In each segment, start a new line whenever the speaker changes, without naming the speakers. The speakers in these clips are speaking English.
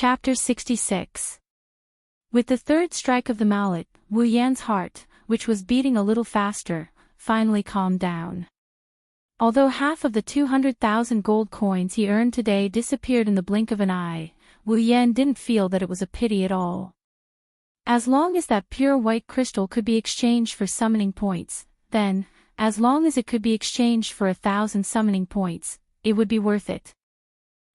Chapter 66. With the third strike of the mallet, Wu Yan's heart, which was beating a little faster, finally calmed down. Although half of the 200,000 gold coins he earned today disappeared in the blink of an eye, Wu Yan didn't feel that it was a pity at all. As long as that pure white crystal could be exchanged for summoning points, then, as long as it could be exchanged for 1,000 summoning points, it would be worth it.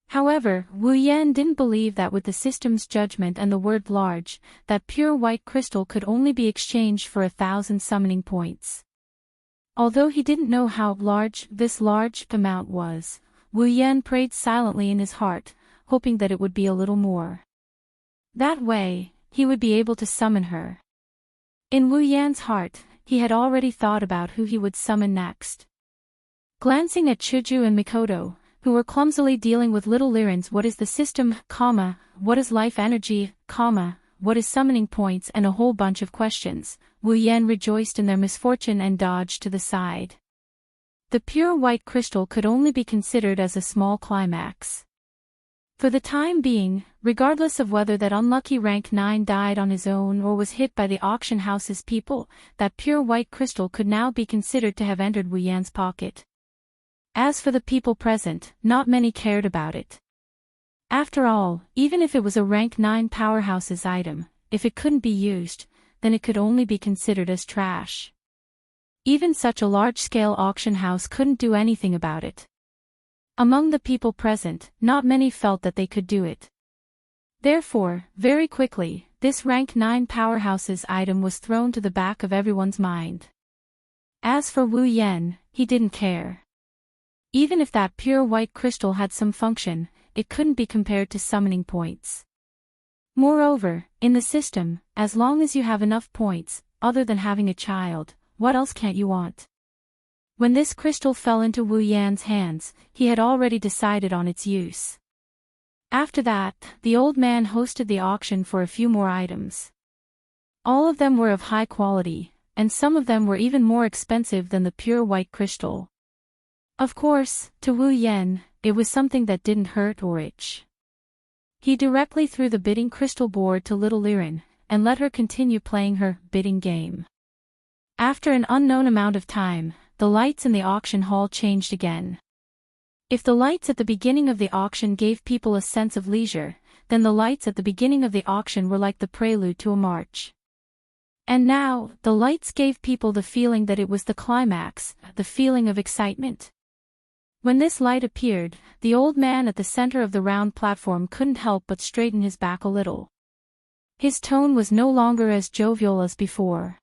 However, Wu Yan didn't believe that with the system's judgment and the word large, that pure white crystal could only be exchanged for 1,000 summoning points. Although he didn't know how large this large amount was, Wu Yan prayed silently in his heart, hoping that it would be a little more. That way, he would be able to summon her. In Wu Yan's heart, he had already thought about who he would summon next. Glancing at Chuju and Mikoto, who were clumsily dealing with little Liren's what is the system, what is life energy, what is summoning points and a whole bunch of questions, Wu Yan rejoiced in their misfortune and dodged to the side. The pure white crystal could only be considered as a small climax. For the time being, regardless of whether that unlucky rank 9 died on his own or was hit by the auction house's people, that pure white crystal could now be considered to have entered Wu Yan's pocket. As for the people present, not many cared about it. After all, even if it was a rank 9 powerhouse's item, if it couldn't be used, then it could only be considered as trash. Even such a large-scale auction house couldn't do anything about it. Among the people present, not many felt that they could do it. Therefore, very quickly, this rank 9 powerhouse's item was thrown to the back of everyone's mind. As for Wu Yan, he didn't care. Even if that pure white crystal had some function, it couldn't be compared to summoning points. Moreover, in the system, as long as you have enough points, other than having a child, what else can't you want? When this crystal fell into Wu Yan's hands, he had already decided on its use. After that, the old man hosted the auction for a few more items. All of them were of high quality, and some of them were even more expensive than the pure white crystal. Of course, to Wu Yan, it was something that didn't hurt or itch. He directly threw the bidding crystal board to little Liren, and let her continue playing her bidding game. After an unknown amount of time, the lights in the auction hall changed again. If the lights at the beginning of the auction gave people a sense of leisure, then the lights at the beginning of the auction were like the prelude to a march. And now, the lights gave people the feeling that it was the climax, the feeling of excitement. When this light appeared, the old man at the center of the round platform couldn't help but straighten his back a little. His tone was no longer as jovial as before.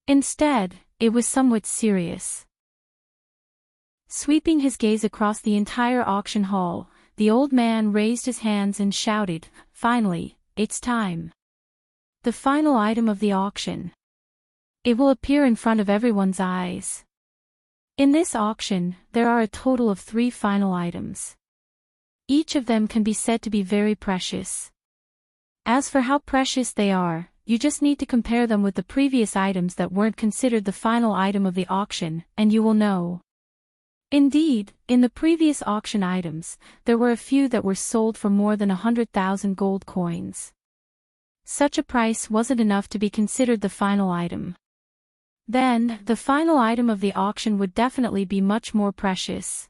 Instead, it was somewhat serious. Sweeping his gaze across the entire auction hall, the old man raised his hands and shouted, "Finally, it's time. The final item of the auction. It will appear in front of everyone's eyes. In this auction, there are a total of 3 final items. Each of them can be said to be very precious. As for how precious they are, you just need to compare them with the previous items that weren't considered the final item of the auction, and you will know. Indeed, in the previous auction items, there were a few that were sold for more than 100,000 gold coins. Such a price wasn't enough to be considered the final item. Then, the final item of the auction would definitely be much more precious.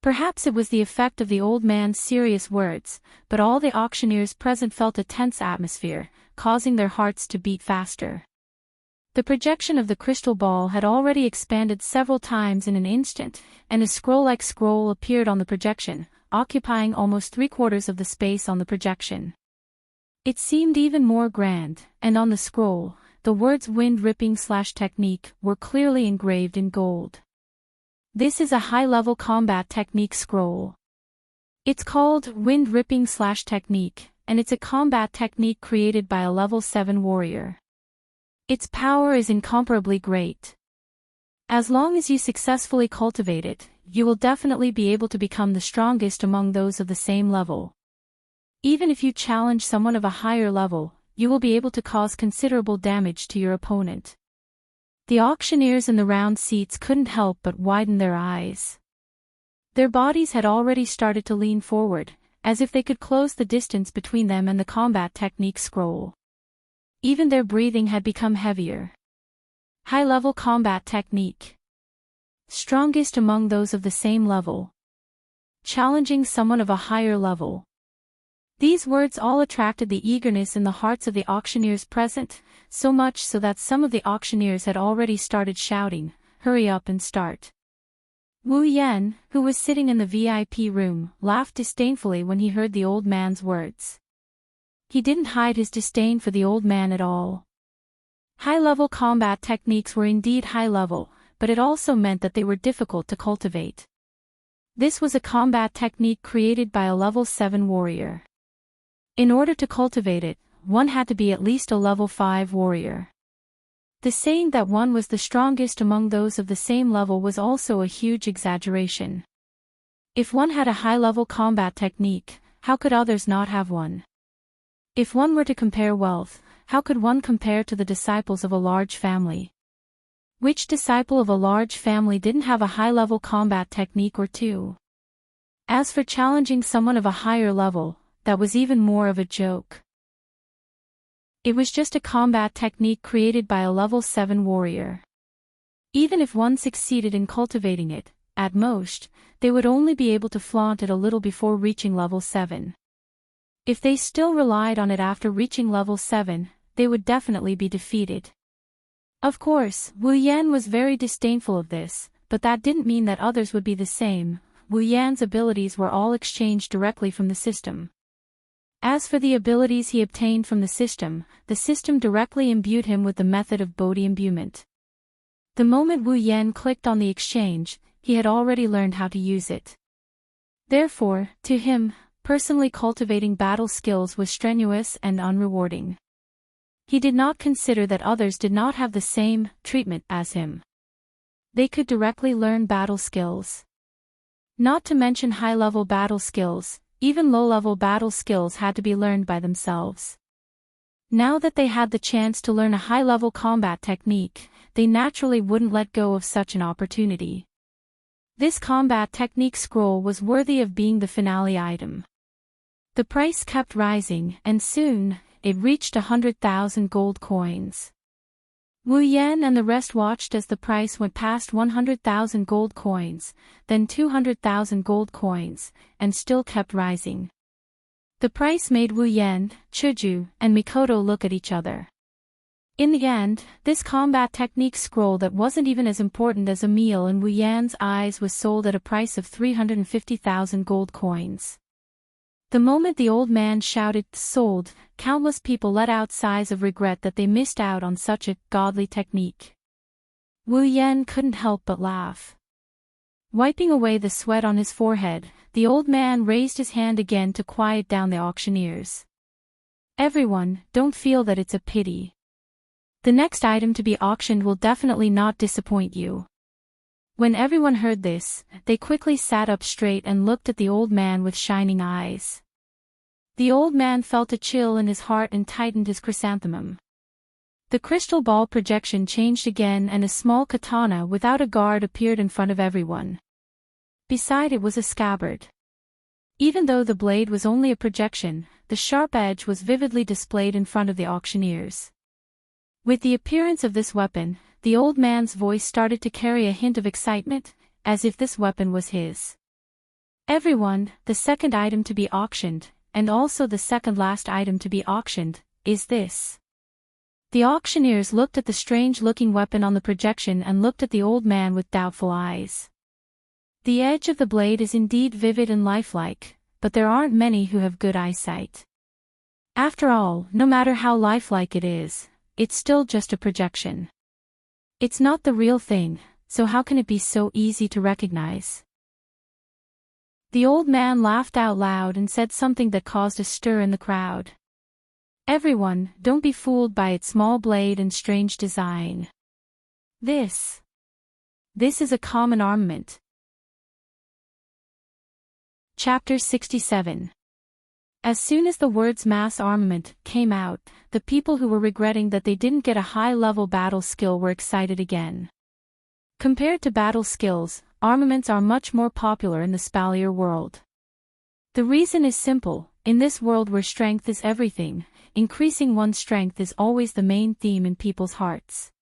Perhaps it was the effect of the old man's serious words, but all the auctioneers present felt a tense atmosphere, causing their hearts to beat faster. The projection of the crystal ball had already expanded several times in an instant, and a scroll-like scroll appeared on the projection, occupying almost 3/4 of the space on the projection. It seemed even more grand, and on the scroll, the words wind-ripping/technique were clearly engraved in gold. This is a high-level combat technique scroll. It's called wind-ripping/technique, and it's a combat technique created by a level 7 warrior. Its power is incomparably great. As long as you successfully cultivate it, you will definitely be able to become the strongest among those of the same level. Even if you challenge someone of a higher level, you will be able to cause considerable damage to your opponent. The auctioneers in the round seats couldn't help but widen their eyes. Their bodies had already started to lean forward, as if they could close the distance between them and the combat technique scroll. Even their breathing had become heavier. High-level combat technique. Strongest among those of the same level. Challenging someone of a higher level. These words all attracted the eagerness in the hearts of the auctioneers present, so much so that some of the auctioneers had already started shouting, "Hurry up and start." Wu Yan, who was sitting in the VIP room, laughed disdainfully when he heard the old man's words. He didn't hide his disdain for the old man at all. High-level combat techniques were indeed high-level, but it also meant that they were difficult to cultivate. This was a combat technique created by a level 7 warrior. In order to cultivate it, one had to be at least a level 5 warrior. The saying that one was the strongest among those of the same level was also a huge exaggeration. If one had a high-level combat technique, how could others not have one? If one were to compare wealth, how could one compare to the disciples of a large family? Which disciple of a large family didn't have a high-level combat technique or two? As for challenging someone of a higher level, that was even more of a joke. It was just a combat technique created by a level 7 warrior. Even if one succeeded in cultivating it, at most, they would only be able to flaunt it a little before reaching level 7. If they still relied on it after reaching level 7, they would definitely be defeated. Of course, Wu Yan was very disdainful of this, but that didn't mean that others would be the same. Wu Yan's abilities were all exchanged directly from the system. As for the abilities he obtained from the system directly imbued him with the method of Bodhi imbuement. The moment Wu Yan clicked on the exchange, he had already learned how to use it. Therefore, to him, personally cultivating battle skills was strenuous and unrewarding. He did not consider that others did not have the same treatment as him. They could directly learn battle skills. Not to mention high-level battle skills, even low-level battle skills had to be learned by themselves. Now that they had the chance to learn a high-level combat technique, they naturally wouldn't let go of such an opportunity. This combat technique scroll was worthy of being the finale item. The price kept rising, and soon, it reached 100,000 gold coins. Wu Yan and the rest watched as the price went past 100,000 gold coins, then 200,000 gold coins, and still kept rising. The price made Wu Yan, Chuju, and Mikoto look at each other. In the end, this combat technique scroll that wasn't even as important as a meal in Wu Yan's eyes was sold at a price of 350,000 gold coins. The moment the old man shouted, "Sold," countless people let out sighs of regret that they missed out on such a godly technique. Wu Yan couldn't help but laugh. Wiping away the sweat on his forehead, the old man raised his hand again to quiet down the auctioneers. Everyone, don't feel that it's a pity. The next item to be auctioned will definitely not disappoint you. When everyone heard this, they quickly sat up straight and looked at the old man with shining eyes. The old man felt a chill in his heart and tightened his chrysanthemum. The crystal ball projection changed again and a small katana without a guard appeared in front of everyone. Beside it was a scabbard. Even though the blade was only a projection, the sharp edge was vividly displayed in front of the auctioneers. With the appearance of this weapon, the old man's voice started to carry a hint of excitement, as if this weapon was his. Everyone, the second item to be auctioned, and also the second last item to be auctioned, is this. The auctioneers looked at the strange-looking weapon on the projection and looked at the old man with doubtful eyes. The edge of the blade is indeed vivid and lifelike, but there aren't many who have good eyesight. After all, no matter how lifelike it is, it's still just a projection. It's not the real thing, so how can it be so easy to recognize? The old man laughed out loud and said something that caused a stir in the crowd. Everyone, don't be fooled by its small blade and strange design. This is a common armament. Chapter 67. As soon as the words mass armament came out, the people who were regretting that they didn't get a high-level battle skill were excited again. Compared to battle skills, armaments are much more popular in the Spalier world. The reason is simple: in this world where strength is everything, increasing one's strength is always the main theme in people's hearts.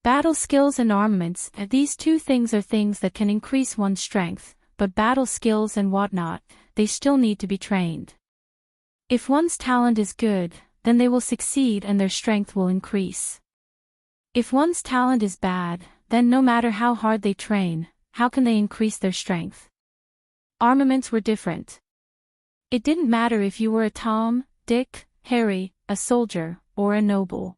Battle skills and armaments, these two things are things that can increase one's strength, but battle skills and whatnot, they still need to be trained. If one's talent is good, then they will succeed and their strength will increase. If one's talent is bad, then no matter how hard they train, how can they increase their strength? Armaments were different. It didn't matter if you were a Tom, Dick, Harry, a soldier, or a noble.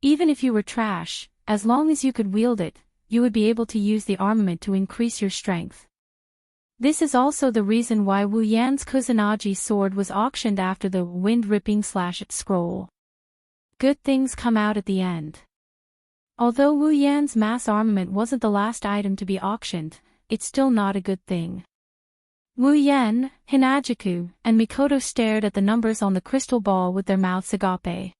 Even if you were trash, as long as you could wield it, you would be able to use the armament to increase your strength. This is also the reason why Wu Yan's Kusanagi sword was auctioned after the wind-ripping scroll. Good things come out at the end. Although Wu Yan's mass armament wasn't the last item to be auctioned, it's still not a good thing. Wu Yan, Hinajaku, and Mikoto stared at the numbers on the crystal ball with their mouths agape.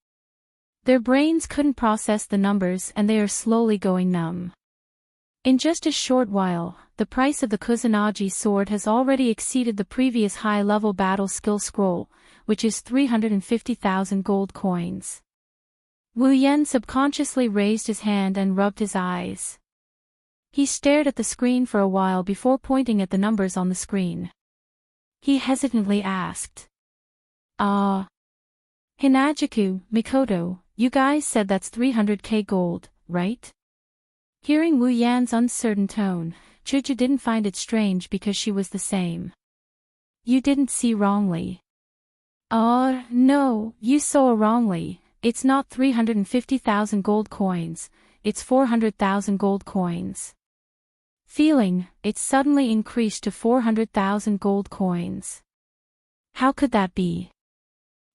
Their brains couldn't process the numbers and they are slowly going numb. In just a short while, the price of the Kusanagi sword has already exceeded the previous high-level battle skill scroll, which is 350,000 gold coins. Wu Yan subconsciously raised his hand and rubbed his eyes. He stared at the screen for a while before pointing at the numbers on the screen. He hesitantly asked. Hinajaku, Mikoto, you guys said that's 300k gold, right? Hearing Wu Yan's uncertain tone, Chuju didn't find it strange because she was the same. You didn't see wrongly. No, you saw wrongly. It's not 350,000 gold coins, it's 400,000 gold coins. Feeling, it suddenly increased to 400,000 gold coins. How could that be?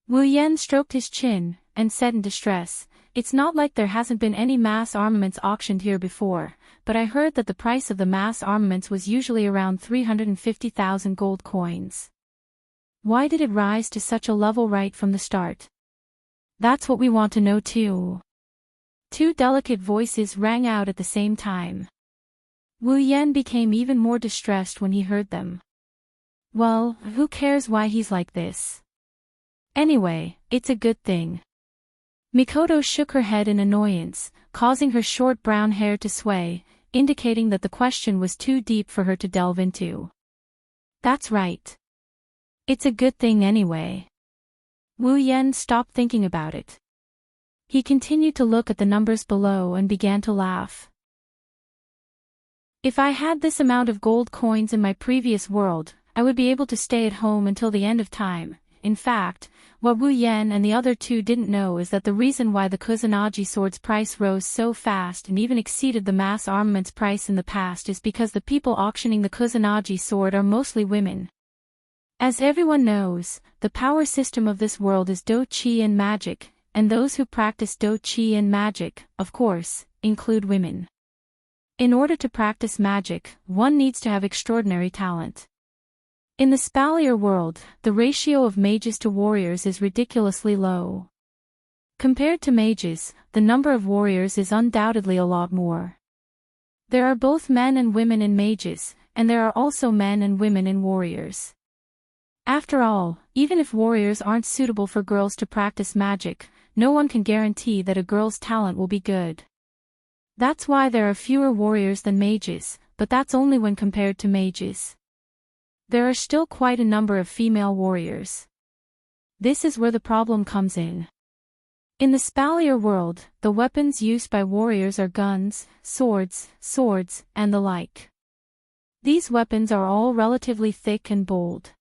Wu Yan stroked his chin, and said in distress, it's not like there hasn't been any mass armaments auctioned here before, but I heard that the price of the mass armaments was usually around 350,000 gold coins. Why did it rise to such a level right from the start? That's what we want to know too. Two delicate voices rang out at the same time. Wu Yan became even more distressed when he heard them. Well, who cares why he's like this? Anyway, it's a good thing. Mikoto shook her head in annoyance, causing her short brown hair to sway, indicating that the question was too deep for her to delve into. That's right. It's a good thing anyway. Wu Yan stopped thinking about it. He continued to look at the numbers below and began to laugh. If I had this amount of gold coins in my previous world, I would be able to stay at home until the end of time. In fact, what Wu Yan and the other two didn't know is that the reason why the Kusanagi sword's price rose so fast and even exceeded the mass armaments price in the past is because the people auctioning the Kusanagi sword are mostly women. As everyone knows, the power system of this world is Do-Chi and magic, and those who practice Do-Chi and magic, of course, include women. In order to practice magic, one needs to have extraordinary talent. In the Spalier world, the ratio of mages to warriors is ridiculously low. Compared to mages, the number of warriors is undoubtedly a lot more. There are both men and women in mages, and there are also men and women in warriors. After all, even if warriors aren't suitable for girls to practice magic, no one can guarantee that a girl's talent will be good. That's why there are fewer warriors than mages, but that's only when compared to mages. There are still quite a number of female warriors. This is where the problem comes in. In the Spalier world, the weapons used by warriors are guns, swords, and the like. These weapons are all relatively thick and bold.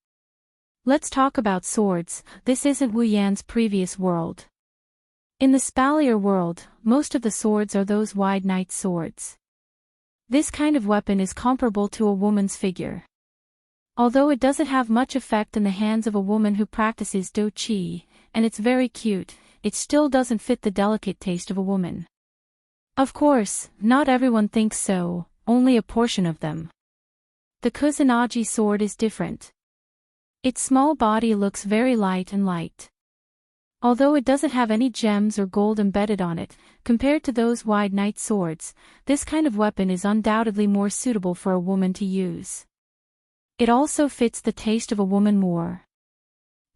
Let's talk about swords. This isn't Wu Yan's previous world. In the Spalier world, most of the swords are those wide knight swords. This kind of weapon is comparable to a woman's figure. Although it doesn't have much effect in the hands of a woman who practices Do-Chi, and it's very cute, it still doesn't fit the delicate taste of a woman. Of course, not everyone thinks so, only a portion of them. The Kusanagi sword is different. Its small body looks very light and light. Although it doesn't have any gems or gold embedded on it, compared to those wide knight swords, this kind of weapon is undoubtedly more suitable for a woman to use. It also fits the taste of a woman more.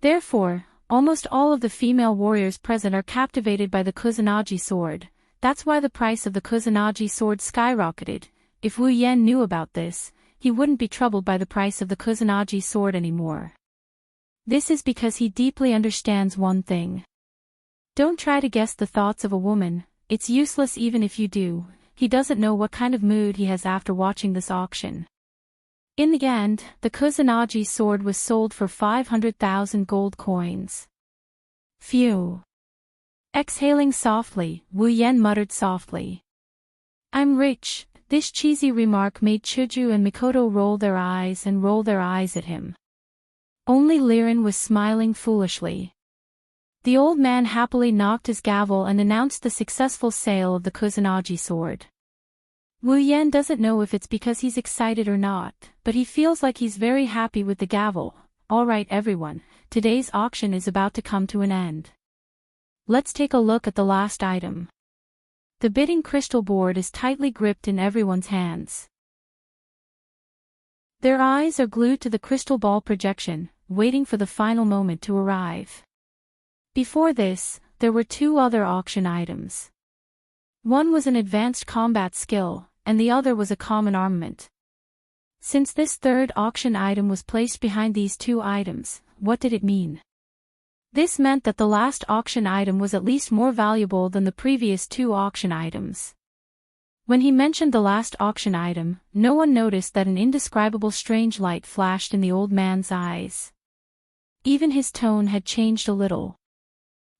Therefore, almost all of the female warriors present are captivated by the Kusanagi sword. That's why the price of the Kusanagi sword skyrocketed. If Wu Yan knew about this, he wouldn't be troubled by the price of the Kusanagi sword anymore. This is because he deeply understands one thing. Don't try to guess the thoughts of a woman, it's useless even if you do. He doesn't know what kind of mood he has after watching this auction. In the end, the Kusanagi sword was sold for 500,000 gold coins. Phew. Exhaling softly, Wu Yan muttered softly. I'm rich. This cheesy remark made Chuju and Mikoto roll their eyes at him. Only Liren was smiling foolishly. The old man happily knocked his gavel and announced the successful sale of the Kusanagi sword. Wu Yan doesn't know if it's because he's excited or not, but he feels like he's very happy with the gavel. Alright everyone, today's auction is about to come to an end. Let's take a look at the last item. The bidding crystal board is tightly gripped in everyone's hands. Their eyes are glued to the crystal ball projection, waiting for the final moment to arrive. Before this, there were two other auction items. One was an advanced combat skill, and the other was a common armament. Since this third auction item was placed behind these two items, what did it mean? This meant that the last auction item was at least more valuable than the previous two auction items. When he mentioned the last auction item, no one noticed that an indescribable strange light flashed in the old man's eyes. Even his tone had changed a little.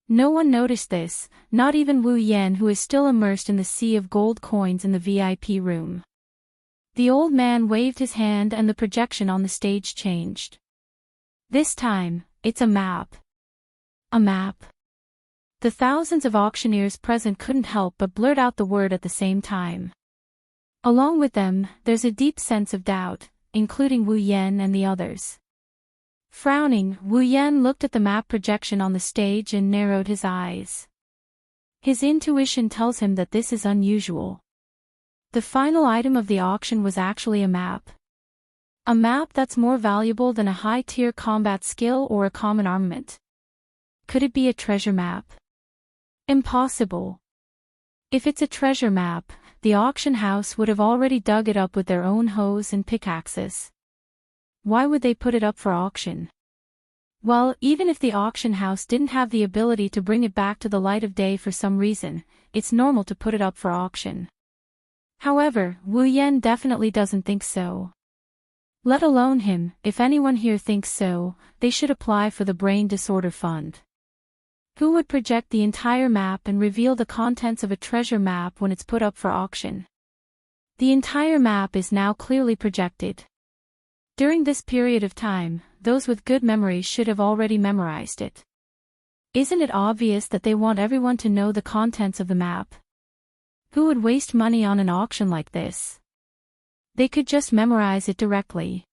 No one noticed this, not even Wu Yan, who is still immersed in the sea of gold coins in the VIP room. The old man waved his hand and the projection on the stage changed. This time, it's a map. A map. The thousands of auctioneers present couldn't help but blurt out the word at the same time. Along with them, there's a deep sense of doubt, including Wu Yan and the others. Frowning, Wu Yan looked at the map projection on the stage and narrowed his eyes. His intuition tells him that this is unusual. The final item of the auction was actually a map. A map that's more valuable than a high-tier combat skill or a common armament. Could it be a treasure map? Impossible. If it's a treasure map, the auction house would have already dug it up with their own hoes and pickaxes. Why would they put it up for auction? Well, even if the auction house didn't have the ability to bring it back to the light of day for some reason, it's normal to put it up for auction. However, Wu Yan definitely doesn't think so. Let alone him. If anyone here thinks so, they should apply for the brain disorder fund. Who would project the entire map and reveal the contents of a treasure map when it's put up for auction? The entire map is now clearly projected. During this period of time, those with good memory should have already memorized it. Isn't it obvious that they want everyone to know the contents of the map? Who would waste money on an auction like this? They could just memorize it directly.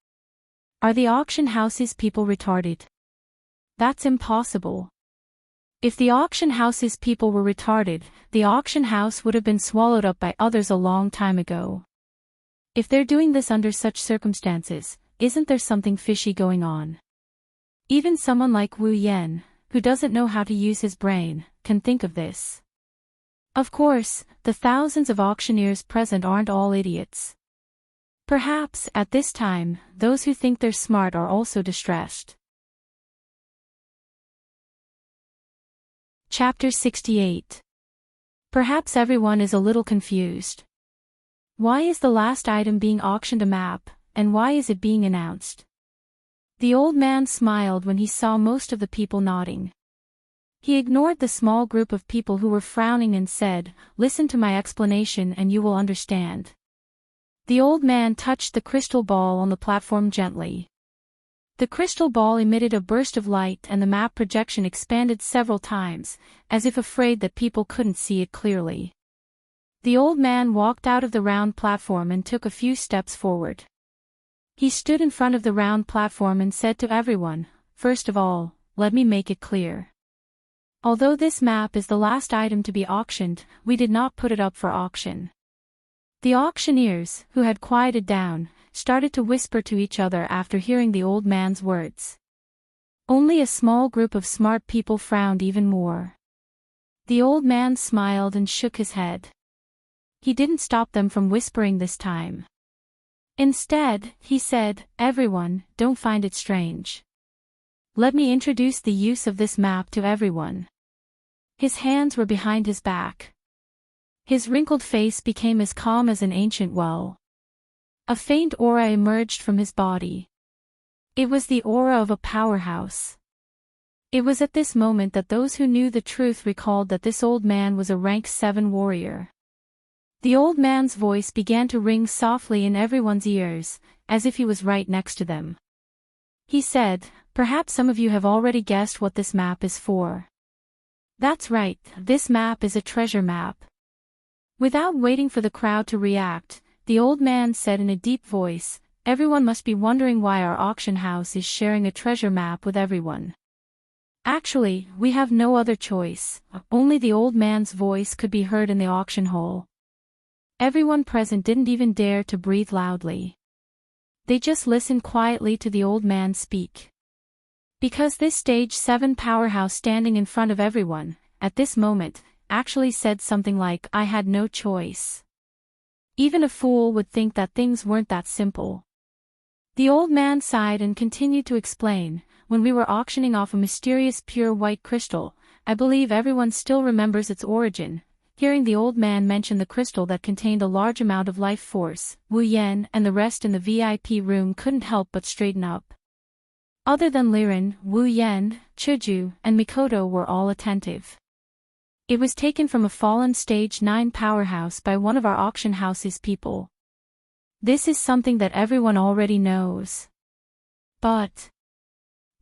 Are the auction house's people retarded? That's impossible. If the auction house's people were retarded, the auction house would have been swallowed up by others a long time ago. If they're doing this under such circumstances, isn't there something fishy going on? Even someone like Wu Yan, who doesn't know how to use his brain, can think of this. Of course, the thousands of auctioneers present aren't all idiots. Perhaps, at this time, those who think they're smart are also distressed. Chapter 68. Perhaps everyone is a little confused. Why is the last item being auctioned a map, and why is it being announced? The old man smiled when he saw most of the people nodding. He ignored the small group of people who were frowning and said, "Listen to my explanation and you will understand." The old man touched the crystal ball on the platform gently. The crystal ball emitted a burst of light and the map projection expanded several times, as if afraid that people couldn't see it clearly. The old man walked out of the round platform and took a few steps forward. He stood in front of the round platform and said to everyone, "First of all, let me make it clear. Although this map is the last item to be auctioned, we did not put it up for auction." The auctioneers, who had quieted down, started to whisper to each other after hearing the old man's words. Only a small group of smart people frowned even more. The old man smiled and shook his head. He didn't stop them from whispering this time. Instead, he said, "Everyone, don't find it strange. Let me introduce the use of this map to everyone." His hands were behind his back. His wrinkled face became as calm as an ancient well. A faint aura emerged from his body. It was the aura of a powerhouse. It was at this moment that those who knew the truth recalled that this old man was a rank 7 warrior. The old man's voice began to ring softly in everyone's ears, as if he was right next to them. He said, "Perhaps some of you have already guessed what this map is for. That's right, this map is a treasure map." Without waiting for the crowd to react, the old man said in a deep voice, "Everyone must be wondering why our auction house is sharing a treasure map with everyone. Actually, we have no other choice." Only the old man's voice could be heard in the auction hall. Everyone present didn't even dare to breathe loudly. They just listened quietly to the old man speak. Because this stage 7 powerhouse standing in front of everyone, at this moment, actually said something like, "I had no choice." Even a fool would think that things weren't that simple. The old man sighed and continued to explain, "When we were auctioning off a mysterious pure white crystal, I believe everyone still remembers its origin." Hearing the old man mention the crystal that contained a large amount of life force, Wu Yan and the rest in the VIP room couldn't help but straighten up. Other than Liren, Wu Yan, Chuju, and Mikoto were all attentive. It was taken from a fallen stage 9 powerhouse by one of our auction house's people. This is something that everyone already knows. But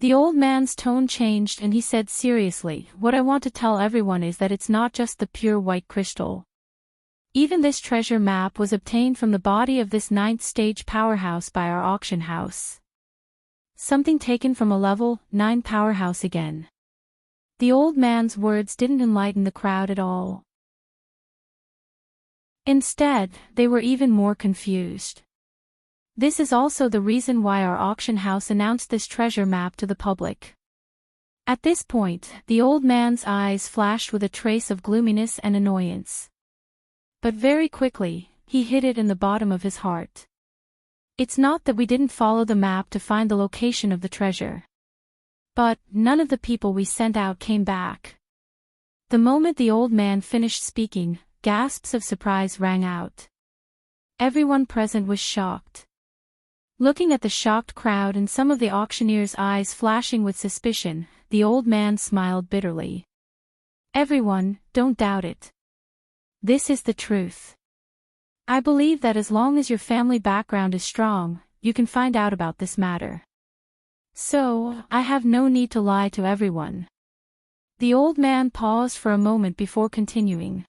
the old man's tone changed and he said seriously, "What I want to tell everyone is that it's not just the pure white crystal. Even this treasure map was obtained from the body of this 9th stage powerhouse by our auction house. Something taken from a level 9 powerhouse again." The old man's words didn't enlighten the crowd at all. Instead, they were even more confused. This is also the reason why our auction house announced this treasure map to the public. At this point, the old man's eyes flashed with a trace of gloominess and annoyance. But very quickly, he hid it in the bottom of his heart. It's not that we didn't follow the map to find the location of the treasure. But none of the people we sent out came back. The moment the old man finished speaking, gasps of surprise rang out. Everyone present was shocked. Looking at the shocked crowd and some of the auctioneers' eyes flashing with suspicion, the old man smiled bitterly. "Everyone, don't doubt it. This is the truth. I believe that as long as your family background is strong, you can find out about this matter. So, I have no need to lie to everyone." The old man paused for a moment before continuing.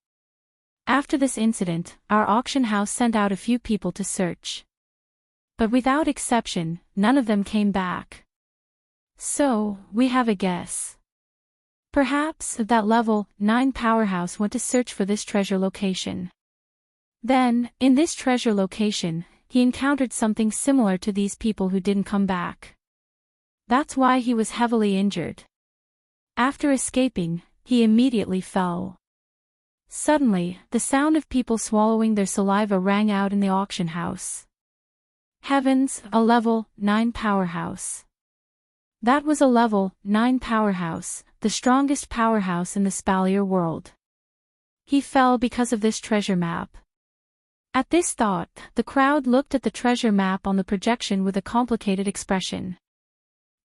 "After this incident, our auction house sent out a few people to search. But without exception, none of them came back. So, we have a guess. Perhaps that level 9 powerhouse went to search for this treasure location. Then, in this treasure location, he encountered something similar to these people who didn't come back. That's why he was heavily injured. After escaping, he immediately fell." Suddenly, the sound of people swallowing their saliva rang out in the auction house. Heavens, a level 9 powerhouse. That was a level 9 powerhouse, the strongest powerhouse in the Spalier world. He fell because of this treasure map. At this thought, the crowd looked at the treasure map on the projection with a complicated expression.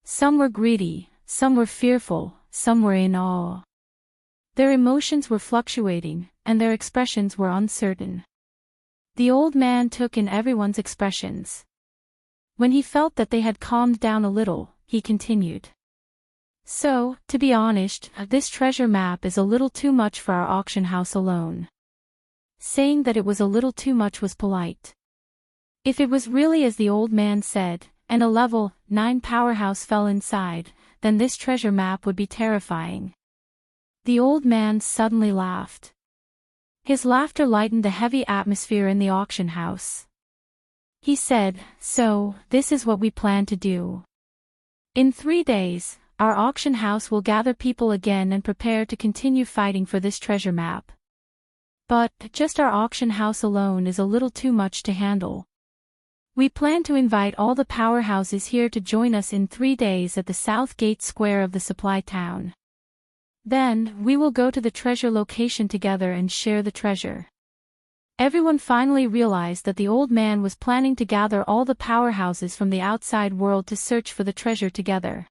Some were greedy, some were fearful, some were in awe. Their emotions were fluctuating, and their expressions were uncertain. The old man took in everyone's expressions. When he felt that they had calmed down a little, he continued. "So, to be honest, this treasure map is a little too much for our auction house alone." Saying that it was a little too much was polite. If it was really as the old man said, and a level 9 powerhouse fell inside, then this treasure map would be terrifying. The old man suddenly laughed. His laughter lightened the heavy atmosphere in the auction house. He said, "So, this is what we plan to do. In 3 days, our auction house will gather people again and prepare to continue fighting for this treasure map. But, just our auction house alone is a little too much to handle. We plan to invite all the powerhouses here to join us in 3 days at the South Gate Square of the supply town. Then, we will go to the treasure location together and share the treasure." Everyone finally realized that the old man was planning to gather all the powerhouses from the outside world to search for the treasure together.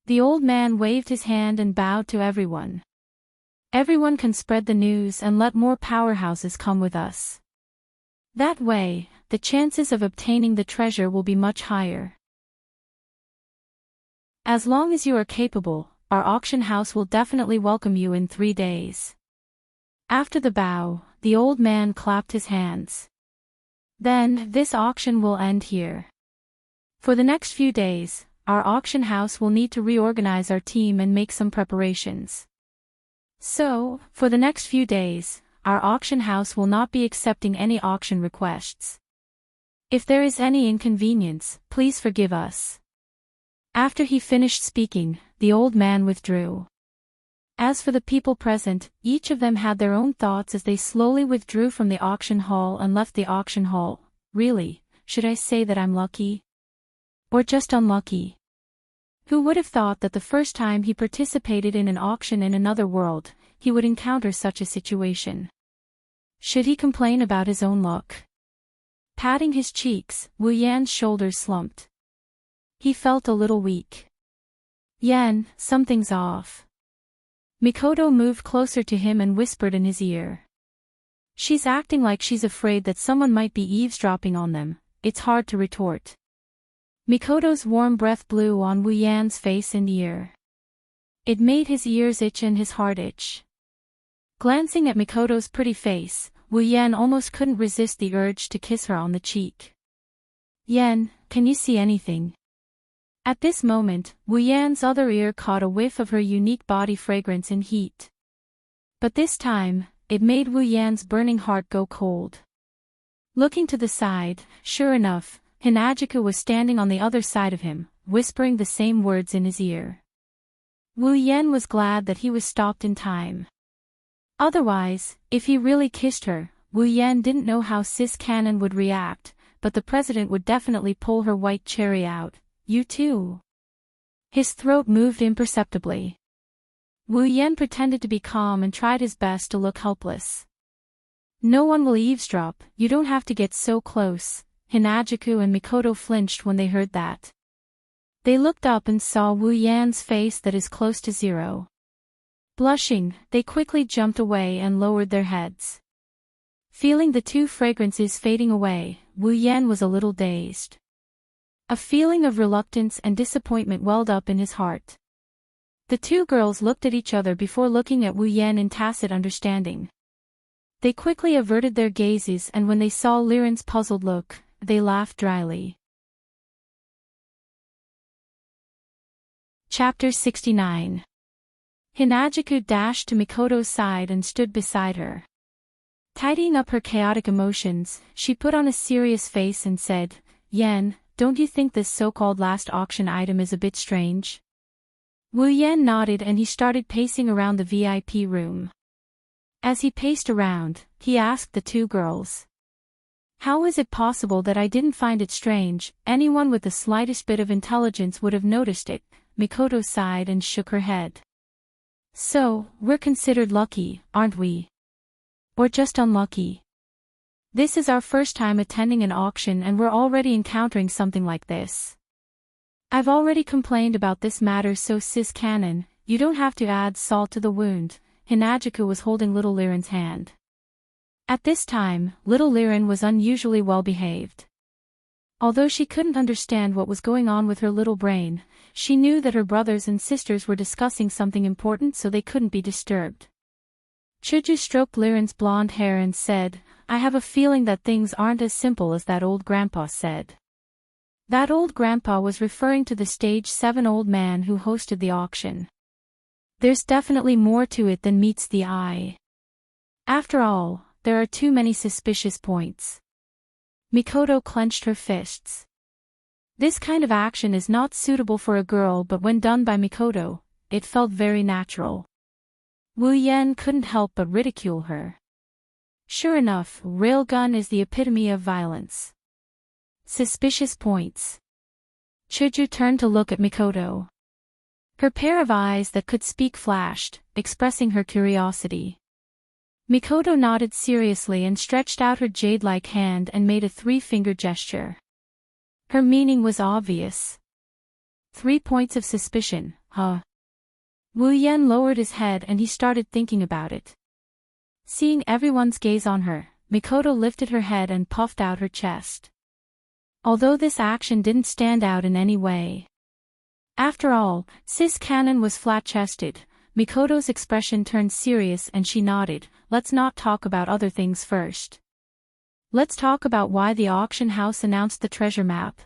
The old man waved his hand and bowed to everyone. "Everyone can spread the news and let more powerhouses come with us. That way, the chances of obtaining the treasure will be much higher. As long as you are capable, our auction house will definitely welcome you in 3 days." After the bow, the old man clapped his hands. "Then, this auction will end here. For the next few days, our auction house will need to reorganize our team and make some preparations. So, for the next few days, our auction house will not be accepting any auction requests. If there is any inconvenience, please forgive us." After he finished speaking, the old man withdrew. As for the people present, each of them had their own thoughts as they slowly withdrew from the auction hall and left the auction hall. Really, should I say that I'm lucky? Or just unlucky? Who would have thought that the first time he participated in an auction in another world, he would encounter such a situation? Should he complain about his own luck? Patting his cheeks, Wu Yan's shoulders slumped. He felt a little weak. "Yan, something's off." Mikoto moved closer to him and whispered in his ear. "She's acting like she's afraid that someone might be eavesdropping on them." It's hard to retort. Mikoto's warm breath blew on Wu Yan's face and ear. It made his ears itch and his heart itch. Glancing at Mikoto's pretty face, Wu Yan almost couldn't resist the urge to kiss her on the cheek. "Yan, can you see anything?" At this moment, Wu Yan's other ear caught a whiff of her unique body fragrance and heat. But this time, it made Wu Yan's burning heart go cold. Looking to the side, sure enough, Hinajiku was standing on the other side of him, whispering the same words in his ear. Wu Yan was glad that he was stopped in time. Otherwise, if he really kissed her, Wu Yan didn't know how Sis Cannon would react, but the president would definitely pull her white cherry out. "You too." His throat moved imperceptibly. Wu Yan pretended to be calm and tried his best to look helpless. "No one will eavesdrop, you don't have to get so close." Hinajiku and Mikoto flinched when they heard that. They looked up and saw Wu Yan's face that is close to zero. Blushing, they quickly jumped away and lowered their heads. Feeling the two fragrances fading away, Wu Yan was a little dazed. A feeling of reluctance and disappointment welled up in his heart. The two girls looked at each other before looking at Wu Yan in tacit understanding. They quickly averted their gazes, and when they saw Liren's puzzled look, they laughed dryly. Chapter 69. Hinajiku dashed to Mikoto's side and stood beside her. Tidying up her chaotic emotions, she put on a serious face and said, "Yan, don't you think this so-called last auction item is a bit strange?" Wu Yan nodded and he started pacing around the VIP room. As he paced around, he asked the two girls, "How is it possible that I didn't find it strange? Anyone with the slightest bit of intelligence would have noticed it." Mikoto sighed and shook her head. "So, we're considered lucky, aren't we? Or just unlucky? This is our first time attending an auction and we're already encountering something like this. I've already complained about this matter, so Sis Cannon, you don't have to add salt to the wound." Hinajiku was holding little Liren's hand. At this time, little Liren was unusually well behaved. Although she couldn't understand what was going on with her little brain, she knew that her brothers and sisters were discussing something important, so they couldn't be disturbed. Chuju stroked Liren's blonde hair and said, "I have a feeling that things aren't as simple as that old grandpa said." That old grandpa was referring to the stage 7 old man who hosted the auction. There's definitely more to it than meets the eye. After all, there are too many suspicious points. Mikoto clenched her fists. This kind of action is not suitable for a girl, but when done by Mikoto, it felt very natural. Wu Yan couldn't help but ridicule her. Sure enough, railgun is the epitome of violence. Suspicious points. Chuju turned to look at Mikoto. Her pair of eyes that could speak flashed, expressing her curiosity. Mikoto nodded seriously and stretched out her jade-like hand and made a 3-finger gesture. Her meaning was obvious. 3 points of suspicion, huh? Wu Yan lowered his head and he started thinking about it. Seeing everyone's gaze on her, Mikoto lifted her head and puffed out her chest. Although this action didn't stand out in any way. After all, Sis Cannon was flat-chested. Mikoto's expression turned serious and she nodded. Let's not talk about other things first. Let's talk about why the auction house announced the treasure map.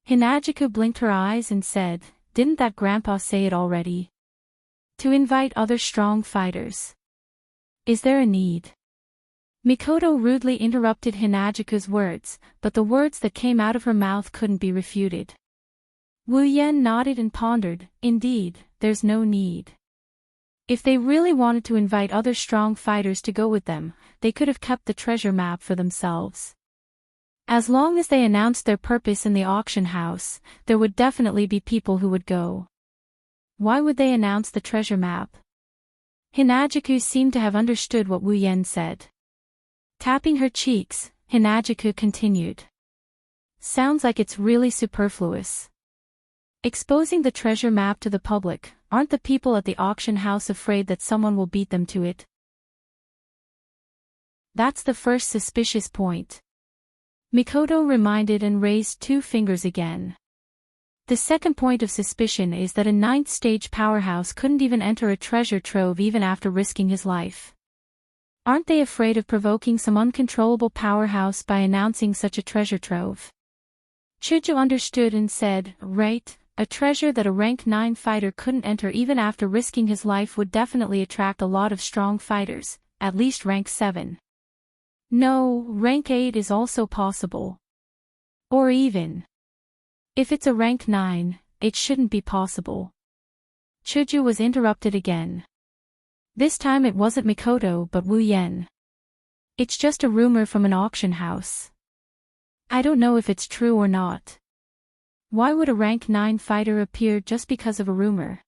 Hinagiku blinked her eyes and said, "Didn't that grandpa say it already? To invite other strong fighters. Is there a need?" Mikoto rudely interrupted Hinagiku's words, but the words that came out of her mouth couldn't be refuted. Wu Yan nodded and pondered, "Indeed, there's no need. If they really wanted to invite other strong fighters to go with them, they could have kept the treasure map for themselves. As long as they announced their purpose in the auction house, there would definitely be people who would go. Why would they announce the treasure map?" Hinagiku seemed to have understood what Wu Yan said. Tapping her cheeks, Hinagiku continued. "Sounds like it's really superfluous. Exposing the treasure map to the public, aren't the people at the auction house afraid that someone will beat them to it? That's the first suspicious point." Mikoto reminded and raised 2 fingers again. "The second point of suspicion is that a 9th-stage powerhouse couldn't even enter a treasure trove even after risking his life. Aren't they afraid of provoking some uncontrollable powerhouse by announcing such a treasure trove?" Chuju understood and said, "Right. A treasure that a rank 9 fighter couldn't enter even after risking his life would definitely attract a lot of strong fighters, at least rank 7. No, rank 8 is also possible. Or even. If it's a rank 9, it shouldn't be possible." Chuju was interrupted again. This time it wasn't Mikoto but Wu Yan. "It's just a rumor from an auction house. I don't know if it's true or not. Why would a rank 9 fighter appear just because of a rumor?"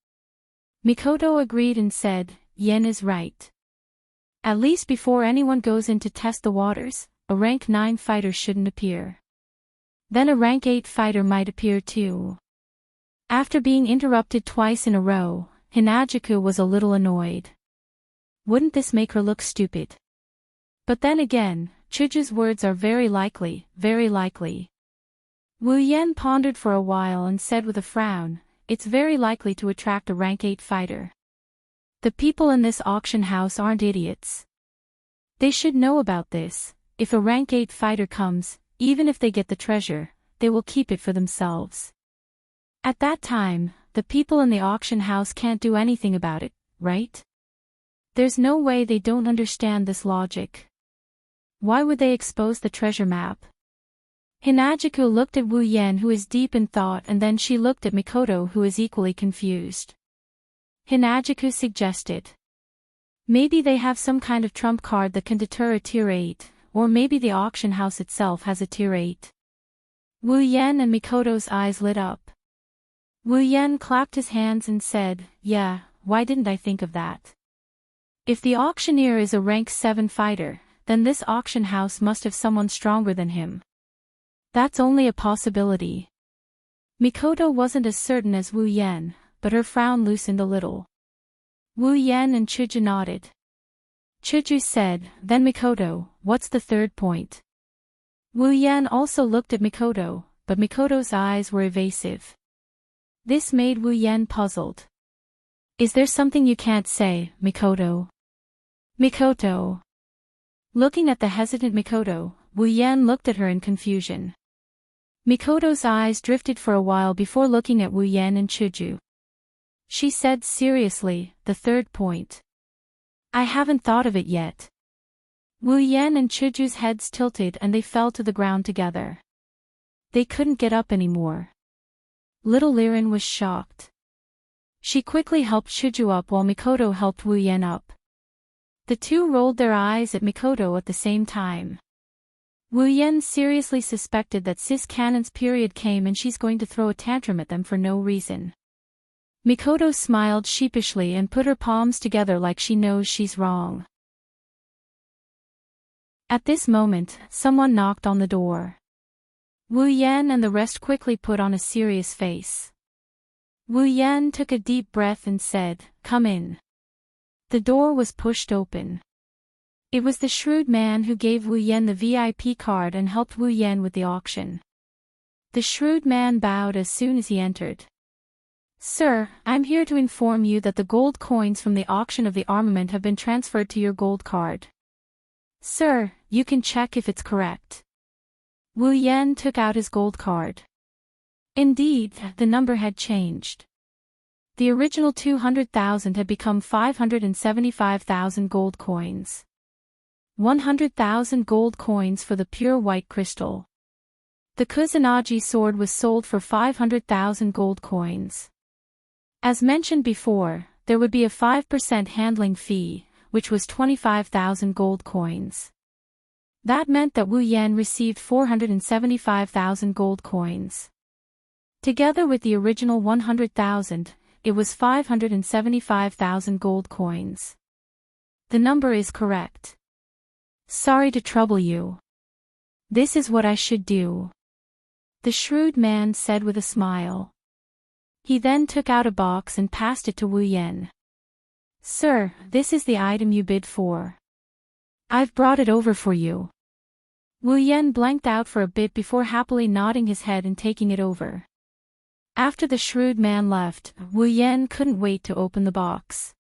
Mikoto agreed and said, "Yen is right. At least before anyone goes in to test the waters, a rank 9 fighter shouldn't appear. Then a rank 8 fighter might appear too." After being interrupted twice in a row, Hinagiku was a little annoyed. Wouldn't this make her look stupid? But then again, Chuju's words are very likely, very likely. Wu Yan pondered for a while and said with a frown, "It's very likely to attract a rank 8 fighter. The people in this auction house aren't idiots. They should know about this. If a rank 8 fighter comes, even if they get the treasure, they will keep it for themselves. At that time, the people in the auction house can't do anything about it, right? There's no way they don't understand this logic. Why would they expose the treasure map?" Hinagiku looked at Wu Yan, who is deep in thought, and then she looked at Mikoto, who is equally confused. Hinagiku suggested, "Maybe they have some kind of trump card that can deter a tier 8, or maybe the auction house itself has a tier 8. Wu Yan and Mikoto's eyes lit up. Wu Yan clapped his hands and said, "Yeah, why didn't I think of that? If the auctioneer is a rank 7 fighter, then this auction house must have someone stronger than him. That's only a possibility." Mikoto wasn't as certain as Wu Yan, but her frown loosened a little. Wu Yan and Chuju nodded. Chuju said, "Then Mikoto, what's the third point?" Wu Yan also looked at Mikoto, but Mikoto's eyes were evasive. This made Wu Yan puzzled. "Is there something you can't say, Mikoto?" "Mikoto." Looking at the hesitant Mikoto, Wu Yan looked at her in confusion. Mikoto's eyes drifted for a while before looking at Wu Yan and Chuju. She said seriously, "The third point. I haven't thought of it yet." Wu Yan and Chuju's heads tilted and they fell to the ground together. They couldn't get up anymore. Little Liren was shocked. She quickly helped Chuju up while Mikoto helped Wu Yan up. The two rolled their eyes at Mikoto at the same time. Wu Yan seriously suspected that Sis Cannon's period came and she's going to throw a tantrum at them for no reason. Mikoto smiled sheepishly and put her palms together like she knows she's wrong. At this moment, someone knocked on the door. Wu Yan and the rest quickly put on a serious face. Wu Yan took a deep breath and said, "Come in." The door was pushed open. It was the shrewd man who gave Wu Yan the VIP card and helped Wu Yan with the auction. The shrewd man bowed as soon as he entered. "Sir, I'm here to inform you that the gold coins from the auction of the armament have been transferred to your gold card. Sir, you can check if it's correct." Wu Yan took out his gold card. Indeed, the number had changed. The original 200,000 had become 575,000 gold coins. 100,000 gold coins for the pure white crystal. The Kusanagi sword was sold for 500,000 gold coins. As mentioned before, there would be a 5% handling fee, which was 25,000 gold coins. That meant that Wu Yan received 475,000 gold coins. Together with the original 100,000, it was 575,000 gold coins. The number is correct. Sorry to trouble you. This is what I should do, the shrewd man said with a smile. He then took out a box and passed it to Wu Yan. Sir, this is the item you bid for. I've brought it over for you. Wu Yan blanked out for a bit before happily nodding his head and taking it over. After the shrewd man left, Wu Yan couldn't wait to open the box.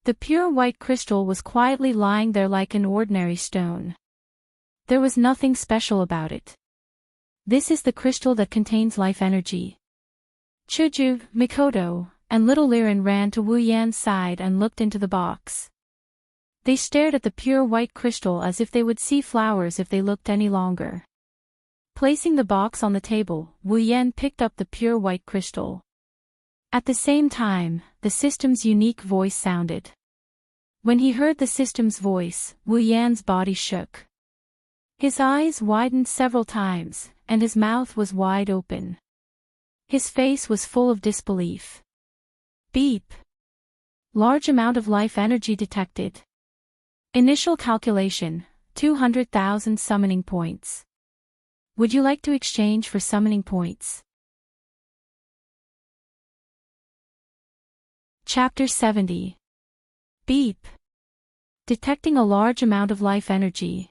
The pure white crystal was quietly lying there like an ordinary stone. There was nothing special about it. This is the crystal that contains life energy. Chuju, Mikoto, and little Liren ran to Wu Yan's side and looked into the box. They stared at the pure white crystal as if they would see flowers if they looked any longer. Placing the box on the table, Wu Yan picked up the pure white crystal. At the same time, the system's unique voice sounded. When he heard the system's voice, Wu Yan's body shook. His eyes widened several times, and his mouth was wide open. His face was full of disbelief. Beep. Large amount of life energy detected. Initial calculation, 200,000 summoning points. Would you like to exchange for summoning points? Chapter 70. Beep. Detecting a large amount of life energy.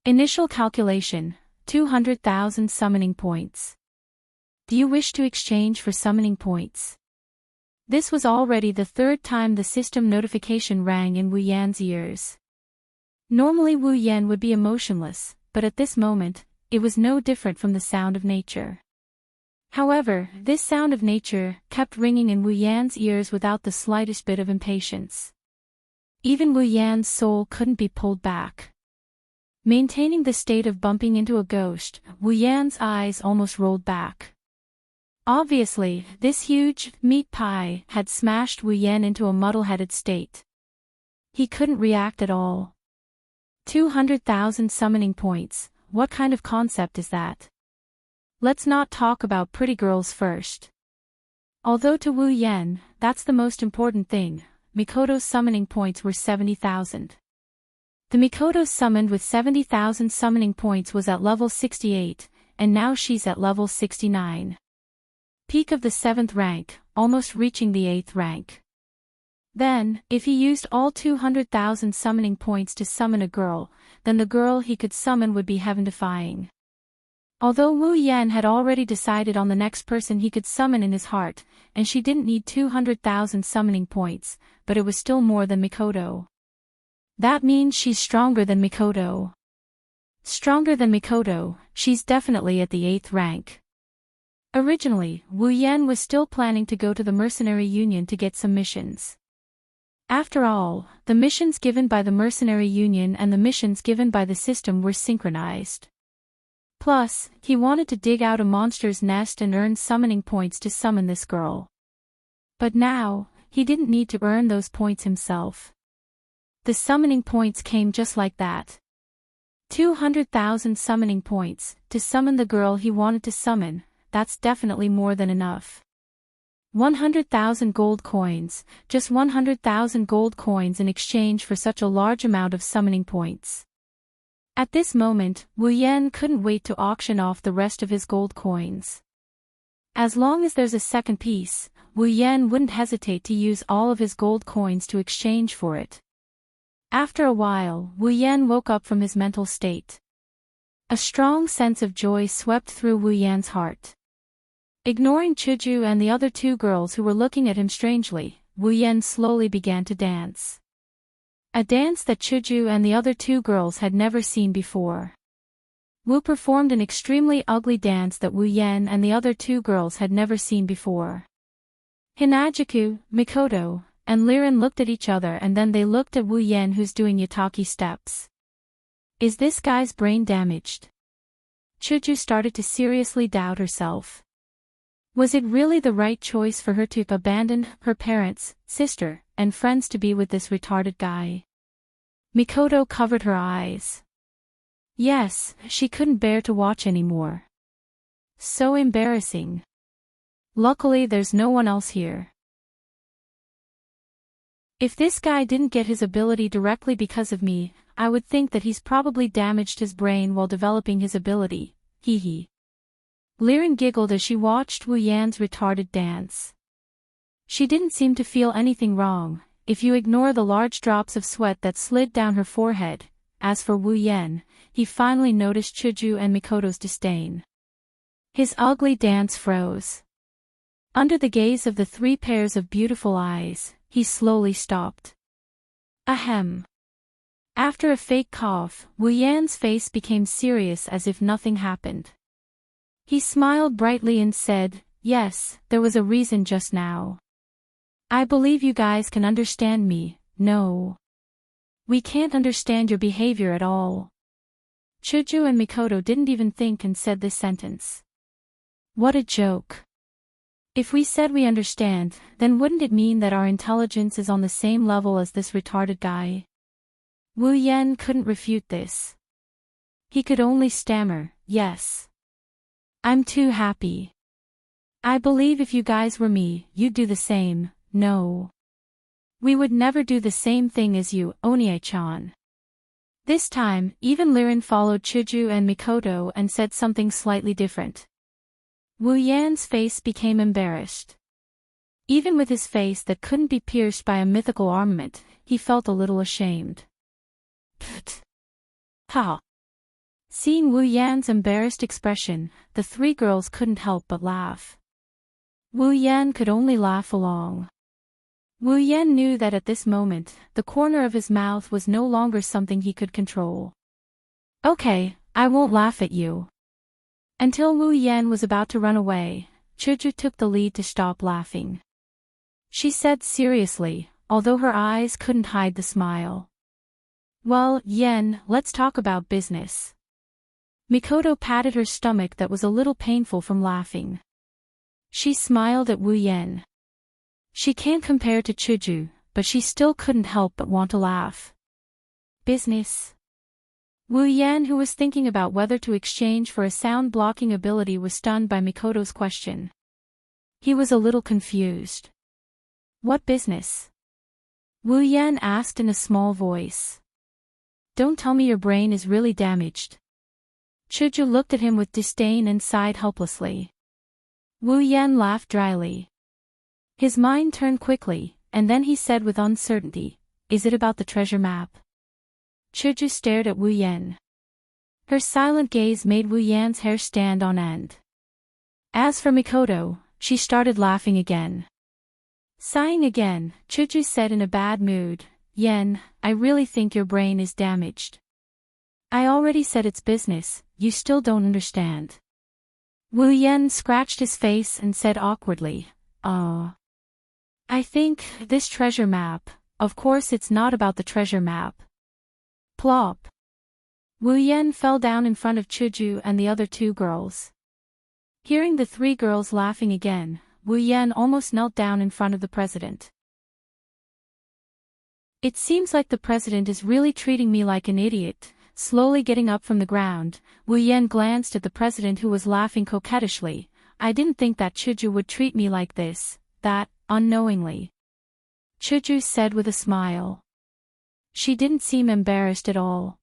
Initial calculation, 200,000 summoning points. Do you wish to exchange for summoning points? This was already the third time the system notification rang in Wu Yan's ears. Normally Wu Yan would be emotionless, but at this moment, it was no different from the sound of nature. However, this sound of nature kept ringing in Wu Yan's ears without the slightest bit of impatience. Even Wu Yan's soul couldn't be pulled back. Maintaining the state of bumping into a ghost, Wu Yan's eyes almost rolled back. Obviously, this huge meat pie had smashed Wu Yan into a muddle-headed state. He couldn't react at all. 200,000 summoning points, what kind of concept is that? Let's not talk about pretty girls first. Although to Wu Yan, that's the most important thing, Mikoto's summoning points were 70,000. The Mikoto summoned with 70,000 summoning points was at level 68, and now she's at level 69. Peak of the 7th rank, almost reaching the 8th rank. Then, if he used all 200,000 summoning points to summon a girl, then the girl he could summon would be heaven-defying. Although Wu Yan had already decided on the next person he could summon in his heart, and she didn't need 200,000 summoning points, but it was still more than Mikoto. That means she's stronger than Mikoto. Stronger than Mikoto, she's definitely at the 8th rank. Originally, Wu Yan was still planning to go to the Mercenary Union to get some missions. After all, the missions given by the mercenary union and the missions given by the system were synchronized. Plus, he wanted to dig out a monster's nest and earn summoning points to summon this girl. But now, he didn't need to earn those points himself. The summoning points came just like that. 200,000 summoning points, to summon the girl he wanted to summon, that's definitely more than enough. 100,000 gold coins, just 100,000 gold coins in exchange for such a large amount of summoning points. At this moment, Wu Yan couldn't wait to auction off the rest of his gold coins. As long as there's a second piece, Wu Yan wouldn't hesitate to use all of his gold coins to exchange for it. After a while, Wu Yan woke up from his mental state. A strong sense of joy swept through Wu Yan's heart. Ignoring Chuju and the other two girls who were looking at him strangely, Wu Yan slowly began to dance. A dance that Chuju and the other two girls had never seen before. Wu performed an extremely ugly dance that Wu Yan and the other two girls had never seen before. Hinajuku, Mikoto, and Liren looked at each other and then they looked at Wu Yan who's doing yataki steps. Is this guy's brain damaged? Chuju started to seriously doubt herself. Was it really the right choice for her to abandon her parents, sister, and friends to be with this retarded guy? Mikoto covered her eyes. Yes, she couldn't bear to watch anymore. So embarrassing. Luckily there's no one else here. If this guy didn't get his ability directly because of me, I would think that he's probably damaged his brain while developing his ability, hee. Liren giggled as she watched Wu Yan's retarded dance. She didn't seem to feel anything wrong, if you ignore the large drops of sweat that slid down her forehead. As for Wu Yan, he finally noticed Chuju and Mikoto's disdain. His ugly dance froze. Under the gaze of the three pairs of beautiful eyes, he slowly stopped. Ahem. After a fake cough, Wu Yan's face became serious as if nothing happened. He smiled brightly and said, yes, there was a reason just now. I believe you guys can understand me, no. We can't understand your behavior at all. Chuju and Mikoto didn't even think and said this sentence. What a joke. If we said we understand, then wouldn't it mean that our intelligence is on the same level as this retarded guy? Wu Yan couldn't refute this. He could only stammer, yes. I'm too happy. I believe if you guys were me, you'd do the same, no. We would never do the same thing as you, Onie-chan. This time, even Liren followed Chuju and Mikoto and said something slightly different. Wu Yan's face became embarrassed. Even with his face that couldn't be pierced by a mythical armament, he felt a little ashamed. Pfft. Ha. Seeing Wu Yan's embarrassed expression, the three girls couldn't help but laugh. Wu Yan could only laugh along. Wu Yan knew that at this moment, the corner of his mouth was no longer something he could control. Okay, I won't laugh at you. Until Wu Yan was about to run away, Chuju took the lead to stop laughing. She said seriously, although her eyes couldn't hide the smile. Well, Yan, let's talk about business. Mikoto patted her stomach that was a little painful from laughing. She smiled at Wu Yan. She can't compare to Chuju, but she still couldn't help but want to laugh. Business? Wu Yan, who was thinking about whether to exchange for a sound blocking ability, was stunned by Mikoto's question. He was a little confused. What business? Wu Yan asked in a small voice. Don't tell me your brain is really damaged. Chuju looked at him with disdain and sighed helplessly. Wu Yan laughed dryly. His mind turned quickly, and then he said with uncertainty, is it about the treasure map? Chuju stared at Wu Yan. Her silent gaze made Wu Yan's hair stand on end. As for Mikoto, she started laughing again. Sighing again, Chuju said in a bad mood, Yan, I really think your brain is damaged. I already said it's business, you still don't understand. Wu Yan scratched his face and said awkwardly, I think, this treasure map, of course it's not about the treasure map. Plop. Wu Yan fell down in front of Chuju and the other two girls. Hearing the three girls laughing again, Wu Yan almost knelt down in front of the president. It seems like the president is really treating me like an idiot. Slowly getting up from the ground, Wu Yan glanced at the president who was laughing coquettishly. I didn't think that Chuju would treat me like this, that, unknowingly. Chuju said with a smile. She didn't seem embarrassed at all.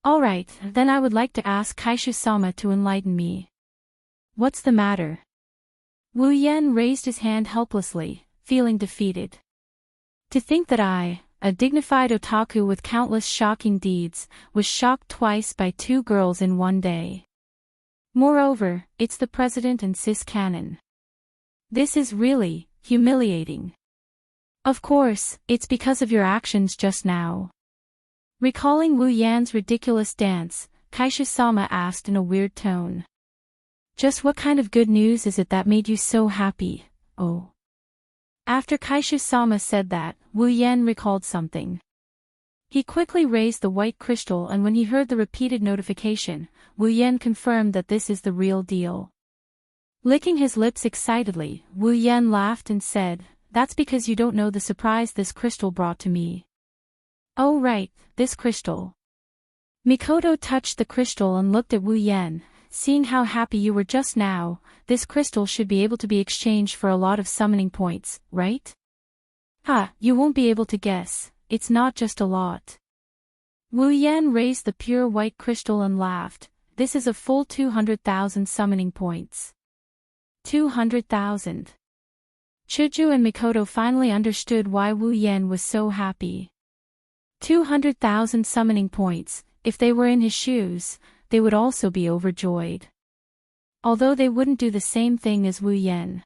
Alright, then I would like to ask Kaishu-sama to enlighten me. What's the matter? Wu Yan raised his hand helplessly, feeling defeated. To think that I, a dignified otaku with countless shocking deeds, was shocked twice by two girls in one day. Moreover, it's the president and sis Canon. This is really humiliating. Of course, it's because of your actions just now. Recalling Wu Yan's ridiculous dance, Kaishu-sama asked in a weird tone. Just what kind of good news is it that made you so happy, oh? After Kaishu-sama said that, Wu Yan recalled something. He quickly raised the white crystal and when he heard the repeated notification, Wu Yan confirmed that this is the real deal. Licking his lips excitedly, Wu Yan laughed and said, that's because you don't know the surprise this crystal brought to me. Oh right, this crystal. Mikoto touched the crystal and looked at Wu Yan. Seeing how happy you were just now, this crystal should be able to be exchanged for a lot of summoning points, right? Ha, you won't be able to guess, it's not just a lot. Wu Yan raised the pure white crystal and laughed. This is a full 200,000 summoning points. 200,000. Chuju and Mikoto finally understood why Wu Yan was so happy. 200,000 summoning points, if they were in his shoes, they would also be overjoyed. Although they wouldn't do the same thing as Wu Yan.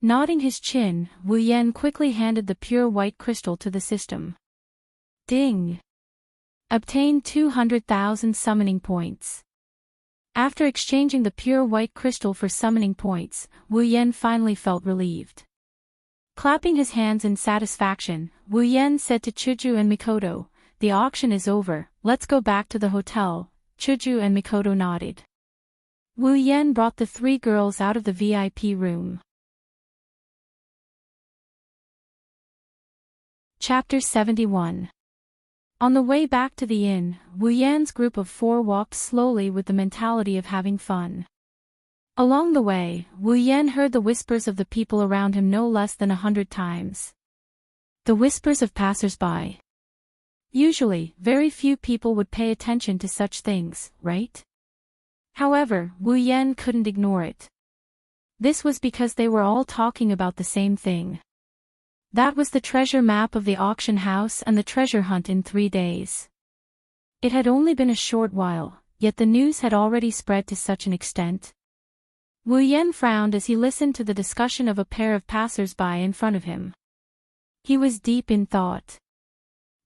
Nodding his chin, Wu Yan quickly handed the pure white crystal to the system. Ding! Obtained 200,000 summoning points. After exchanging the pure white crystal for summoning points, Wu Yan finally felt relieved. Clapping his hands in satisfaction, Wu Yan said to Chuju and Mikoto, the auction is over, let's go back to the hotel. Chuju and Mikoto nodded. Wu Yan brought the three girls out of the VIP room. Chapter 71. On the way back to the inn, Wu Yan's group of four walked slowly with the mentality of having fun. Along the way, Wu Yan heard the whispers of the people around him no less than 100 times. The whispers of passers-by. Usually, very few people would pay attention to such things, right? However, Wu Yan couldn't ignore it. This was because they were all talking about the same thing. That was the treasure map of the auction house and the treasure hunt in 3 days. It had only been a short while, yet the news had already spread to such an extent. Wu Yan frowned as he listened to the discussion of a pair of passers-by in front of him. He was deep in thought.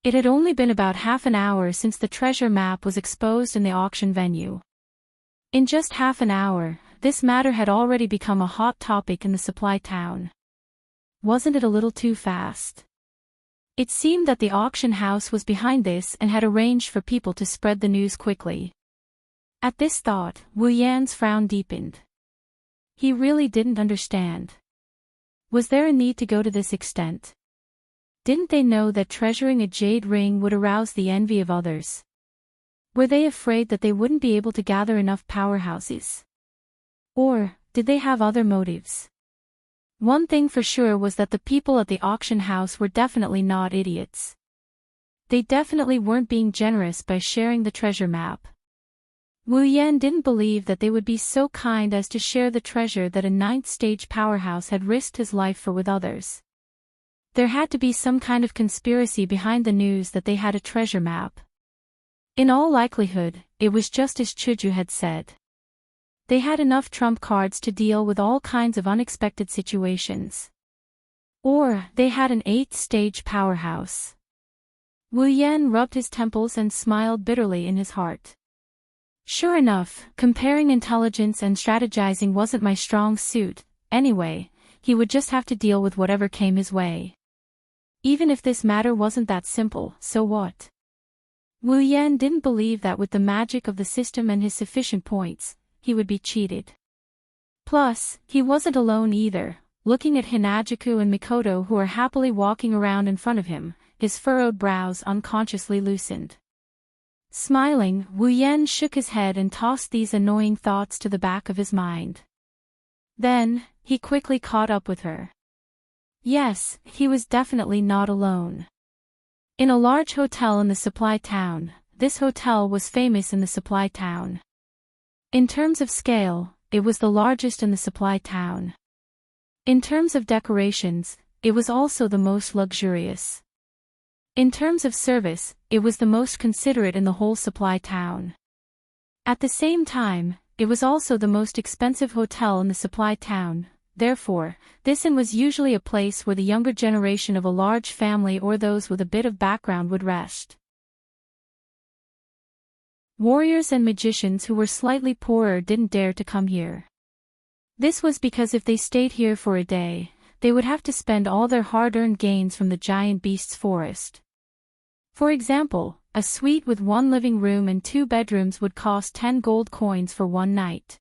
It had only been about half an hour since the treasure map was exposed in the auction venue. In just half an hour, this matter had already become a hot topic in the supply town. Wasn't it a little too fast? It seemed that the auction house was behind this and had arranged for people to spread the news quickly. At this thought, Wu Yan's frown deepened. He really didn't understand. Was there a need to go to this extent? Didn't they know that treasuring a jade ring would arouse the envy of others? Were they afraid that they wouldn't be able to gather enough powerhouses? Or, did they have other motives? One thing for sure was that the people at the auction house were definitely not idiots. They definitely weren't being generous by sharing the treasure map. Wu Yan didn't believe that they would be so kind as to share the treasure that a 9th stage powerhouse had risked his life for with others. There had to be some kind of conspiracy behind the news that they had a treasure map. In all likelihood, it was just as Chuju had said. They had enough trump cards to deal with all kinds of unexpected situations. Or, they had an 8th stage powerhouse. Wu Yan rubbed his temples and smiled bitterly in his heart. Sure enough, comparing intelligence and strategizing wasn't my strong suit. Anyway, he would just have to deal with whatever came his way. Even if this matter wasn't that simple, so what? Wu Yan didn't believe that with the magic of the system and his sufficient points, he would be cheated. Plus, he wasn't alone either. Looking at Hinajuku and Mikoto who were happily walking around in front of him, his furrowed brows unconsciously loosened. Smiling, Wu Yan shook his head and tossed these annoying thoughts to the back of his mind. Then, he quickly caught up with her. Yes, he was definitely not alone. In a large hotel in the supply town, this hotel was famous in the supply town. In terms of scale, it was the largest in the supply town. In terms of decorations, it was also the most luxurious. In terms of service, it was the most considerate in the whole supply town. At the same time, it was also the most expensive hotel in the supply town. Therefore, this inn was usually a place where the younger generation of a large family or those with a bit of background would rest. Warriors and magicians who were slightly poorer didn't dare to come here. This was because if they stayed here for a day, they would have to spend all their hard-earned gains from the giant beast's forest. For example, a suite with 1 living room and 2 bedrooms would cost 10 gold coins for 1 night.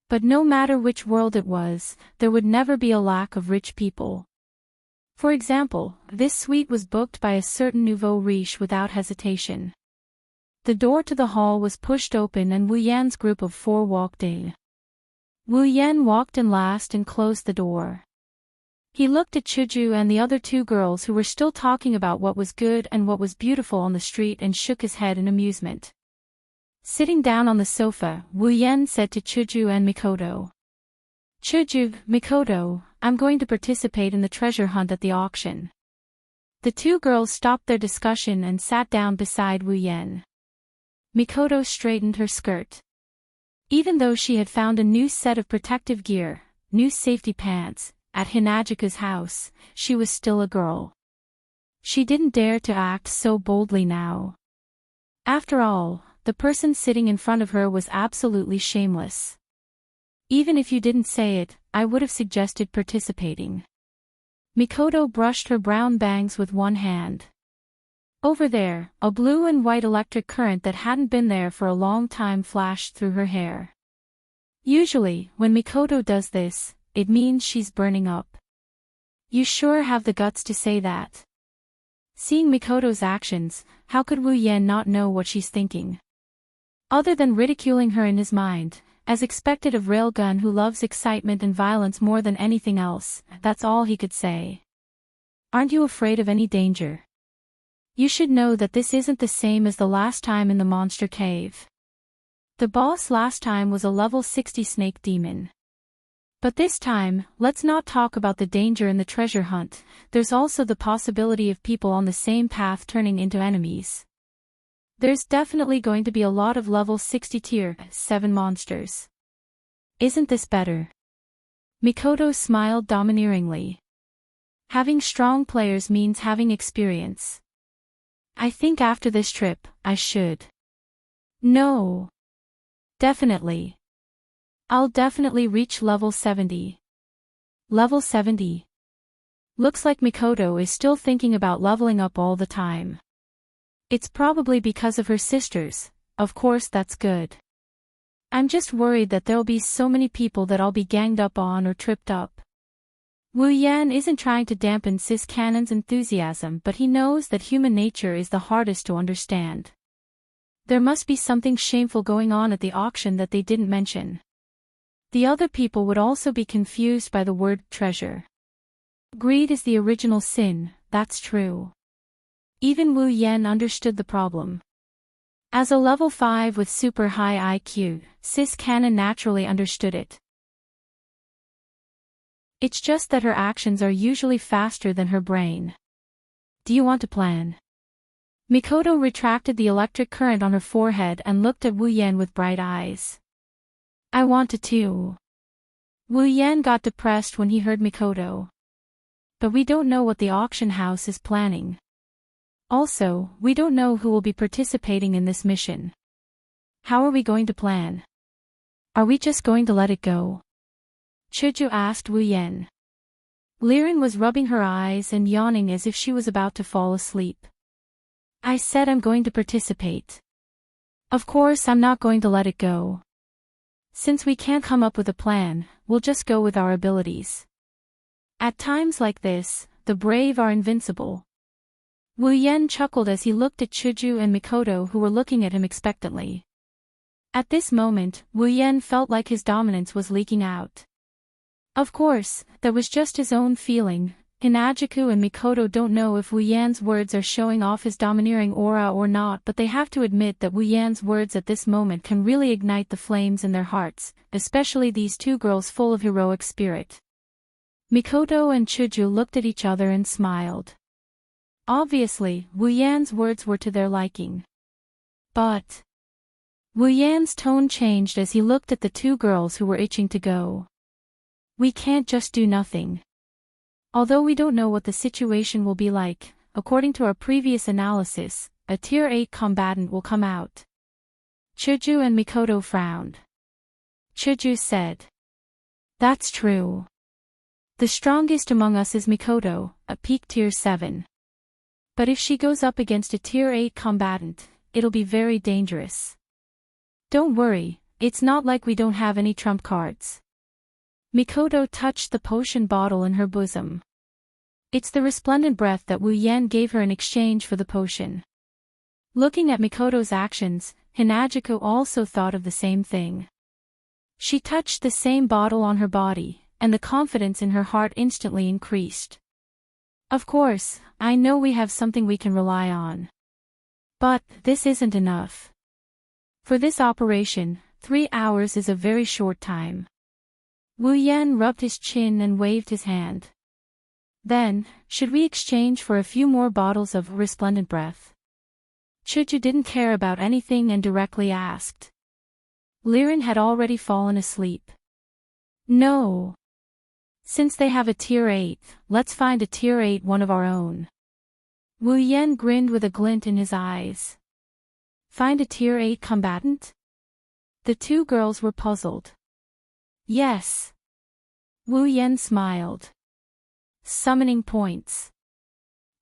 But no matter which world it was, there would never be a lack of rich people. For example, this suite was booked by a certain nouveau riche without hesitation. The door to the hall was pushed open and Wu Yan's group of 4 walked in. Wu Yan walked in last and closed the door. He looked at Chuju and the other 2 girls who were still talking about what was good and what was beautiful on the street and shook his head in amusement. Sitting down on the sofa, Wu Yan said to Chuju and Mikoto. Chuju, Mikoto, I'm going to participate in the treasure hunt at the auction. The 2 girls stopped their discussion and sat down beside Wu Yan. Mikoto straightened her skirt. Even though she had found a new set of protective gear, new safety pants, at Hinajuku's house, she was still a girl. She didn't dare to act so boldly now. After all, the person sitting in front of her was absolutely shameless. Even if you didn't say it, I would have suggested participating. Mikoto brushed her brown bangs with one hand. Over there, a blue and white electric current that hadn't been there for a long time flashed through her hair. Usually, when Mikoto does this, it means she's burning up. You sure have the guts to say that. Seeing Mikoto's actions, how could Wu Yan not know what she's thinking? Other than ridiculing her in his mind, as expected of Railgun who loves excitement and violence more than anything else, that's all he could say. Aren't you afraid of any danger? You should know that this isn't the same as the last time in the monster cave. The boss last time was a level 60 snake demon. But this time, let's not talk about the danger in the treasure hunt, there's also the possibility of people on the same path turning into enemies. There's definitely going to be a lot of level 60 tier 7 monsters. Isn't this better? Mikoto smiled domineeringly. Having strong players means having experience. I think after this trip, I should. No. Definitely. I'll definitely reach level 70. Level 70. Looks like Mikoto is still thinking about leveling up all the time. It's probably because of her sisters, of course that's good. I'm just worried that there'll be so many people that I'll be ganged up on or tripped up. Wu Yan isn't trying to dampen Sis Cannon's enthusiasm, but he knows that human nature is the hardest to understand. There must be something shameful going on at the auction that they didn't mention. The other people would also be confused by the word treasure. Greed is the original sin, that's true. Even Wu Yan understood the problem. As a level 5 with super high IQ, Sis Cannon naturally understood it. It's just that her actions are usually faster than her brain. Do you want to plan? Mikoto retracted the electric current on her forehead and looked at Wu Yan with bright eyes. I want to too. Wu Yan got depressed when he heard Mikoto. But we don't know what the auction house is planning. Also, we don't know who will be participating in this mission. How are we going to plan? Are we just going to let it go? Chuju asked Wu Yan. Liren was rubbing her eyes and yawning as if she was about to fall asleep. I said I'm going to participate. Of course I'm not going to let it go. Since we can't come up with a plan, we'll just go with our abilities. At times like this, the brave are invincible. Wu Yan chuckled as he looked at Chuju and Mikoto, who were looking at him expectantly. At this moment, Wu Yan felt like his dominance was leaking out. Of course, that was just his own feeling. Hinajuku and Mikoto don't know if Wu Yan's words are showing off his domineering aura or not, but they have to admit that Wu Yan's words at this moment can really ignite the flames in their hearts, especially these two girls full of heroic spirit. Mikoto and Chuju looked at each other and smiled. Obviously, Wu Yan's words were to their liking. But Wu Yan's tone changed as he looked at the two girls who were itching to go. We can't just do nothing. Although we don't know what the situation will be like, according to our previous analysis, a Tier 8 combatant will come out. Chuju and Mikoto frowned. Chuju said. That's true. The strongest among us is Mikoto, a peak Tier 7. But if she goes up against a Tier 8 combatant, it'll be very dangerous. Don't worry, it's not like we don't have any trump cards. Mikoto touched the potion bottle in her bosom. It's the resplendent breath that Wu Yan gave her in exchange for the potion. Looking at Mikoto's actions, Hinajuku also thought of the same thing. She touched the same bottle on her body, and the confidence in her heart instantly increased. Of course, I know we have something we can rely on. But this isn't enough. For this operation, 3 hours is a very short time. Wu Yan rubbed his chin and waved his hand. Then, should we exchange for a few more bottles of resplendent breath? Chuju didn't care about anything and directly asked. Liren had already fallen asleep. No. Since they have a Tier 8, let's find a Tier 8 one of our own. Wu Yan grinned with a glint in his eyes. Find a Tier 8 combatant? The two girls were puzzled. Yes. Wu Yan smiled. Summoning points.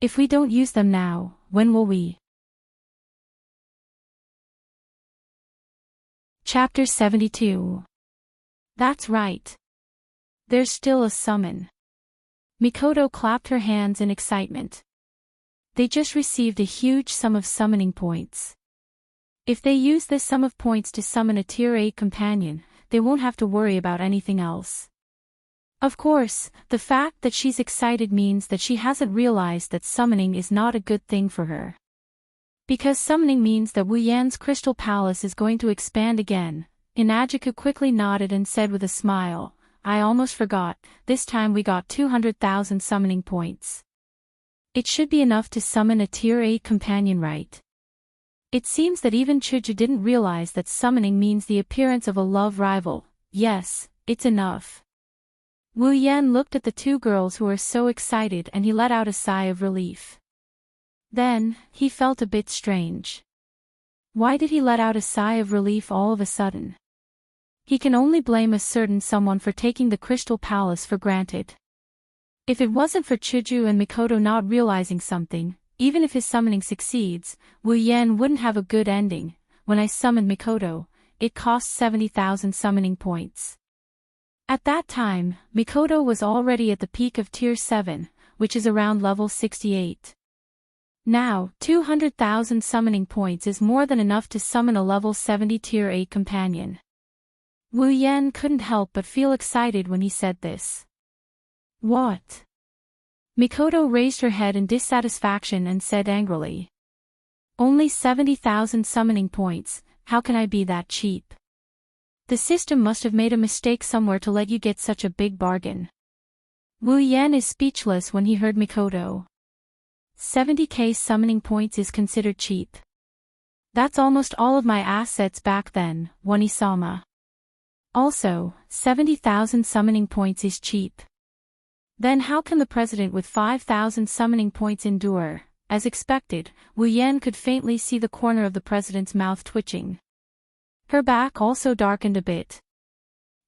If we don't use them now, when will we? Chapter 72. That's right. There's still a summon. Mikoto clapped her hands in excitement. They just received a huge sum of summoning points. If they use this sum of points to summon a Tier 8 companion, they won't have to worry about anything else. Of course, the fact that she's excited means that she hasn't realized that summoning is not a good thing for her. Because summoning means that Wu Yan's Crystal Palace is going to expand again. Hinajuku quickly nodded and said with a smile, I almost forgot, this time we got 200,000 summoning points. It should be enough to summon a Tier 8 companion, right? It seems that even Chuju didn't realize that summoning means the appearance of a love rival. Yes, it's enough. Wu Yan looked at the two girls who were so excited and he let out a sigh of relief. Then, he felt a bit strange. Why did he let out a sigh of relief all of a sudden? He can only blame a certain someone for taking the Crystal Palace for granted. If it wasn't for Chuju and Mikoto not realizing something, even if his summoning succeeds, Wu Yan wouldn't have a good ending. When I summoned Mikoto, it cost 70,000 summoning points. At that time, Mikoto was already at the peak of Tier 7, which is around level 68. Now, 200,000 summoning points is more than enough to summon a level 70 Tier 8 companion. Wu Yan couldn't help but feel excited when he said this. What? Mikoto raised her head in dissatisfaction and said angrily. Only 70,000 summoning points, how can I be that cheap? The system must have made a mistake somewhere to let you get such a big bargain. Wu Yan is speechless when he heard Mikoto. 70k summoning points is considered cheap. That's almost all of my assets back then, Wani-sama. Also, 70,000 summoning points is cheap. Then how can the president with 5,000 summoning points endure? As expected, Wu Yan could faintly see the corner of the president's mouth twitching. Her back also darkened a bit.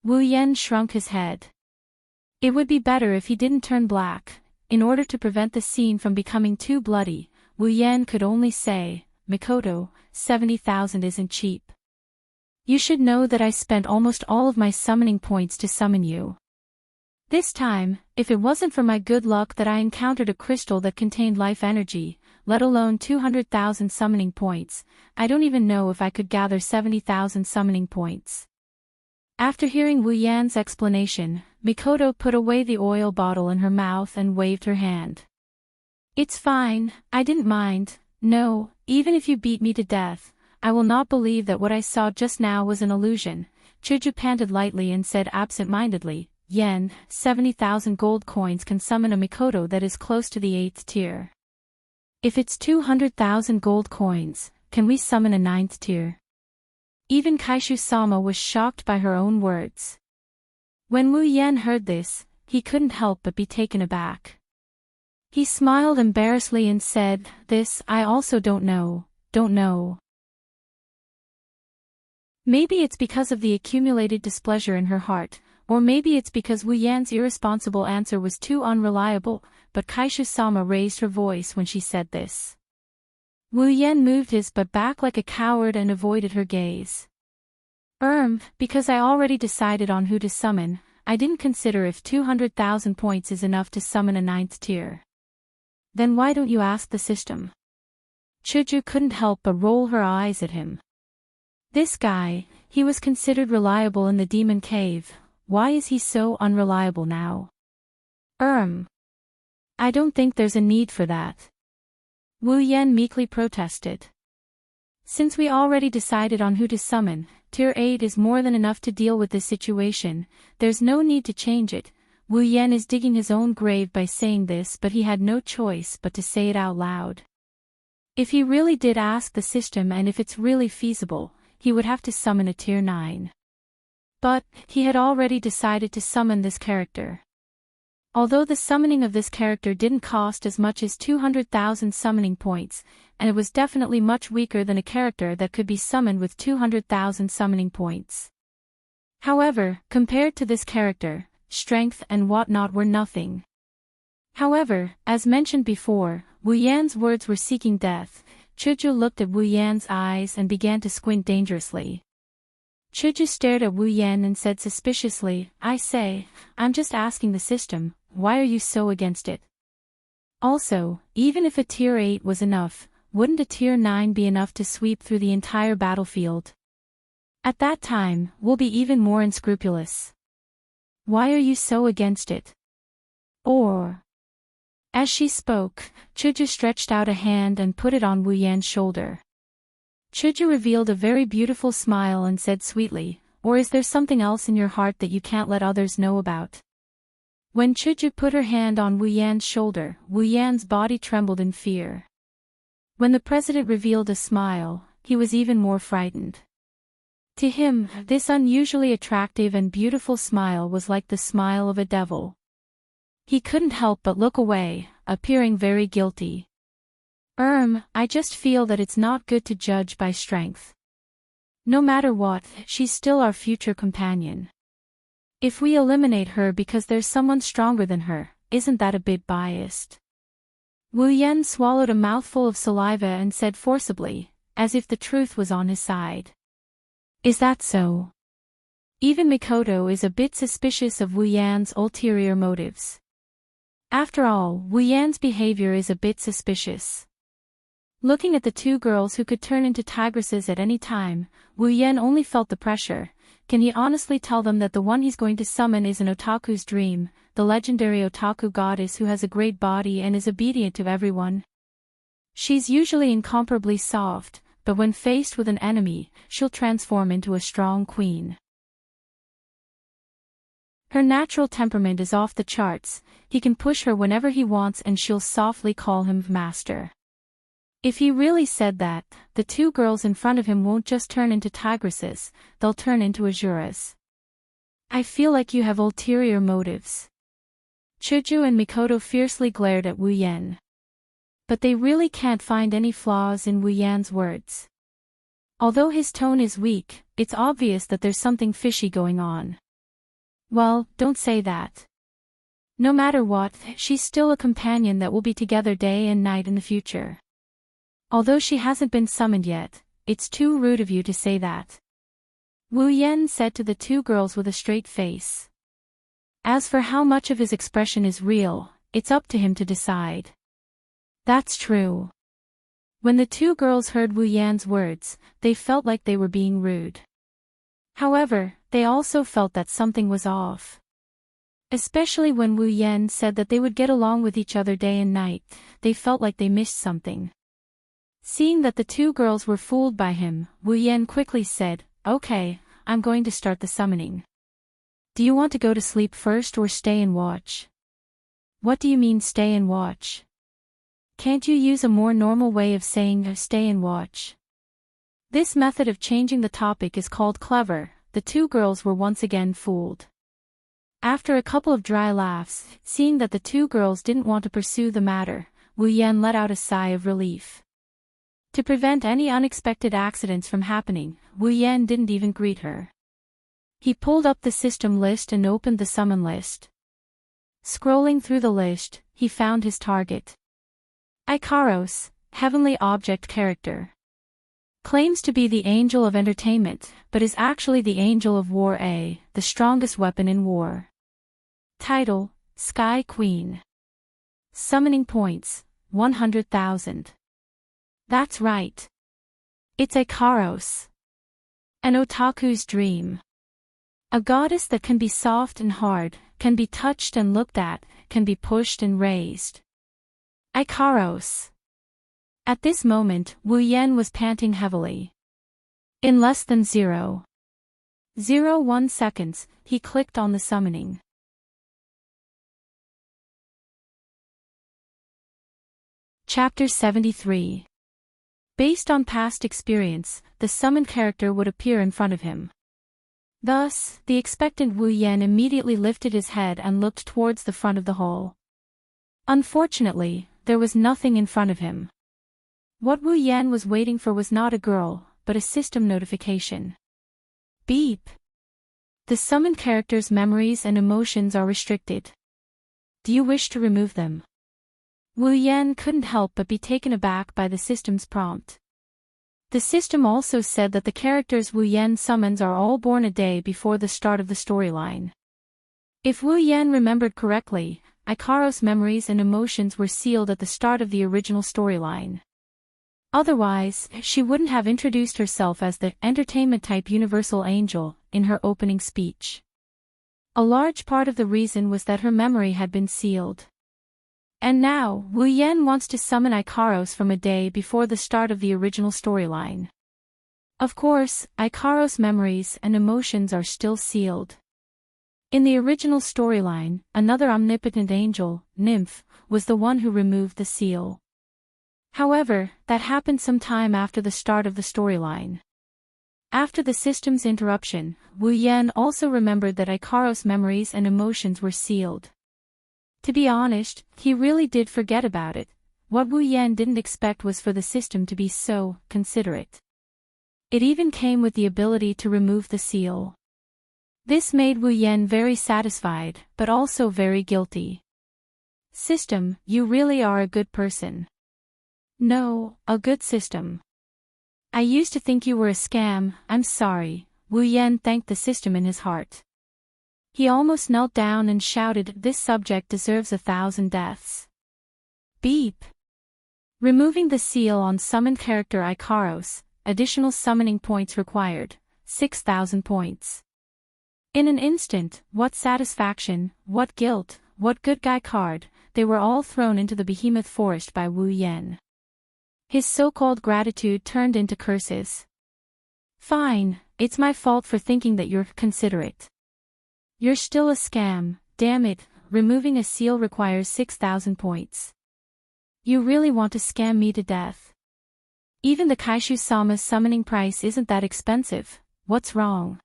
Wu Yan shrunk his head. It would be better if he didn't turn black. In order to prevent the scene from becoming too bloody, Wu Yan could only say, Mikoto, 70,000 isn't cheap. You should know that I spent almost all of my summoning points to summon you. This time, if it wasn't for my good luck that I encountered a crystal that contained life energy, let alone 200,000 summoning points, I don't even know if I could gather 70,000 summoning points. After hearing Wu Yan's explanation, Mikoto put away the oil bottle in her mouth and waved her hand. It's fine, I didn't mind. No, even if you beat me to death, I will not believe that what I saw just now was an illusion. Chuju panted lightly and said absent-mindedly, Yen, 70,000 gold coins can summon a Mikoto that is close to the 8th tier. If it's 200,000 gold coins, can we summon a 9th tier? Even Kaishu-sama was shocked by her own words. When Wu Yan heard this, he couldn't help but be taken aback. He smiled embarrassedly and said, This, I also don't know. Maybe it's because of the accumulated displeasure in her heart, or maybe it's because Wu Yan's irresponsible answer was too unreliable, but Kaishu-sama raised her voice when she said this. Wu Yan moved his butt back like a coward and avoided her gaze. Because I already decided on who to summon, I didn't consider if 200,000 points is enough to summon a 9th tier. Then why don't you ask the system? Chuju couldn't help but roll her eyes at him. This guy, he was considered reliable in the demon cave, why is he so unreliable now? I don't think there's a need for that. Wu Yan meekly protested. Since we already decided on who to summon, Tier 8 is more than enough to deal with this situation, there's no need to change it. Wu Yan is digging his own grave by saying this, but he had no choice but to say it out loud. If he really did ask the system and if it's really feasible, he would have to summon a Tier 9. But, he had already decided to summon this character. Although the summoning of this character didn't cost as much as 200,000 summoning points, and it was definitely much weaker than a character that could be summoned with 200,000 summoning points. However, compared to this character, strength and whatnot were nothing. However, as mentioned before, Wu Yan's words were seeking death. Chuju looked at Wu Yan's eyes and began to squint dangerously. Chuju stared at Wu Yan and said suspiciously, I say, I'm just asking the system, why are you so against it? Also, even if a Tier 8 was enough, wouldn't a Tier 9 be enough to sweep through the entire battlefield? At that time, we'll be even more unscrupulous. Why are you so against it? Or... As she spoke, Chuju stretched out a hand and put it on Wu Yan's shoulder. Chuju revealed a very beautiful smile and said sweetly, or is there something else in your heart that you can't let others know about? When Chuju put her hand on Wu Yan's shoulder, Wu Yan's body trembled in fear. When the president revealed a smile, he was even more frightened. To him, this unusually attractive and beautiful smile was like the smile of a devil. He couldn't help but look away, appearing very guilty. I just feel that it's not good to judge by strength. No matter what, she's still our future companion. If we eliminate her because there's someone stronger than her, isn't that a bit biased? Wu Yan swallowed a mouthful of saliva and said forcibly, as if the truth was on his side. Is that so? Even Mikoto is a bit suspicious of Wu Yan's ulterior motives. After all, Wu Yan's behavior is a bit suspicious. Looking at the two girls who could turn into tigresses at any time, Wu Yan only felt the pressure. Can he honestly tell them that the one he's going to summon is an otaku's dream, the legendary otaku goddess who has a great body and is obedient to everyone? She's usually incomparably soft, but when faced with an enemy, she'll transform into a strong queen. Her natural temperament is off the charts, he can push her whenever he wants and she'll softly call him master. If he really said that, the two girls in front of him won't just turn into tigresses, they'll turn into Azuras. I feel like you have ulterior motives. Chuju and Mikoto fiercely glared at Wu Yan. But they really can't find any flaws in Wu Yan's words. Although his tone is weak, it's obvious that there's something fishy going on. Well, don't say that. No matter what, she's still a companion that will be together day and night in the future. Although she hasn't been summoned yet, it's too rude of you to say that. Wu Yan said to the two girls with a straight face. As for how much of his expression is real, it's up to him to decide. That's true. When the two girls heard Wu Yan's words, they felt like they were being rude. However, they also felt that something was off. Especially when Wu Yan said that they would get along with each other day and night, they felt like they missed something. Seeing that the two girls were fooled by him, Wu Yan quickly said, "Okay, I'm going to start the summoning. Do you want to go to sleep first or stay and watch?" "What do you mean stay and watch? Can't you use a more normal way of saying stay and watch?" This method of changing the topic is called clever. The two girls were once again fooled. After a couple of dry laughs, seeing that the two girls didn't want to pursue the matter, Wu Yan let out a sigh of relief. To prevent any unexpected accidents from happening, Wu Yan didn't even greet her. He pulled up the system list and opened the summon list. Scrolling through the list, he found his target. Ikaros, heavenly object character. Claims to be the angel of entertainment, but is actually the angel of war, the strongest weapon in war. Title, Sky Queen. Summoning points, 100,000. That's right. It's Ikaros. An otaku's dream. A goddess that can be soft and hard, can be touched and looked at, can be pushed and raised. Ikaros. At this moment, Wu Yan was panting heavily. In less than 0.01 seconds, he clicked on the summoning. Chapter 73. Based on past experience, the summoned character would appear in front of him. Thus, the expectant Wu Yan immediately lifted his head and looked towards the front of the hall. Unfortunately, there was nothing in front of him. What Wu Yan was waiting for was not a girl, but a system notification. Beep. The summoned character's memories and emotions are restricted. Do you wish to remove them? Wu Yan couldn't help but be taken aback by the system's prompt. The system also said that the characters Wu Yan summons are all born a day before the start of the storyline. If Wu Yan remembered correctly, Ikaros' memories and emotions were sealed at the start of the original storyline. Otherwise, she wouldn't have introduced herself as the entertainment-type universal angel in her opening speech. A large part of the reason was that her memory had been sealed. And now, Wu Yan wants to summon Ikaros from a day before the start of the original storyline. Of course, Ikaros' memories and emotions are still sealed. In the original storyline, another omnipotent angel, Nymph, was the one who removed the seal. However, that happened some time after the start of the storyline. After the system's interruption, Wu Yan also remembered that Ikaros' memories and emotions were sealed. To be honest, he really did forget about it. What Wu Yan didn't expect was for the system to be so considerate. It even came with the ability to remove the seal. This made Wu Yan very satisfied, but also very guilty. System, you really are a good person. No, a good system. I used to think you were a scam, I'm sorry. Wu Yan thanked the system in his heart. He almost knelt down and shouted, "This subject deserves 1,000 deaths." Beep. Removing the seal on summoned character Ikaros, additional summoning points required, 6,000 points. In an instant, what satisfaction, what guilt, what good guy card, they were all thrown into the behemoth forest by Wu Yan. His so-called gratitude turned into curses. Fine, it's my fault for thinking that you're considerate. You're still a scam, damn it, removing a seal requires 6,000 points. You really want to scam me to death. Even the Kaishu-sama's summoning price isn't that expensive, what's wrong?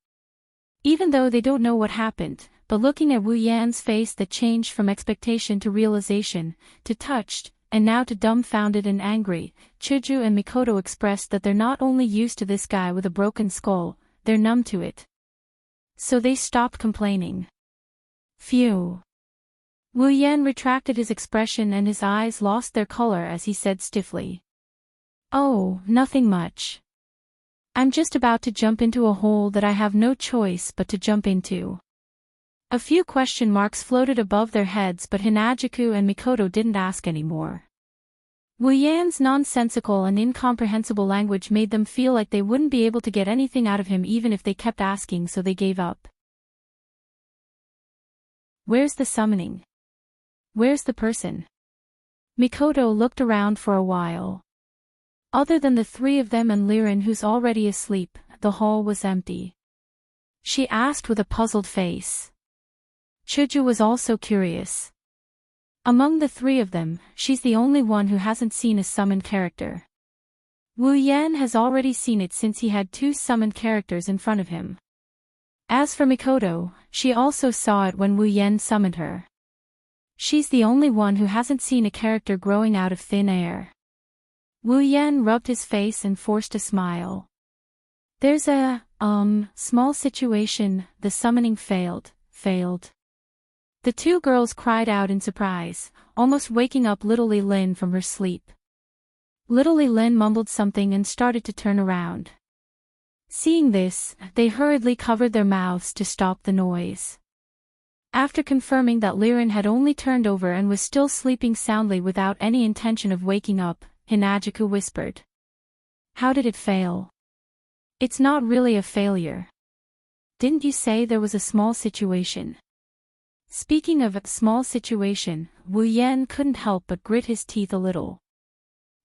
Even though they don't know what happened, but looking at Wu Yan's face that changed from expectation to realization, to touched, and now to dumbfounded and angry, Chuju and Mikoto expressed that they're not only used to this guy with a broken skull, they're numb to it. So they stopped complaining. Phew. Wu Yan retracted his expression and his eyes lost their color as he said stiffly. Oh, nothing much. I'm just about to jump into a hole that I have no choice but to jump into. A few question marks floated above their heads, but Hinagiku and Mikoto didn't ask anymore. Wu Yan's nonsensical and incomprehensible language made them feel like they wouldn't be able to get anything out of him even if they kept asking, so they gave up. Where's the summoning? Where's the person? Mikoto looked around for a while. Other than the three of them and Liren, who's already asleep, the hall was empty. She asked with a puzzled face. Chuju was also curious. Among the three of them, she's the only one who hasn't seen a summoned character. Wu Yan has already seen it since he had two summoned characters in front of him. As for Mikoto, she also saw it when Wu Yan summoned her. She's the only one who hasn't seen a character growing out of thin air. Wu Yan rubbed his face and forced a smile. There's a, small situation, the summoning failed. The two girls cried out in surprise, almost waking up little Li Lin from her sleep. Little Li Lin mumbled something and started to turn around. Seeing this, they hurriedly covered their mouths to stop the noise. After confirming that Liren had only turned over and was still sleeping soundly without any intention of waking up, Hinagiku whispered. How did it fail? It's not really a failure. Didn't you say there was a small situation? Speaking of a small situation, Wu Yan couldn't help but grit his teeth a little.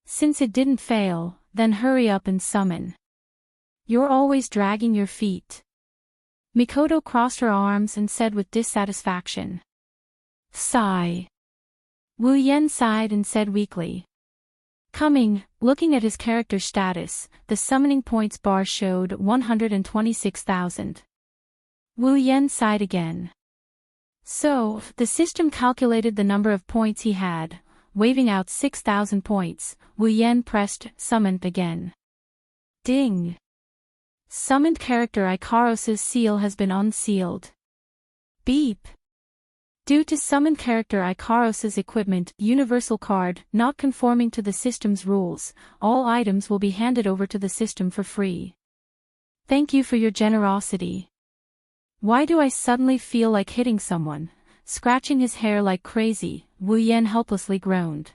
Since it didn't fail, then hurry up and summon. You're always dragging your feet. Mikoto crossed her arms and said with dissatisfaction. Sigh. Wu Yan sighed and said weakly. Coming, looking at his character status, the summoning points bar showed 126,000. Wu Yan sighed again. So, the system calculated the number of points he had, waving out 6,000 points. Wu Yan pressed Summoned again. Ding! Summoned character Ikaros's seal has been unsealed. Beep! Due to summoned character Ikaros's equipment universal card not conforming to the system's rules, all items will be handed over to the system for free. Thank you for your generosity. Why do I suddenly feel like hitting someone? Scratching his hair like crazy, Wu Yan helplessly groaned.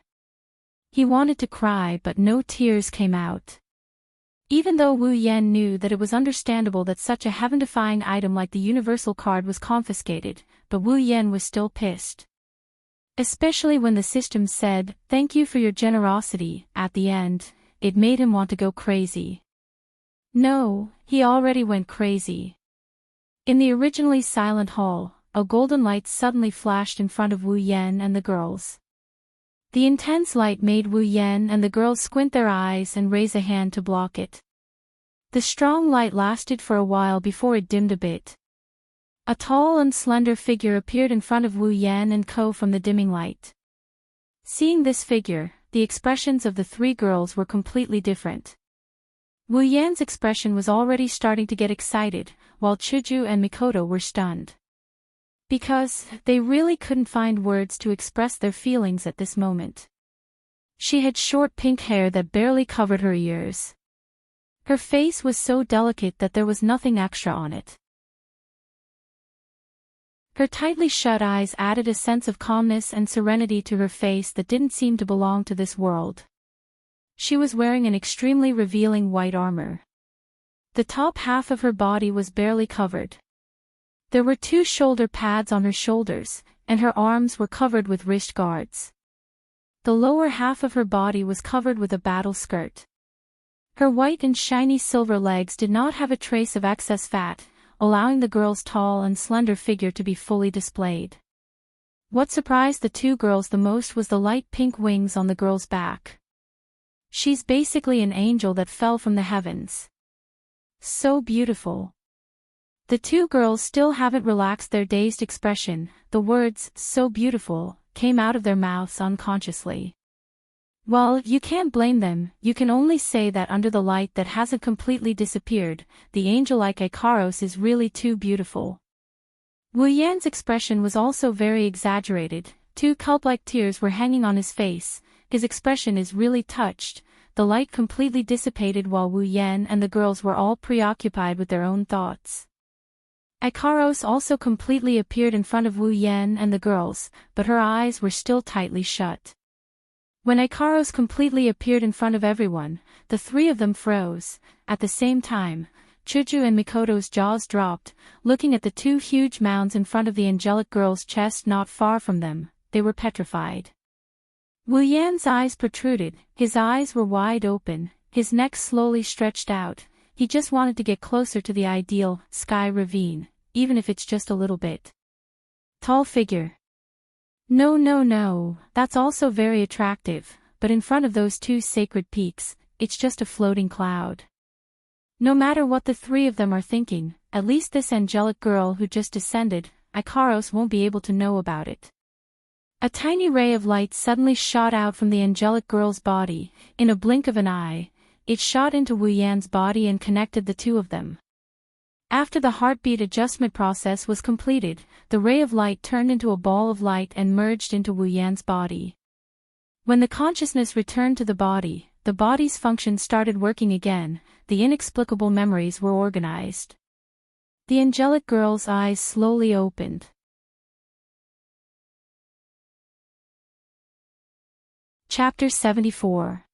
He wanted to cry but no tears came out. Even though Wu Yan knew that it was understandable that such a heaven-defying item like the universal card was confiscated, but Wu Yan was still pissed. Especially when the system said, "Thank you for your generosity," at the end, it made him want to go crazy. No, he already went crazy. In the originally silent hall, a golden light suddenly flashed in front of Wu Yan and the girls. The intense light made Wu Yan and the girls squint their eyes and raise a hand to block it. The strong light lasted for a while before it dimmed a bit. A tall and slender figure appeared in front of Wu Yan and Ko from the dimming light. Seeing this figure, the expressions of the three girls were completely different. Wu Yan's expression was already starting to get excited, while Chuju and Mikoto were stunned. Because they really couldn't find words to express their feelings at this moment. She had short pink hair that barely covered her ears. Her face was so delicate that there was nothing extra on it. Her tightly shut eyes added a sense of calmness and serenity to her face that didn't seem to belong to this world. She was wearing an extremely revealing white armor. The top half of her body was barely covered. There were 2 shoulder pads on her shoulders, and her arms were covered with wrist guards. The lower half of her body was covered with a battle skirt. Her white and shiny silver legs did not have a trace of excess fat, allowing the girl's tall and slender figure to be fully displayed. What surprised the 2 girls the most was the light pink wings on the girl's back. She's basically an angel that fell from the heavens. So beautiful. The 2 girls still haven't relaxed their dazed expression. The words, "so beautiful," came out of their mouths unconsciously. Well, you can't blame them, you can only say that under the light that hasn't completely disappeared, the angel like Ikaros is really too beautiful. Wu Yan's expression was also very exaggerated, Two kelp-like tears were hanging on his face. His expression is really touched. The light completely dissipated while Wu Yan and the girls were all preoccupied with their own thoughts. Ikaros also completely appeared in front of Wu Yan and the girls, but her eyes were still tightly shut. When Ikaros completely appeared in front of everyone, the three of them froze. At the same time, Chuju and Mikoto's jaws dropped, looking at the two huge mounds in front of the angelic girl's chest not far from them. They were petrified. Wu Yan's eyes protruded, his eyes were wide open, his neck slowly stretched out. He just wanted to get closer to the ideal sky ravine, even if it's just a little bit. Tall figure. No, that's also very attractive, but in front of those two sacred peaks, it's just a floating cloud. No matter what the three of them are thinking, at least this angelic girl who just descended, Ikaros won't be able to know about it. A tiny ray of light suddenly shot out from the angelic girl's body. In a blink of an eye, it shot into Wu Yan's body and connected the two of them. After the heartbeat adjustment process was completed, the ray of light turned into a ball of light and merged into Wu Yan's body. When the consciousness returned to the body's function started working again. The inexplicable memories were organized. The angelic girl's eyes slowly opened. Chapter 74.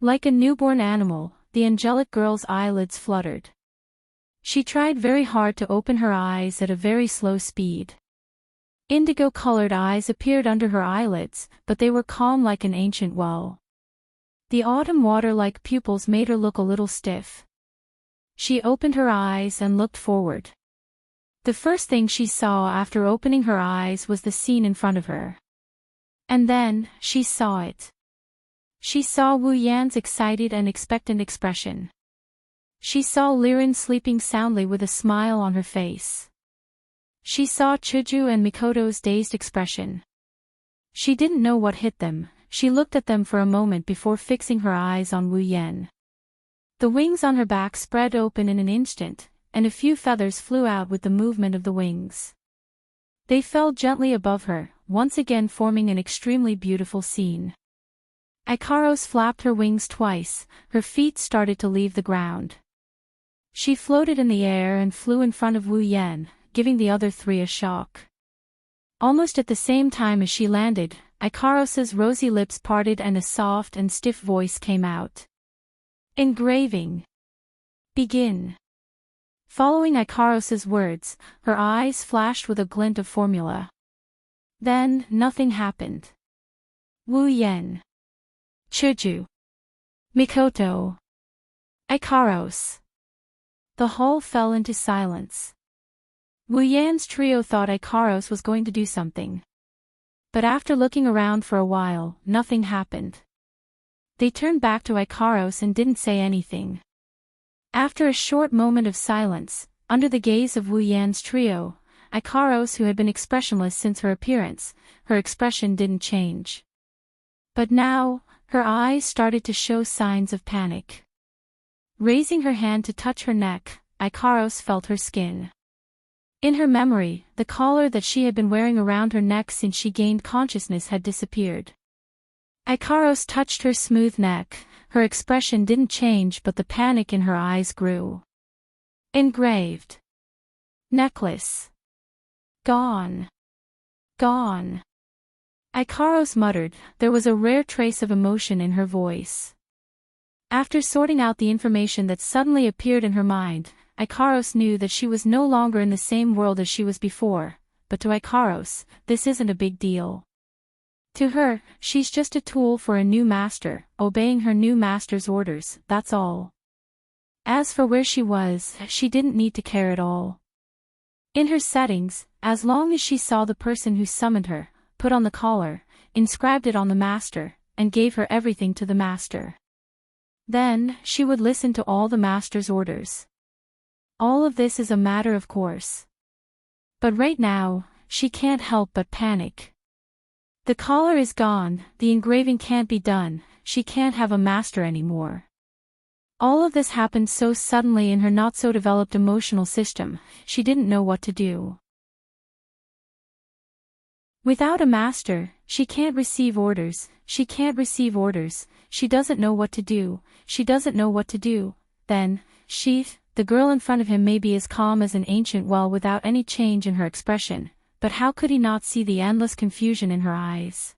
Like a newborn animal, the angelic girl's eyelids fluttered. She tried very hard to open her eyes at a very slow speed. Indigo-colored eyes appeared under her eyelids, but they were calm like an ancient well. The autumn water-like pupils made her look a little stiff. She opened her eyes and looked forward. The first thing she saw after opening her eyes was the scene in front of her. And then, she saw it. She saw Wu Yan's excited and expectant expression. She saw Liren sleeping soundly with a smile on her face. She saw Chuju and Mikoto's dazed expression. She didn't know what hit them. She looked at them for a moment before fixing her eyes on Wu Yan. The wings on her back spread open in an instant, and a few feathers flew out with the movement of the wings. They fell gently above her, once again forming an extremely beautiful scene. Ikaros flapped her wings twice, her feet started to leave the ground. She floated in the air and flew in front of Wu Yan, giving the other three a shock. Almost at the same time as she landed, Ikaros's rosy lips parted and a soft and stiff voice came out. Engraving. Begin. Following Ikaros's words, her eyes flashed with a glint of formula. Then, nothing happened. Wu Yan. Chuju. Mikoto. Ikaros. The whole fell into silence. Wu Yan's trio thought Ikaros was going to do something. But after looking around for a while, nothing happened. They turned back to Ikaros and didn't say anything. After a short moment of silence, under the gaze of Wu Yan's trio, Ikaros, who had been expressionless since her appearance, her expression didn't change. But now, her eyes started to show signs of panic. Raising her hand to touch her neck, Ikaros felt her skin. In her memory, the collar that she had been wearing around her neck since she gained consciousness had disappeared. Ikaros touched her smooth neck. Her expression didn't change, but the panic in her eyes grew. Engraved. Necklace. Gone. Gone. Ikaros muttered. There was a rare trace of emotion in her voice. After sorting out the information that suddenly appeared in her mind, Ikaros knew that she was no longer in the same world as she was before, but to Ikaros, this isn't a big deal. To her, she's just a tool for a new master, obeying her new master's orders, that's all. As for where she was, she didn't need to care at all. In her settings, as long as she saw the person who summoned her, put on the collar, inscribed it on the master, and gave her everything to the master. Then, she would listen to all the master's orders. All of this is a matter of course. But right now, she can't help but panic. The collar is gone, the engraving can't be done, she can't have a master anymore. All of this happened so suddenly in her not-so-developed emotional system, she didn't know what to do. Without a master, she can't receive orders, she can't receive orders, she doesn't know what to do, she doesn't know what to do. Then, the girl in front of him may be as calm as an ancient well without any change in her expression, but how could he not see the endless confusion in her eyes?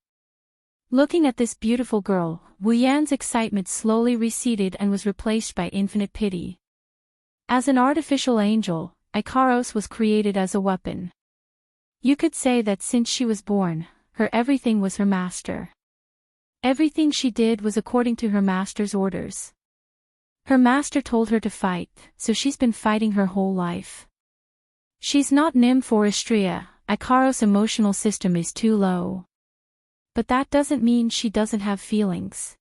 Looking at this beautiful girl, Wu Yan's excitement slowly receded and was replaced by infinite pity. As an artificial angel, Ikaros was created as a weapon. You could say that since she was born, her everything was her master. Everything she did was according to her master's orders. Her master told her to fight, so she's been fighting her whole life. She's not nymph or Istria, Ikaros' emotional system is too low. But that doesn't mean she doesn't have feelings.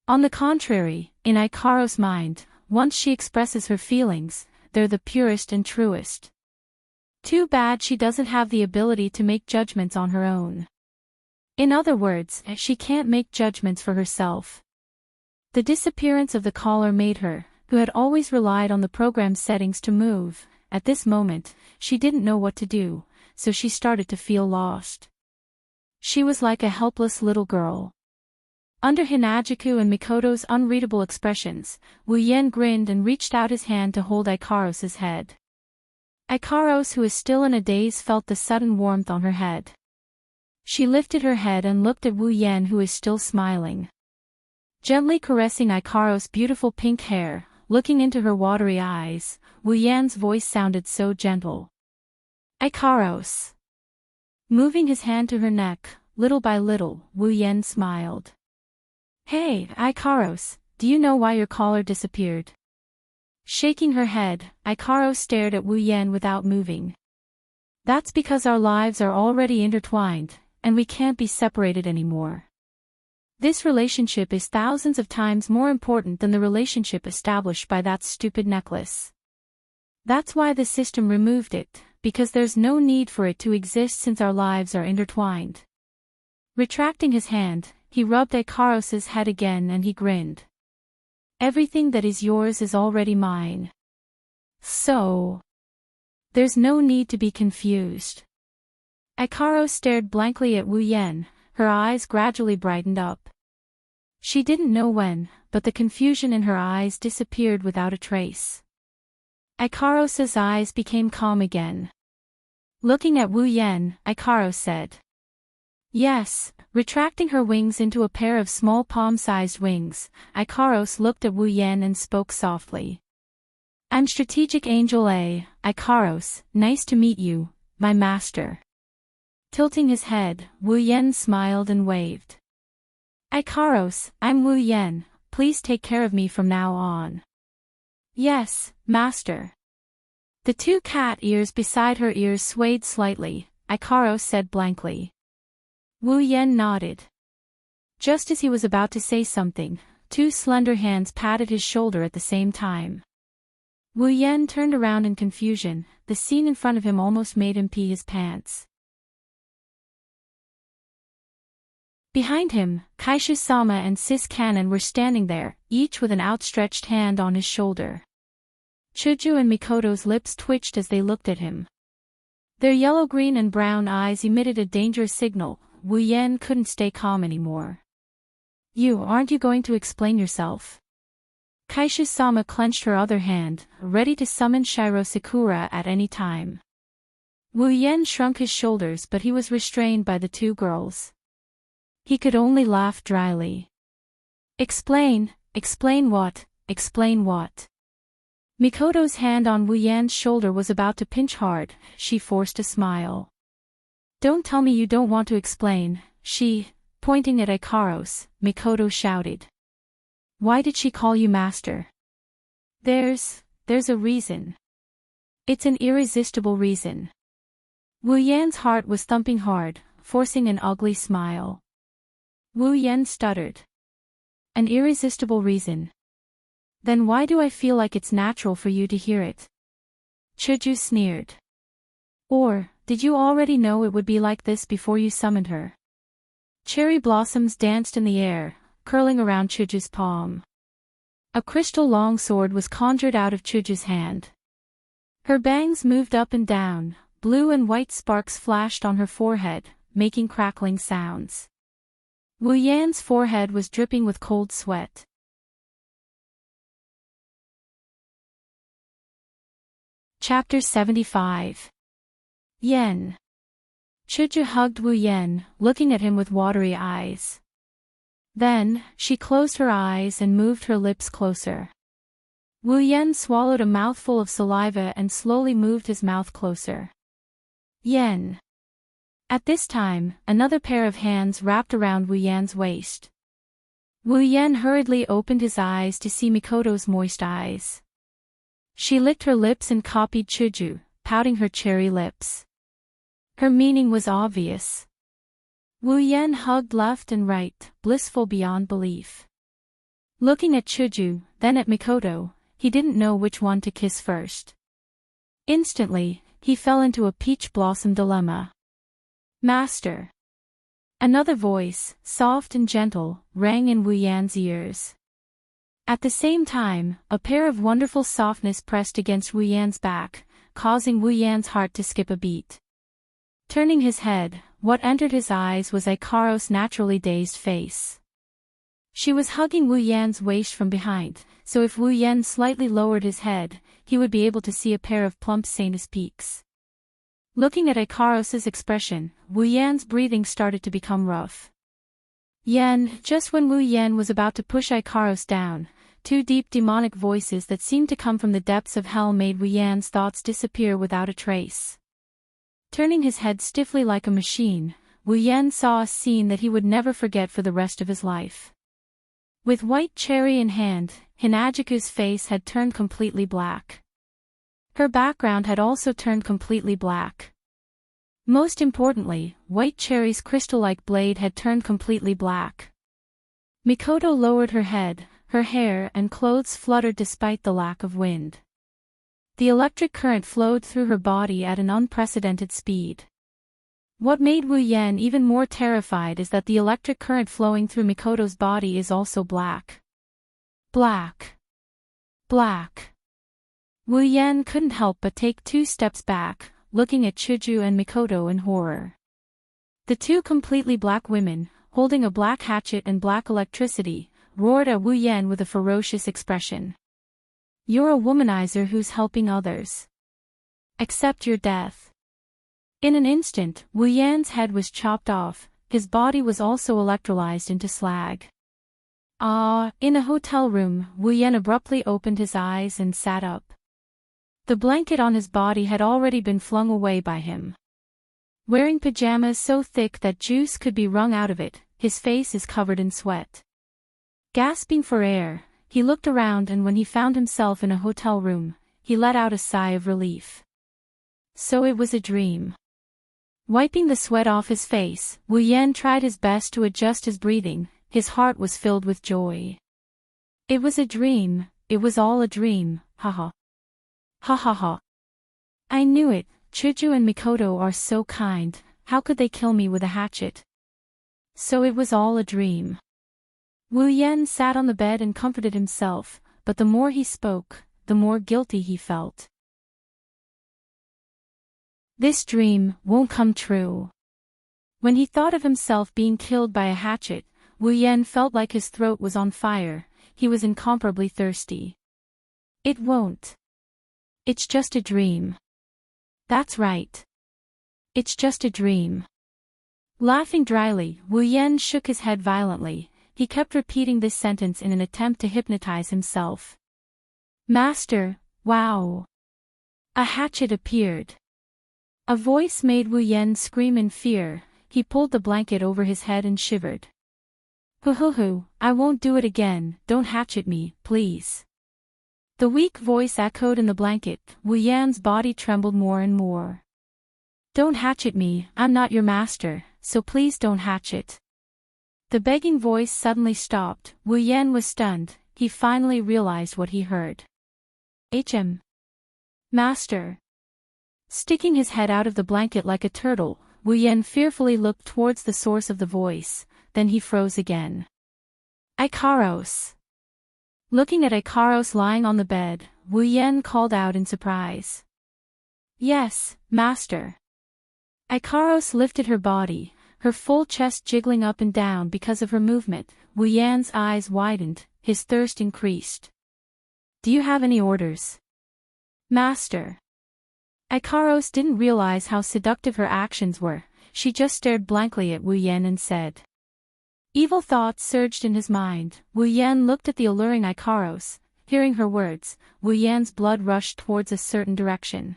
On the contrary, in Ikaros' mind, once she expresses her feelings, they're the purest and truest. Too bad she doesn't have the ability to make judgments on her own. In other words, she can't make judgments for herself. The disappearance of the caller made her, who had always relied on the program's settings to move, at this moment, she didn't know what to do, so she started to feel lost. She was like a helpless little girl. Under Hinajuku and Mikoto's unreadable expressions, Wu Yan grinned and reached out his hand to hold Ikaros' head. Ikaros, who is still in a daze, felt the sudden warmth on her head. She lifted her head and looked at Wu Yan, who is still smiling. Gently caressing Ikaros' beautiful pink hair, looking into her watery eyes, Wu Yan's voice sounded so gentle. Ikaros. Moving his hand to her neck, little by little, Wu Yan smiled. Hey, Ikaros, do you know why your caller disappeared? Shaking her head, Ikaros stared at Wu Yan without moving. That's because our lives are already intertwined, and we can't be separated anymore. This relationship is thousands of times more important than the relationship established by that stupid necklace. That's why the system removed it, because there's no need for it to exist since our lives are intertwined. Retracting his hand, he rubbed Ikaros' head again and he grinned. Everything that is yours is already mine. So, there's no need to be confused. Ikaros stared blankly at Wu Yan, her eyes gradually brightened up. She didn't know when, but the confusion in her eyes disappeared without a trace. Ikaros' eyes became calm again. Looking at Wu Yan, Ikaros said. Yes, retracting her wings into a pair of small palm-sized wings, Ikaros looked at Wu Yan and spoke softly. I'm Strategic Angel A, Ikaros, nice to meet you, my master. Tilting his head, Wu Yan smiled and waved. Ikaros, I'm Wu Yan, please take care of me from now on. Yes, master. The two cat ears beside her ears swayed slightly, Ikaros said blankly. Wu Yan nodded. Just as he was about to say something, two slender hands patted his shoulder at the same time. Wu Yan turned around in confusion, the scene in front of him almost made him pee his pants. Behind him, Kaishu-sama and Sis Kanon were standing there, each with an outstretched hand on his shoulder. Chuju and Mikoto's lips twitched as they looked at him. Their yellow-green and brown eyes emitted a dangerous signal. Wu Yan couldn't stay calm anymore. Aren't you going to explain yourself? Kaishu-sama clenched her other hand, ready to summon Shiro Sakura at any time. Wu Yan shrunk his shoulders, but he was restrained by the two girls. He could only laugh dryly. Explain what? Explain what? Mikoto's hand on Wu Yan's shoulder was about to pinch hard, she forced a smile. Don't tell me you don't want to explain, pointing at Ikaros, Mikoto shouted. Why did she call you master? There's a reason. It's an irresistible reason. Wu Yan's heart was thumping hard, forcing an ugly smile. Wu Yan stuttered. An irresistible reason. Then why do I feel like it's natural for you to hear it? Chuju sneered. Or, did you already know it would be like this before you summoned her? Cherry blossoms danced in the air, curling around Chuju's palm. A crystal longsword was conjured out of Chuju's hand. Her bangs moved up and down, blue and white sparks flashed on her forehead, making crackling sounds. Wu Yan's forehead was dripping with cold sweat. Chapter 75. Yan. Chuju hugged Wu Yan, looking at him with watery eyes. Then, she closed her eyes and moved her lips closer. Wu Yan swallowed a mouthful of saliva and slowly moved his mouth closer. Yan. At this time, another pair of hands wrapped around Wu Yan's waist. Wu Yan hurriedly opened his eyes to see Mikoto's moist eyes. She licked her lips and copied Chuju, pouting her cherry lips. Her meaning was obvious. Wu Yan hugged left and right, blissful beyond belief. Looking at Chuju, then at Mikoto, he didn't know which one to kiss first. Instantly, he fell into a peach blossom dilemma. Master. Another voice, soft and gentle, rang in Wu Yan's ears. At the same time, a pair of wonderful softness pressed against Wu Yan's back, causing Wu Yan's heart to skip a beat. Turning his head, what entered his eyes was Ikaro's naturally dazed face. She was hugging Wu Yan's waist from behind, so if Wu Yan slightly lowered his head, he would be able to see a pair of plump sanus peaks. Looking at Ikaros' expression, Wu Yan's breathing started to become rough. Yan, just when Wu Yan was about to push Ikaros down, two deep demonic voices that seemed to come from the depths of hell made Wu Yan's thoughts disappear without a trace. Turning his head stiffly like a machine, Wu Yan saw a scene that he would never forget for the rest of his life. With white cherry in hand, Hinajiku's face had turned completely black. Her background had also turned completely black. Most importantly, White Cherry's crystal-like blade had turned completely black. Mikoto lowered her head, her hair and clothes fluttered despite the lack of wind. The electric current flowed through her body at an unprecedented speed. What made Wu Yan even more terrified is that the electric current flowing through Mikoto's body is also black. Black. Black. Wu Yan couldn't help but take 2 steps back, looking at Chuju and Mikoto in horror. The two completely black women, holding a black hatchet and black electricity, roared at Wu Yan with a ferocious expression. You're a womanizer who's helping others. Accept your death. In an instant, Wu Yan's head was chopped off, his body was also electrolyzed into slag. In a hotel room, Wu Yan abruptly opened his eyes and sat up. The blanket on his body had already been flung away by him. Wearing pajamas so thick that juice could be wrung out of it, his face is covered in sweat. Gasping for air, he looked around and when he found himself in a hotel room, he let out a sigh of relief. So it was a dream. Wiping the sweat off his face, Wu Yan tried his best to adjust his breathing, his heart was filled with joy. It was a dream, it was all a dream, haha. Ha ha ha. I knew it, Chuju and Mikoto are so kind, how could they kill me with a hatchet? So it was all a dream. Wu Yan sat on the bed and comforted himself, but the more he spoke, the more guilty he felt. This dream won't come true. When he thought of himself being killed by a hatchet, Wu Yan felt like his throat was on fire, he was incomparably thirsty. It won't. It's just a dream. That's right. It's just a dream. Laughing dryly, Wu Yan shook his head violently, he kept repeating this sentence in an attempt to hypnotize himself. Master, wow! A hatchet appeared. A voice made Wu Yan scream in fear, he pulled the blanket over his head and shivered. Hoo, I won't do it again, don't hatchet me, please. The weak voice echoed in the blanket, Wu Yan's body trembled more and more. Don't hatchet me, I'm not your master, so please don't hatchet. The begging voice suddenly stopped, Wu Yan was stunned, he finally realized what he heard. Master. Sticking his head out of the blanket like a turtle, Wu Yan fearfully looked towards the source of the voice, then he froze again. Ikaros. Looking at Ikaros lying on the bed, Wu Yan called out in surprise. Yes, master. Ikaros lifted her body, her full chest jiggling up and down because of her movement. Wu Yan's eyes widened, his thirst increased. "Do you have any orders, Master?" Ikaros didn't realize how seductive her actions were. She just stared blankly at Wu Yan and said. Evil thoughts surged in his mind. Wu Yan looked at the alluring Ikaros. Hearing her words, Wu Yan's blood rushed towards a certain direction.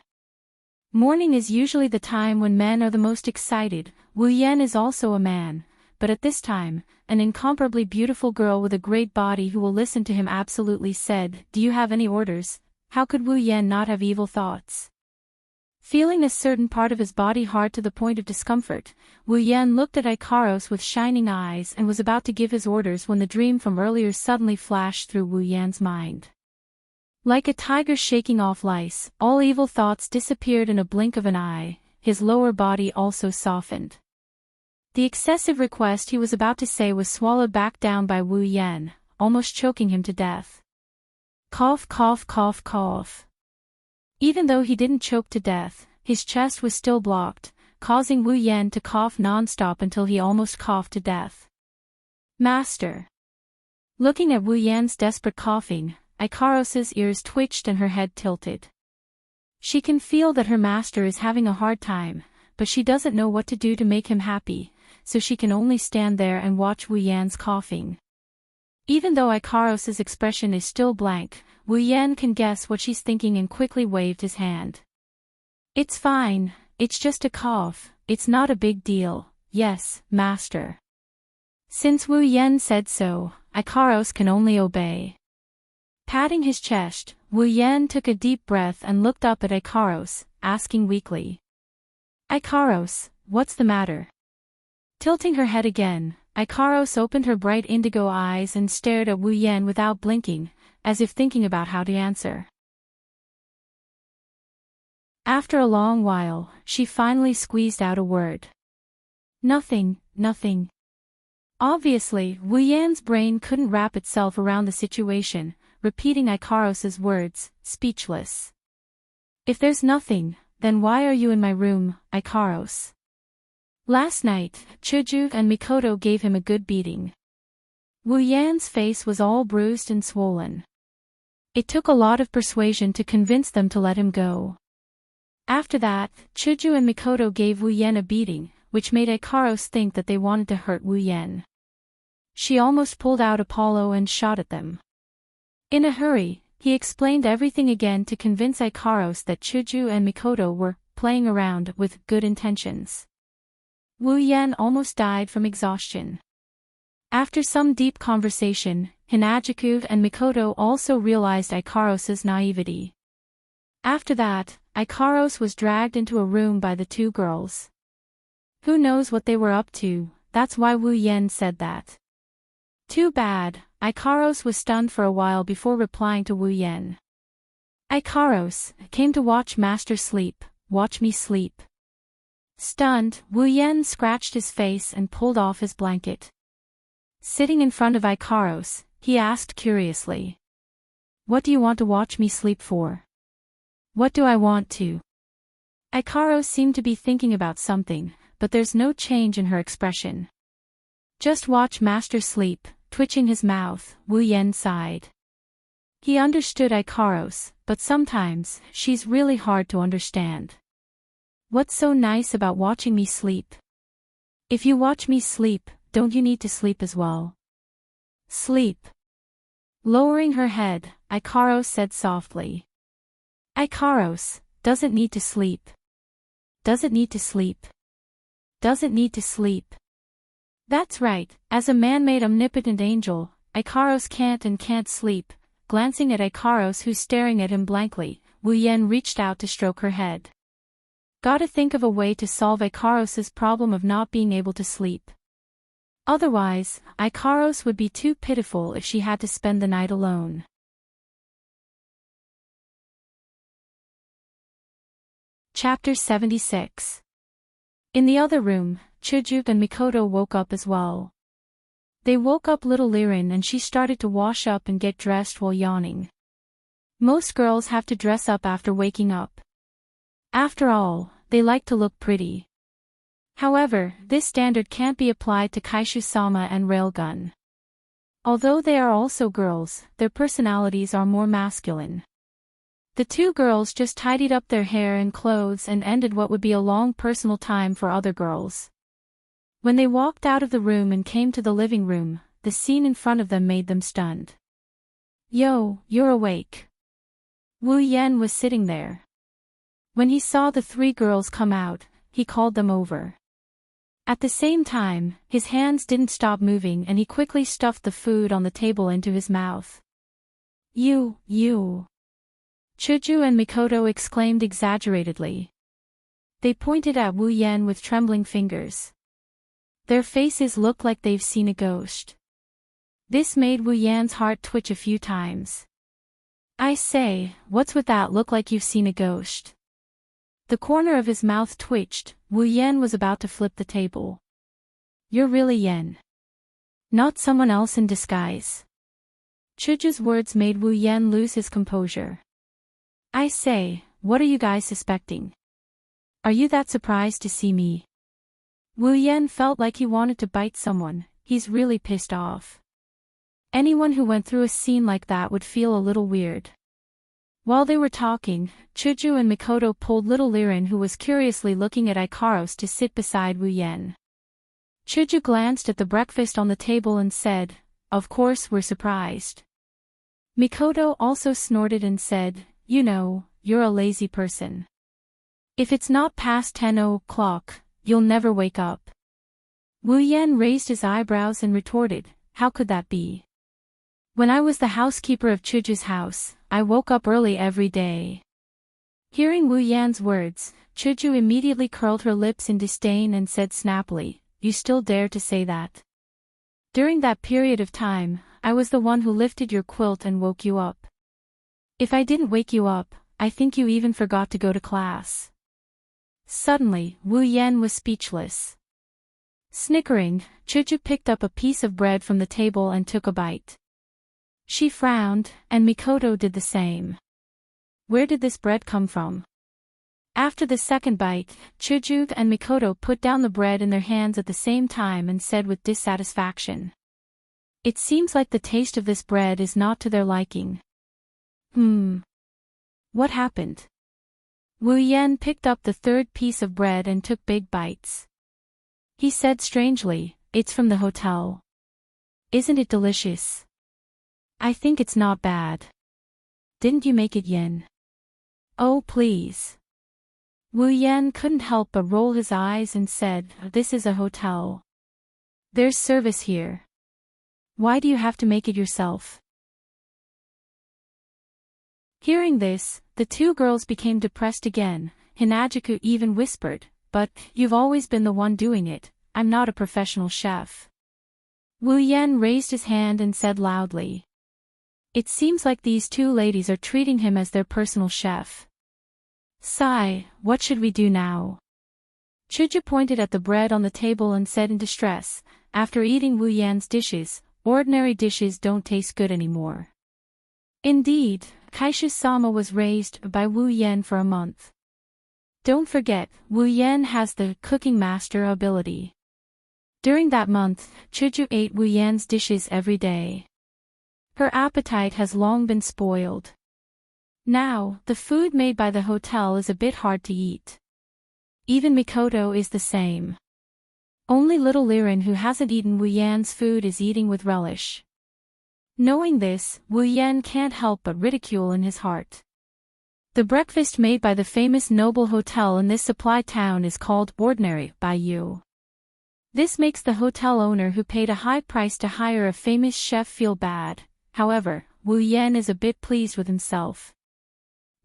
Morning is usually the time when men are the most excited. Wu Yan is also a man, but at this time, an incomparably beautiful girl with a great body who will listen to him absolutely said, "Do you have any orders?" How could Wu Yan not have evil thoughts? Feeling a certain part of his body hard to the point of discomfort, Wu Yan looked at Ikaros with shining eyes and was about to give his orders when the dream from earlier suddenly flashed through Wu Yan's mind. Like a tiger shaking off lice, all evil thoughts disappeared in a blink of an eye. His lower body also softened. The excessive request he was about to say was swallowed back down by Wu Yan, almost choking him to death. Cough, cough, cough, cough. Even though he didn't choke to death, his chest was still blocked, causing Wu Yan to cough non-stop until he almost coughed to death. Master. Looking at Wu Yan's desperate coughing, Ikaros's ears twitched and her head tilted. She can feel that her master is having a hard time, but she doesn't know what to do to make him happy, so she can only stand there and watch Wu Yan's coughing. Even though Ikaros's expression is still blank, Wu Yan can guess what she's thinking and quickly waved his hand. It's fine, it's just a cough, it's not a big deal, yes, master. Since Wu Yan said so, Ikaros can only obey. Patting his chest, Wu Yan took a deep breath and looked up at Ikaros, asking weakly. Ikaros, what's the matter? Tilting her head again, Ikaros opened her bright indigo eyes and stared at Wu Yan without blinking, as if thinking about how to answer. After a long while, she finally squeezed out a word. Nothing, nothing. Obviously, Wu Yan's brain couldn't wrap itself around the situation, repeating Ikaros's words, speechless. If there's nothing, then why are you in my room, Ikaros? Last night, Chuju and Mikoto gave him a good beating. Wu Yan's face was all bruised and swollen. It took a lot of persuasion to convince them to let him go. After that, Chuju and Mikoto gave Wu Yan a beating, which made Ikaros think that they wanted to hurt Wu Yan. She almost pulled out Apollo and shot at them. In a hurry, he explained everything again to convince Ikaros that Chuju and Mikoto were playing around with good intentions. Wu Yan almost died from exhaustion. After some deep conversation, Hinajuku and Mikoto also realized Ikaros's naivety. After that, Ikaros was dragged into a room by the two girls. Who knows what they were up to, that's why Wu Yan said that. Too bad, Ikaros was stunned for a while before replying to Wu Yan. Ikaros, came to watch Master sleep, watch me sleep. Stunned, Wu Yan scratched his face and pulled off his blanket. Sitting in front of Ikaros, he asked curiously. What do you want to watch me sleep for? What do I want to? Ikaros seemed to be thinking about something, but there's no change in her expression. Just watch Master sleep, twitching his mouth, Wu Yan sighed. He understood Ikaros, but sometimes, she's really hard to understand. What's so nice about watching me sleep? If you watch me sleep, don't you need to sleep as well? Sleep. Lowering her head, Ikaros said softly. Ikaros, doesn't need to sleep. Doesn't need to sleep. Doesn't need to sleep. That's right, as a man-made omnipotent angel, Ikaros can't sleep. Glancing at Ikaros who's staring at him blankly, Wu Yan reached out to stroke her head. Gotta think of a way to solve Ikaros's problem of not being able to sleep. Otherwise, Ikaros would be too pitiful if she had to spend the night alone. Chapter 76. In the other room, Chuju and Mikoto woke up as well. They woke up little Lirin and she started to wash up and get dressed while yawning. Most girls have to dress up after waking up. After all, they like to look pretty. However, this standard can't be applied to Kaishu-sama and Railgun. Although they are also girls, their personalities are more masculine. The two girls just tidied up their hair and clothes and ended what would be a long personal time for other girls. When they walked out of the room and came to the living room, the scene in front of them made them stunned. "Yo, you're awake." Wu Yan was sitting there. When he saw the three girls come out, he called them over. At the same time, his hands didn't stop moving and he quickly stuffed the food on the table into his mouth. You. Chuju and Mikoto exclaimed exaggeratedly. They pointed at Wu Yan with trembling fingers. Their faces looked like they've seen a ghost. This made Wu Yan's heart twitch a few times. "I say, what's with that look like you've seen a ghost?" The corner of his mouth twitched. Wu Yan was about to flip the table. "You're really Yan. Not someone else in disguise." Chuju's words made Wu Yan lose his composure. "I say, what are you guys suspecting? Are you that surprised to see me?" Wu Yan felt like he wanted to bite someone. He's really pissed off. Anyone who went through a scene like that would feel a little weird. While they were talking, Chuju and Mikoto pulled little Lirin, who was curiously looking at Ikaros, to sit beside Wu Yan. Chuju glanced at the breakfast on the table and said, "Of course we're surprised." Mikoto also snorted and said, "You know, you're a lazy person. If it's not past 10 o'clock, you'll never wake up." Wu Yan raised his eyebrows and retorted, "How could that be? When I was the housekeeper of Chuju's house, I woke up early every day." Hearing Wu Yan's words, Chuju immediately curled her lips in disdain and said snappily, "You still dare to say that? During that period of time, I was the one who lifted your quilt and woke you up. If I didn't wake you up, I think you even forgot to go to class." Suddenly, Wu Yan was speechless. Snickering, Chuju picked up a piece of bread from the table and took a bite. She frowned, and Mikoto did the same. Where did this bread come from? After the second bite, Chuju and Mikoto put down the bread in their hands at the same time and said with dissatisfaction, "It seems like the taste of this bread is not to their liking." What happened? Wu Yan picked up the third piece of bread and took big bites. He said strangely, "It's from the hotel. Isn't it delicious? I think it's not bad. Didn't you make it, Yen?" "Oh please." Wu Yan couldn't help but roll his eyes and said, "This is a hotel. There's service here. Why do you have to make it yourself?" Hearing this, the two girls became depressed again. Hinajuku even whispered, "But, you've always been the one doing it. I'm not a professional chef." Wu Yan raised his hand and said loudly, "It seems like these two ladies are treating him as their personal chef. Sigh, what should we do now?" Chuju pointed at the bread on the table and said in distress, "After eating Wu Yan's dishes, ordinary dishes don't taste good anymore." Indeed, Kaishu-sama was raised by Wu Yan for a month. Don't forget, Wu Yan has the cooking master ability. During that month, Chuju ate Wu Yan's dishes every day. Her appetite has long been spoiled. Now, the food made by the hotel is a bit hard to eat. Even Mikoto is the same. Only little Lirin, who hasn't eaten Wu Yan's food, is eating with relish. Knowing this, Wu Yan can't help but ridicule in his heart. The breakfast made by the famous noble hotel in this supply town is called ordinary by you. This makes the hotel owner who paid a high price to hire a famous chef feel bad. However, Wu Yan is a bit pleased with himself.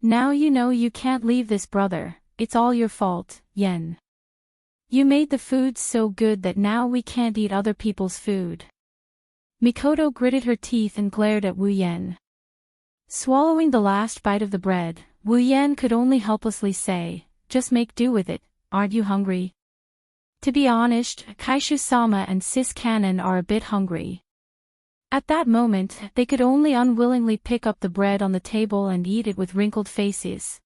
"Now you know you can't leave this, brother. It's all your fault, Yen. You made the food so good that now we can't eat other people's food." Mikoto gritted her teeth and glared at Wu Yan. Swallowing the last bite of the bread, Wu Yan could only helplessly say, "Just make do with it, aren't you hungry?" To be honest, Kaishu-sama and Sis Kanon are a bit hungry. At that moment, they could only unwillingly pick up the bread on the table and eat it with wrinkled faces.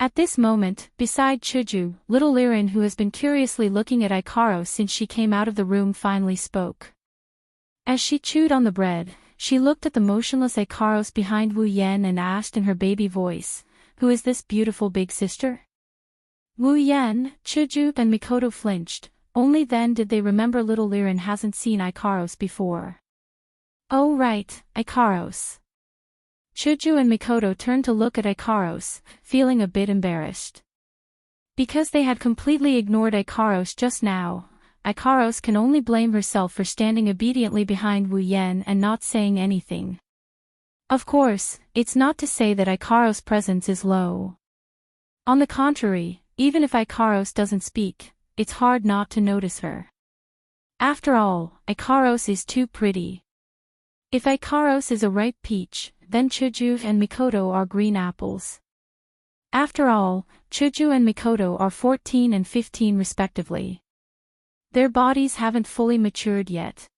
At this moment, beside Chuju, little Lirin, who has been curiously looking at Ikaros since she came out of the room, finally spoke. As she chewed on the bread, she looked at the motionless Ikaros behind Wu Yan and asked in her baby voice, "Who is this beautiful big sister?" Wu Yan, Chuju, and Mikoto flinched. Only then did they remember little Lirin hasn't seen Ikaros before. "Oh right, Ikaros." Chuju and Mikoto turned to look at Ikaros, feeling a bit embarrassed. Because they had completely ignored Ikaros just now, Ikaros can only blame herself for standing obediently behind Wu Yan and not saying anything. Of course, it's not to say that Ikaros' presence is low. On the contrary, even if Ikaros doesn't speak, it's hard not to notice her. After all, Ikaros is too pretty. If Ikaros is a ripe peach, then Chuju and Mikoto are green apples. After all, Chuju and Mikoto are 14 and 15 respectively. Their bodies haven't fully matured yet.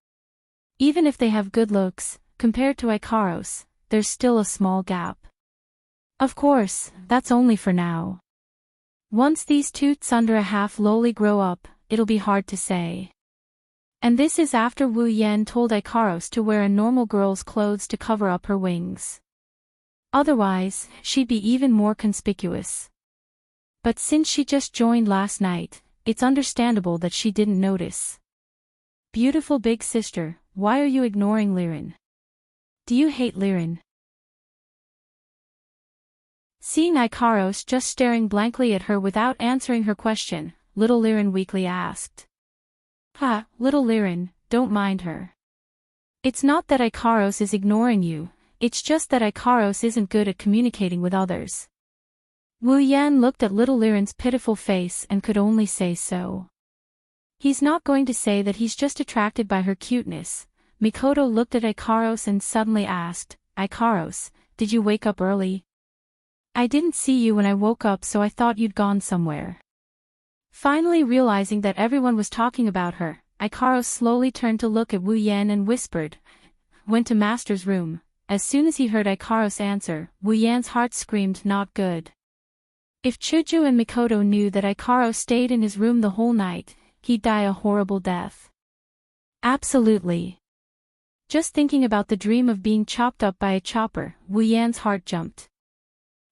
Even if they have good looks, compared to Ikaros, there's still a small gap. Of course, that's only for now. Once these toots under a half loli grow up, it'll be hard to say. And this is after Wu Yan told Ikaros to wear a normal girl's clothes to cover up her wings. Otherwise, she'd be even more conspicuous. But since she just joined last night, it's understandable that she didn't notice. Beautiful big sister, why are you ignoring Lirin? Do you hate Lirin? Seeing Ikaros just staring blankly at her without answering her question, little Lirin weakly asked. "Ha, little Lirin, don't mind her. It's not that Ikaros is ignoring you, it's just that Ikaros isn't good at communicating with others." Wu Yan looked at little Lirin's pitiful face and could only say so. He's not going to say that he's just attracted by her cuteness. Mikoto looked at Ikaros and suddenly asked, "Ikaros, did you wake up early?" "I didn't see you when I woke up, so I thought you'd gone somewhere." Finally realizing that everyone was talking about her, Ikaros slowly turned to look at Wu Yan and whispered, "Went to Master's room." As soon as he heard Ikaros' answer, Wu Yan's heart screamed not good. If Chuju and Mikoto knew that Ikaros stayed in his room the whole night, he'd die a horrible death. Absolutely. Just thinking about the dream of being chopped up by a chopper, Wu Yan's heart jumped.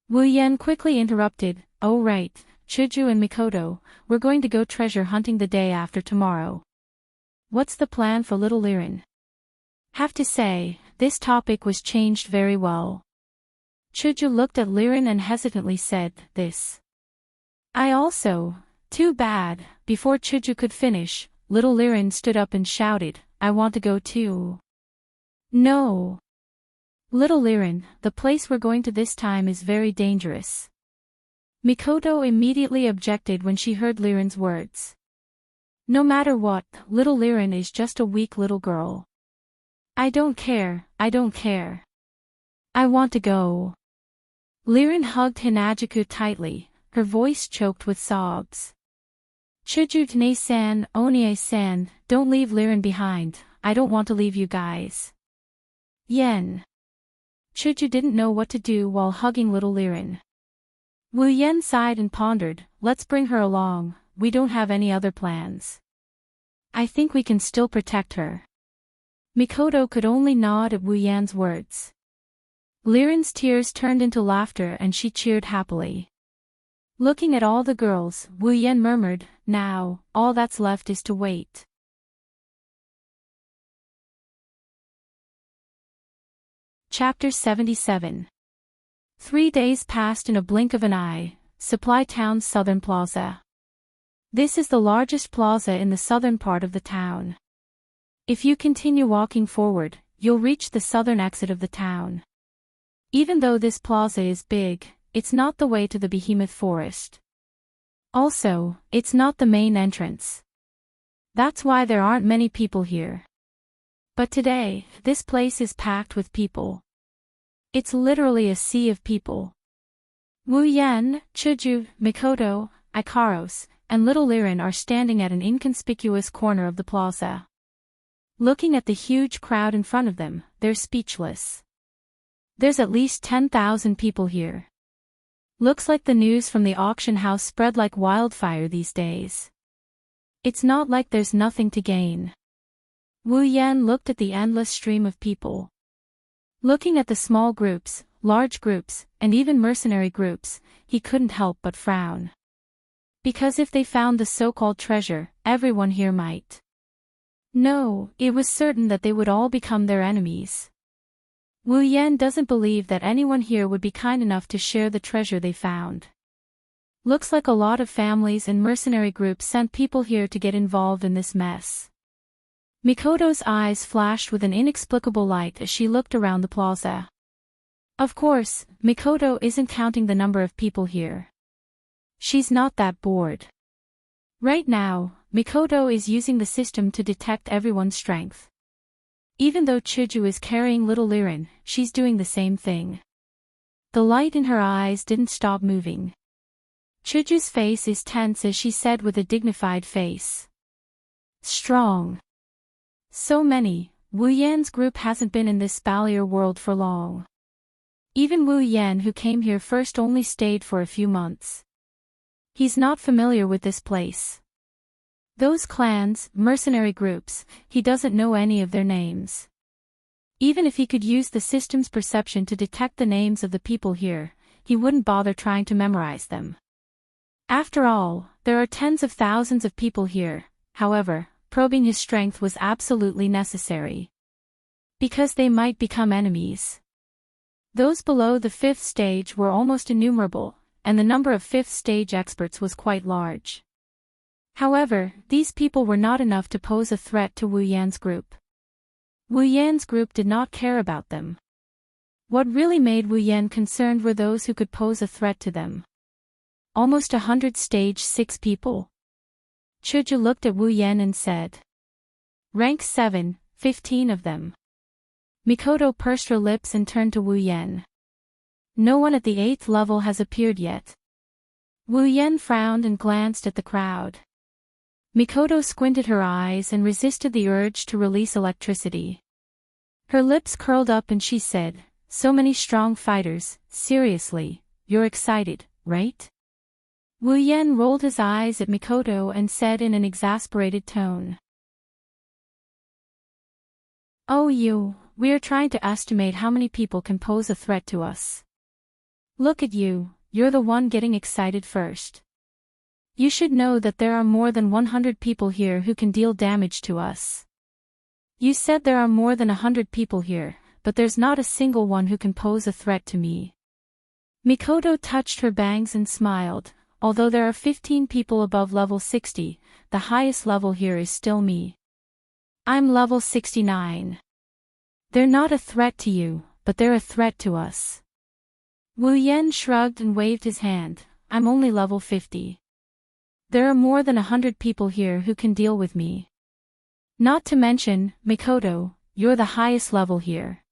Wu Yan quickly interrupted, "Oh right, Chuju and Mikoto, we're going to go treasure hunting the day after tomorrow. What's the plan for little Lirin?" Have to say, this topic was changed very well. Chuju looked at Lirin and hesitantly said, "This. I also. Too bad." Before Chuju could finish, little Lirin stood up and shouted, "I want to go too." "No. Little Lirin, the place we're going to this time is very dangerous." Mikoto immediately objected when she heard Lirin's words. "No matter what, little Lirin is just a weak little girl." I don't care. I want to go." Lirin hugged Hinajuku tightly, her voice choked with sobs. "Chuju Tane-san, Onie-san, don't leave Lirin behind, I don't want to leave you guys." Yen. Chuju didn't know what to do while hugging little Lirin. Wu Yan sighed and pondered, "Let's bring her along, we don't have any other plans. I think we can still protect her." Mikoto could only nod at Wu Yan's words. Lirin's tears turned into laughter and she cheered happily. Looking at all the girls, Wu Yan murmured, "Now, all that's left is to wait." Chapter 77. 3 days passed in a blink of an eye. Supply Town's southern plaza. This is the largest plaza in the southern part of the town. If you continue walking forward, you'll reach the southern exit of the town. Even though this plaza is big, it's not the way to the behemoth forest. Also, it's not the main entrance. That's why there aren't many people here. But today, this place is packed with people. It's literally a sea of people. Wu Yan, Chuju, Mikoto, Ikaros, and little Lirin are standing at an inconspicuous corner of the plaza. Looking at the huge crowd in front of them, they're speechless. There's at least 10,000 people here. Looks like the news from the auction house spread like wildfire these days. It's not like there's nothing to gain. Wu Yan looked at the endless stream of people. Looking at the small groups, large groups, and even mercenary groups, he couldn't help but frown. Because if they found the so-called treasure, everyone here might. No, it was certain that they would all become their enemies. Wu Yan doesn't believe that anyone here would be kind enough to share the treasure they found. Looks like a lot of families and mercenary groups sent people here to get involved in this mess. Mikoto's eyes flashed with an inexplicable light as she looked around the plaza. Of course, Mikoto isn't counting the number of people here. She's not that bored. Right now, Mikoto is using the system to detect everyone's strength. Even though Chuju is carrying little Liren, she's doing the same thing. The light in her eyes didn't stop moving. Chuju's face is tense as she said with a dignified face. Strong. So many, Wu Yan's group hasn't been in this Spalier world for long. Even Wu Yan who came here first only stayed for a few months. He's not familiar with this place. Those clans, mercenary groups, he doesn't know any of their names. Even if he could use the system's perception to detect the names of the people here, he wouldn't bother trying to memorize them. After all, there are tens of thousands of people here. However, probing his strength was absolutely necessary. Because they might become enemies. Those below the 5th stage were almost innumerable, and the number of 5th stage experts was quite large. However, these people were not enough to pose a threat to Wu Yan's group. Wu Yan's group did not care about them. What really made Wu Yan concerned were those who could pose a threat to them. Almost 100 stage 6 people. Chuju looked at Wu Yan and said. Rank 7, 15 of them. Mikoto pursed her lips and turned to Wu Yan. No one at the 8th level has appeared yet. Wu Yan frowned and glanced at the crowd. Mikoto squinted her eyes and resisted the urge to release electricity. Her lips curled up and she said, so many strong fighters, seriously, you're excited, right? Wu Yan rolled his eyes at Mikoto and said in an exasperated tone. Oh we are trying to estimate how many people can pose a threat to us. Look at you, you're the one getting excited first. You should know that there are more than 100 people here who can deal damage to us. You said there are more than 100 people here, but there's not a single one who can pose a threat to me. Mikoto touched her bangs and smiled. Although there are 15 people above level 60, the highest level here is still me. I'm level 69. They're not a threat to you, but they're a threat to us. Wu Yan shrugged and waved his hand. I'm only level 50. There are more than 100 people here who can deal with me. Not to mention, Mikoto, you're the highest level here.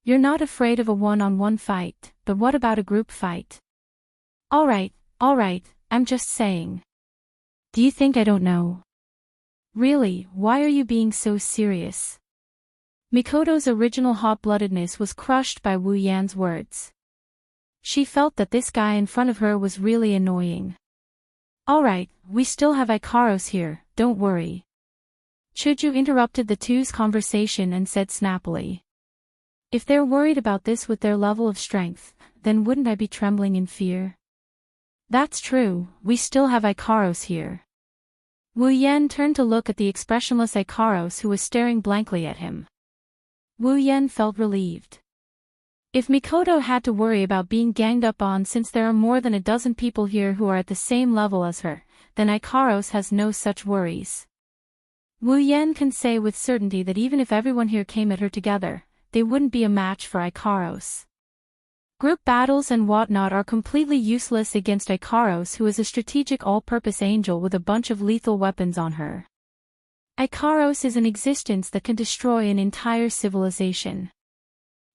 You're not afraid of a one-on-one fight, but what about a group fight? Alright, I'm just saying. Do you think I don't know? Really, why are you being so serious? Mikoto's original hot-bloodedness was crushed by Wu Yan's words. She felt that this guy in front of her was really annoying. Alright, we still have Ikaros here, don't worry. Chuju interrupted the two's conversation and said snappily. If they're worried about this with their level of strength, then wouldn't I be trembling in fear? That's true, we still have Ikaros here. Wu Yan turned to look at the expressionless Ikaros who was staring blankly at him. Wu Yan felt relieved. If Mikoto had to worry about being ganged up on since there are more than a dozen people here who are at the same level as her, then Ikaros has no such worries. Wu Yan can say with certainty that even if everyone here came at her together, they wouldn't be a match for Ikaros. Group battles and whatnot are completely useless against Ikaros, who is a strategic all-purpose angel with a bunch of lethal weapons on her. Ikaros is an existence that can destroy an entire civilization.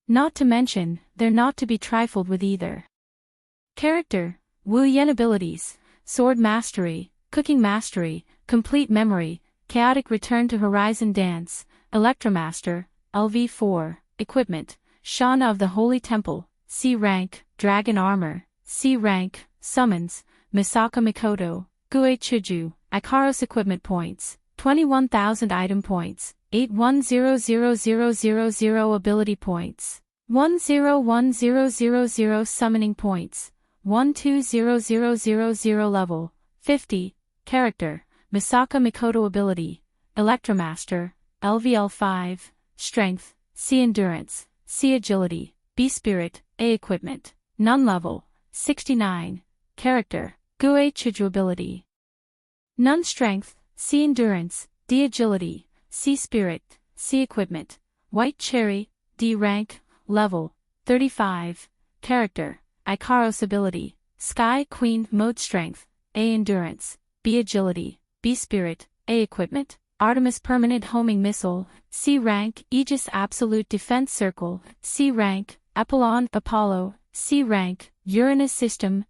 Not to mention, they're not to be trifled with either. Character, Wu Yan abilities, Sword Mastery, Cooking Mastery, Complete Memory, Chaotic Return to Horizon Dance, Electromaster, LV4, Equipment, Shana of the Holy Temple, C rank, Dragon Armor, C rank, summons, Misaka Mikoto, Gue Chuju, Ikaros equipment points, 21,000 item points, 810000 ability points, 101000 summoning points, 120000 level, 50, character, Misaka Mikoto ability, Electromaster, LVL 5, strength, C endurance, C agility, B spirit, A equipment, none level, 69, character, Gue Chuju ability. None strength, C endurance, D agility, C spirit, C equipment, White Cherry, D rank, level, 35, character, Ikaros ability, Sky Queen mode strength, A endurance, B agility, B spirit, A equipment, Artemis permanent homing missile, C rank, Aegis absolute defense circle, C rank, Apollon Apollo, C rank, Uranus system,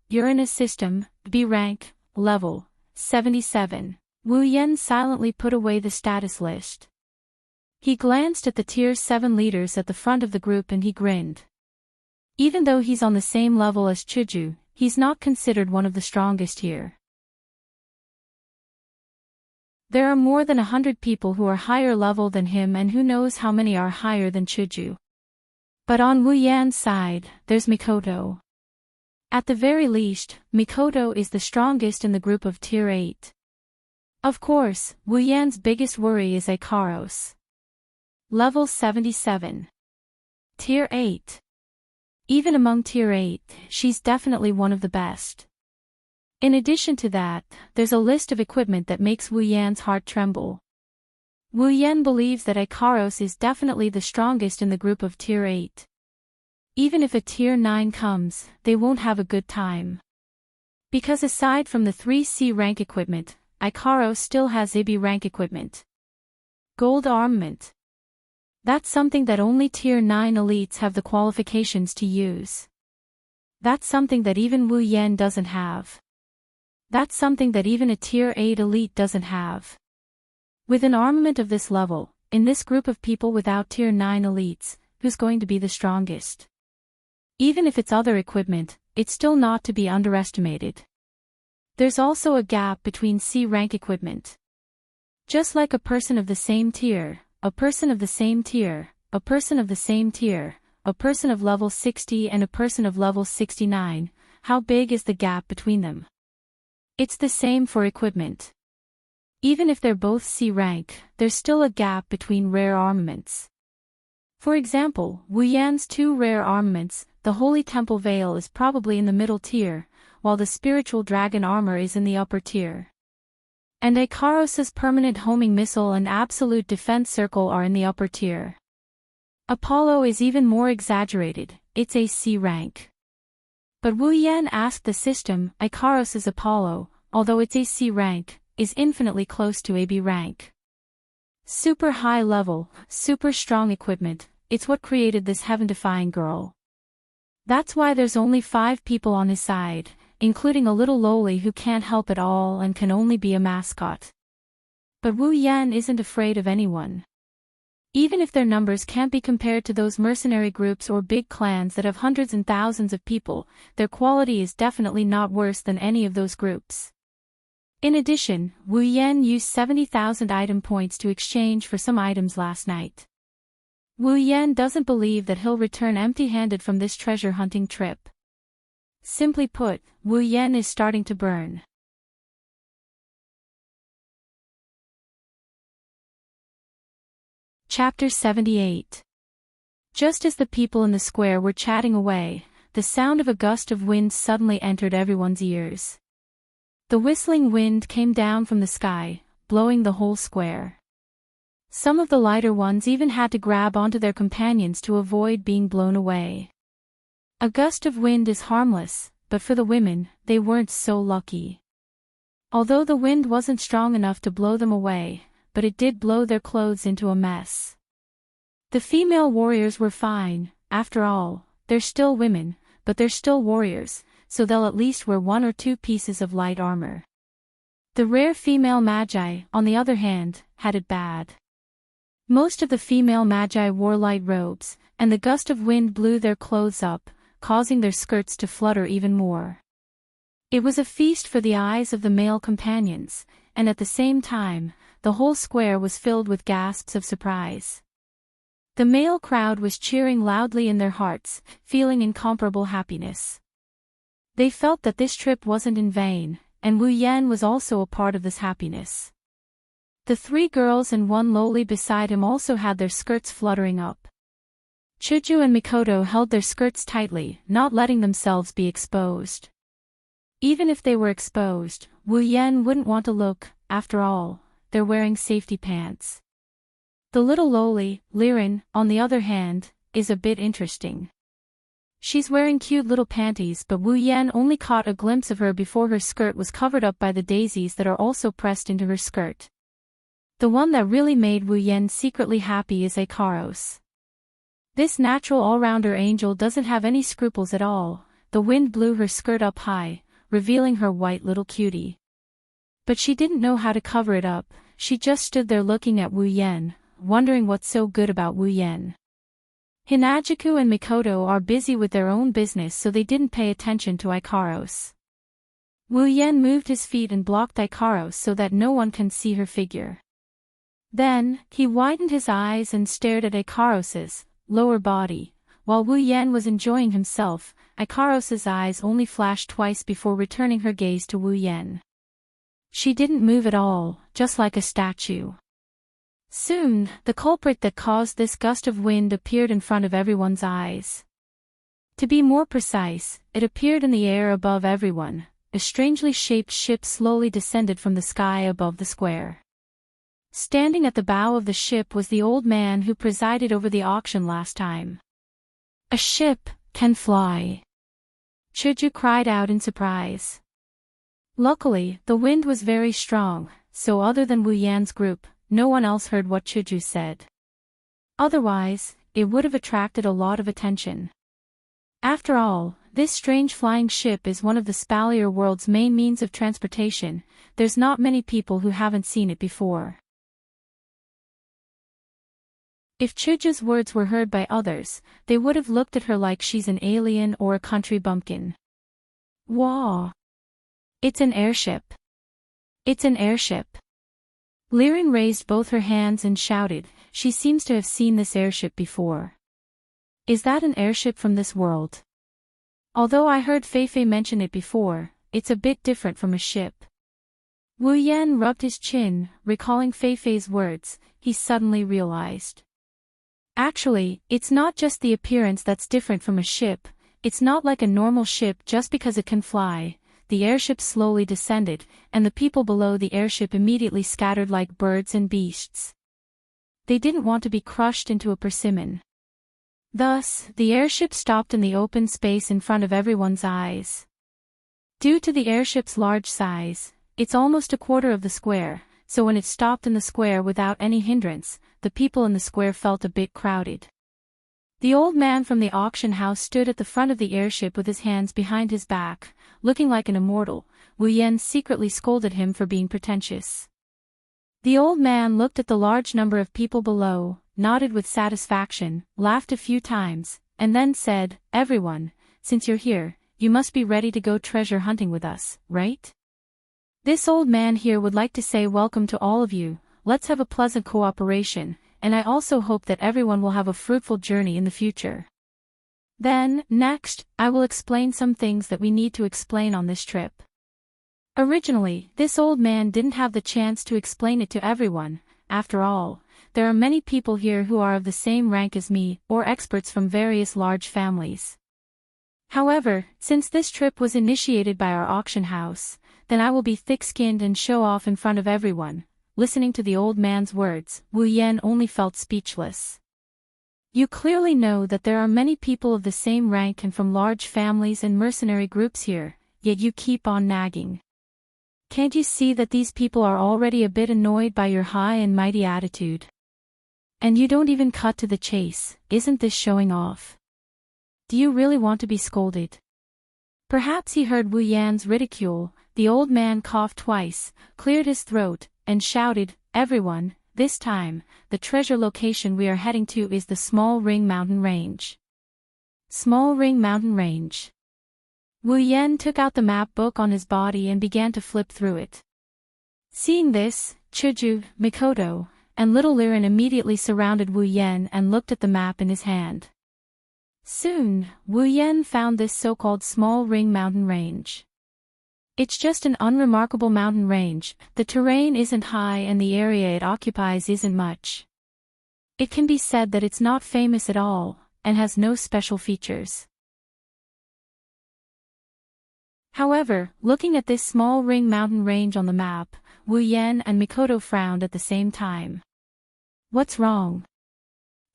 B rank, level, 77. Wu Yan silently put away the status list. He glanced at the tier 7 leaders at the front of the group and he grinned. Even though he's on the same level as Chuju, he's not considered one of the strongest here. There are more than 100 people who are higher level than him and who knows how many are higher than Chuju. But on Wu Yan's side, there's Mikoto. At the very least, Mikoto is the strongest in the group of tier 8. Of course, Wu Yan's biggest worry is Ikaros. Level 77. Tier 8. Even among tier 8, she's definitely one of the best. In addition to that, there's a list of equipment that makes Wu Yan's heart tremble. Wu Yan believes that Ikaros is definitely the strongest in the group of tier 8. Even if a tier 9 comes, they won't have a good time. Because aside from the 3 C rank equipment, Ikaros still has AB rank equipment. Gold armament. That's something that only tier 9 elites have the qualifications to use. That's something that even Wu Yan doesn't have. That's something that even a tier 8 elite doesn't have. With an armament of this level, in this group of people without tier 9 elites, who's going to be the strongest? Even if it's other equipment, it's still not to be underestimated. There's also a gap between C rank equipment. Just like a person of the same tier, a person of the same tier, a person of the same tier, a person of level 60 and a person of level 69, how big is the gap between them? It's the same for equipment. Even if they're both C rank, there's still a gap between rare armaments. For example, Wu Yan's 2 rare armaments, the Holy Temple Veil is probably in the middle tier, while the Spiritual Dragon Armor is in the upper tier. And Ikaros' permanent homing missile and absolute defense circle are in the upper tier. Apollo is even more exaggerated, it's a C rank. But Wu Yan asked the system, Ikaros' Apollo, although it's a C rank, is infinitely close to AB rank. Super high level, super strong equipment, it's what created this heaven-defying girl. That's why there's only 5 people on his side, including a little lowly who can't help at all and can only be a mascot. But Wu Yan isn't afraid of anyone. Even if their numbers can't be compared to those mercenary groups or big clans that have hundreds and thousands of people, their quality is definitely not worse than any of those groups. In addition, Wu Yan used 70,000 item points to exchange for some items last night. Wu Yan doesn't believe that he'll return empty-handed from this treasure hunting trip. Simply put, Wu Yan is starting to burn. Chapter 78. Just as the people in the square were chatting away, the sound of a gust of wind suddenly entered everyone's ears. The whistling wind came down from the sky, blowing the whole square. Some of the lighter ones even had to grab onto their companions to avoid being blown away. A gust of wind is harmless, but for the women, they weren't so lucky. Although the wind wasn't strong enough to blow them away, but it did blow their clothes into a mess. The female warriors were fine, after all, they're still women, but they're still warriors, so they'll at least wear 1 or 2 pieces of light armor. The rare female magi, on the other hand, had it bad. Most of the female magi wore light robes, and the gust of wind blew their clothes up, causing their skirts to flutter even more. It was a feast for the eyes of the male companions, and at the same time, the whole square was filled with gasps of surprise. The male crowd was cheering loudly in their hearts, feeling incomparable happiness. They felt that this trip wasn't in vain, and Wu Yan was also a part of this happiness. The 3 girls and 1 lowly beside him also had their skirts fluttering up. Chuju and Mikoto held their skirts tightly, not letting themselves be exposed. Even if they were exposed, Wu Yan wouldn't want to look. After all, they're wearing safety pants. The little lowly, Liren, on the other hand, is a bit interesting. She's wearing cute little panties, but Wu Yan only caught a glimpse of her before her skirt was covered up by the daisies that are also pressed into her skirt. The one that really made Wu Yan secretly happy is Ikaros. This natural all-rounder angel doesn't have any scruples at all. The wind blew her skirt up high, revealing her white little cutie. But she didn't know how to cover it up. She just stood there looking at Wu Yan, wondering what's so good about Wu Yan. Hinajuku and Mikoto are busy with their own business, so they didn't pay attention to Ikaros. Wu Yan moved his feet and blocked Ikaros so that no one can see her figure. Then, he widened his eyes and stared at Ikaros's lower body. While Wu Yan was enjoying himself, Ikaros's eyes only flashed twice before returning her gaze to Wu Yan. She didn't move at all, just like a statue. Soon, the culprit that caused this gust of wind appeared in front of everyone's eyes. To be more precise, it appeared in the air above everyone. A strangely shaped ship slowly descended from the sky above the square. Standing at the bow of the ship was the old man who presided over the auction last time. "A ship can fly!" Chuju cried out in surprise. Luckily, the wind was very strong, so other than Wu Yan's group, no one else heard what Chuju said. Otherwise, it would have attracted a lot of attention. After all, this strange flying ship is one of the Spalier world's main means of transportation. There's not many people who haven't seen it before. If Chuju's words were heard by others, they would have looked at her like she's an alien or a country bumpkin. Wow! It's an airship! It's an airship! Liren raised both her hands and shouted. She seems to have seen this airship before. Is that an airship from this world? Although I heard Feifei mention it before, it's a bit different from a ship. Wu Yan rubbed his chin, recalling Feifei's words. He suddenly realized. Actually, it's not just the appearance that's different from a ship. It's not like a normal ship just because it can fly. The airship slowly descended, and the people below the airship immediately scattered like birds and beasts. They didn't want to be crushed into a persimmon. Thus, the airship stopped in the open space in front of everyone's eyes. Due to the airship's large size, it's almost a quarter of the square, so when it stopped in the square without any hindrance, the people in the square felt a bit crowded. The old man from the auction house stood at the front of the airship with his hands behind his back, looking like an immortal. Wu Yan secretly scolded him for being pretentious. The old man looked at the large number of people below, nodded with satisfaction, laughed a few times, and then said, "Everyone, since you're here, you must be ready to go treasure hunting with us, right? This old man here would like to say welcome to all of you. Let's have a pleasant cooperation, and I also hope that everyone will have a fruitful journey in the future." Then, next, I will explain some things that we need to explain on this trip. Originally, this old man didn't have the chance to explain it to everyone. After all, there are many people here who are of the same rank as me, or experts from various large families. However, since this trip was initiated by our auction house, then I will be thick-skinned and show off in front of everyone. Listening to the old man's words, Wu Yan only felt speechless. You clearly know that there are many people of the same rank and from large families and mercenary groups here, yet you keep on nagging. Can't you see that these people are already a bit annoyed by your high and mighty attitude? And you don't even cut to the chase. Isn't this showing off? Do you really want to be scolded? Perhaps he heard Wu Yan's ridicule. The old man coughed twice, cleared his throat, and shouted, "Everyone, this time, the treasure location we are heading to is the Small Ring Mountain Range. Small Ring Mountain Range. Wu Yan took out the map book on his body and began to flip through it. Seeing this, Chuju, Mikoto, and little Liren immediately surrounded Wu Yan and looked at the map in his hand. Soon, Wu Yan found this so-called Small Ring Mountain Range. It's just an unremarkable mountain range, the terrain isn't high and the area it occupies isn't much. It can be said that it's not famous at all, and has no special features. However, looking at this Small Ring Mountain Range on the map, Wu Yan and Mikoto frowned at the same time. What's wrong?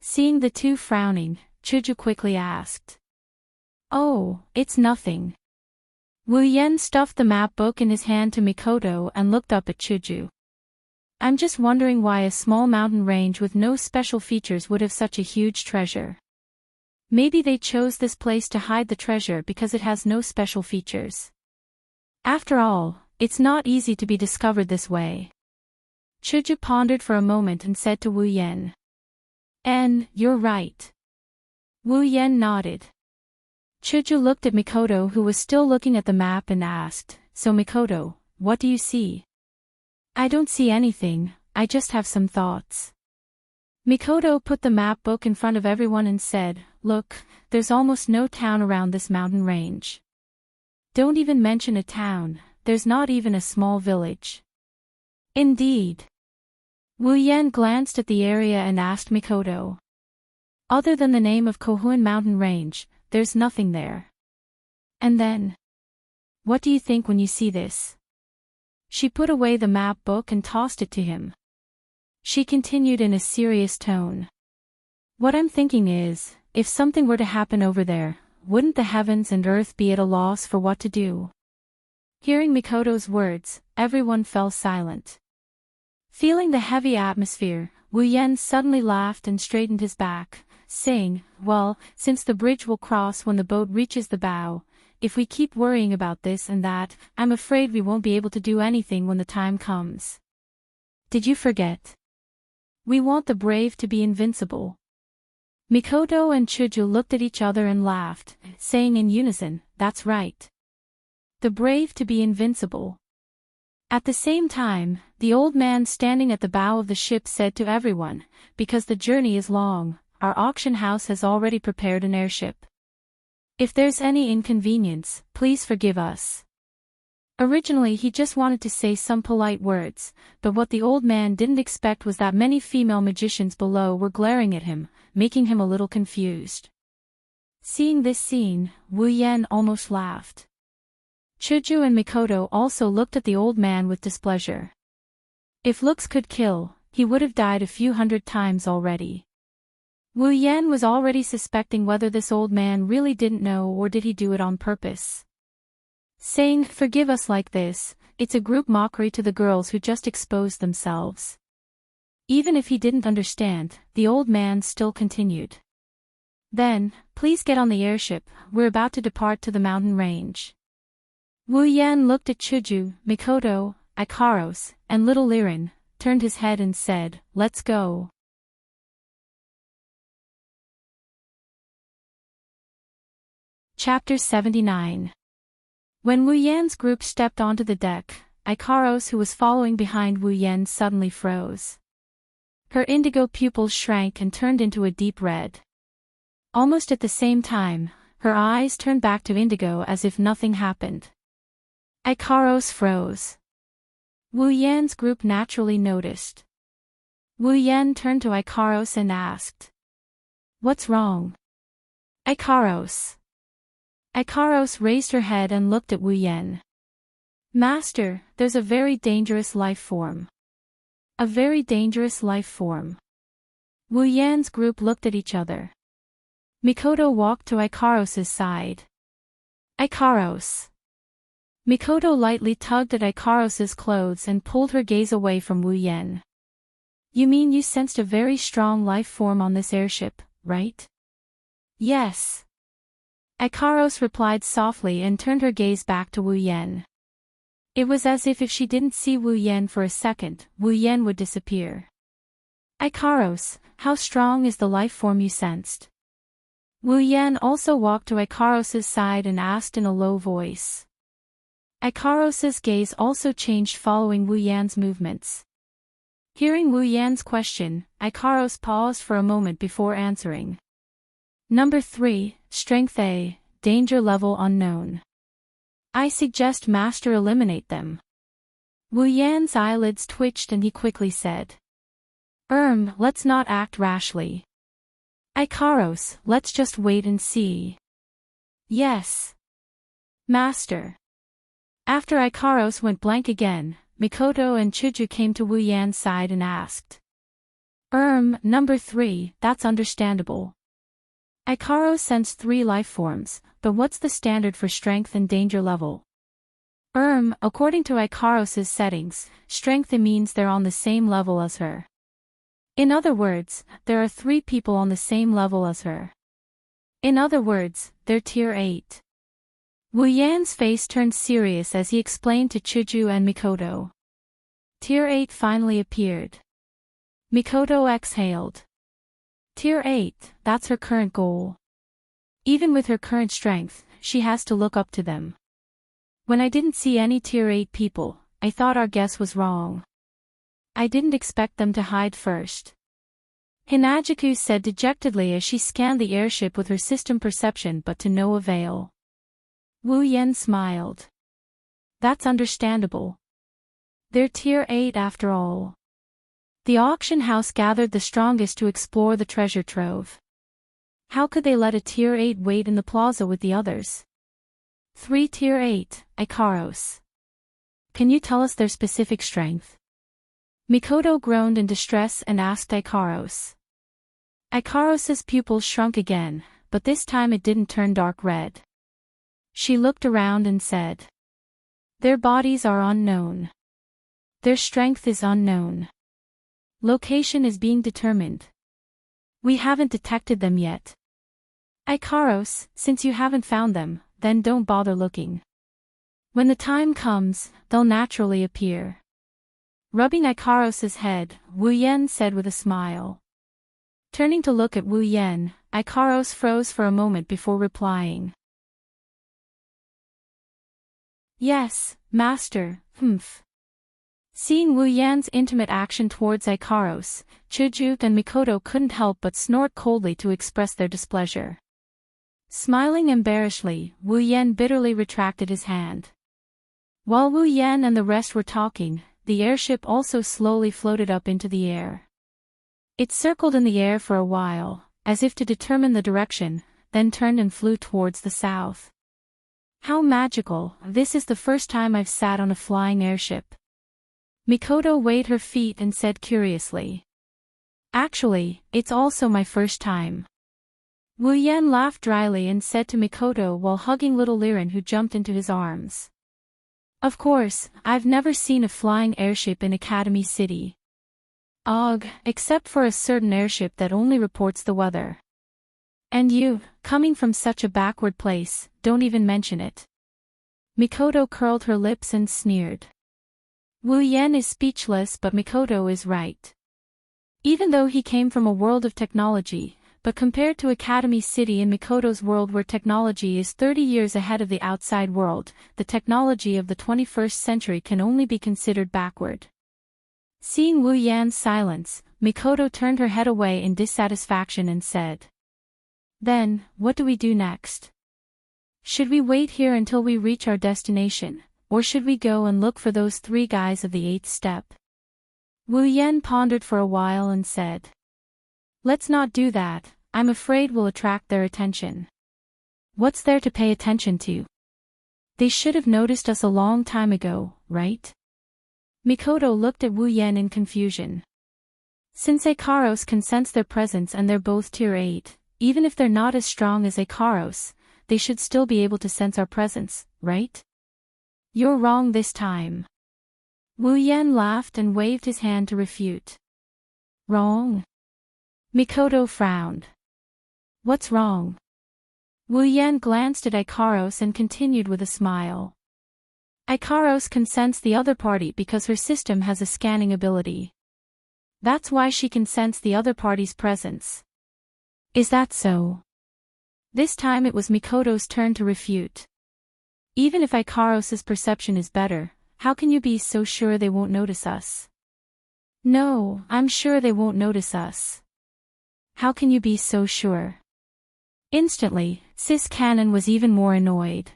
Seeing the two frowning, Chuju quickly asked. Oh, it's nothing. Wu Yan stuffed the map book in his hand to Mikoto and looked up at Chuju. I'm just wondering why a small mountain range with no special features would have such a huge treasure. Maybe they chose this place to hide the treasure because it has no special features. After all, it's not easy to be discovered this way. Chuju pondered for a moment and said to Wu Yan. You're right. Wu Yan nodded. Chuju looked at Mikoto, who was still looking at the map, and asked, So Mikoto, what do you see? I don't see anything, I just have some thoughts. Mikoto put the map book in front of everyone and said, Look, there's almost no town around this mountain range. Don't even mention a town, there's not even a small village. Indeed. Wu Yan glanced at the area and asked Mikoto. Other than the name of Kohuan Mountain Range, there's nothing there. And then? What do you think when you see this? She put away the map book and tossed it to him. She continued in a serious tone. What I'm thinking is, if something were to happen over there, wouldn't the heavens and earth be at a loss for what to do? Hearing Mikoto's words, everyone fell silent. Feeling the heavy atmosphere, Wu Yan suddenly laughed and straightened his back, saying, Well, since the bridge will cross when the boat reaches the bow, if we keep worrying about this and that, I'm afraid we won't be able to do anything when the time comes. Did you forget? We want the brave to be invincible. Mikoto and Chuju looked at each other and laughed, saying in unison, That's right. The brave to be invincible. At the same time, the old man standing at the bow of the ship said to everyone, Because the journey is long, our auction house has already prepared an airship. If there's any inconvenience, please forgive us. Originally he just wanted to say some polite words, but what the old man didn't expect was that many female magicians below were glaring at him, making him a little confused. Seeing this scene, Wu Yan almost laughed. Chuju and Mikoto also looked at the old man with displeasure. If looks could kill, he would have died a few hundred times already. Wu Yan was already suspecting whether this old man really didn't know or did he do it on purpose. Saying, Forgive us like this, it's a group mockery to the girls who just exposed themselves. Even if he didn't understand, the old man still continued. Then, please get on the airship, we're about to depart to the mountain range. Wu Yan looked at Chuju, Mikoto, Ikaros, and little Liren, turned his head and said, Let's go. Chapter 79. When Wu Yan's group stepped onto the deck, Ikaros, who was following behind Wu Yan, suddenly froze. Her indigo pupils shrank and turned into a deep red. Almost at the same time, her eyes turned back to indigo as if nothing happened. Ikaros froze. Wu Yan's group naturally noticed. Wu Yan turned to Ikaros and asked, What's wrong? Ikaros. Ikaros raised her head and looked at Wu Yan. Master, there's a very dangerous life form. A very dangerous life form. Wu Yan's group looked at each other. Mikoto walked to Ikaros' side. Ikaros. Mikoto lightly tugged at Ikaros' clothes and pulled her gaze away from Wu Yan. You mean you sensed a very strong life form on this airship, right? Yes. Ikaros replied softly and turned her gaze back to Wu Yan. It was as if she didn't see Wu Yan for a second, Wu Yan would disappear. Ikaros, how strong is the life form you sensed? Wu Yan also walked to Ikaros's side and asked in a low voice. Ikaros's gaze also changed following Wu Yan's movements. Hearing Wu Yan's question, Ikaros paused for a moment before answering. Number 3, Strength A, Danger Level Unknown. I suggest Master eliminate them. Wu Yan's eyelids twitched and he quickly said. Let's not act rashly. Ikaros, let's just wait and see. Yes. Master. After Ikaros went blank again, Mikoto and Chuju came to Wu Yan's side and asked. Number 3, that's understandable. Ikaros sensed 3 life forms, but what's the standard for strength and danger level? According to Ikaros's settings, strength means they're on the same level as her. In other words, there are 3 people on the same level as her. In other words, they're tier 8. Wu Yan's face turned serious as he explained to Chuju and Mikoto. Tier 8 finally appeared. Mikoto exhaled. Tier 8, that's her current goal. Even with her current strength, she has to look up to them. When I didn't see any tier 8 people, I thought our guess was wrong. I didn't expect them to hide first. Hinajiku said dejectedly as she scanned the airship with her system perception but to no avail. Wu Yan smiled. That's understandable. They're tier 8 after all. The auction house gathered the strongest to explore the treasure trove. How could they let a tier 8 wait in the plaza with the others? 3 tier 8, Ikaros. Can you tell us their specific strength? Mikoto groaned in distress and asked Ikaros. Ikaros's pupils shrunk again, but this time it didn't turn dark red. She looked around and said. Their bodies are unknown. Their strength is unknown. Location is being determined. We haven't detected them yet. Ikaros, since you haven't found them, then don't bother looking. When the time comes, they'll naturally appear. Rubbing Ikaros's head, Wu Yan said with a smile. Turning to look at Wu Yan, Ikaros froze for a moment before replying. Yes, Master, Seeing Wu Yan's intimate action towards Ikaros, Chuju and Mikoto couldn't help but snort coldly to express their displeasure. Smiling embarrassedly, Wu Yan bitterly retracted his hand. While Wu Yan and the rest were talking, the airship also slowly floated up into the air. It circled in the air for a while, as if to determine the direction, then turned and flew towards the south. How magical, this is the first time I've sat on a flying airship. Mikoto weighed her feet and said curiously. Actually, it's also my first time. Wu Yan laughed dryly and said to Mikoto while hugging little Liren who jumped into his arms. Of course, I've never seen a flying airship in Academy City. Ugh, except for a certain airship that only reports the weather. And you, coming from such a backward place, don't even mention it. Mikoto curled her lips and sneered. Wu Yan is speechless but Mikoto is right. Even though he came from a world of technology, but compared to Academy City in Mikoto's world where technology is 30 years ahead of the outside world, the technology of the 21st century can only be considered backward. Seeing Wu Yan's silence, Mikoto turned her head away in dissatisfaction and said. Then, what do we do next? Should we wait here until we reach our destination, or should we go and look for those 3 guys of the 8th step? Wu Yan pondered for a while and said. Let's not do that, I'm afraid we'll attract their attention. What's there to pay attention to? They should have noticed us a long time ago, right? Mikoto looked at Wu Yan in confusion. Since Ikaros can sense their presence and they're both tier 8, even if they're not as strong as Ikaros, they should still be able to sense our presence, right? You're wrong this time. Wu Yan laughed and waved his hand to refute. Wrong? Mikoto frowned. What's wrong? Wu Yan glanced at Ikaros and continued with a smile. Ikaros can sense the other party because her system has a scanning ability. That's why she can sense the other party's presence. Is that so? This time it was Mikoto's turn to refute. Even if Ikaros's perception is better, how can you be so sure they won't notice us? No, I'm sure they won't notice us. How can you be so sure? Instantly, Sis Cannon was even more annoyed.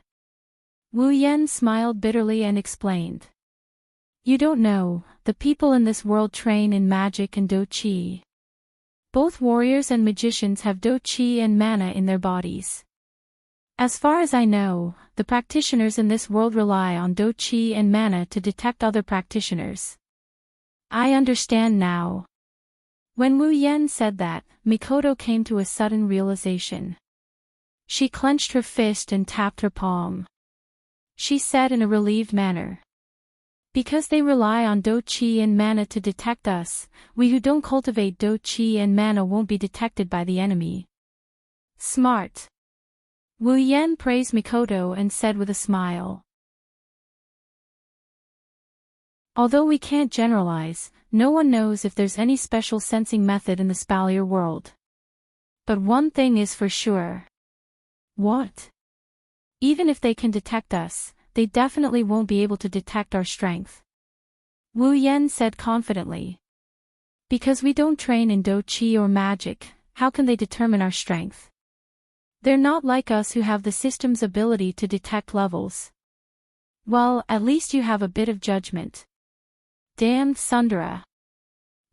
Wu Yan smiled bitterly and explained. You don't know, the people in this world train in magic and do-chi. Both warriors and magicians have do-chi and mana in their bodies. As far as I know, the practitioners in this world rely on do-chi and mana to detect other practitioners. I understand now. When Wu Yan said that, Mikoto came to a sudden realization. She clenched her fist and tapped her palm. She said in a relieved manner. Because they rely on do-chi and mana to detect us, we who don't cultivate do-chi and mana won't be detected by the enemy. Smart. Wu Yan praised Mikoto and said with a smile. Although we can't generalize, no one knows if there's any special sensing method in the Spalier world. But one thing is for sure. What? Even if they can detect us, they definitely won't be able to detect our strength. Wu Yan said confidently. Because we don't train in do-chi or magic, how can they determine our strength? They're not like us who have the system's ability to detect levels. Well, at least you have a bit of judgment. Damned Sundara.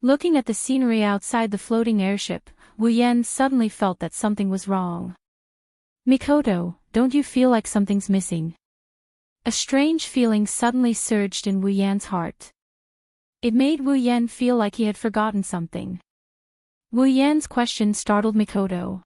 Looking at the scenery outside the floating airship, Wu Yan suddenly felt that something was wrong. Mikoto, don't you feel like something's missing? A strange feeling suddenly surged in Wu Yan's heart. It made Wu Yan feel like he had forgotten something. Wu Yan's question startled Mikoto.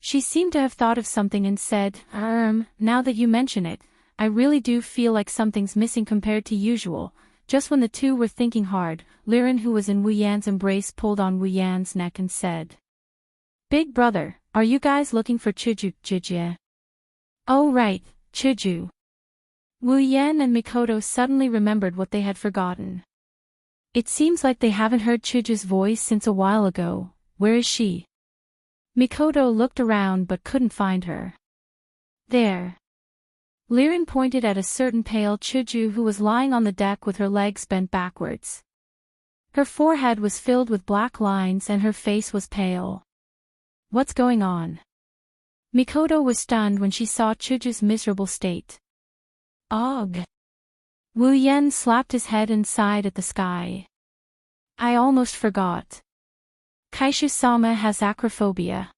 She seemed to have thought of something and said, now that you mention it, I really do feel like something's missing compared to usual. Just when the two were thinking hard, Liren, who was in Wu Yan's embrace, pulled on Wu Yan's neck and said. Big brother, are you guys looking for Chuju, Jijie? Oh right, Chuju. Wu Yan and Mikoto suddenly remembered what they had forgotten. It seems like they haven't heard Chuju's voice since a while ago. Where is she? Mikoto looked around but couldn't find her. There. Liren pointed at a certain pale Chuju who was lying on the deck with her legs bent backwards. Her forehead was filled with black lines and her face was pale. What's going on? Mikoto was stunned when she saw Chuju's miserable state. Ugh. Wu Yan slapped his head and sighed at the sky. I almost forgot. Kaishu-sama has acrophobia.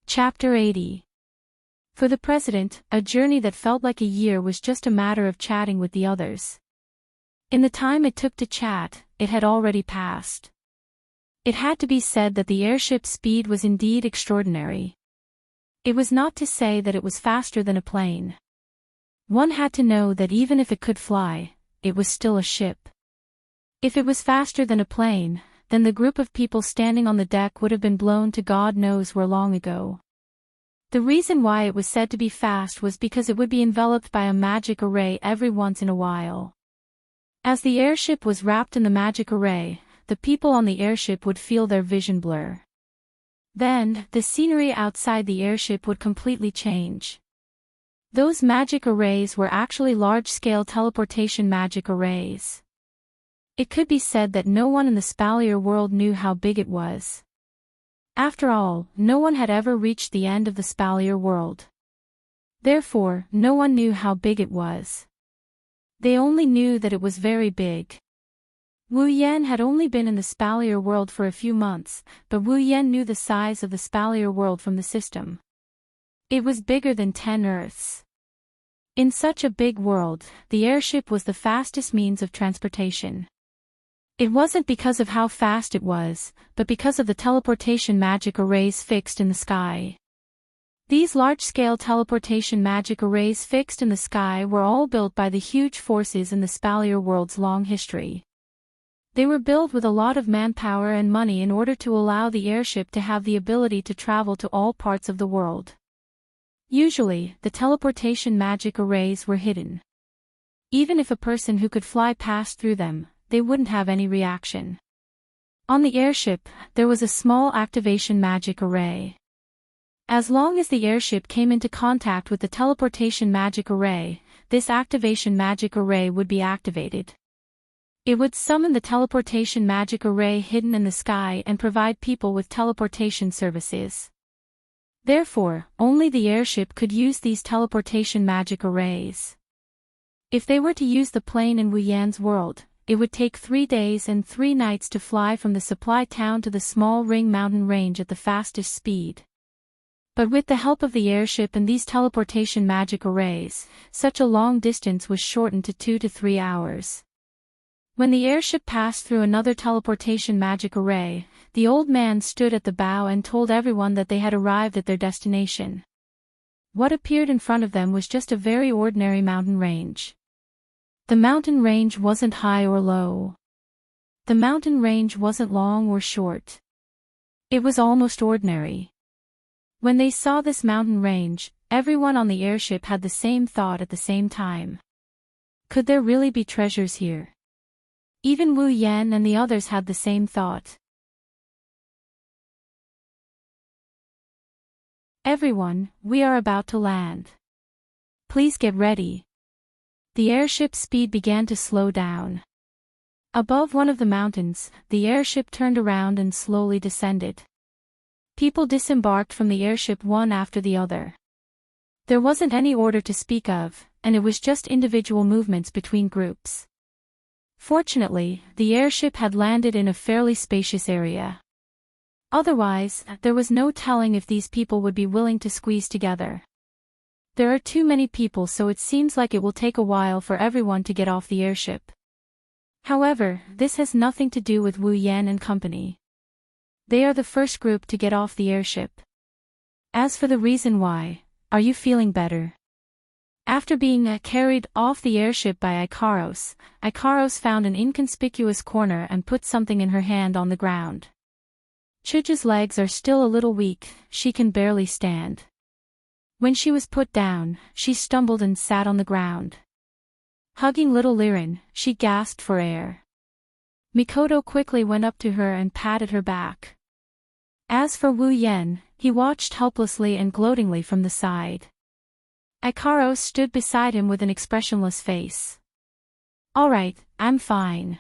Chapter 80. For the president, a journey that felt like a year was just a matter of chatting with the others. In the time it took to chat, it had already passed. It had to be said that the airship's speed was indeed extraordinary. It was not to say that it was faster than a plane. One had to know that even if it could fly, it was still a ship. If it was faster than a plane, then the group of people standing on the deck would have been blown to God knows where long ago. The reason why it was said to be fast was because it would be enveloped by a magic array every once in a while. As the airship was wrapped in the magic array, the people on the airship would feel their vision blur. Then, the scenery outside the airship would completely change. Those magic arrays were actually large-scale teleportation magic arrays. It could be said that no one in the Spalier world knew how big it was. After all, no one had ever reached the end of the Spalier world. Therefore, no one knew how big it was. They only knew that it was very big. Wu Yan had only been in the Spalier world for a few months, but Wu Yan knew the size of the Spalier world from the system. It was bigger than 10 Earths. In such a big world, the airship was the fastest means of transportation. It wasn't because of how fast it was, but because of the teleportation magic arrays fixed in the sky. These large-scale teleportation magic arrays fixed in the sky were all built by the huge forces in the Spalier world's long history. They were built with a lot of manpower and money in order to allow the airship to have the ability to travel to all parts of the world. Usually, the teleportation magic arrays were hidden. Even if a person who could fly passed through them, they wouldn't have any reaction. On the airship, there was a small activation magic array. As long as the airship came into contact with the teleportation magic array, this activation magic array would be activated. It would summon the teleportation magic array hidden in the sky and provide people with teleportation services. Therefore, only the airship could use these teleportation magic arrays. If they were to use the plane in Wu Yan's world, it would take 3 days and 3 nights to fly from the supply town to the small ring mountain range at the fastest speed. But with the help of the airship and these teleportation magic arrays, such a long distance was shortened to 2 to 3 hours. When the airship passed through another teleportation magic array, the old man stood at the bow and told everyone that they had arrived at their destination. What appeared in front of them was just a very ordinary mountain range. The mountain range wasn't high or low. The mountain range wasn't long or short. It was almost ordinary. When they saw this mountain range, everyone on the airship had the same thought at the same time. Could there really be treasures here? Even Wu Yan and the others had the same thought. Everyone, we are about to land. Please get ready. The airship's speed began to slow down. Above one of the mountains, the airship turned around and slowly descended. People disembarked from the airship one after the other. There wasn't any order to speak of, and it was just individual movements between groups. Fortunately, the airship had landed in a fairly spacious area. Otherwise, there was no telling if these people would be willing to squeeze together. There are too many people, so it seems like it will take a while for everyone to get off the airship. However, this has nothing to do with Wu Yan and company. They are the first group to get off the airship. As for the reason why, are you feeling better? After being carried off the airship by Ikaros, Ikaros found an inconspicuous corner and put something in her hand on the ground. Chuju's legs are still a little weak, she can barely stand. When she was put down, she stumbled and sat on the ground. Hugging little Liren, she gasped for air. Mikoto quickly went up to her and patted her back. As for Wu Yan, he watched helplessly and gloatingly from the side. Ikaros stood beside him with an expressionless face. "All right, I'm fine.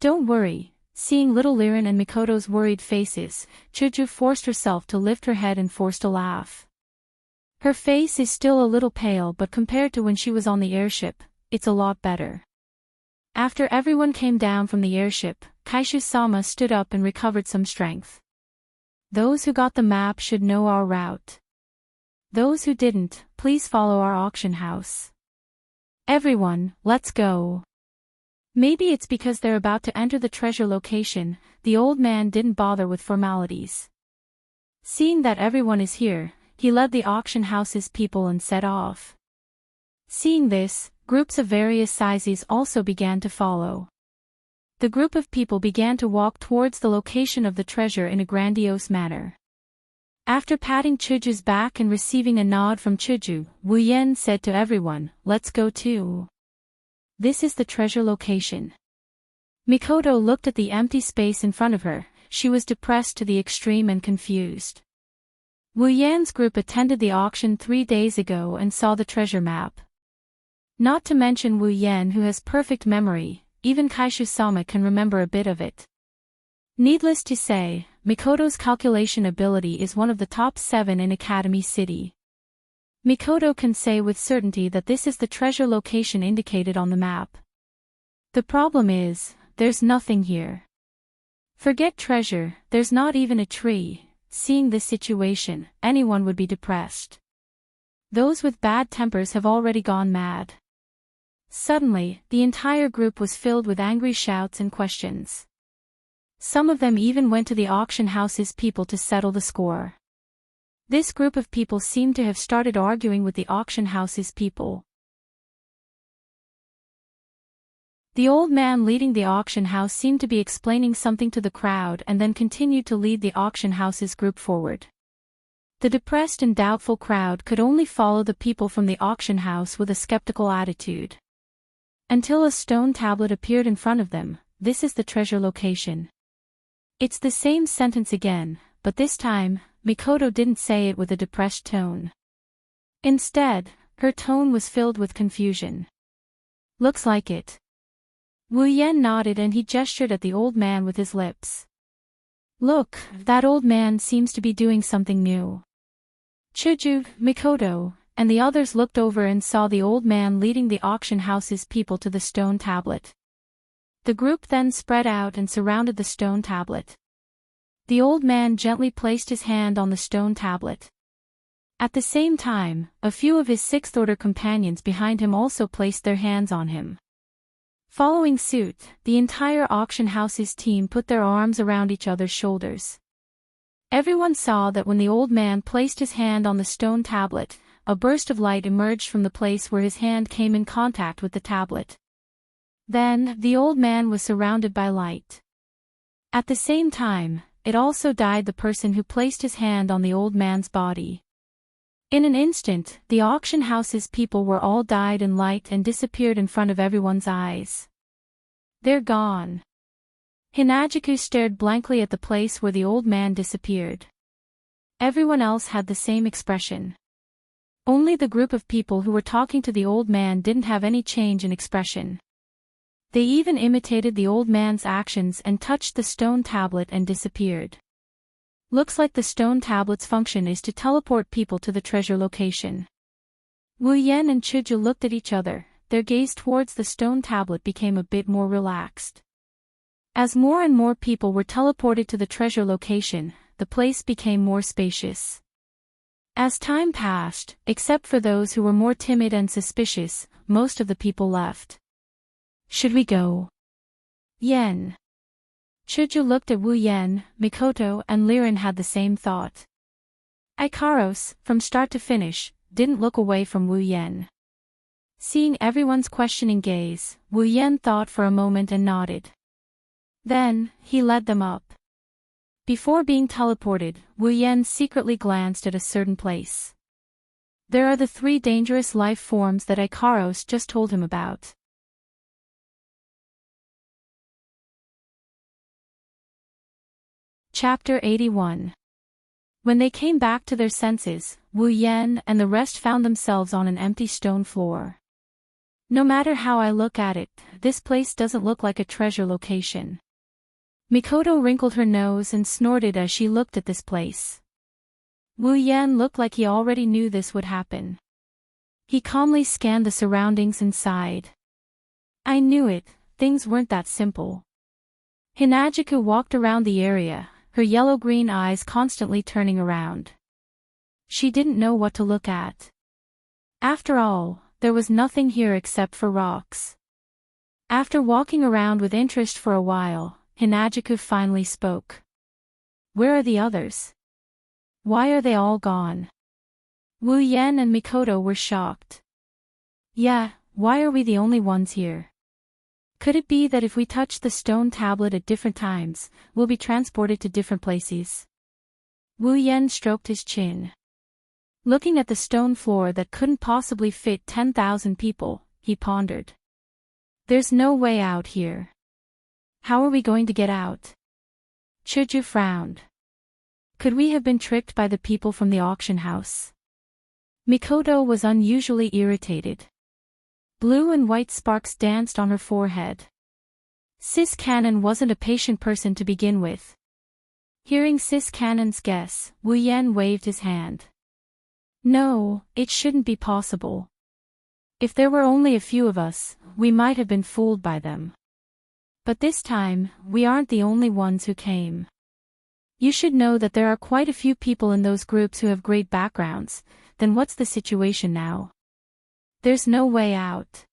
Don't worry." Seeing little Liren and Mikoto's worried faces, Chuju forced herself to lift her head and forced a laugh. Her face is still a little pale, but compared to when she was on the airship, it's a lot better. After everyone came down from the airship, Kaishu-sama stood up and recovered some strength. Those who got the map should know our route. Those who didn't, please follow our auction house. Everyone, let's go. Maybe it's because they're about to enter the treasure location, the old man didn't bother with formalities. Seeing that everyone is here, he led the auction house's people and set off. Seeing this, groups of various sizes also began to follow. The group of people began to walk towards the location of the treasure in a grandiose manner. After patting Chuju's back and receiving a nod from Chuju, Wu Yan said to everyone, "Let's go too. This is the treasure location." Mikoto looked at the empty space in front of her, she was depressed to the extreme and confused. Wu Yan's group attended the auction 3 days ago and saw the treasure map. Not to mention Wu Yan, who has perfect memory, even Kaishu-sama can remember a bit of it. Needless to say, Mikoto's calculation ability is one of the top 7 in Academy City. Mikoto can say with certainty that this is the treasure location indicated on the map. The problem is, there's nothing here. Forget treasure, there's not even a tree. Seeing this situation, anyone would be depressed. Those with bad tempers have already gone mad. Suddenly, the entire group was filled with angry shouts and questions. Some of them even went to the auction house's people to settle the score. This group of people seemed to have started arguing with the auction house's people. The old man leading the auction house seemed to be explaining something to the crowd and then continued to lead the auction house's group forward. The depressed and doubtful crowd could only follow the people from the auction house with a skeptical attitude. Until a stone tablet appeared in front of them. "This is the treasure location. It's the same sentence again, but this time, Mikoto didn't say it with a depressed tone. Instead, her tone was filled with confusion. Looks like it. Wu Yan nodded and he gestured at the old man with his lips. Look, that old man seems to be doing something new. Chuju, Mikoto, and the others looked over and saw the old man leading the auction house's people to the stone tablet. The group then spread out and surrounded the stone tablet. The old man gently placed his hand on the stone tablet. At the same time, a few of his sixth-order companions behind him also placed their hands on him. Following suit, the entire auction house's team put their arms around each other's shoulders. Everyone saw that when the old man placed his hand on the stone tablet, a burst of light emerged from the place where his hand came in contact with the tablet. Then, the old man was surrounded by light. At the same time, it also died the person who placed his hand on the old man's body. In an instant, the auction house's people were all dyed in light and disappeared in front of everyone's eyes. They're gone. Hinajiku stared blankly at the place where the old man disappeared. Everyone else had the same expression. Only the group of people who were talking to the old man didn't have any change in expression. They even imitated the old man's actions and touched the stone tablet and disappeared. Looks like the stone tablet's function is to teleport people to the treasure location. Wu Yan and Chuju looked at each other, their gaze towards the stone tablet became a bit more relaxed. As more and more people were teleported to the treasure location, the place became more spacious. As time passed, except for those who were more timid and suspicious, most of the people left. Should we go? Yen. Chuju looked at Wu Yan, Mikoto and Liren had the same thought. Ikaros, from start to finish, didn't look away from Wu Yan. Seeing everyone's questioning gaze, Wu Yan thought for a moment and nodded. Then, he led them up. Before being teleported, Wu Yan secretly glanced at a certain place. There are the 3 dangerous life forms that Ikaros just told him about. Chapter 81. When they came back to their senses, Wu Yan and the rest found themselves on an empty stone floor. No matter how I look at it, this place doesn't look like a treasure location. Mikoto wrinkled her nose and snorted as she looked at this place. Wu Yan looked like he already knew this would happen. He calmly scanned the surroundings and sighed. I knew it, things weren't that simple. Hinajiku walked around the area, her yellow-green eyes constantly turning around. She didn't know what to look at. After all, there was nothing here except for rocks. After walking around with interest for a while, Hinajiku finally spoke. Where are the others? Why are they all gone? Wu Yan and Mikoto were shocked. Yeah, why are we the only ones here? Could it be that if we touch the stone tablet at different times, we'll be transported to different places? Wu Yan stroked his chin. Looking at the stone floor that couldn't possibly fit 10,000 people, he pondered. There's no way out here. How are we going to get out? Chuju frowned. Could we have been tricked by the people from the auction house? Mikoto was unusually irritated. Blue and white sparks danced on her forehead. Sis Cannon wasn't a patient person to begin with. Hearing Sis Cannon's guess, Wu Yan waved his hand. No, it shouldn't be possible. If there were only a few of us, we might have been fooled by them. But this time, we aren't the only ones who came. You should know that there are quite a few people in those groups who have great backgrounds. Then what's the situation now? There's no way out.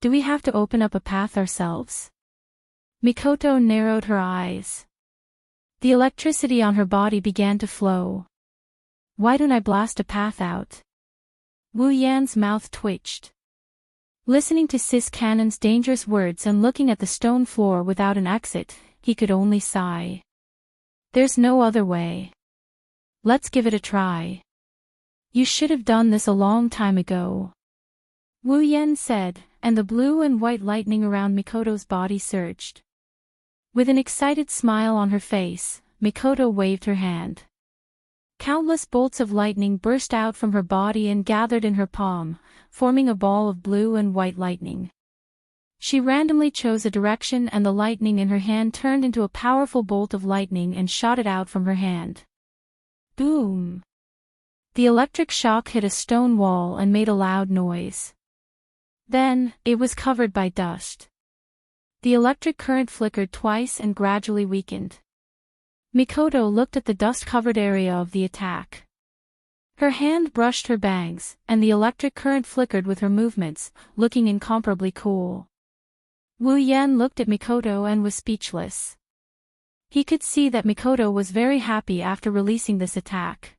Do we have to open up a path ourselves? Mikoto narrowed her eyes. The electricity on her body began to flow. Why don't I blast a path out? Wu Yan's mouth twitched. Listening to Sis Cannon's dangerous words and looking at the stone floor without an exit, he could only sigh. There's no other way. Let's give it a try. You should have done this a long time ago. Wu Yan said, and the blue and white lightning around Mikoto's body surged. With an excited smile on her face, Mikoto waved her hand. Countless bolts of lightning burst out from her body and gathered in her palm, forming a ball of blue and white lightning. She randomly chose a direction and the lightning in her hand turned into a powerful bolt of lightning and shot it out from her hand. Boom! The electric shock hit a stone wall and made a loud noise. Then, it was covered by dust. The electric current flickered twice and gradually weakened. Mikoto looked at the dust-covered area of the attack. Her hand brushed her bangs, and the electric current flickered with her movements, looking incomparably cool. Wu Yan looked at Mikoto and was speechless. He could see that Mikoto was very happy after releasing this attack.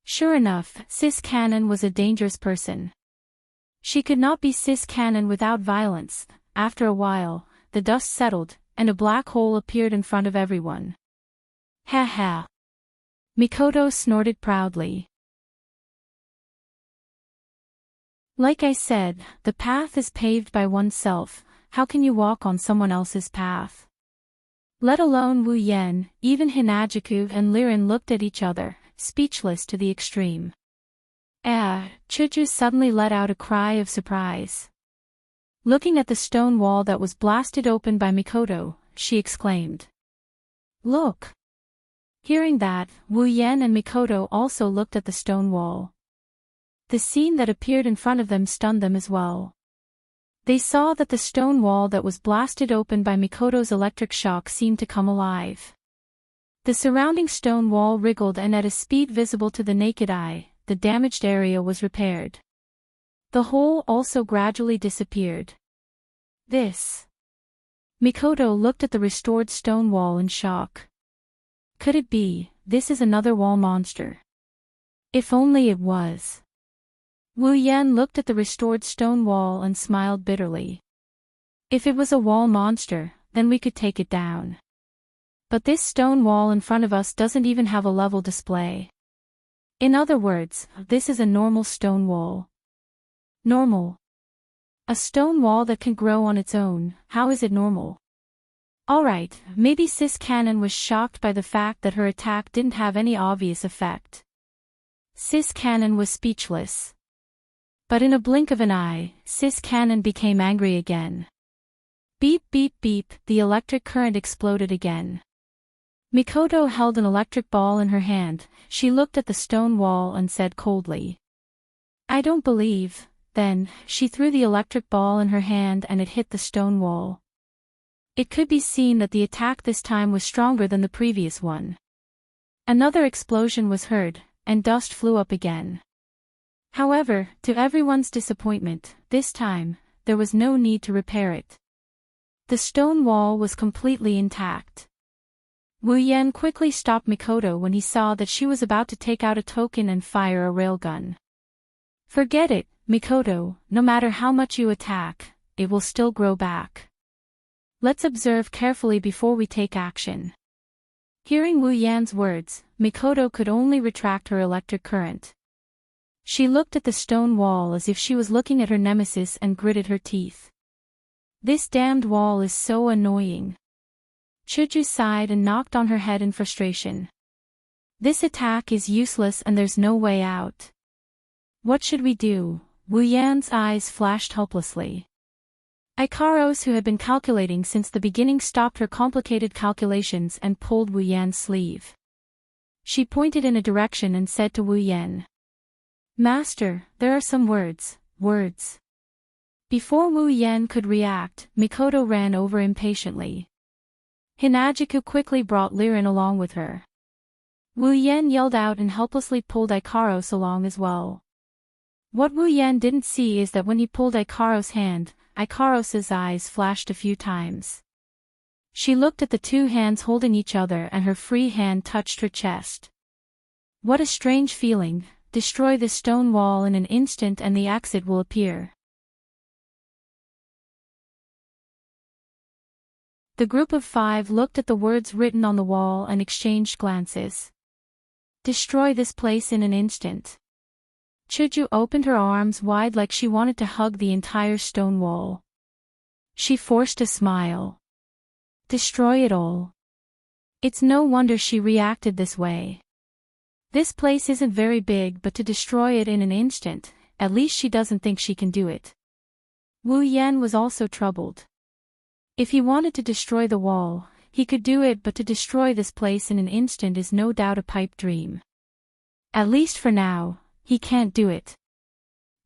Sure enough, Sis Cannon was a dangerous person. She could not be Sis Cannon without violence. After a while, the dust settled, and a black hole appeared in front of everyone. Ha ha! Mikoto snorted proudly. Like I said, the path is paved by oneself. How can you walk on someone else's path? Let alone Wu Yan, even Hinajuku and Lirin looked at each other, speechless to the extreme. Chuju suddenly let out a cry of surprise. Looking at the stone wall that was blasted open by Mikoto, she exclaimed. Look! Hearing that, Wu Yan and Mikoto also looked at the stone wall. The scene that appeared in front of them stunned them as well. They saw that the stone wall that was blasted open by Mikoto's electric shock seemed to come alive. The surrounding stone wall wriggled and at a speed visible to the naked eye, the damaged area was repaired. The hole also gradually disappeared. Mikoto looked at the restored stone wall in shock. Could it be, this is another wall monster? If only it was. Wu Yan looked at the restored stone wall and smiled bitterly. If it was a wall monster, then we could take it down. But this stone wall in front of us doesn't even have a level display. In other words, this is a normal stone wall. Normal. A stone wall that can grow on its own, how is it normal? Alright, maybe Sis Cannon was shocked by the fact that her attack didn't have any obvious effect. Sis Cannon was speechless. But in a blink of an eye, Sis Cannon became angry again. Beep beep beep, the electric current exploded again. Mikoto held an electric ball in her hand, she looked at the stone wall and said coldly. I don't believe. Then, she threw the electric ball in her hand and it hit the stone wall. It could be seen that the attack this time was stronger than the previous one. Another explosion was heard, and dust flew up again. However, to everyone's disappointment, this time, there was no need to repair it. The stone wall was completely intact. Wu Yan quickly stopped Mikoto when he saw that she was about to take out a token and fire a railgun. Forget it, Mikoto, no matter how much you attack, it will still grow back. Let's observe carefully before we take action. Hearing Wu Yan's words, Mikoto could only retract her electric current. She looked at the stone wall as if she was looking at her nemesis and gritted her teeth. This damned wall is so annoying. Chuju sighed and knocked on her head in frustration. This attack is useless and there's no way out. What should we do? Wu Yan's eyes flashed helplessly. Ikaros, who had been calculating since the beginning, stopped her complicated calculations and pulled Wu Yan's sleeve. She pointed in a direction and said to Wu Yan. Master, there are some words. Before Wu Yan could react, Mikoto ran over impatiently. Hinajuku quickly brought Lirin along with her. Wu Yan yelled out and helplessly pulled Ikaros along as well. What Wu Yan didn't see is that when he pulled Ikaros' hand, Ikaros' eyes flashed a few times. She looked at the two hands holding each other and her free hand touched her chest. What a strange feeling. Destroy the stone wall in an instant and the exit will appear. The group of 5 looked at the words written on the wall and exchanged glances. Destroy this place in an instant. Chuju opened her arms wide like she wanted to hug the entire stone wall. She forced a smile. Destroy it all. It's no wonder she reacted this way. This place isn't very big, but to destroy it in an instant, at least she doesn't think she can do it. Wu Yan was also troubled. If he wanted to destroy the wall, he could do it, but to destroy this place in an instant is no doubt a pipe dream. At least for now, he can't do it.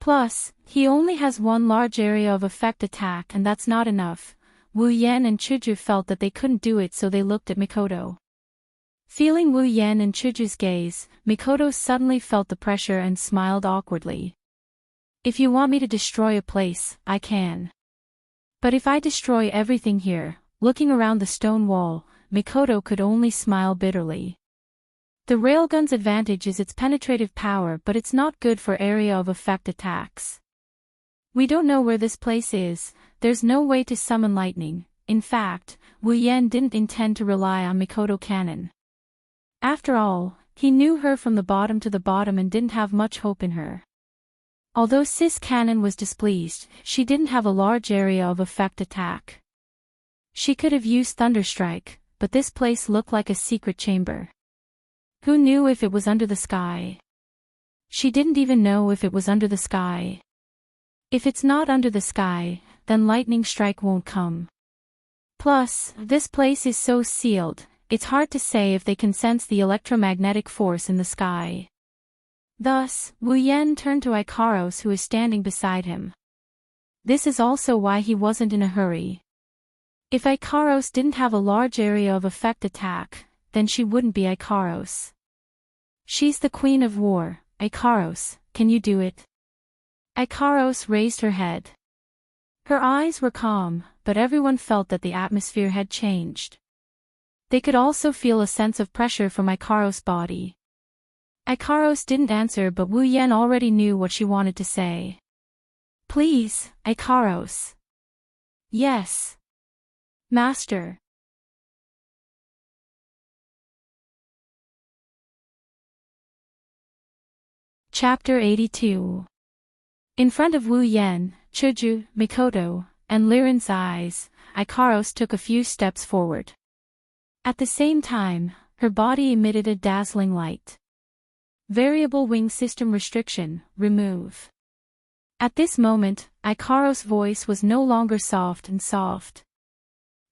Plus, he only has one large area of effect attack, and that's not enough. Wu Yan and Chuju felt that they couldn't do it, so they looked at Mikoto. Feeling Wu Yan and Chuju's gaze, Mikoto suddenly felt the pressure and smiled awkwardly. If you want me to destroy a place, I can. But if I destroy everything here, looking around the stone wall, Mikoto could only smile bitterly. The railgun's advantage is its penetrative power, but it's not good for area of effect attacks. We don't know where this place is, there's no way to summon lightning. In fact, Wu Yan didn't intend to rely on Mikoto cannon. After all, he knew her from the bottom to the bottom and didn't have much hope in her. Although Sis Cannon was displeased, she didn't have a large area of effect attack. She could have used Thunderstrike, but this place looked like a secret chamber. Who knew if it was under the sky? She didn't even know if it was under the sky. If it's not under the sky, then lightning strike won't come. Plus, this place is so sealed, it's hard to say if they can sense the electromagnetic force in the sky. Thus, Wu Yan turned to Ikaros, who is standing beside him. This is also why he wasn't in a hurry. If Ikaros didn't have a large area of effect attack, then she wouldn't be Ikaros. She's the Queen of War. Ikaros, can you do it? Ikaros raised her head. Her eyes were calm, but everyone felt that the atmosphere had changed. They could also feel a sense of pressure from Ikaros' body. Ikaros didn't answer, but Wu Yan already knew what she wanted to say. Please, Ikaros. Yes. Master. Chapter 82. In front of Wu Yan, Chuju, Mikoto, and Liren's eyes, Ikaros took a few steps forward. At the same time, her body emitted a dazzling light. Variable wing system restriction, remove. At this moment, Ikaros' voice was no longer soft and soft.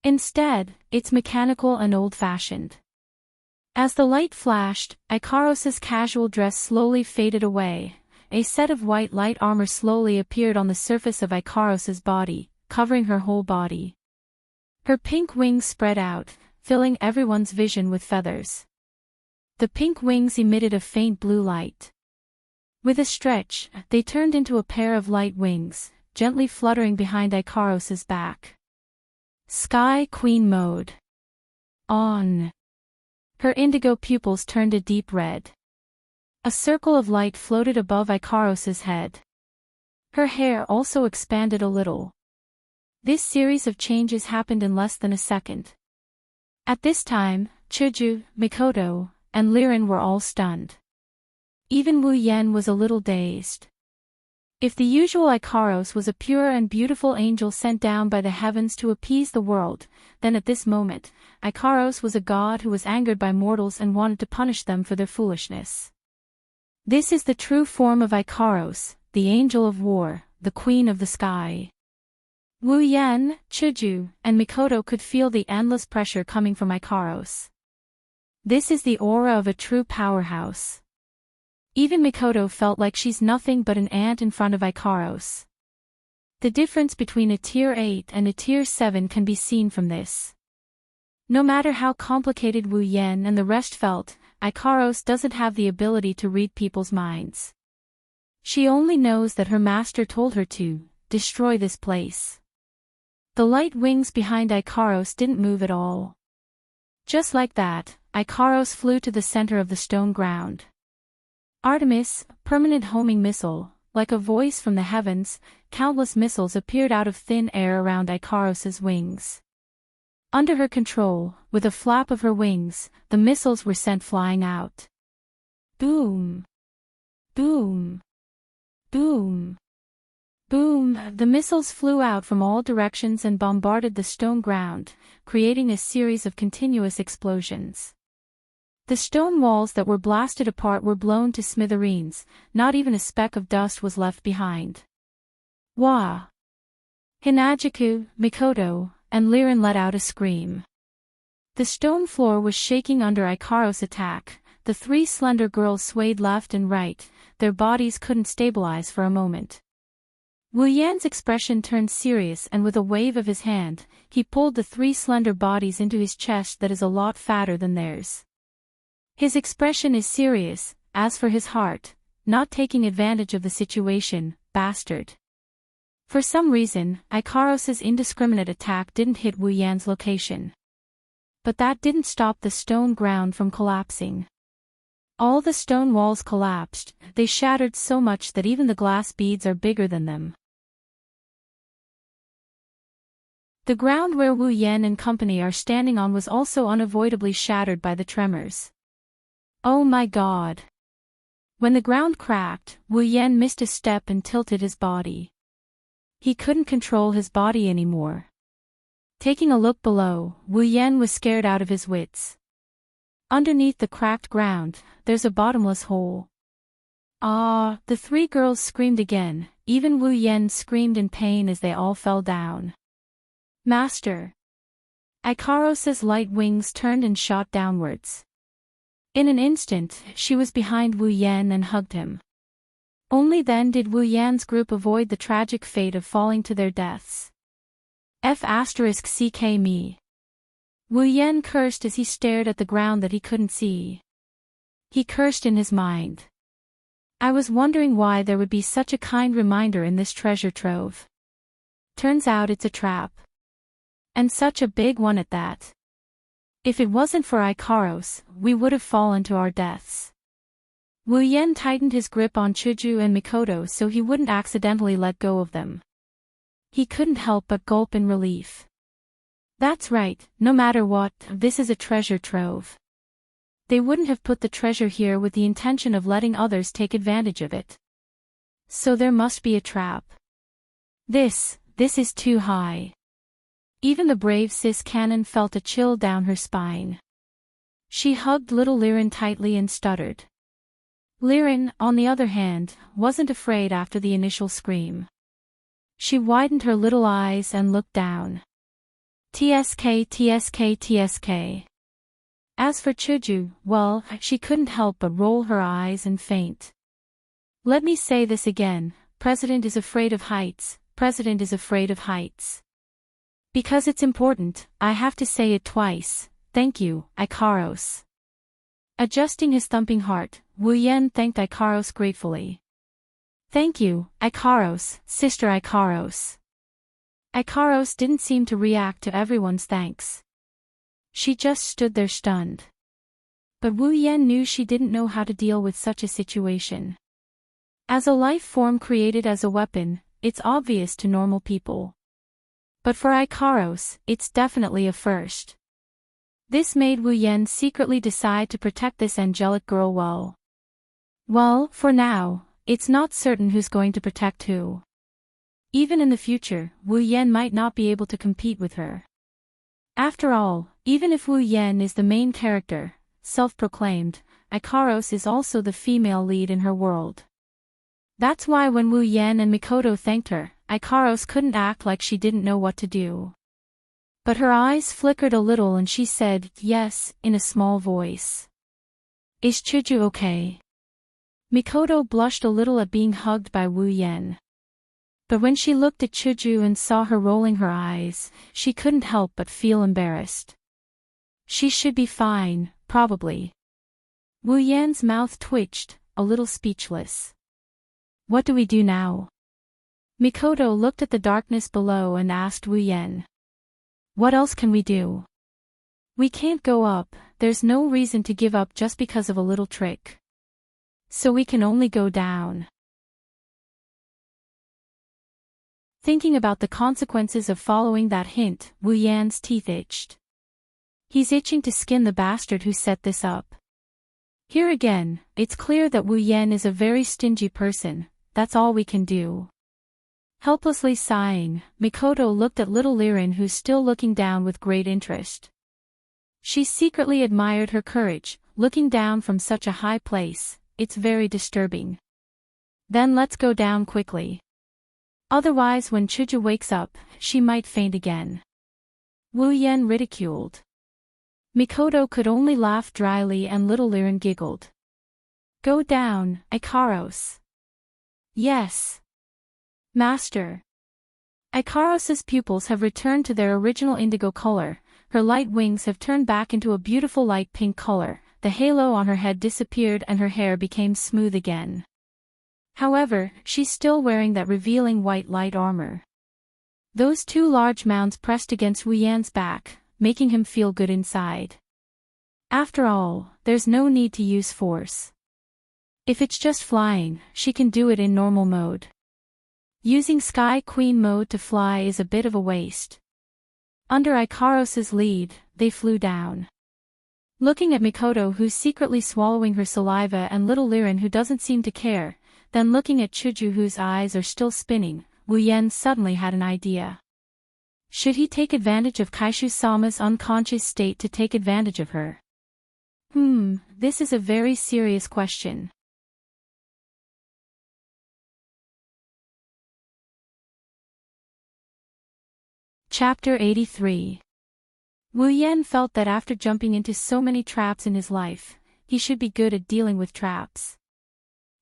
Instead, it's mechanical and old-fashioned. As the light flashed, Ikaros' casual dress slowly faded away. A set of white light armor slowly appeared on the surface of Ikaros' body, covering her whole body. Her pink wings spread out, filling everyone's vision with feathers. The pink wings emitted a faint blue light. With a stretch, they turned into a pair of light wings, gently fluttering behind Ikaros' back. Sky Queen mode. On. Her indigo pupils turned a deep red. A circle of light floated above Ikaros' head. Her hair also expanded a little. This series of changes happened in less than a second. At this time, Chuju, Mikoto, and Liren were all stunned. Even Wu Yan was a little dazed. If the usual Ikaros was a pure and beautiful angel sent down by the heavens to appease the world, then at this moment, Ikaros was a god who was angered by mortals and wanted to punish them for their foolishness. This is the true form of Ikaros, the angel of war, the queen of the sky. Wu Yan, Chuju, and Mikoto could feel the endless pressure coming from Ikaros. This is the aura of a true powerhouse. Even Mikoto felt like she's nothing but an ant in front of Ikaros. The difference between a tier 8 and a tier 7 can be seen from this. No matter how complicated Wu Yan and the rest felt, Ikaros doesn't have the ability to read people's minds. She only knows that her master told her to destroy this place. The light wings behind Ikaros didn't move at all. Just like that, Ikaros flew to the center of the stone ground. Artemis, permanent homing missile, like a voice from the heavens, countless missiles appeared out of thin air around Ikaros' wings. Under her control, with a flap of her wings, the missiles were sent flying out. Boom! Boom! Boom! Boom! The missiles flew out from all directions and bombarded the stone ground, creating a series of continuous explosions. The stone walls that were blasted apart were blown to smithereens, not even a speck of dust was left behind. Wah! Hinagiku, Mikoto, and Liren let out a scream. The stone floor was shaking under Ikaros' attack. The three slender girls swayed left and right, their bodies couldn't stabilize for a moment. Wu Yan's expression turned serious, and with a wave of his hand, he pulled the three slender bodies into his chest that is a lot fatter than theirs. His expression is serious, as for his heart, not taking advantage of the situation, bastard. For some reason, Ikaros' indiscriminate attack didn't hit Wu Yan's location. But that didn't stop the stone ground from collapsing. All the stone walls collapsed, they shattered so much that even the glass beads are bigger than them. The ground where Wu Yan and company are standing on was also unavoidably shattered by the tremors. Oh my god! When the ground cracked, Wu Yan missed a step and tilted his body. He couldn't control his body anymore. Taking a look below, Wu Yan was scared out of his wits. Underneath the cracked ground, there's a bottomless hole. Ah! The three girls screamed again, even Wu Yan screamed in pain as they all fell down. Master! Ikaros' light wings turned and shot downwards. In an instant, she was behind Wu Yan and hugged him. Only then did Wu Yan's group avoid the tragic fate of falling to their deaths. F***ck me. Wu Yan cursed as he stared at the ground that he couldn't see. He cursed in his mind. I was wondering why there would be such a kind reminder in this treasure trove. Turns out it's a trap. And such a big one at that. If it wasn't for Ikaros, we would have fallen to our deaths. Wu Yan tightened his grip on Chuju and Mikoto so he wouldn't accidentally let go of them. He couldn't help but gulp in relief. That's right, no matter what, this is a treasure trove. They wouldn't have put the treasure here with the intention of letting others take advantage of it. So there must be a trap. This is too high. Even the brave sis Cannon felt a chill down her spine. She hugged little Liren tightly and stuttered. Liren, on the other hand, wasn't afraid after the initial scream. She widened her little eyes and looked down. TSK. As for Chuju, well, she couldn't help but roll her eyes and faint. Let me say this again, President is afraid of heights, President is afraid of heights. Because it's important, I have to say it twice, thank you, Ikaros. Adjusting his thumping heart, Wu Yan thanked Ikaros gratefully. Thank you, Ikaros, Sister Ikaros. Ikaros didn't seem to react to everyone's thanks. She just stood there stunned. But Wu Yan knew she didn't know how to deal with such a situation. As a life form created as a weapon, it's obvious to normal people. But for Ikaros, it's definitely a first. This made Wu Yan secretly decide to protect this angelic girl well. Well, for now, it's not certain who's going to protect who. Even in the future, Wu Yan might not be able to compete with her. After all, even if Wu Yan is the main character, self-proclaimed, Ikaros is also the female lead in her world. That's why when Wu Yan and Mikoto thanked her, Ikaros couldn't act like she didn't know what to do. But her eyes flickered a little and she said, yes, in a small voice. Is Chuju okay? Mikoto blushed a little at being hugged by Wu Yan. But when she looked at Chuju and saw her rolling her eyes, she couldn't help but feel embarrassed. She should be fine, probably. Wu Yan's mouth twitched, a little speechless. What do we do now? Mikoto looked at the darkness below and asked Wu Yan. What else can we do? We can't go up, there's no reason to give up just because of a little trick. So we can only go down. Thinking about the consequences of following that hint, Wu Yan's teeth itched. He's itching to skin the bastard who set this up. Here again, it's clear that Wu Yan is a very stingy person, that's all we can do. Helplessly sighing, Mikoto looked at little Lirin, who's still looking down with great interest. She secretly admired her courage, looking down from such a high place. It's very disturbing. Then let's go down quickly. Otherwise when Chuju wakes up, she might faint again. Wu Yan ridiculed. Mikoto could only laugh dryly and little Lirin giggled. Go down, Ikaros. Yes. Master. Ikaros's pupils have returned to their original indigo color, her light wings have turned back into a beautiful light pink color, the halo on her head disappeared and her hair became smooth again. However, she's still wearing that revealing white light armor. Those two large mounds pressed against Wu Yan's back, making him feel good inside. After all, there's no need to use force. If it's just flying, she can do it in normal mode. Using Sky Queen mode to fly is a bit of a waste. Under Ikaros's lead, they flew down. Looking at Mikoto, who's secretly swallowing her saliva, and little Lirin, who doesn't seem to care, then looking at Chuju, whose eyes are still spinning, Wu Yan suddenly had an idea. Should he take advantage of Kaishu-sama's unconscious state to take advantage of her? This is a very serious question. Chapter 83. Wu Yan felt that after jumping into so many traps in his life, he should be good at dealing with traps.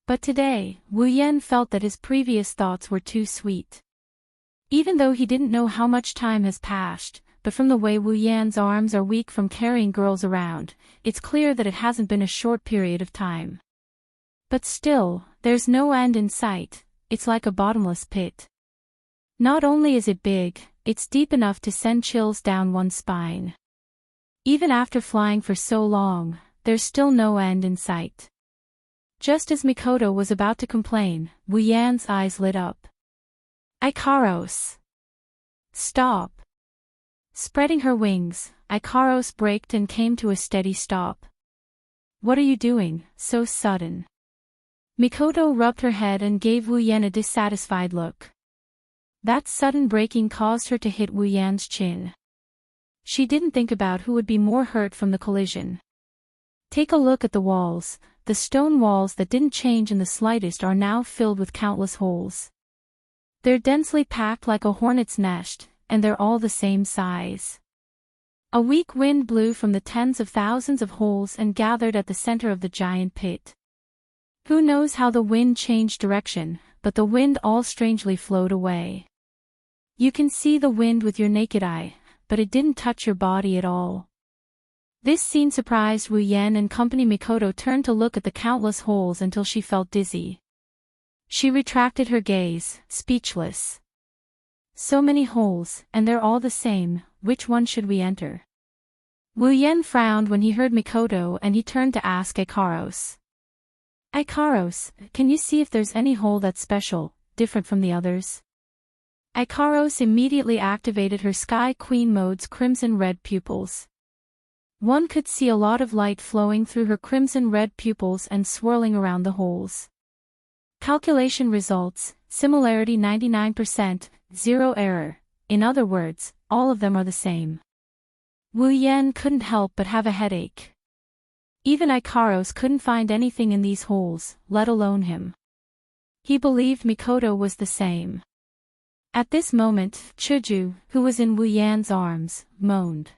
But today, Wu Yan felt that his previous thoughts were too sweet. Even though he didn't know how much time has passed, but from the way Wu Yan's arms are weak from carrying girls around, it's clear that it hasn't been a short period of time. But still, there's no end in sight, it's like a bottomless pit. Not only is it big, it's deep enough to send chills down one's spine. Even after flying for so long, there's still no end in sight. Just as Mikoto was about to complain, Wu Yan's eyes lit up. Ikaros! Stop! Spreading her wings, Ikaros braked and came to a steady stop. What are you doing, so sudden? Mikoto rubbed her head and gave Wu Yan a dissatisfied look. That sudden braking caused her to hit Wu Yan's chin. She didn't think about who would be more hurt from the collision. Take a look at the walls. The stone walls that didn't change in the slightest are now filled with countless holes. They're densely packed like a hornet's nest, and they're all the same size. A weak wind blew from the tens of thousands of holes and gathered at the center of the giant pit. Who knows how the wind changed direction, but the wind all strangely flowed away. You can see the wind with your naked eye, but it didn't touch your body at all. This scene surprised Wu Yan and company. Mikoto turned to look at the countless holes until she felt dizzy. She retracted her gaze, speechless. So many holes, and they're all the same, which one should we enter? Wu Yan frowned when he heard Mikoto and he turned to ask Ikaros. Ikaros, can you see if there's any hole that's special, different from the others? Ikaros immediately activated her Sky Queen mode's crimson-red pupils. One could see a lot of light flowing through her crimson-red pupils and swirling around the holes. Calculation results, similarity 99%, zero error. In other words, all of them are the same. Wu Yan couldn't help but have a headache. Even Ikaros couldn't find anything in these holes, let alone him. He believed Mikoto was the same. At this moment, Chuju, who was in Wu Yan's arms, moaned.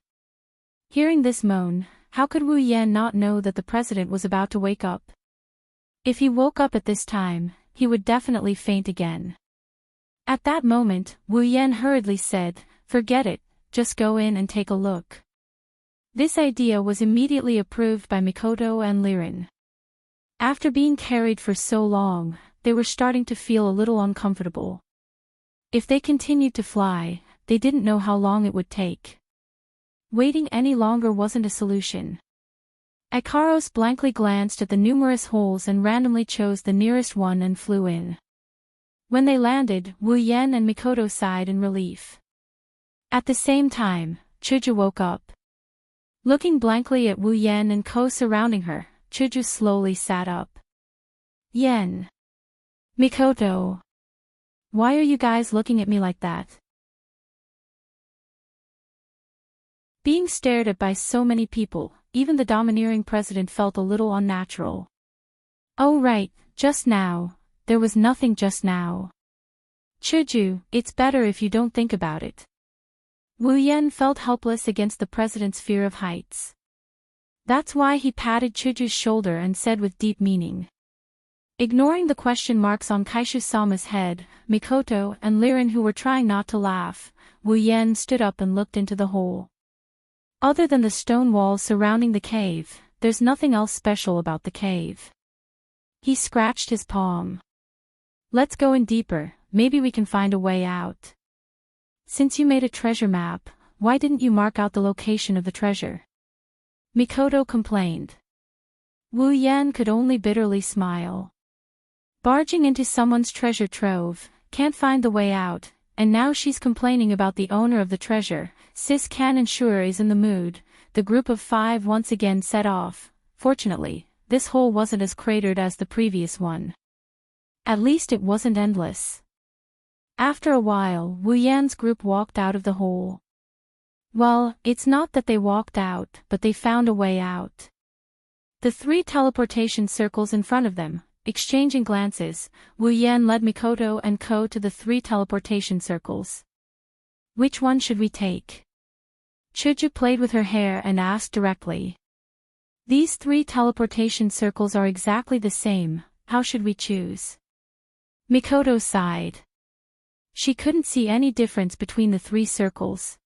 Hearing this moan, how could Wu Yan not know that the president was about to wake up? If he woke up at this time, he would definitely faint again. At that moment, Wu Yan hurriedly said, "Forget it, just go in and take a look." This idea was immediately approved by Mikoto and Lirin. After being carried for so long, they were starting to feel a little uncomfortable. If they continued to fly, they didn't know how long it would take. Waiting any longer wasn't a solution. Ikaros blankly glanced at the numerous holes and randomly chose the nearest one and flew in. When they landed, Wu Yan and Mikoto sighed in relief. At the same time, Chuju woke up. Looking blankly at Wu Yan and Ko surrounding her, Chuju slowly sat up. Yen. Mikoto. Why are you guys looking at me like that? Being stared at by so many people, even the domineering president felt a little unnatural. Oh right, just now. There was nothing just now. Chuju, it's better if you don't think about it. Wu Yan felt helpless against the president's fear of heights. That's why he patted Chuju's shoulder and said with deep meaning. Ignoring the question marks on Kaishu-sama's head, Mikoto and Liren, who were trying not to laugh, Wu Yan stood up and looked into the hole. Other than the stone walls surrounding the cave, there's nothing else special about the cave. He scratched his palm. Let's go in deeper, maybe we can find a way out. Since you made a treasure map, why didn't you mark out the location of the treasure? Mikoto complained. Wu Yan could only bitterly smile. Barging into someone's treasure trove, can't find the way out, and now she's complaining about the owner of the treasure. Sis Can ensure is in the mood. The group of 5 once again set off. Fortunately, this hole wasn't as cratered as the previous one. At least it wasn't endless. After a while, Wu Yan's group walked out of the hole. Well, it's not that they walked out, but they found a way out. The 3 teleportation circles in front of them, exchanging glances, Wu Yan led Mikoto and Ko to the 3 teleportation circles. Which one should we take? Chuju played with her hair and asked directly. These 3 teleportation circles are exactly the same, how should we choose? Mikoto sighed. She couldn't see any difference between the 3 circles.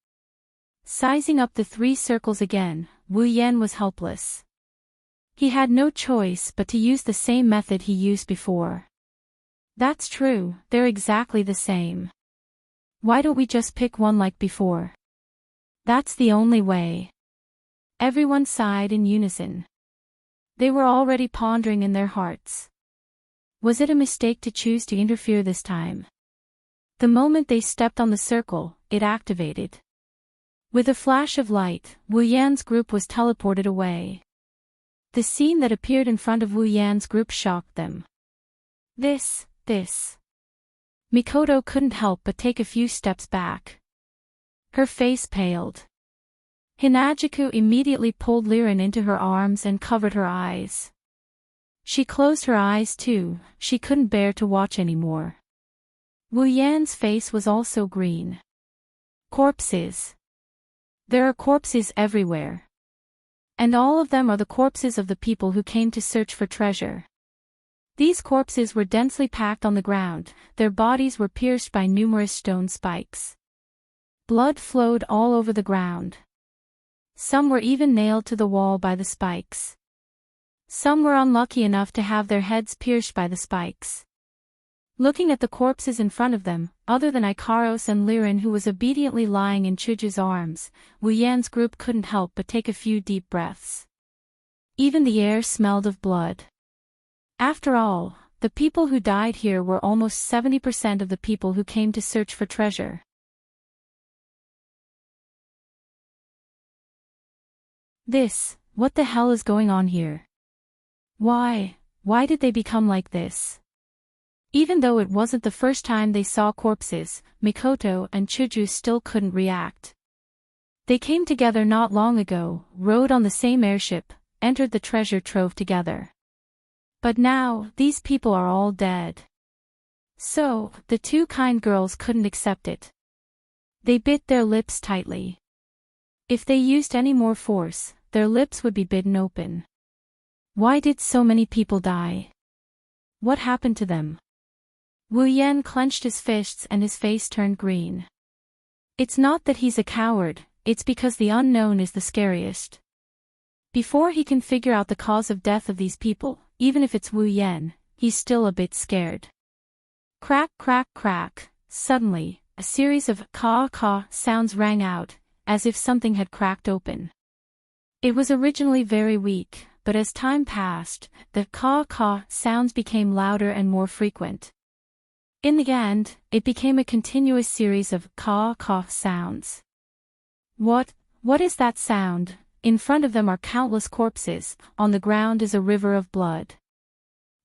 Sizing up the 3 circles again, Wu Yan was helpless. He had no choice but to use the same method he used before. That's true, they're exactly the same. Why don't we just pick one like before? That's the only way. Everyone sighed in unison. They were already pondering in their hearts. Was it a mistake to choose to interfere this time? The moment they stepped on the circle, it activated. With a flash of light, Wu Yan's group was teleported away. The scene that appeared in front of Wu Yan's group shocked them. This. Mikoto couldn't help but take a few steps back. Her face paled. Hinajuku immediately pulled Liren into her arms and covered her eyes. She closed her eyes too, she couldn't bear to watch anymore. Wu Yan's face was also green. Corpses. There are corpses everywhere. And all of them are the corpses of the people who came to search for treasure. These corpses were densely packed on the ground, their bodies were pierced by numerous stone spikes. Blood flowed all over the ground. Some were even nailed to the wall by the spikes. Some were unlucky enough to have their heads pierced by the spikes. Looking at the corpses in front of them, other than Ikaros and Liren, who was obediently lying in Chuju's arms, Wu Yan's group couldn't help but take a few deep breaths. Even the air smelled of blood. After all, the people who died here were almost 70% of the people who came to search for treasure. What the hell is going on here? Why did they become like this? Even though it wasn't the first time they saw corpses, Mikoto and Chuju still couldn't react. They came together not long ago, rode on the same airship, entered the treasure trove together. But now, these people are all dead. So, the 2 kind girls couldn't accept it. They bit their lips tightly. If they used any more force, their lips would be bitten open. Why did so many people die? What happened to them? Wu Yan clenched his fists and his face turned green. It's not that he's a coward, it's because the unknown is the scariest. Before he can figure out the cause of death of these people, even if it's Wu Yan, he's still a bit scared. Crack, crack, crack. Suddenly, a series of caw-caw sounds rang out, as if something had cracked open. It was originally very weak, but as time passed, the caw-caw sounds became louder and more frequent. In the end, it became a continuous series of caw-caw sounds. What is that sound? In front of them are countless corpses, on the ground is a river of blood.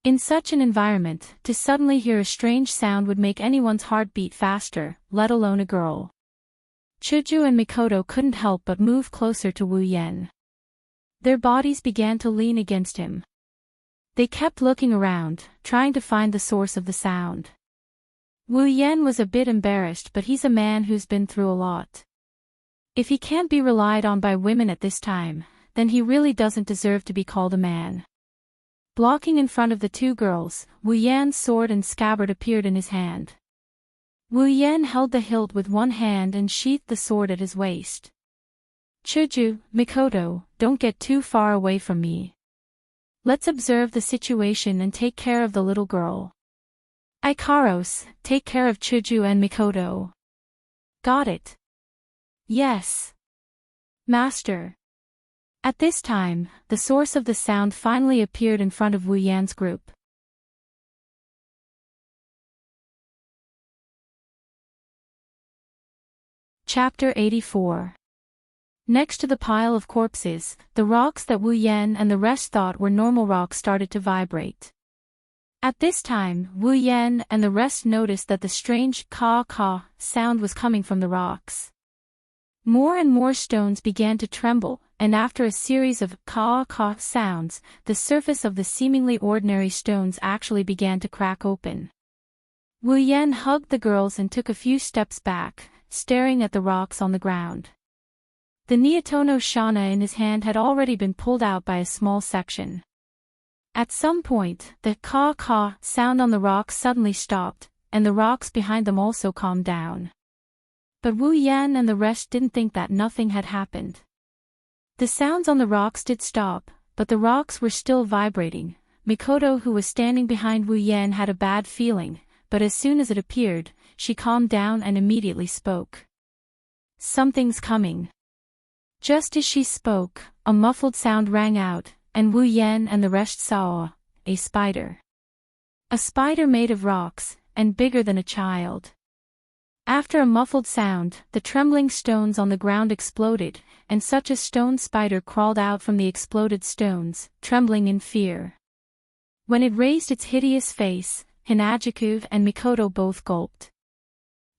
In such an environment, to suddenly hear a strange sound would make anyone's heart beat faster, let alone a girl. Chuju and Mikoto couldn't help but move closer to Wu Yan. Their bodies began to lean against him. They kept looking around, trying to find the source of the sound. Wu Yan was a bit embarrassed, but he's a man who's been through a lot. If he can't be relied on by women at this time, then he really doesn't deserve to be called a man. Blocking in front of the two girls, Wu Yan's sword and scabbard appeared in his hand. Wu Yan held the hilt with one hand and sheathed the sword at his waist. Chuju, Mikoto, don't get too far away from me. Let's observe the situation and take care of the little girl. Ikaros, take care of Chuju and Mikoto. Got it. Yes. Master. At this time, the source of the sound finally appeared in front of Wu Yan's group. Chapter 84. Next to the pile of corpses, the rocks that Wu Yan and the rest thought were normal rocks started to vibrate. At this time, Wu Yan and the rest noticed that the strange caw-caw sound was coming from the rocks. More and more stones began to tremble, and after a series of caw-caw sounds, the surface of the seemingly ordinary stones actually began to crack open. Wu Yan hugged the girls and took a few steps back, staring at the rocks on the ground. The Neotono Shana in his hand had already been pulled out by a small section. At some point, the caw-caw sound on the rocks suddenly stopped, and the rocks behind them also calmed down. But Wu Yan and the rest didn't think that nothing had happened. The sounds on the rocks did stop, but the rocks were still vibrating. Mikoto, who was standing behind Wu Yan, had a bad feeling, but as soon as it appeared, she calmed down and immediately spoke. Something's coming. Just as she spoke, a muffled sound rang out, and Wu Yan and the rest saw a spider. A spider made of rocks, and bigger than a child. After a muffled sound, the trembling stones on the ground exploded, and such a stone spider crawled out from the exploded stones, trembling in fear. When it raised its hideous face, Hinajuku and Mikoto both gulped.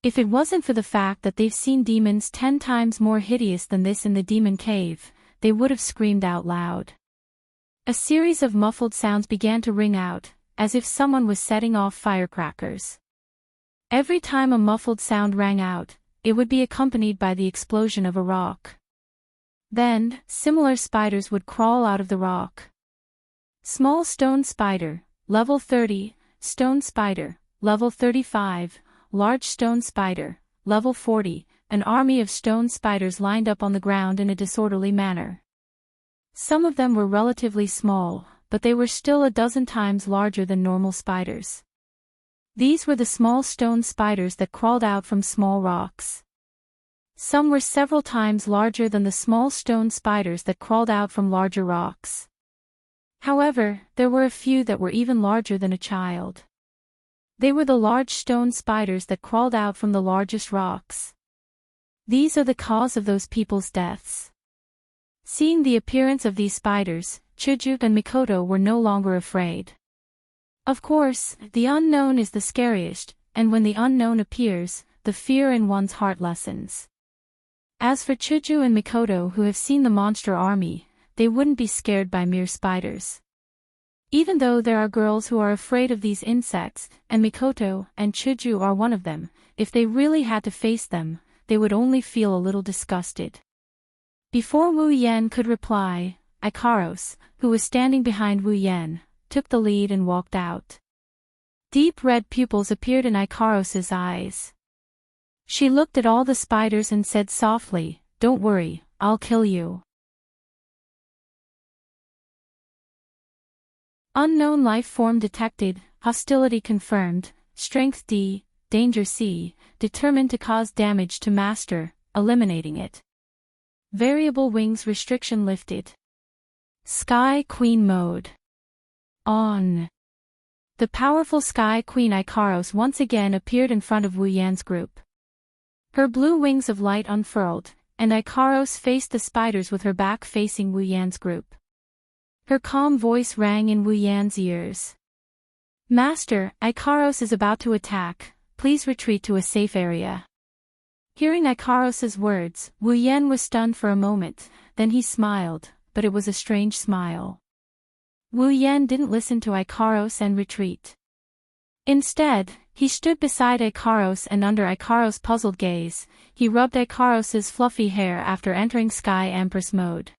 If it wasn't for the fact that they've seen demons 10 times more hideous than this in the demon cave, they would have screamed out loud. A series of muffled sounds began to ring out, as if someone was setting off firecrackers. Every time a muffled sound rang out, it would be accompanied by the explosion of a rock. Then, similar spiders would crawl out of the rock. Small stone spider, level 30, stone spider, level 35, large stone spider, level 40, an army of stone spiders lined up on the ground in a disorderly manner. Some of them were relatively small, but they were still a dozen times larger than normal spiders. These were the small stone spiders that crawled out from small rocks. Some were several times larger than the small stone spiders that crawled out from larger rocks. However, there were a few that were even larger than a child. They were the large stone spiders that crawled out from the largest rocks. These are the cause of those people's deaths. Seeing the appearance of these spiders, Chuju and Mikoto were no longer afraid. Of course, the unknown is the scariest, and when the unknown appears, the fear in one's heart lessens. As for Chuju and Mikoto, who have seen the monster army, they wouldn't be scared by mere spiders. Even though there are girls who are afraid of these insects, and Mikoto and Chuju are one of them, if they really had to face them, they would only feel a little disgusted. Before Wu Yan could reply, Ikaros, who was standing behind Wu Yan, took the lead and walked out. Deep red pupils appeared in Ikaros's eyes. She looked at all the spiders and said softly, "Don't worry, I'll kill you." Unknown life form detected, hostility confirmed, strength D, danger C, determined to cause damage to master, eliminating it. Variable wings restriction lifted. Sky Queen mode on. The powerful Sky Queen Ikaros once again appeared in front of Wu Yan's group. Her blue wings of light unfurled, and Ikaros faced the spiders with her back facing Wu Yan's group. Her calm voice rang in Wu Yan's ears. Master, Ikaros is about to attack, please retreat to a safe area. Hearing Ikaros's words, Wu Yan was stunned for a moment, then he smiled, but it was a strange smile. Wu Yan didn't listen to Ikaros and retreat. Instead, he stood beside Ikaros and under Ikaros' puzzled gaze, he rubbed Ikaros's fluffy hair after entering Sky Empress mode.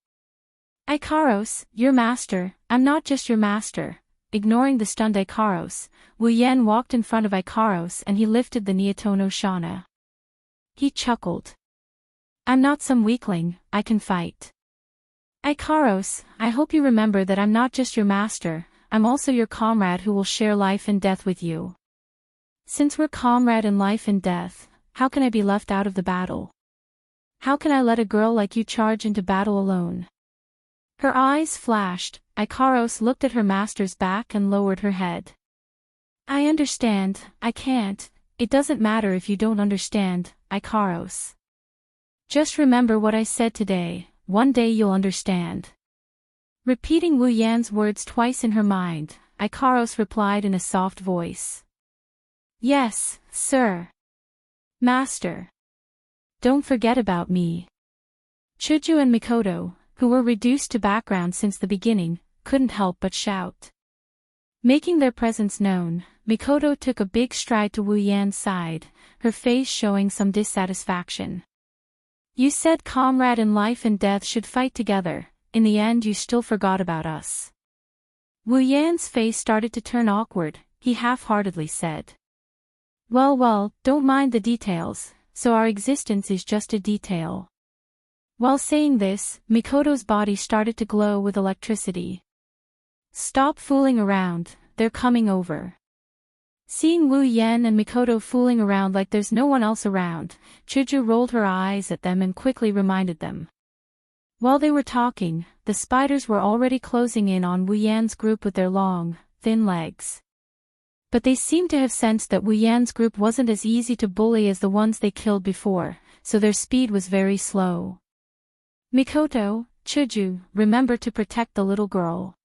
Ikaros, your master, I'm not just your master. Ignoring the stunned Ikaros, Wu Yan walked in front of Ikaros and he lifted the Neotono Shana. He chuckled. I'm not some weakling, I can fight. Ikaros, I hope you remember that I'm not just your master, I'm also your comrade who will share life and death with you. Since we're comrade in life and death, how can I be left out of the battle? How can I let a girl like you charge into battle alone? Her eyes flashed, Ikaros looked at her master's back and lowered her head. I understand, I can't, it doesn't matter if you don't understand, Ikaros. Just remember what I said today, one day you'll understand. Repeating Wu Yan's words twice in her mind, Ikaros replied in a soft voice. Yes, sir. Master. Don't forget about me. Chuju and Mikoto, who were reduced to background since the beginning, couldn't help but shout. Making their presence known, Mikoto took a big stride to Wu Yan's side, her face showing some dissatisfaction. You said comrade in life and death should fight together, in the end you still forgot about us. Wu Yan's face started to turn awkward, he half-heartedly said. Well, don't mind the details, so our existence is just a detail. While saying this, Mikoto's body started to glow with electricity. Stop fooling around, they're coming over. Seeing Wu Yan and Mikoto fooling around like there's no one else around, Chuju rolled her eyes at them and quickly reminded them. While they were talking, the spiders were already closing in on Wu Yan's group with their long, thin legs. But they seemed to have sensed that Wu Yan's group wasn't as easy to bully as the ones they killed before, so their speed was very slow. Mikoto, Chuju, remember to protect the little girl.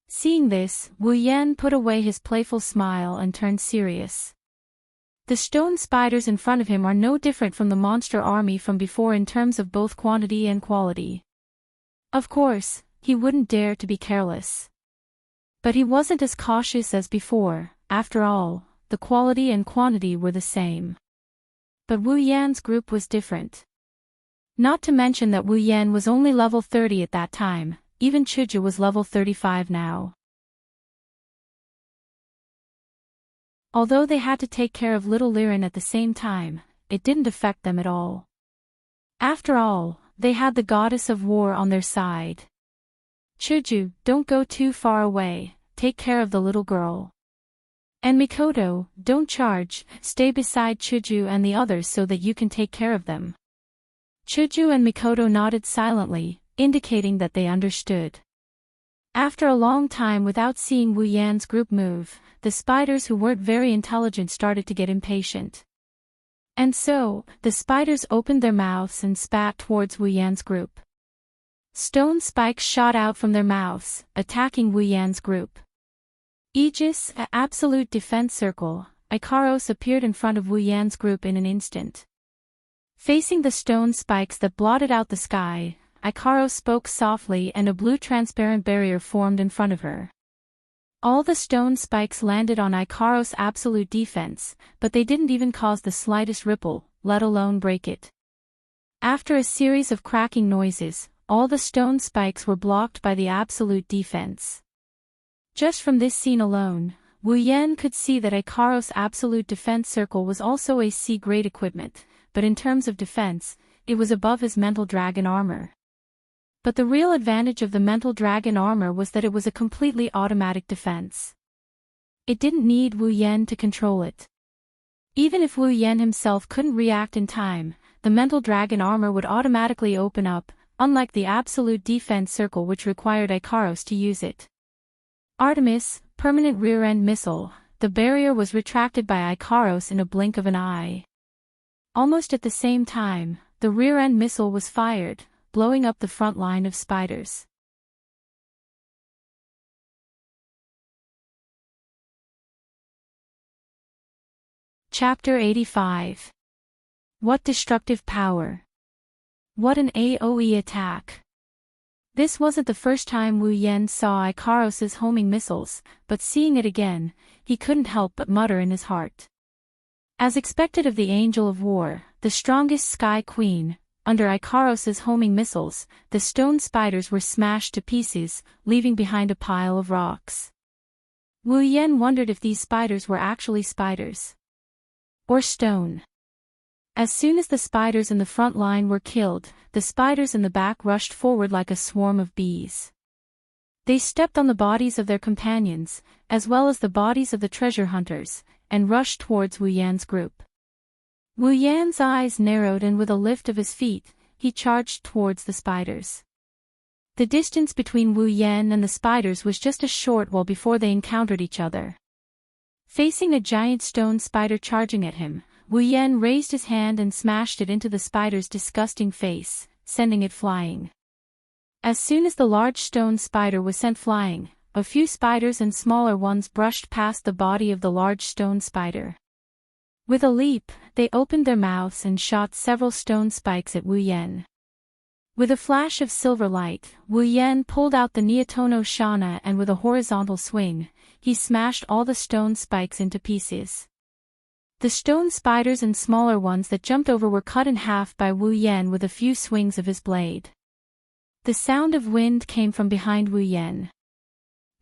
Seeing this, Wu Yan put away his playful smile and turned serious. The stone spiders in front of him are no different from the monster army from before in terms of both quantity and quality. Of course, he wouldn't dare to be careless. But he wasn't as cautious as before, after all, the quality and quantity were the same. But Wu Yan's group was different. Not to mention that Wu Yan was only level 30 at that time, even Chuju was level 35 now. Although they had to take care of little Liren at the same time, it didn't affect them at all. After all, they had the goddess of war on their side. Chuju, don't go too far away, take care of the little girl. And Mikoto, don't charge, stay beside Chuju and the others so that you can take care of them. Chuju and Mikoto nodded silently, indicating that they understood. After a long time without seeing Wu Yan's group move, the spiders who weren't very intelligent started to get impatient. And so, the spiders opened their mouths and spat towards Wu Yan's group. Stone spikes shot out from their mouths, attacking Wu Yan's group. Aegis, a absolute defense circle, Ikaros appeared in front of Wu Yan's group in an instant. Facing the stone spikes that blotted out the sky, Ikaros spoke softly and a blue transparent barrier formed in front of her. All the stone spikes landed on Ikaros' absolute defense, but they didn't even cause the slightest ripple, let alone break it. After a series of cracking noises, all the stone spikes were blocked by the absolute defense. Just from this scene alone, Wu Yan could see that Ikaros' absolute defense circle was also a C-grade equipment, but in terms of defense, it was above his mental dragon armor. But the real advantage of the mental dragon armor was that it was a completely automatic defense. It didn't need Wu Yan to control it. Even if Wu Yan himself couldn't react in time, the mental dragon armor would automatically open up, unlike the absolute defense circle which required Ikaros to use it. Artemis, permanent rear-end missile, the barrier was retracted by Ikaros in a blink of an eye. Almost at the same time, the rear-end missile was fired, blowing up the front line of spiders. Chapter 85. What destructive power! What an AoE attack! This wasn't the first time Wu Yan saw Ikaros's homing missiles, but seeing it again, he couldn't help but mutter in his heart. As expected of the Angel of War, the strongest Sky Queen, under Ikaros's homing missiles, the stone spiders were smashed to pieces, leaving behind a pile of rocks. Wu Yan wondered if these spiders were actually spiders. Or stone. As soon as the spiders in the front line were killed, the spiders in the back rushed forward like a swarm of bees. They stepped on the bodies of their companions, as well as the bodies of the treasure hunters, and rushed towards Wu Yan's group. Wu Yan's eyes narrowed, and with a lift of his feet, he charged towards the spiders. The distance between Wu Yan and the spiders was just a short while before they encountered each other. Facing a giant stone spider charging at him, Wu Yan raised his hand and smashed it into the spider's disgusting face, sending it flying. As soon as the large stone spider was sent flying, a few spiders and smaller ones brushed past the body of the large stone spider. With a leap, they opened their mouths and shot several stone spikes at Wu Yan. With a flash of silver light, Wu Yan pulled out the Neotono Shana, and with a horizontal swing, he smashed all the stone spikes into pieces. The stone spiders and smaller ones that jumped over were cut in half by Wu Yan with a few swings of his blade. The sound of wind came from behind Wu Yan.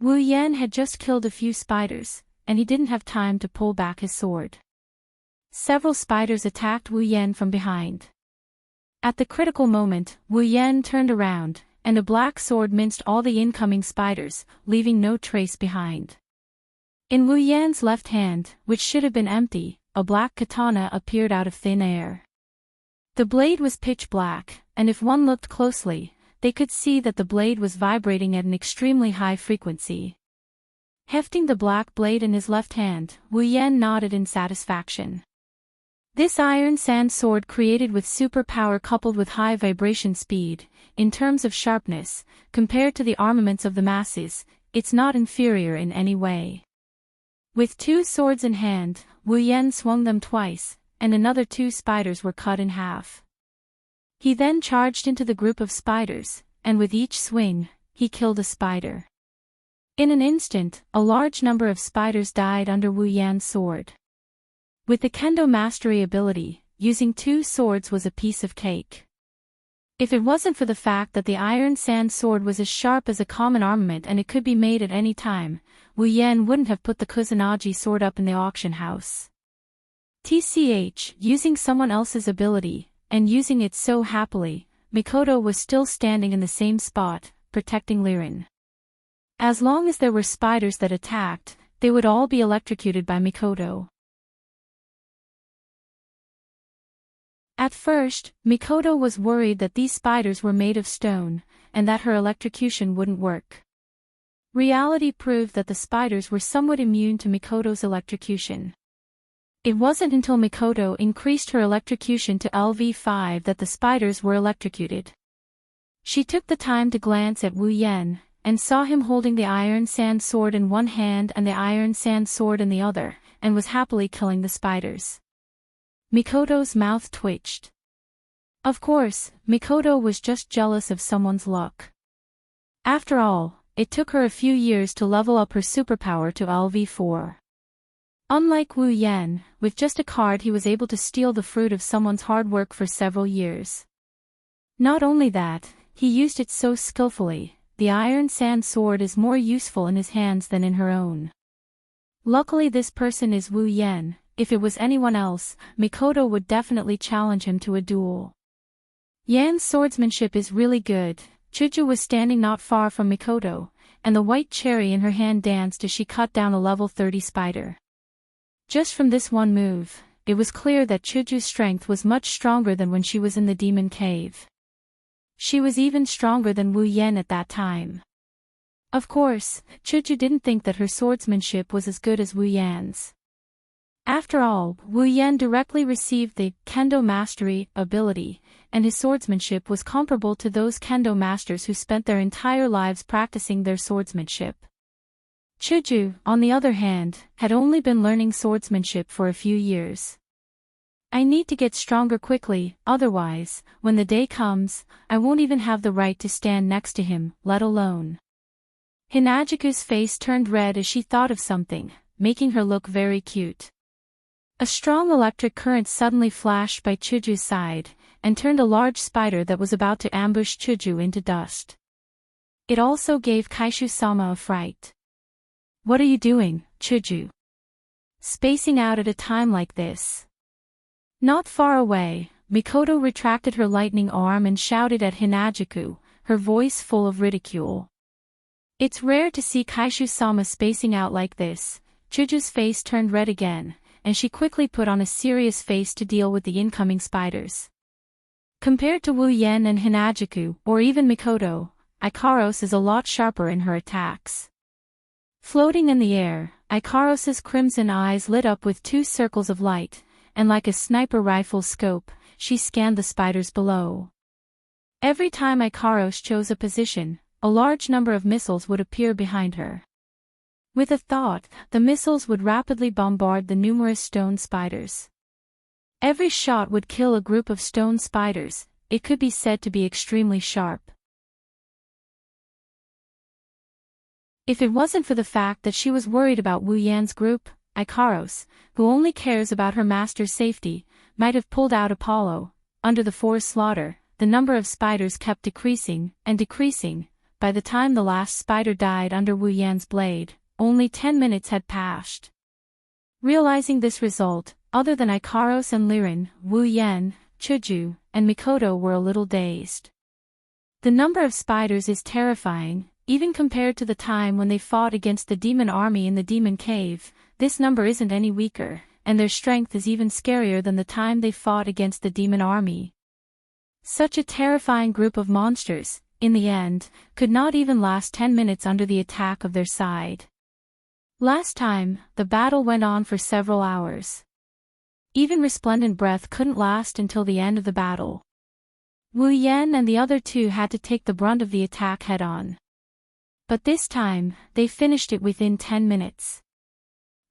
Wu Yan had just killed a few spiders, and he didn't have time to pull back his sword. Several spiders attacked Wu Yan from behind. At the critical moment, Wu Yan turned around, and a black sword minced all the incoming spiders, leaving no trace behind. In Wu Yan's left hand, which should have been empty, a black katana appeared out of thin air. The blade was pitch black, and if one looked closely, they could see that the blade was vibrating at an extremely high frequency. Hefting the black blade in his left hand, Wu Yan nodded in satisfaction. This iron sand sword, created with superpower coupled with high vibration speed, in terms of sharpness, compared to the armaments of the masses, it's not inferior in any way. With two swords in hand, Wu Yan swung them twice, and another two spiders were cut in half. He then charged into the group of spiders, and with each swing, he killed a spider. In an instant, a large number of spiders died under Wu Yan's sword. With the Kendo Mastery ability, using two swords was a piece of cake. If it wasn't for the fact that the iron sand sword was as sharp as a common armament and it could be made at any time, Wu Yan wouldn't have put the Kusanagi sword up in the auction house. Using someone else's ability, and using it so happily, Mikoto was still standing in the same spot, protecting Lirin. As long as there were spiders that attacked, they would all be electrocuted by Mikoto. At first, Mikoto was worried that these spiders were made of stone, and that her electrocution wouldn't work. Reality proved that the spiders were somewhat immune to Mikoto's electrocution. It wasn't until Mikoto increased her electrocution to LV5 that the spiders were electrocuted. She took the time to glance at Wu Yan, and saw him holding the iron sand sword in one hand and the iron sand sword in the other, and was happily killing the spiders. Mikoto's mouth twitched. Of course, Mikoto was just jealous of someone's luck. After all, it took her a few years to level up her superpower to LV4. Unlike Wu Yan, with just a card he was able to steal the fruit of someone's hard work for several years. Not only that, he used it so skillfully, the iron sand sword is more useful in his hands than in her own. Luckily this person is Wu Yan. If it was anyone else, Mikoto would definitely challenge him to a duel. Yan's swordsmanship is really good. Chuju was standing not far from Mikoto, and the white cherry in her hand danced as she cut down a level 30 spider. Just from this one move, it was clear that Chuju's strength was much stronger than when she was in the demon cave. She was even stronger than Wu Yan at that time. Of course, Chuju didn't think that her swordsmanship was as good as Wu Yan's. After all, Wu Yan directly received the Kendo Mastery ability, and his swordsmanship was comparable to those Kendo masters who spent their entire lives practicing their swordsmanship. Chuju, on the other hand, had only been learning swordsmanship for a few years. I need to get stronger quickly, otherwise, when the day comes, I won't even have the right to stand next to him, let alone. Hinajiku's face turned red as she thought of something, making her look very cute. A strong electric current suddenly flashed by Chuju's side, and turned a large spider that was about to ambush Chuju into dust. It also gave Kaishu-sama a fright. What are you doing, Chuju? Spacing out at a time like this. Not far away, Mikoto retracted her lightning arm and shouted at Hinajiku, her voice full of ridicule. It's rare to see Kaishu-sama spacing out like this. Chuju's face turned red again, and she quickly put on a serious face to deal with the incoming spiders. Compared to Wu Yen and Hinajiku, or even Mikoto, Ikaros is a lot sharper in her attacks. Floating in the air, Ikaros's crimson eyes lit up with 2 circles of light, and like a sniper rifle scope, she scanned the spiders below. Every time Ikaros chose a position, a large number of missiles would appear behind her. With a thought, the missiles would rapidly bombard the numerous stone spiders. Every shot would kill a group of stone spiders. It could be said to be extremely sharp. If it wasn't for the fact that she was worried about Wu Yan's group, Ikaros, who only cares about her master's safety, might have pulled out Apollo. Under the forced slaughter, the number of spiders kept decreasing and decreasing. By the time the last spider died under Wu Yan's blade, only 10 minutes had passed. Realizing this result, other than Ikaros and Lirin, Wu Yan, Chuju, and Mikoto were a little dazed. The number of spiders is terrifying, even compared to the time when they fought against the demon army in the demon cave. This number isn't any weaker, and their strength is even scarier than the time they fought against the demon army. Such a terrifying group of monsters, in the end, could not even last 10 minutes under the attack of their side. Last time, the battle went on for several hours. Even Resplendent Breath couldn't last until the end of the battle. Wu Yan and the other 2 had to take the brunt of the attack head-on. But this time, they finished it within 10 minutes.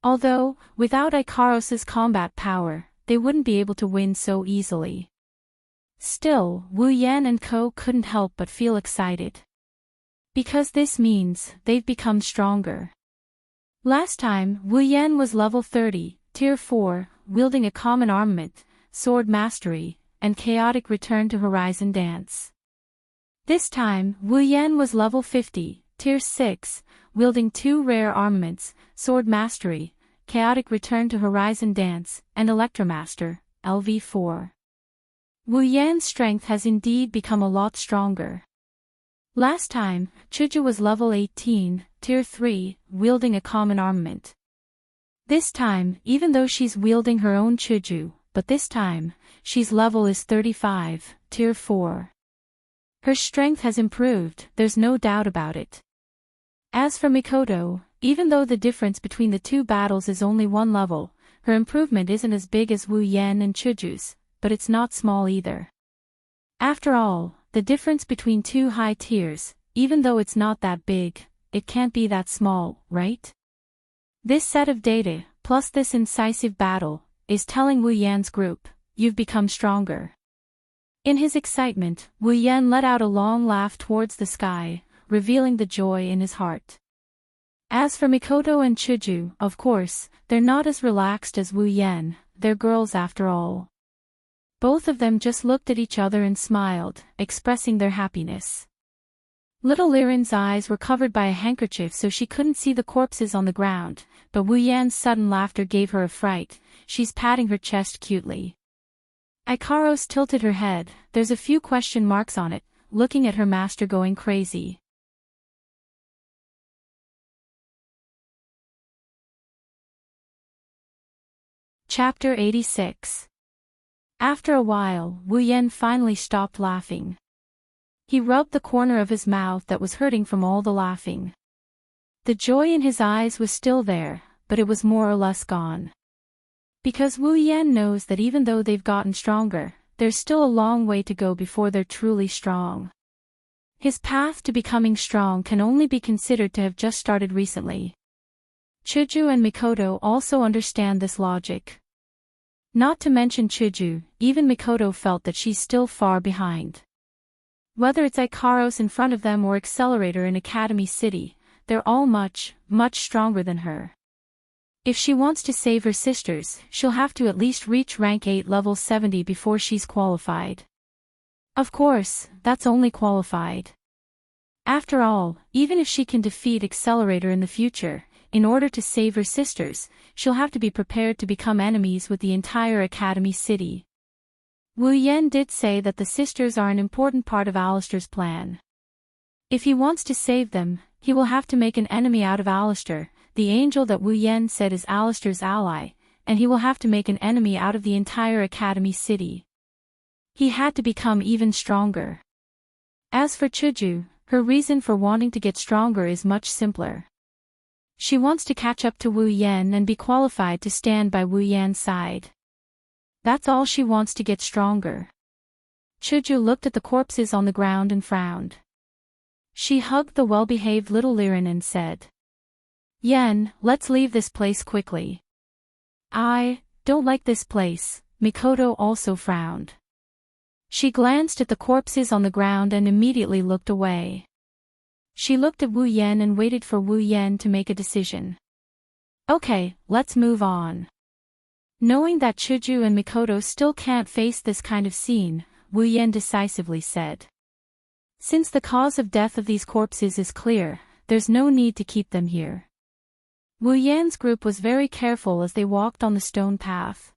Although, without Ikaros's combat power, they wouldn't be able to win so easily. Still, Wu Yan and Co couldn't help but feel excited. Because this means they've become stronger. Last time, Wu Yan was level 30, tier 4, wielding a common armament, sword mastery, and chaotic return to horizon dance. This time, Wu Yan was level 50, tier 6, wielding 2 rare armaments, sword mastery, chaotic return to horizon dance, and electromaster, LV4. Wu Yan's strength has indeed become a lot stronger. Last time, Chuju was level 18, tier 3, wielding a common armament. This time, even though she's wielding her own Chuju, but this time, she's level is 35, tier 4. Her strength has improved, there's no doubt about it. As for Mikoto, even though the difference between the 2 battles is only 1 level, her improvement isn't as big as Wu Yan and Chuju's, but it's not small either. After all, the difference between 2 high tiers, even though it's not that big, it can't be that small, right? This set of data, plus this incisive battle, is telling Wu Yan's group, you've become stronger. In his excitement, Wu Yan let out a long laugh towards the sky, revealing the joy in his heart. As for Mikoto and Chuju, of course, they're not as relaxed as Wu Yan, they're girls after all. Both of them just looked at each other and smiled, expressing their happiness. Little Lirin's eyes were covered by a handkerchief so she couldn't see the corpses on the ground, but Wu Yan's sudden laughter gave her a fright. She's patting her chest cutely. Ikaros tilted her head, there's a few question marks on it, looking at her master going crazy. Chapter 86. After a while, Wu Yan finally stopped laughing. He rubbed the corner of his mouth that was hurting from all the laughing. The joy in his eyes was still there, but it was more or less gone. Because Wu Yan knows that even though they've gotten stronger, there's still a long way to go before they're truly strong. His path to becoming strong can only be considered to have just started recently. Chuju and Mikoto also understand this logic. Not to mention Chuju, even Mikoto felt that she's still far behind. Whether it's Ikaros in front of them or Accelerator in Academy City, they're all much, much stronger than her. If she wants to save her sisters, she'll have to at least reach rank 8 level 70 before she's qualified. Of course, that's only qualified. After all, even if she can defeat Accelerator in the future, in order to save her sisters, she'll have to be prepared to become enemies with the entire Academy City. Wu Yan did say that the sisters are an important part of Alistair's plan. If he wants to save them, he will have to make an enemy out of Alistair, the angel that Wu Yan said is Alistair's ally, and he will have to make an enemy out of the entire Academy City. He had to become even stronger. As for Chuju, her reason for wanting to get stronger is much simpler. She wants to catch up to Wu Yan and be qualified to stand by Wu Yan's side. That's all she wants to get stronger. Chuju looked at the corpses on the ground and frowned. She hugged the well-behaved little Liren and said, "Yan, let's leave this place quickly." "I don't like this place," Mikoto also frowned. She glanced at the corpses on the ground and immediately looked away. She looked at Wu Yan and waited for Wu Yan to make a decision. "Okay, let's move on." Knowing that Chuju and Mikoto still can't face this kind of scene, Wu Yan decisively said, "Since the cause of death of these corpses is clear, there's no need to keep them here." Wu Yan's group was very careful as they walked on the stone path.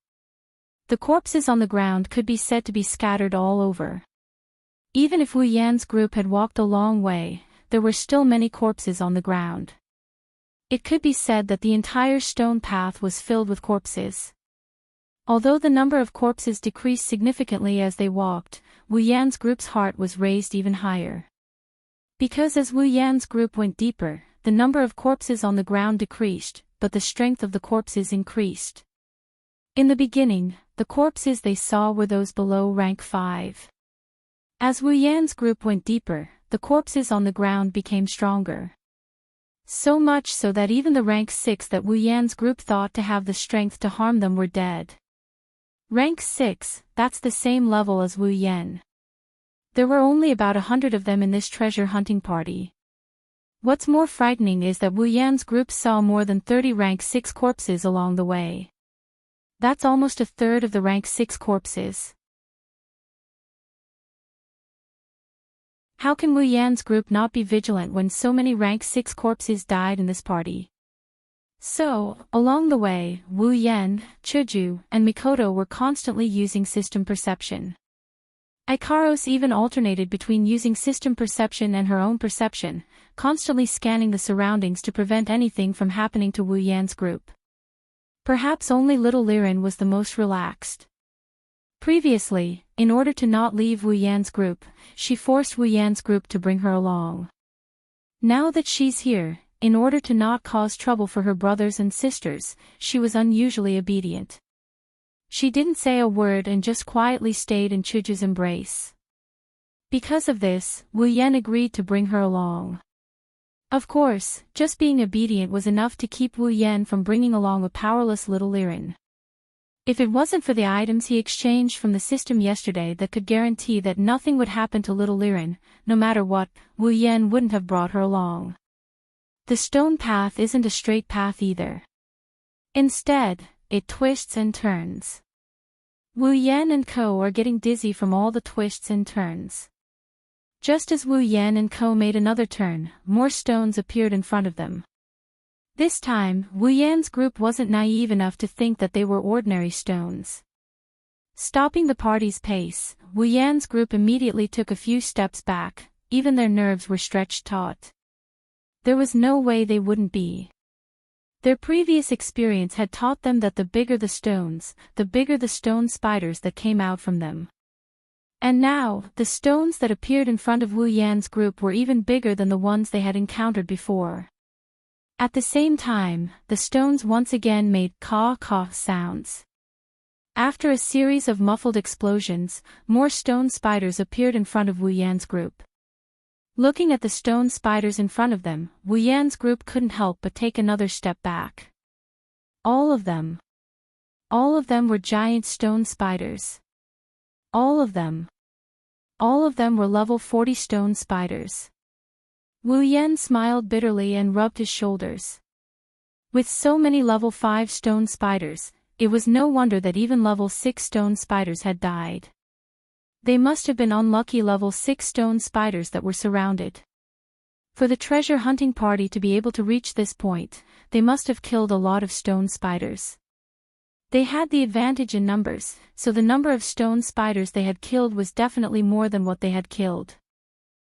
The corpses on the ground could be said to be scattered all over. Even if Wu Yan's group had walked a long way, there were still many corpses on the ground. It could be said that the entire stone path was filled with corpses. Although the number of corpses decreased significantly as they walked, Wu Yan's group's heart was raised even higher. Because as Wu Yan's group went deeper, the number of corpses on the ground decreased, but the strength of the corpses increased. In the beginning, the corpses they saw were those below rank 5. As Wu Yan's group went deeper, the corpses on the ground became stronger. So much so that even the rank 6 that Wu Yan's group thought to have the strength to harm them were dead. Rank 6, that's the same level as Wu Yan. There were only about 100 of them in this treasure hunting party. What's more frightening is that Wu Yan's group saw more than 30 rank 6 corpses along the way. That's almost a third of the rank 6 corpses. How can Wu Yan's group not be vigilant when so many rank 6 corpses died in this party? So, along the way, Wu Yan, Chuju, and Mikoto were constantly using system perception. Ikaros even alternated between using system perception and her own perception, constantly scanning the surroundings to prevent anything from happening to Wu Yan's group. Perhaps only little Liren was the most relaxed. Previously, in order to not leave Wu Yan's group, she forced Wu Yan's group to bring her along. Now that she's here, in order to not cause trouble for her brothers and sisters, she was unusually obedient. She didn't say a word and just quietly stayed in Chuju's embrace. Because of this, Wu Yan agreed to bring her along. Of course, just being obedient was enough to keep Wu Yan from bringing along a powerless little Liren. If it wasn't for the items he exchanged from the system yesterday that could guarantee that nothing would happen to little Liren, no matter what, Wu Yan wouldn't have brought her along. The stone path isn't a straight path either. Instead, it twists and turns. Wu Yan and Ko are getting dizzy from all the twists and turns. Just as Wu Yan and Ko made another turn, more stones appeared in front of them. This time, Wu Yan's group wasn't naive enough to think that they were ordinary stones. Stopping the party's pace, Wu Yan's group immediately took a few steps back, even their nerves were stretched taut. There was no way they wouldn't be. Their previous experience had taught them that the bigger the stone spiders that came out from them. And now, the stones that appeared in front of Wu Yan's group were even bigger than the ones they had encountered before. At the same time, the stones once again made caw-caw sounds. After a series of muffled explosions, more stone spiders appeared in front of Wu Yan's group. Looking at the stone spiders in front of them, Wu Yan's group couldn't help but take another step back. All of them. All of them were giant stone spiders. All of them. All of them were level 40 stone spiders. Wu Yan smiled bitterly and rubbed his shoulders. With so many level 5 stone spiders, it was no wonder that even level 6 stone spiders had died. They must have been unlucky level 6 stone spiders that were surrounded. For the treasure hunting party to be able to reach this point, they must have killed a lot of stone spiders. They had the advantage in numbers, so the number of stone spiders they had killed was definitely more than what they had killed.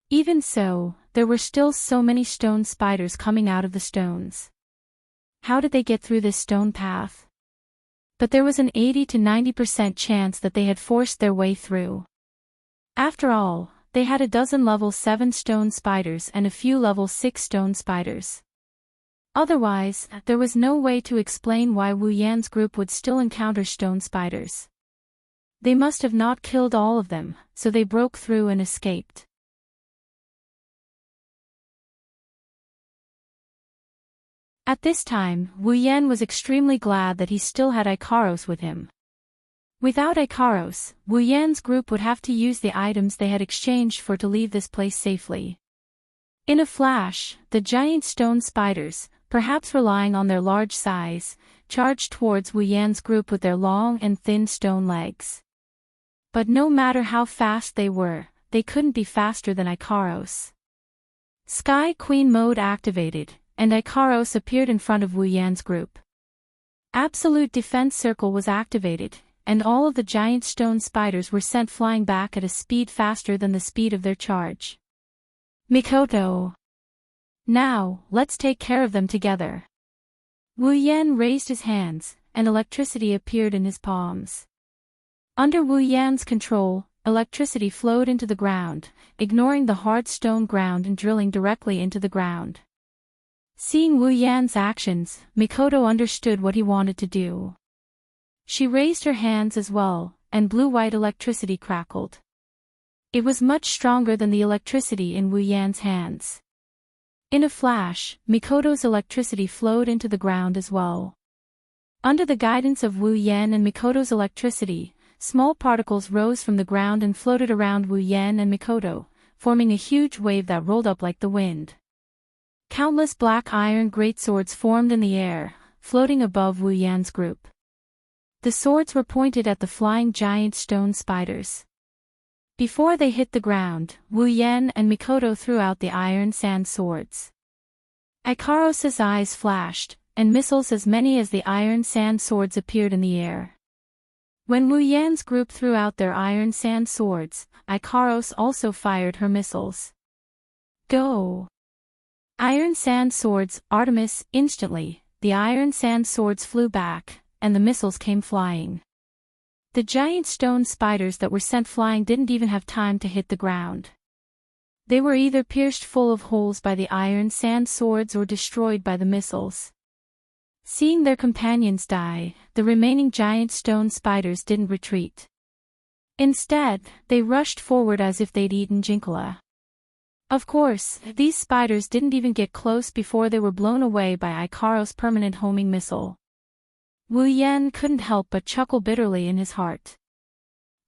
Even so, there were still so many stone spiders coming out of the stones. How did they get through this stone path? But there was an 80 to 90% chance that they had forced their way through. After all, they had a dozen level 7 stone spiders and a few level 6 stone spiders. Otherwise, there was no way to explain why Wu Yan's group would still encounter stone spiders. They must have not killed all of them, so they broke through and escaped. At this time, Wu Yan was extremely glad that he still had Ikaros with him. Without Ikaros, Wu Yan's group would have to use the items they had exchanged for to leave this place safely. In a flash, the giant stone spiders, perhaps relying on their large size, charged towards Wu Yan's group with their long and thin stone legs. But no matter how fast they were, they couldn't be faster than Ikaros. Sky Queen mode activated, and Ikaros appeared in front of Wu Yan's group. Absolute Defense Circle was activated, and all of the giant stone spiders were sent flying back at a speed faster than the speed of their charge. Mikoto! Now, let's take care of them together. Wu Yan raised his hands, and electricity appeared in his palms. Under Wu Yan's control, electricity flowed into the ground, ignoring the hard stone ground and drilling directly into the ground. Seeing Wu Yan's actions, Mikoto understood what he wanted to do. She raised her hands as well, and blue-white electricity crackled. It was much stronger than the electricity in Wu Yan's hands. In a flash, Mikoto's electricity flowed into the ground as well. Under the guidance of Wu Yan and Mikoto's electricity, small particles rose from the ground and floated around Wu Yan and Mikoto, forming a huge wave that rolled up like the wind. Countless black iron greatswords formed in the air, floating above Wu Yan's group. The swords were pointed at the flying giant stone spiders. Before they hit the ground, Wu Yan and Mikoto threw out the iron sand swords. Ikaros's eyes flashed, and missiles as many as the iron sand swords appeared in the air. When Wu Yan's group threw out their iron sand swords, Ikaros also fired her missiles. Go! Iron sand swords, Artemis, instantly, the iron sand swords flew back, and the missiles came flying. The giant stone spiders that were sent flying didn't even have time to hit the ground. They were either pierced full of holes by the iron sand swords or destroyed by the missiles. Seeing their companions die, the remaining giant stone spiders didn't retreat. Instead, they rushed forward as if they'd eaten Jinkala. Of course, these spiders didn't even get close before they were blown away by Ikaros' permanent homing missile. Wu Yan couldn't help but chuckle bitterly in his heart.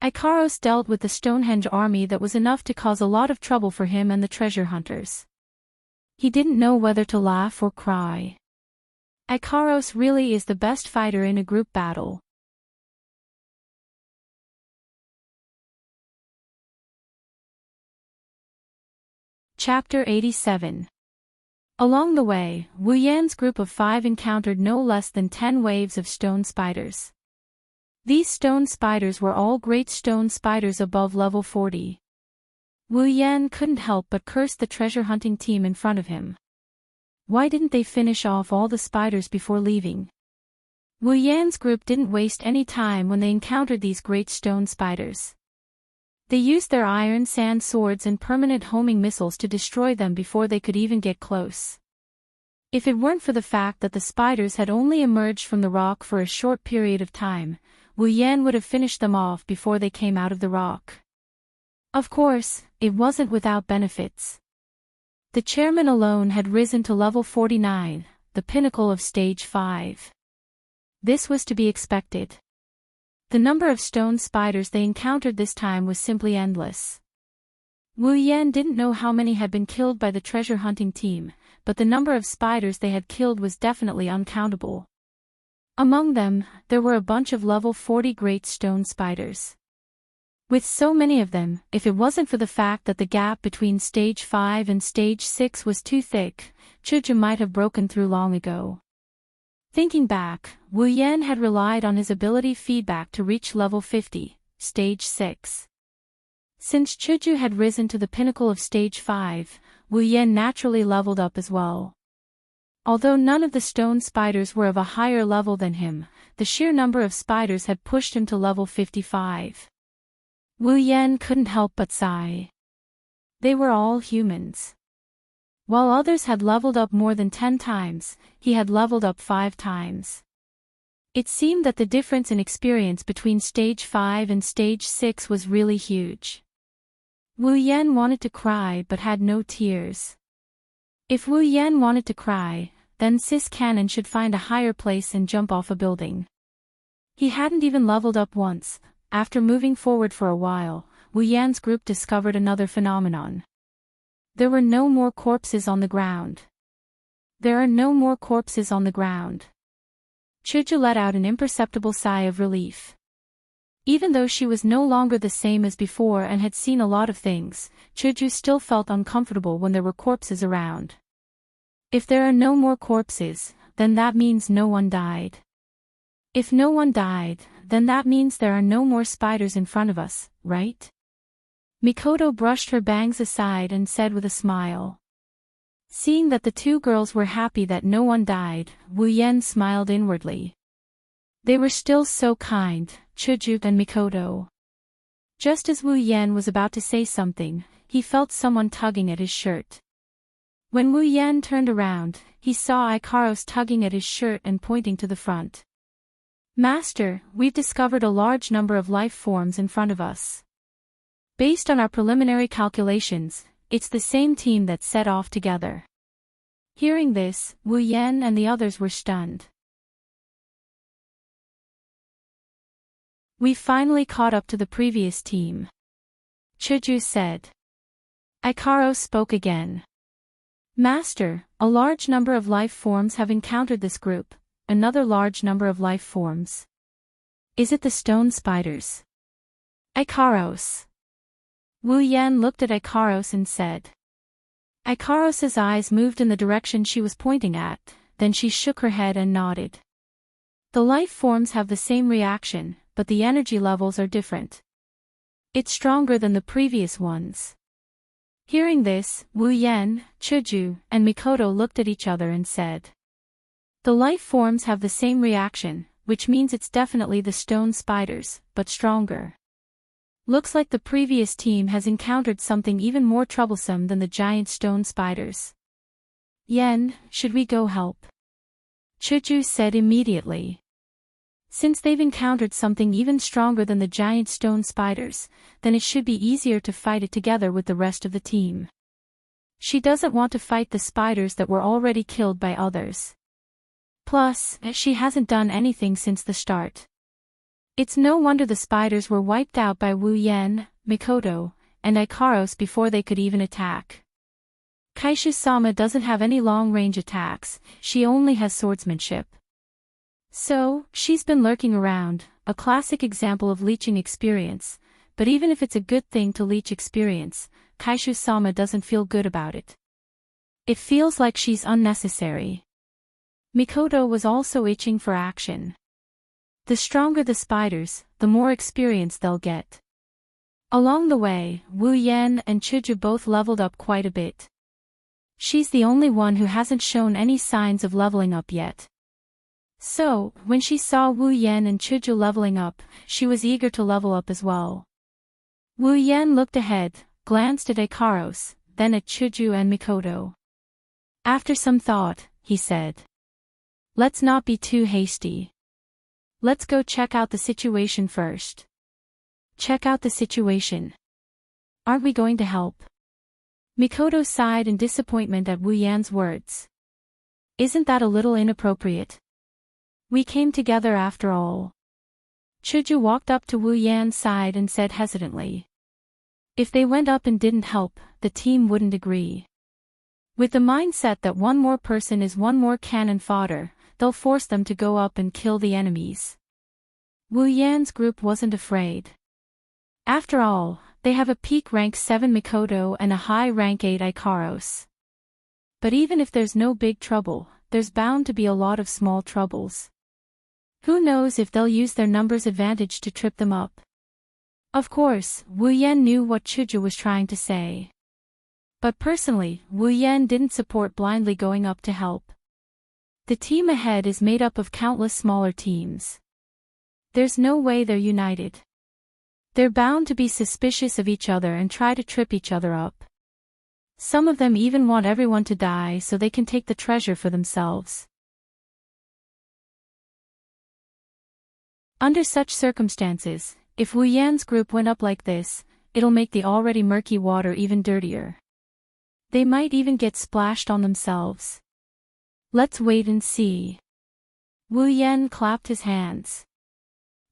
Ikaros dealt with the Stonehenge army that was enough to cause a lot of trouble for him and the treasure hunters. He didn't know whether to laugh or cry. Ikaros really is the best fighter in a group battle. Chapter 87. Along the way, Wu Yan's group of 5 encountered no less than 10 waves of stone spiders. These stone spiders were all great stone spiders above level 40. Wu Yan couldn't help but curse the treasure hunting team in front of him. Why didn't they finish off all the spiders before leaving? Wu Yan's group didn't waste any time when they encountered these great stone spiders. They used their iron sand swords and permanent homing missiles to destroy them before they could even get close. If it weren't for the fact that the spiders had only emerged from the rock for a short period of time, Wu Yan would have finished them off before they came out of the rock. Of course, it wasn't without benefits. The chairman alone had risen to level 49, the pinnacle of stage 5. This was to be expected. The number of stone spiders they encountered this time was simply endless. Wu Yan didn't know how many had been killed by the treasure hunting team, but the number of spiders they had killed was definitely uncountable. Among them, there were a bunch of level 40 great stone spiders. With so many of them, if it wasn't for the fact that the gap between stage 5 and stage 6 was too thick, Chuju might have broken through long ago. Thinking back, Wu Yan had relied on his ability feedback to reach level 50, stage 6. Since Chuju had risen to the pinnacle of stage 5, Wu Yan naturally leveled up as well. Although none of the stone spiders were of a higher level than him, the sheer number of spiders had pushed him to level 55. Wu Yan couldn't help but sigh. They were all humans. While others had leveled up more than 10 times, he had leveled up 5 times. It seemed that the difference in experience between stage 5 and stage 6 was really huge. Wu Yan wanted to cry but had no tears. If Wu Yan wanted to cry, then Sis Cannon should find a higher place and jump off a building. He hadn't even leveled up once. After moving forward for a while, Wu Yan's group discovered another phenomenon. There were no more corpses on the ground. There are no more corpses on the ground. Chuju let out an imperceptible sigh of relief. Even though she was no longer the same as before and had seen a lot of things, Chuju still felt uncomfortable when there were corpses around. If there are no more corpses, then that means no one died. If no one died, then that means there are no more spiders in front of us, right? Mikoto brushed her bangs aside and said with a smile. Seeing that the two girls were happy that no one died, Wu Yan smiled inwardly. They were still so kind, Chuju and Mikoto. Just as Wu Yan was about to say something, he felt someone tugging at his shirt. When Wu Yan turned around, he saw Ikaros tugging at his shirt and pointing to the front. Master, we've discovered a large number of life forms in front of us. Based on our preliminary calculations, it's the same team that set off together. Hearing this, Wu Yan and the others were stunned. We finally caught up to the previous team. Chuju said. Ikaros spoke again. Master, a large number of life forms have encountered this group, another large number of life forms. Is it the stone spiders? Ikaros. Wu Yan looked at Ikaros and said. Ikaros's eyes moved in the direction she was pointing at, then she shook her head and nodded. The life forms have the same reaction, but the energy levels are different. It's stronger than the previous ones. Hearing this, Wu Yan, Chuju, and Mikoto looked at each other and said. The life forms have the same reaction, which means it's definitely the stone spiders, but stronger. Looks like the previous team has encountered something even more troublesome than the giant stone spiders. Yan, should we go help? Chuju said immediately. Since they've encountered something even stronger than the giant stone spiders, then it should be easier to fight it together with the rest of the team. She doesn't want to fight the spiders that were already killed by others. Plus, she hasn't done anything since the start. It's no wonder the spiders were wiped out by Wu Yan, Mikoto, and Ikaros before they could even attack. Kaishu-sama doesn't have any long-range attacks, she only has swordsmanship. So, she's been lurking around, a classic example of leeching experience, but even if it's a good thing to leech experience, Kaishu-sama doesn't feel good about it. It feels like she's unnecessary. Mikoto was also itching for action. The stronger the spiders, the more experience they'll get. Along the way, Wu Yan and Chuju both leveled up quite a bit. She's the only one who hasn't shown any signs of leveling up yet. So, when she saw Wu Yan and Chuju leveling up, she was eager to level up as well. Wu Yan looked ahead, glanced at Ikaros, then at Chuju and Mikoto. After some thought, he said. Let's not be too hasty. Let's go check out the situation first. Check out the situation. Aren't we going to help? Mikoto sighed in disappointment at Wu Yan's words. Isn't that a little inappropriate? We came together after all. Chuju walked up to Wu Yan's side and said hesitantly. If they went up and didn't help, the team wouldn't agree. With the mindset that one more person is one more cannon fodder, they'll force them to go up and kill the enemies. Wu Yan's group wasn't afraid. After all, they have a peak rank 7 Mikoto and a high rank 8 Ikaros. But even if there's no big trouble, there's bound to be a lot of small troubles. Who knows if they'll use their numbers advantage to trip them up. Of course, Wu Yan knew what Chuju was trying to say. But personally, Wu Yan didn't support blindly going up to help. The team ahead is made up of countless smaller teams. There's no way they're united. They're bound to be suspicious of each other and try to trip each other up. Some of them even want everyone to die so they can take the treasure for themselves. Under such circumstances, if Wu Yan's group went up like this, it'll make the already murky water even dirtier. They might even get splashed on themselves. Let's wait and see. Wu Yan clapped his hands.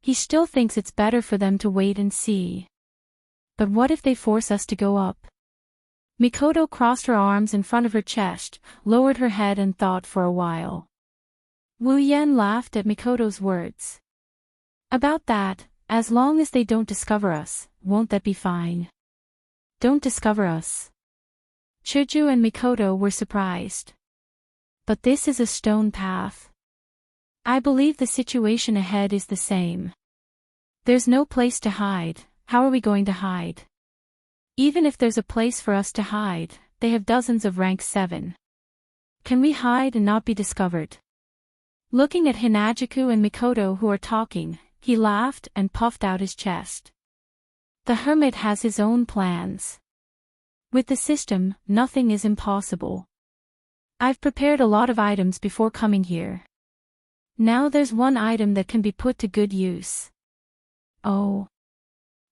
He still thinks it's better for them to wait and see. But what if they force us to go up? Mikoto crossed her arms in front of her chest, lowered her head and thought for a while. Wu Yan laughed at Mikoto's words. About that, as long as they don't discover us, won't that be fine? Don't discover us. Chuju and Mikoto were surprised. But this is a stone path. I believe the situation ahead is the same. There's no place to hide. How are we going to hide? Even if there's a place for us to hide, they have dozens of rank 7. Can we hide and not be discovered? Looking at Hinajuku and Mikoto who are talking, he laughed and puffed out his chest. The hermit has his own plans. With the system, nothing is impossible. I've prepared a lot of items before coming here. Now there's one item that can be put to good use. Oh.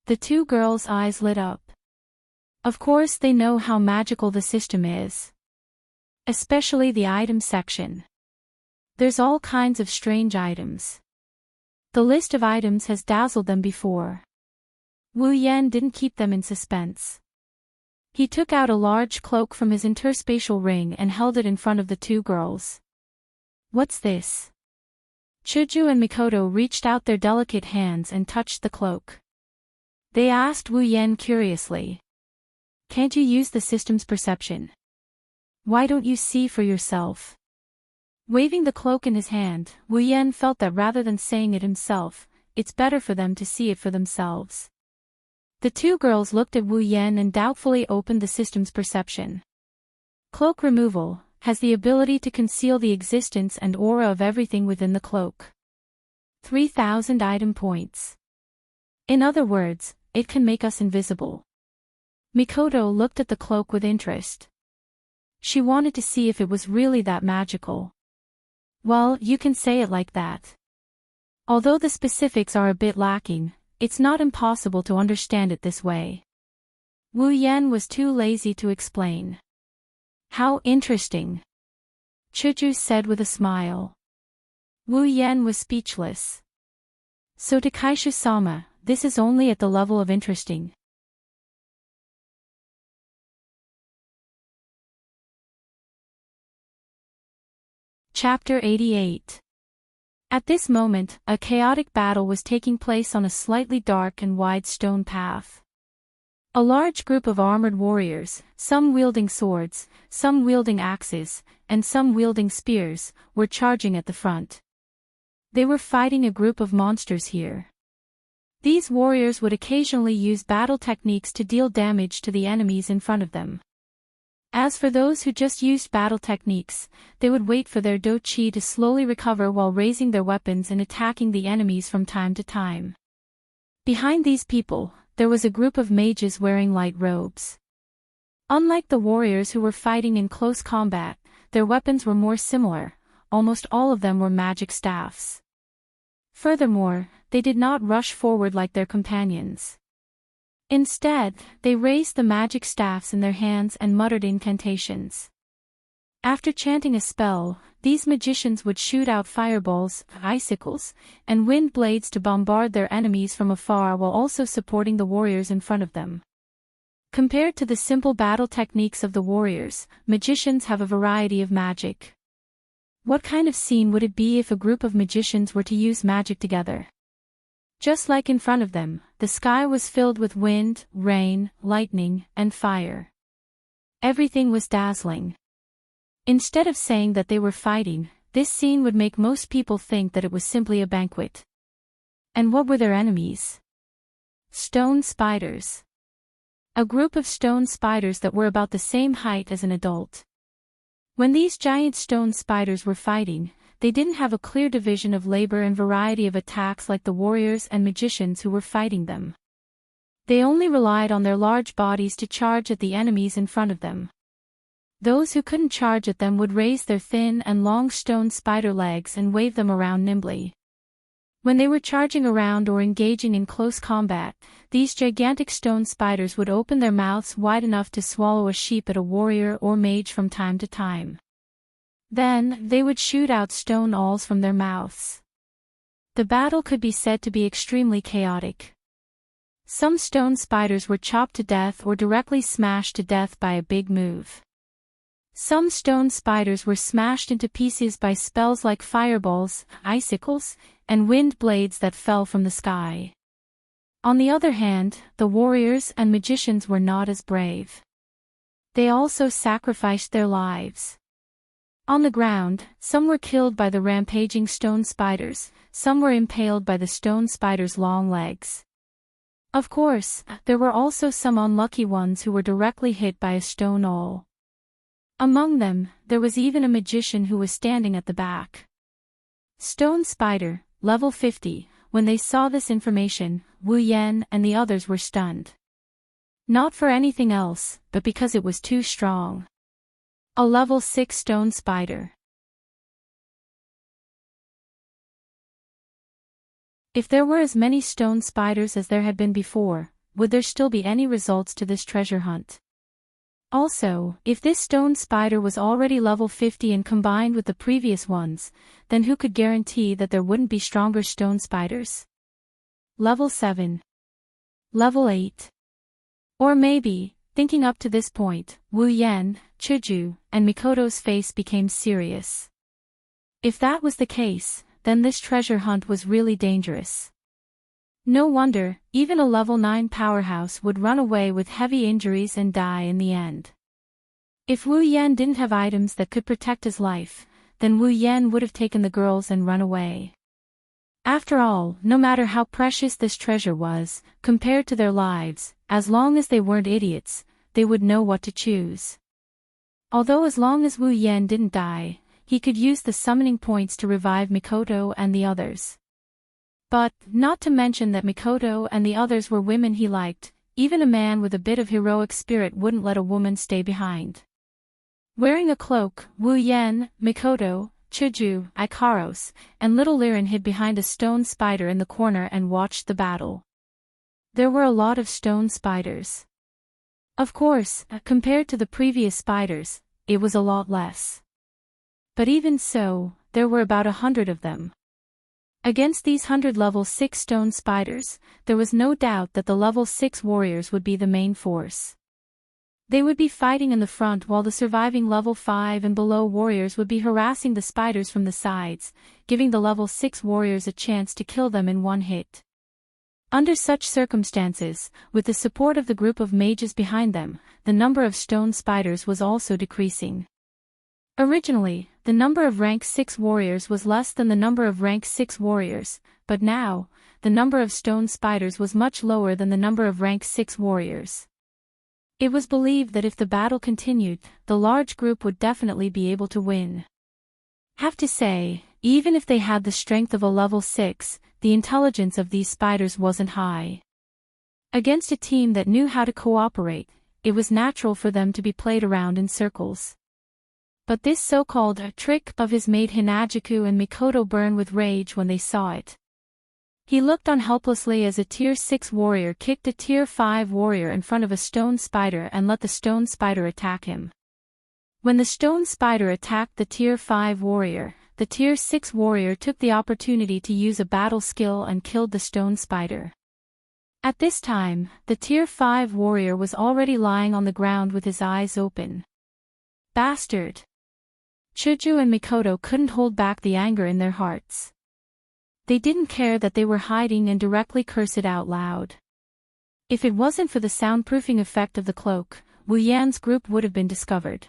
The two girls' eyes lit up. Of course they know how magical the system is. Especially the item section. There's all kinds of strange items. The list of items has dazzled them before. Wu Yan didn't keep them in suspense. He took out a large cloak from his interspatial ring and held it in front of the two girls. What's this? Chuju and Mikoto reached out their delicate hands and touched the cloak. They asked Wu Yan curiously. Can't you use the system's perception? Why don't you see for yourself? Waving the cloak in his hand, Wu Yan felt that rather than saying it himself, it's better for them to see it for themselves. The two girls looked at Wu Yan and doubtfully opened the system's perception. Cloak removal has the ability to conceal the existence and aura of everything within the cloak. 3,000 item points. In other words, it can make us invisible. Mikoto looked at the cloak with interest. She wanted to see if it was really that magical. Well, you can say it like that. Although the specifics are a bit lacking, it's not impossible to understand it this way. Wu Yan was too lazy to explain. How interesting, Chuju said with a smile. Wu Yan was speechless. So to Kaishu-sama, this is only at the level of interesting. Chapter 88. At this moment, a chaotic battle was taking place on a slightly dark and wide stone path. A large group of armored warriors, some wielding swords, some wielding axes, and some wielding spears, were charging at the front. They were fighting a group of monsters here. These warriors would occasionally use battle techniques to deal damage to the enemies in front of them. As for those who just used battle techniques, they would wait for their do-chi to slowly recover while raising their weapons and attacking the enemies from time to time. Behind these people, there was a group of mages wearing light robes. Unlike the warriors who were fighting in close combat, their weapons were more similar, almost all of them were magic staffs. Furthermore, they did not rush forward like their companions. Instead, they raised the magic staffs in their hands and muttered incantations. After chanting a spell, these magicians would shoot out fireballs, icicles, and wind blades to bombard their enemies from afar while also supporting the warriors in front of them. Compared to the simple battle techniques of the warriors, magicians have a variety of magic. What kind of scene would it be if a group of magicians were to use magic together? Just like in front of them, the sky was filled with wind, rain, lightning, and fire. Everything was dazzling. Instead of saying that they were fighting, this scene would make most people think that it was simply a banquet. And what were their enemies? Stone spiders. A group of stone spiders that were about the same height as an adult. When these giant stone spiders were fighting, they didn't have a clear division of labor and variety of attacks like the warriors and magicians who were fighting them. They only relied on their large bodies to charge at the enemies in front of them. Those who couldn't charge at them would raise their thin and long stone spider legs and wave them around nimbly. When they were charging around or engaging in close combat, these gigantic stone spiders would open their mouths wide enough to swallow a sheep at a warrior or mage from time to time. Then, they would shoot out stone awls from their mouths. The battle could be said to be extremely chaotic. Some stone spiders were chopped to death or directly smashed to death by a big move. Some stone spiders were smashed into pieces by spells like fireballs, icicles, and wind blades that fell from the sky. On the other hand, the warriors and magicians were not as brave. They also sacrificed their lives. On the ground, some were killed by the rampaging stone spiders, some were impaled by the stone spiders' long legs. Of course, there were also some unlucky ones who were directly hit by a stone awl. Among them, there was even a magician who was standing at the back. Stone Spider, level 50, when they saw this information, Wu Yan and the others were stunned. Not for anything else, but because it was too strong. A level 6 stone spider. If there were as many stone spiders as there had been before, would there still be any results to this treasure hunt? Also, if this stone spider was already level 50 and combined with the previous ones, then who could guarantee that there wouldn't be stronger stone spiders? Level 7. Level 8. Or maybe, thinking up to this point, Wu Yan, Chuju, and Mikoto's face became serious. If that was the case, then this treasure hunt was really dangerous. No wonder, even a level 9 powerhouse would run away with heavy injuries and die in the end. If Wu Yan didn't have items that could protect his life, then Wu Yan would have taken the girls and run away. After all, no matter how precious this treasure was, compared to their lives, as long as they weren't idiots, they would know what to choose. Although as long as Wu Yan didn't die, he could use the summoning points to revive Mikoto and the others. But, not to mention that Mikoto and the others were women he liked, even a man with a bit of heroic spirit wouldn't let a woman stay behind. Wearing a cloak, Wu Yan, Mikoto, Chuju, Ikaros, and little Liren hid behind a stone spider in the corner and watched the battle. There were a lot of stone spiders. Of course, compared to the previous spiders, it was a lot less. But even so, there were about 100 of them. Against these 100 level 6 stone spiders, there was no doubt that the level 6 warriors would be the main force. They would be fighting in the front while the surviving level 5 and below warriors would be harassing the spiders from the sides, giving the level 6 warriors a chance to kill them in one hit. Under such circumstances, with the support of the group of mages behind them, the number of stone spiders was also decreasing. Originally, the number of rank 6 warriors was less than the number of rank 6 warriors, but now, the number of stone spiders was much lower than the number of rank 6 warriors. It was believed that if the battle continued, the large group would definitely be able to win. Have to say, even if they had the strength of a level 6, the intelligence of these spiders wasn't high. Against a team that knew how to cooperate, it was natural for them to be played around in circles. But this so-called trick of his made Hinajuku and Mikoto burn with rage when they saw it. He looked on helplessly as a Tier 6 warrior kicked a Tier 5 warrior in front of a stone spider and let the stone spider attack him. When the stone spider attacked the Tier 5 warrior, the Tier 6 warrior took the opportunity to use a battle skill and killed the stone spider. At this time, the Tier 5 warrior was already lying on the ground with his eyes open. Bastard! Chuju and Mikoto couldn't hold back the anger in their hearts. They didn't care that they were hiding and directly cursed it out loud. If it wasn't for the soundproofing effect of the cloak, Wu Yan's group would have been discovered.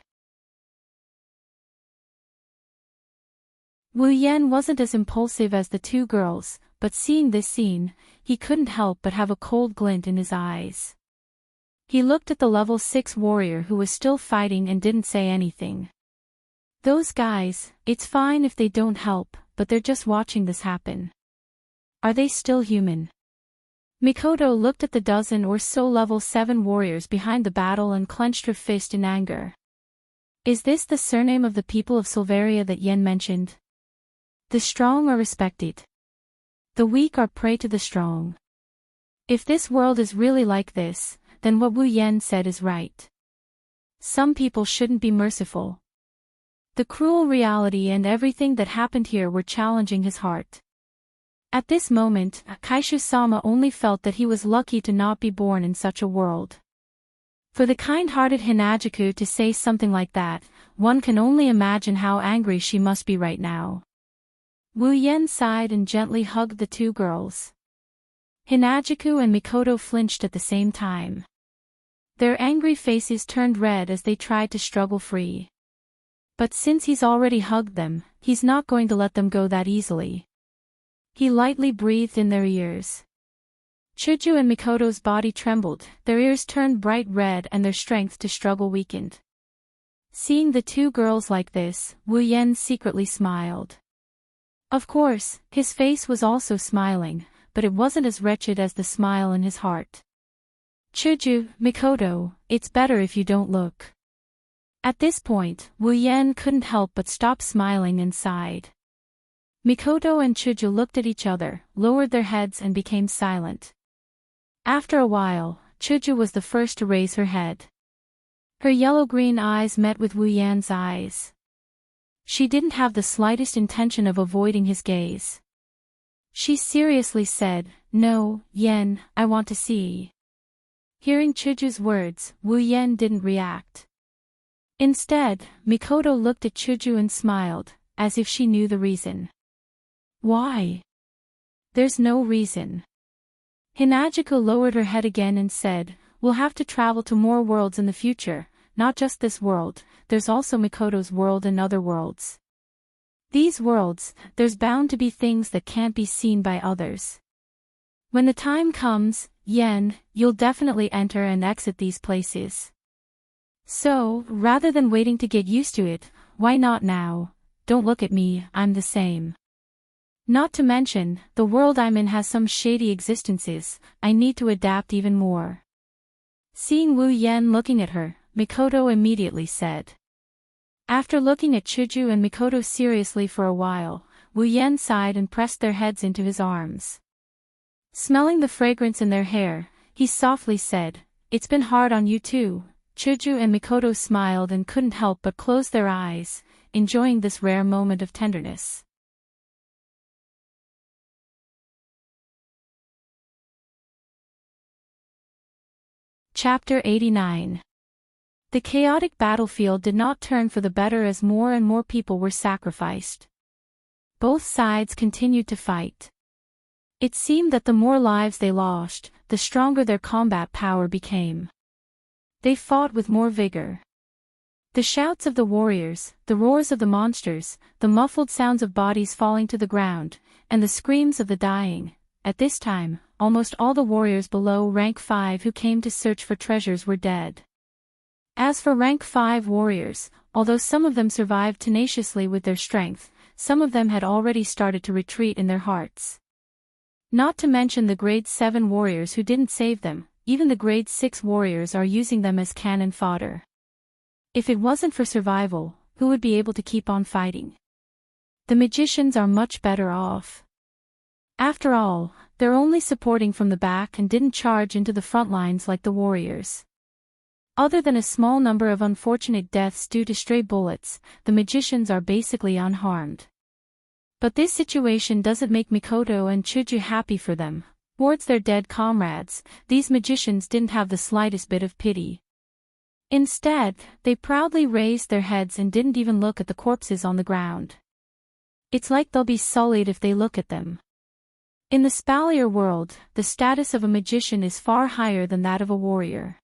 Wu Yan wasn't as impulsive as the two girls, but seeing this scene, he couldn't help but have a cold glint in his eyes. He looked at the level 6 warrior who was still fighting and didn't say anything. Those guys, it's fine if they don't help, but they're just watching this happen. Are they still human? Mikoto looked at the dozen or so level 7 warriors behind the battle and clenched her fist in anger. Is this the surname of the people of Silveria that Yen mentioned? The strong are respected. The weak are prey to the strong. If this world is really like this, then what Wu Yan said is right. Some people shouldn't be merciful. The cruel reality and everything that happened here were challenging his heart. At this moment, Kaishu-sama only felt that he was lucky to not be born in such a world. For the kind-hearted Hinajuku to say something like that, one can only imagine how angry she must be right now. Wu Yan sighed and gently hugged the two girls. Hinajuku and Mikoto flinched at the same time. Their angry faces turned red as they tried to struggle free. But since he's already hugged them, he's not going to let them go that easily. He lightly breathed in their ears. Chuju and Mikoto's body trembled, their ears turned bright red and their strength to struggle weakened. Seeing the two girls like this, Wu Yan secretly smiled. Of course, his face was also smiling, but it wasn't as wretched as the smile in his heart. Chuju, Mikoto, it's better if you don't look. At this point, Wu Yan couldn't help but stop smiling and sighed. Mikoto and Chuju looked at each other, lowered their heads and became silent. After a while, Chuju was the first to raise her head. Her yellow-green eyes met with Wu Yan's eyes. She didn't have the slightest intention of avoiding his gaze. She seriously said, "No, Yen, I want to see." Hearing Chuju's words, Wu Yan didn't react. Instead, Mikoto looked at Chuju and smiled, as if she knew the reason. Why? There's no reason. Hinajuku lowered her head again and said, "We'll have to travel to more worlds in the future, not just this world, there's also Mikoto's world and other worlds. These worlds, there's bound to be things that can't be seen by others. When the time comes, Yen, you'll definitely enter and exit these places. So, rather than waiting to get used to it, why not now? Don't look at me, I'm the same. Not to mention, the world I'm in has some shady existences, I need to adapt even more." Seeing Wu Yan looking at her, Mikoto immediately said. After looking at Chuju and Mikoto seriously for a while, Wu Yan sighed and pressed their heads into his arms. Smelling the fragrance in their hair, he softly said, "It's been hard on you too." Chuju and Mikoto smiled and couldn't help but close their eyes, enjoying this rare moment of tenderness. Chapter 89. The chaotic battlefield did not turn for the better as more and more people were sacrificed. Both sides continued to fight. It seemed that the more lives they lost, the stronger their combat power became. They fought with more vigor. The shouts of the warriors, the roars of the monsters, the muffled sounds of bodies falling to the ground, and the screams of the dying. At this time, almost all the warriors below rank 5 who came to search for treasures were dead. As for rank 5 warriors, although some of them survived tenaciously with their strength, some of them had already started to retreat in their hearts. Not to mention the grade 7 warriors who didn't save them, even the grade 6 warriors are using them as cannon fodder. If it wasn't for survival, who would be able to keep on fighting? The magicians are much better off. After all, They're only supporting from the back and didn't charge into the front lines like the warriors. Other than a small number of unfortunate deaths due to stray bullets, the magicians are basically unharmed. But this situation doesn't make Mikoto and Chuju happy for them. Towards their dead comrades, these magicians didn't have the slightest bit of pity. Instead, they proudly raised their heads and didn't even look at the corpses on the ground. It's like they'll be sullied if they look at them. In the Spalier world, the status of a magician is far higher than that of a warrior.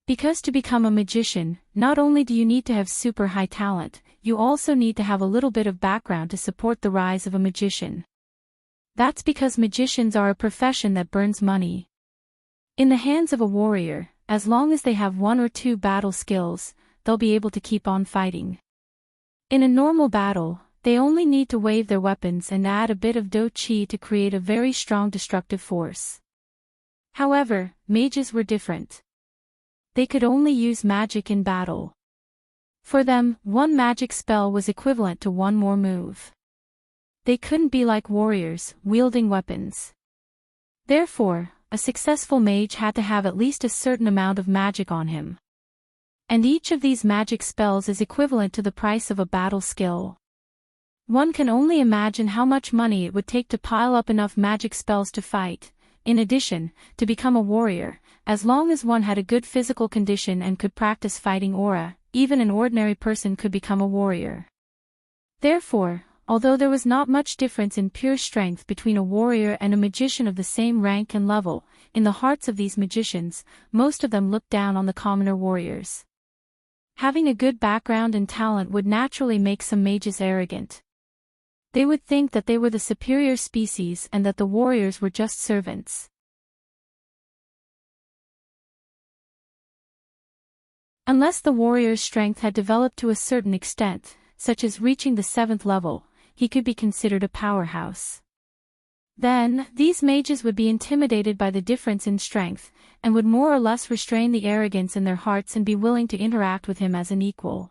Because to become a magician, not only do you need to have super high talent, you also need to have a little bit of background to support the rise of a magician. That's because magicians are a profession that burns money. In the hands of a warrior, as long as they have 1 or 2 battle skills, they'll be able to keep on fighting. In a normal battle, they only need to wave their weapons and add a bit of do-chi to create a very strong destructive force. However, mages were different. They could only use magic in battle. For them, 1 magic spell was equivalent to 1 more move. They couldn't be like warriors, wielding weapons. Therefore, a successful mage had to have at least a certain amount of magic on him. And each of these magic spells is equivalent to the price of a battle skill. One can only imagine how much money it would take to pile up enough magic spells to fight. In addition, to become a warrior, as long as one had a good physical condition and could practice fighting aura, even an ordinary person could become a warrior. Therefore, although there was not much difference in pure strength between a warrior and a magician of the same rank and level, in the hearts of these magicians, most of them looked down on the commoner warriors. Having a good background and talent would naturally make some mages arrogant. They would think that they were the superior species and that the warriors were just servants. Unless the warrior's strength had developed to a certain extent, such as reaching the 7th level, he could be considered a powerhouse. Then, these mages would be intimidated by the difference in strength, and would more or less restrain the arrogance in their hearts and be willing to interact with him as an equal.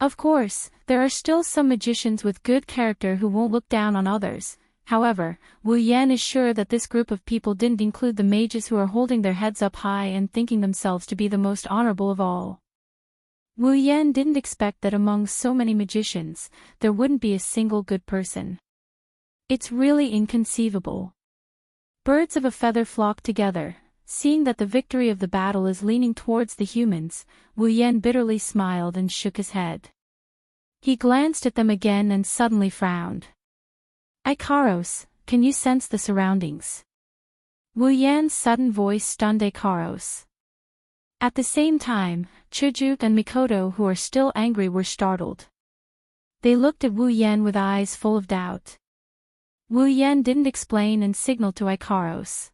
Of course, there are still some magicians with good character who won't look down on others. However, Wu Yan is sure that this group of people didn't include the mages who are holding their heads up high and thinking themselves to be the most honorable of all. Wu Yan didn't expect that among so many magicians, there wouldn't be a single good person. It's really inconceivable. Birds of a feather flock together. Seeing that the victory of the battle is leaning towards the humans, Wu Yan bitterly smiled and shook his head. He glanced at them again and suddenly frowned. Ikaros, can you sense the surroundings? Wu Yan's sudden voice stunned Ikaros. At the same time, Chuju and Mikoto, who are still angry, were startled. They looked at Wu Yan with eyes full of doubt. Wu Yan didn't explain and signaled to Ikaros.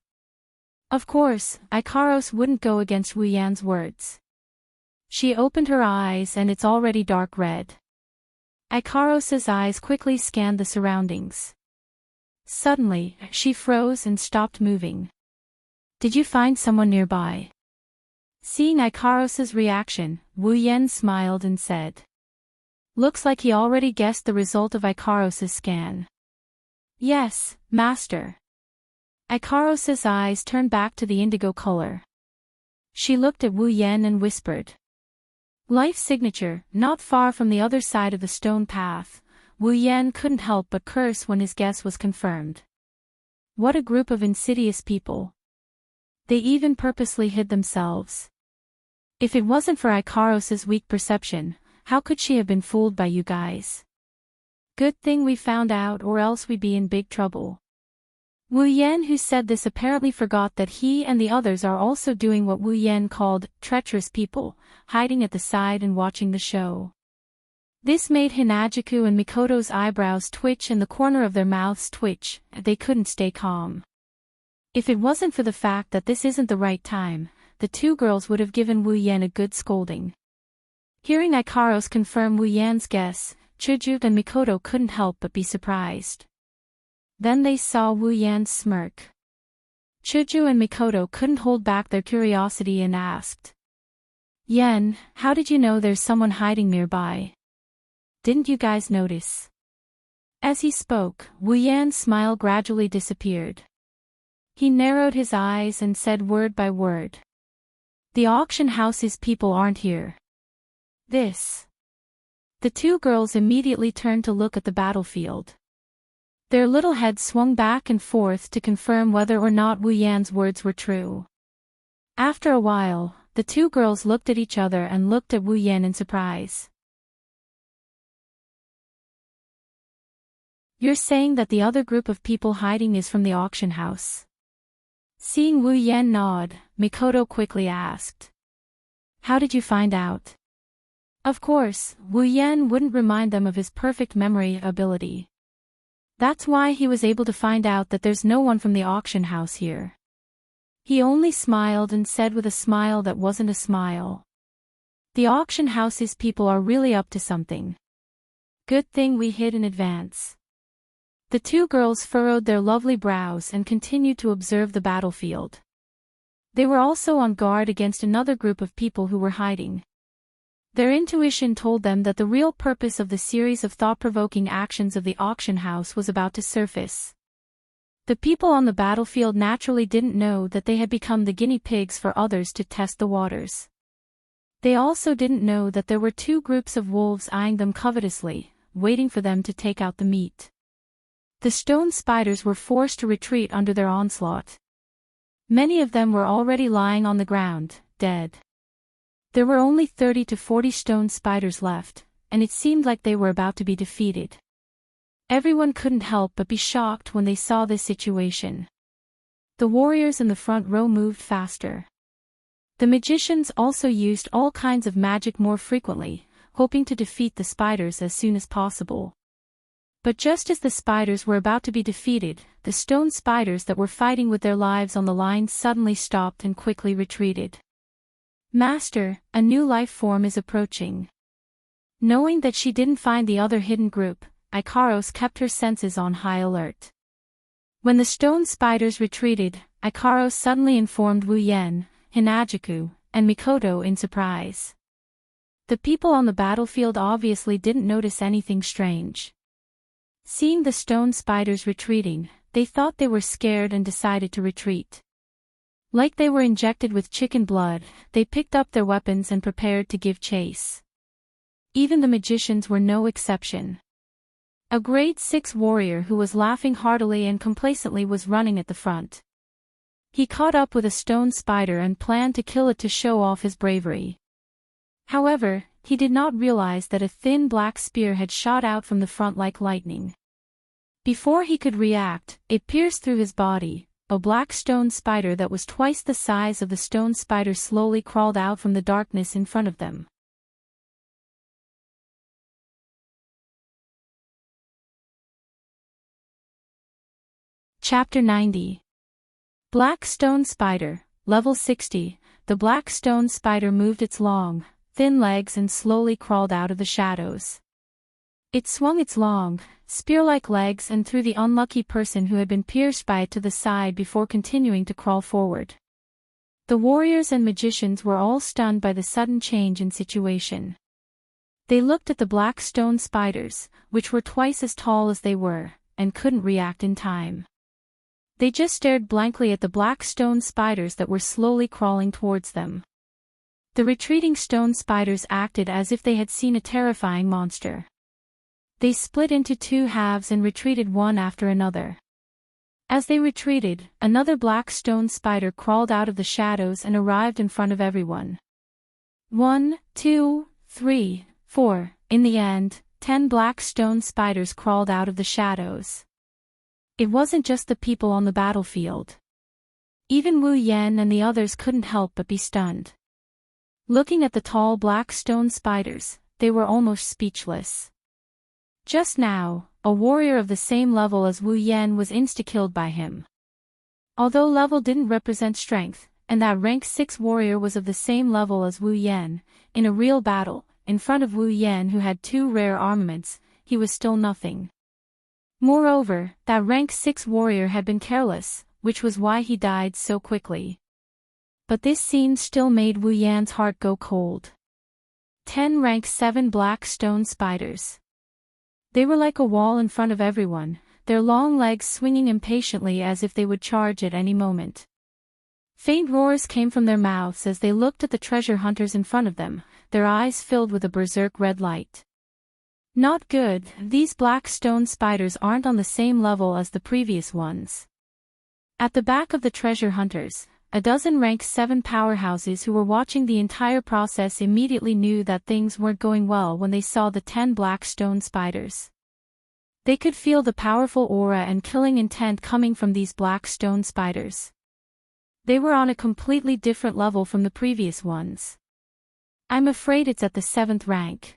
Of course, Ikaros wouldn't go against Wu Yan's words. She opened her eyes and it's already dark red. Ikaros's eyes quickly scanned the surroundings. Suddenly, she froze and stopped moving. Did you find someone nearby? Seeing Ikaros's reaction, Wu Yan smiled and said. Looks like he already guessed the result of Ikaros's scan. Yes, master. Ikaros's eyes turned back to the indigo color. She looked at Wu Yan and whispered. Life signature, not far from the other side of the stone path. Wu Yan couldn't help but curse when his guess was confirmed. What a group of insidious people. They even purposely hid themselves. If it wasn't for Ikaros's weak perception, how could she have been fooled by you guys? Good thing we found out, or else we'd be in big trouble. Wu Yan, who said this, apparently forgot that he and the others are also doing what Wu Yan called treacherous people, hiding at the side and watching the show. This made Hinajuku and Mikoto's eyebrows twitch and the corner of their mouths twitch. They couldn't stay calm. If it wasn't for the fact that this isn't the right time, the 2 girls would have given Wu Yan a good scolding. Hearing Ikaros confirm Wu Yan's guess, Chuju and Mikoto couldn't help but be surprised. Then they saw Wu Yan's smirk. Chuju and Mikoto couldn't hold back their curiosity and asked. Yan, how did you know there's someone hiding nearby? Didn't you guys notice? As he spoke, Wu Yan's smile gradually disappeared. He narrowed his eyes and said word by word. The auction house's people aren't here. This. The two girls immediately turned to look at the battlefield. Their little heads swung back and forth to confirm whether or not Wu Yan's words were true. After a while, the two girls looked at each other and looked at Wu Yan in surprise. You're saying that the other group of people hiding is from the auction house? Seeing Wu Yan nod, Mikoto quickly asked. How did you find out? Of course, Wu Yan wouldn't remind them of his perfect memory ability. That's why he was able to find out that there's no one from the auction house here. He only smiled and said with a smile that wasn't a smile. The auction house's people are really up to something. Good thing we hid in advance. The two girls furrowed their lovely brows and continued to observe the battlefield. They were also on guard against another group of people who were hiding. Their intuition told them that the real purpose of the series of thought-provoking actions of the auction house was about to surface. The people on the battlefield naturally didn't know that they had become the guinea pigs for others to test the waters. They also didn't know that there were two groups of wolves eyeing them covetously, waiting for them to take out the meat. The stone spiders were forced to retreat under their onslaught. Many of them were already lying on the ground, dead. There were only 30 to 40 stone spiders left, and it seemed like they were about to be defeated. Everyone couldn't help but be shocked when they saw this situation. The warriors in the front row moved faster. The magicians also used all kinds of magic more frequently, hoping to defeat the spiders as soon as possible. But just as the spiders were about to be defeated, the stone spiders that were fighting with their lives on the line suddenly stopped and quickly retreated. Master, a new life form is approaching. Knowing that she didn't find the other hidden group, Ikaros kept her senses on high alert. When the stone spiders retreated, Ikaros suddenly informed Wu Yan, Hinajuku, and Mikoto in surprise. The people on the battlefield obviously didn't notice anything strange. Seeing the stone spiders retreating, they thought they were scared and decided to retreat. Like they were injected with chicken blood, they picked up their weapons and prepared to give chase. Even the magicians were no exception. A grade 6 warrior who was laughing heartily and complacently was running at the front. He caught up with a stone spider and planned to kill it to show off his bravery. However, he did not realize that a thin black spear had shot out from the front like lightning. Before he could react, it pierced through his body. A black stone spider that was twice the size of the stone spider slowly crawled out from the darkness in front of them. Chapter 90. Black Stone Spider, Level 60. The black stone spider moved its long, thin legs and slowly crawled out of the shadows. It swung its long, spear-like legs and threw the unlucky person who had been pierced by it to the side before continuing to crawl forward. The warriors and magicians were all stunned by the sudden change in situation. They looked at the black stone spiders, which were twice as tall as they were, and couldn't react in time. They just stared blankly at the black stone spiders that were slowly crawling towards them. The retreating stone spiders acted as if they had seen a terrifying monster. They split into two halves and retreated one after another. As they retreated, another black stone spider crawled out of the shadows and arrived in front of everyone. 1, 2, 3, 4. In the end, 10 black stone spiders crawled out of the shadows. It wasn't just the people on the battlefield. Even Wu Yan and the others couldn't help but be stunned. Looking at the tall black stone spiders, they were almost speechless. Just now, a warrior of the same level as Wu Yan was insta-killed by him. Although level didn't represent strength, and that rank 6 warrior was of the same level as Wu Yan, in a real battle, in front of Wu Yan who had 2 rare armaments, he was still nothing. Moreover, that rank 6 warrior had been careless, which was why he died so quickly. But this scene still made Wu Yan's heart go cold. 10 rank 7 black stone spiders. They were like a wall in front of everyone, their long legs swinging impatiently as if they would charge at any moment. Faint roars came from their mouths as they looked at the treasure hunters in front of them, their eyes filled with a berserk red light. Not good, these black stone spiders aren't on the same level as the previous ones. At the back of the treasure hunters, a dozen rank 7 powerhouses who were watching the entire process immediately knew that things weren't going well when they saw the 10 black stone spiders. They could feel the powerful aura and killing intent coming from these black stone spiders. They were on a completely different level from the previous ones. I'm afraid it's at the 7th rank.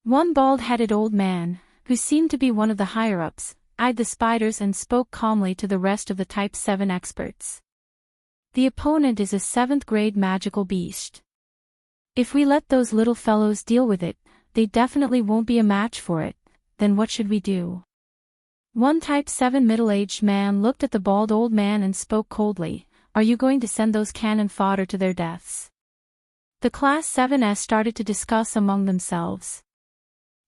One bald-headed old man, who seemed to be one of the higher-ups, eyed the spiders and spoke calmly to the rest of the Type 7 experts. The opponent is a 7th grade magical beast. If we let those little fellows deal with it, they definitely won't be a match for it. Then what should we do? One Type 7 middle-aged man looked at the bald old man and spoke coldly. Are you going to send those cannon fodder to their deaths? The Class 7s started to discuss among themselves.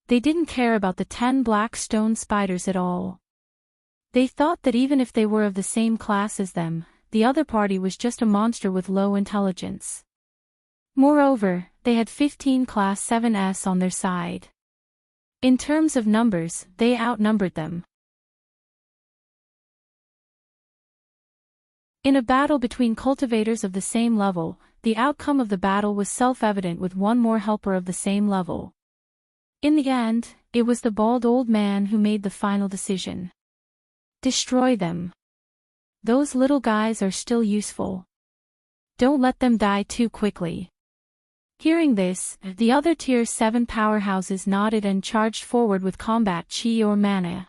They didn't care about the 10 black stone spiders at all. They thought that even if they were of the same class as them, the other party was just a monster with low intelligence. Moreover, they had 15 Class 7s on their side. In terms of numbers, they outnumbered them. In a battle between cultivators of the same level, the outcome of the battle was self-evident with one more helper of the same level. In the end, it was the bald old man who made the final decision. Destroy them. Those little guys are still useful. Don't let them die too quickly. Hearing this, the other Tier 7 powerhouses nodded and charged forward with combat chi or mana.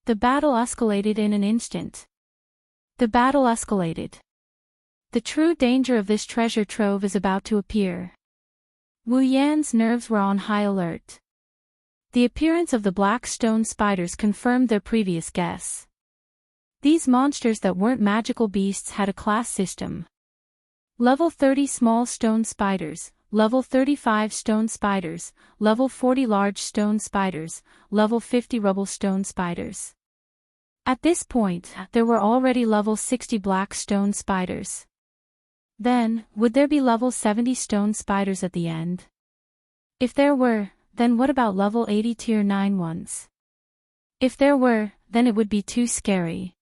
The battle escalated in an instant. The battle escalated. The true danger of this treasure trove is about to appear. Wu Yan's nerves were on high alert. The appearance of the black stone spiders confirmed their previous guess. These monsters that weren't magical beasts had a class system. Level 30 small stone spiders, Level 35 stone spiders, Level 40 large stone spiders, Level 50 rubble stone spiders. At this point, there were already level 60 black stone spiders. Then, would there be level 70 stone spiders at the end? If there were, then what about level 80 tier 9 ones? If there were, then it would be too scary.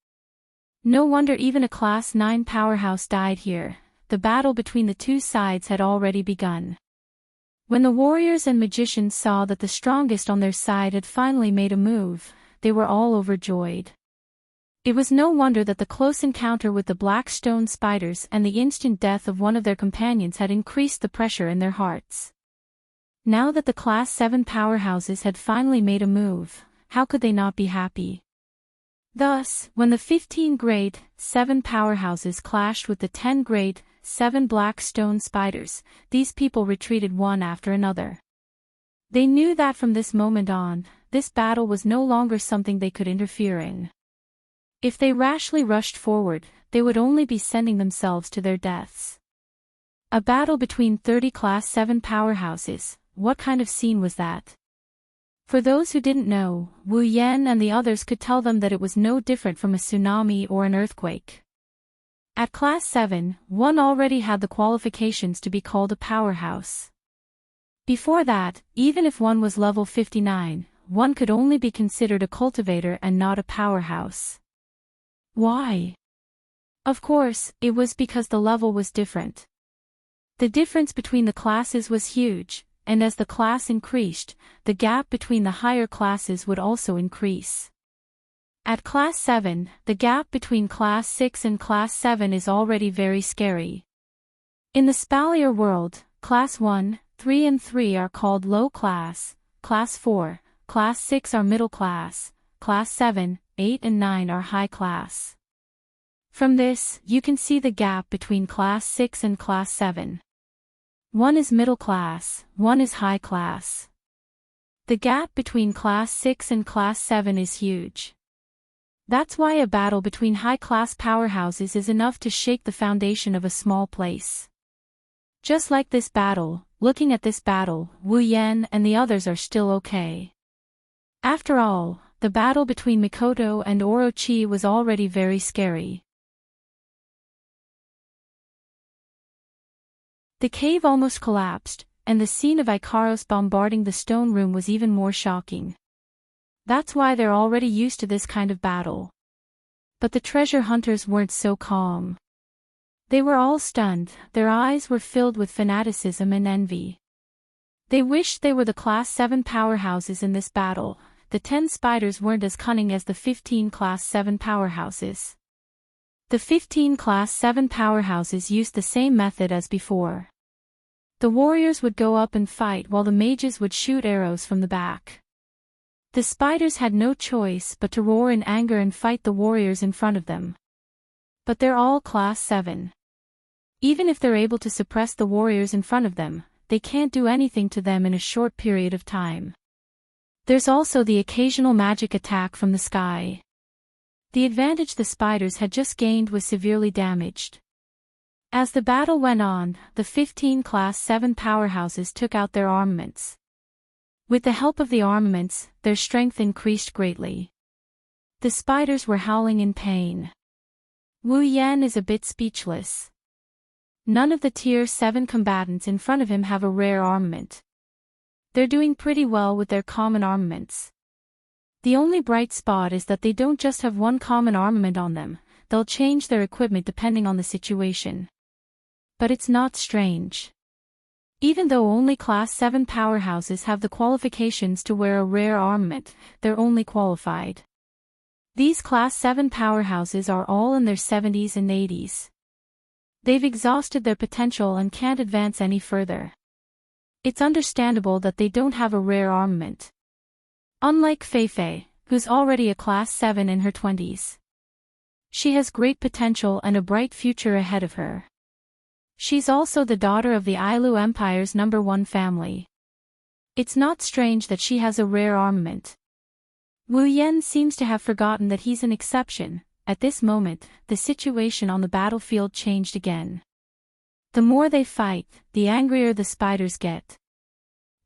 No wonder even a class 9 powerhouse died here. The battle between the two sides had already begun. When the warriors and magicians saw that the strongest on their side had finally made a move, they were all overjoyed. It was no wonder that the close encounter with the black stone spiders and the instant death of one of their companions had increased the pressure in their hearts. Now that the Class 7 powerhouses had finally made a move, how could they not be happy? Thus, when the 15 Grade 7 powerhouses clashed with the 10 Grade 7 black stone spiders, these people retreated one after another. They knew that from this moment on, this battle was no longer something they could interfere in. If they rashly rushed forward, they would only be sending themselves to their deaths. A battle between 30 Class 7 powerhouses, what kind of scene was that? For those who didn't know, Wu Yan and the others could tell them that it was no different from a tsunami or an earthquake. At Class 7, one already had the qualifications to be called a powerhouse. Before that, even if one was level 59, one could only be considered a cultivator and not a powerhouse. Why? Of course, it was because the level was different. The difference between the classes was huge, and as the class increased, the gap between the higher classes would also increase. At Class 7, the gap between Class 6 and Class 7 is already very scary. In the Spalier world, Class 1, 3 and 3 are called low class, Class 4, Class 6 are middle class, Class 7, 8 and 9 are high class. From this, you can see the gap between Class 6 and Class 7. One is middle class, one is high class. The gap between Class 6 and Class 7 is huge. That's why a battle between high-class powerhouses is enough to shake the foundation of a small place. Just like this battle, looking at this battle, Wu Yan and the others are still okay. After all, the battle between Mikoto and Orochi was already very scary. The cave almost collapsed, and the scene of Ikaros bombarding the stone room was even more shocking. That's why they're already used to this kind of battle. But the treasure hunters weren't so calm. They were all stunned, their eyes were filled with fanaticism and envy. They wished they were the Class 7 powerhouses in this battle. The 10 spiders weren't as cunning as the 15 Class 7 powerhouses. The 15 Class 7 powerhouses used the same method as before. The warriors would go up and fight while the mages would shoot arrows from the back. The spiders had no choice but to roar in anger and fight the warriors in front of them. But they're all Class 7. Even if they're able to suppress the warriors in front of them, they can't do anything to them in a short period of time. There's also the occasional magic attack from the sky. The advantage the spiders had just gained was severely damaged. As the battle went on, the 15 Class 7 powerhouses took out their armaments. With the help of the armaments, their strength increased greatly. The spiders were howling in pain. Wu Yan is a bit speechless. None of the Tier 7 combatants in front of him have a rare armament. They're doing pretty well with their common armaments. The only bright spot is that they don't just have one common armament on them, they'll change their equipment depending on the situation. But it's not strange. Even though only Class 7 powerhouses have the qualifications to wear a rare armament, they're only qualified. These Class 7 powerhouses are all in their 70s and 80s. They've exhausted their potential and can't advance any further. It's understandable that they don't have a rare armament. Unlike Feifei, who's already a Class 7 in her 20s. She has great potential and a bright future ahead of her. She's also the daughter of the Ailu Empire's #1 family. It's not strange that she has a rare armament. Wu Yan seems to have forgotten that he's an exception. At this moment, the situation on the battlefield changed again. The more they fight, the angrier the spiders get.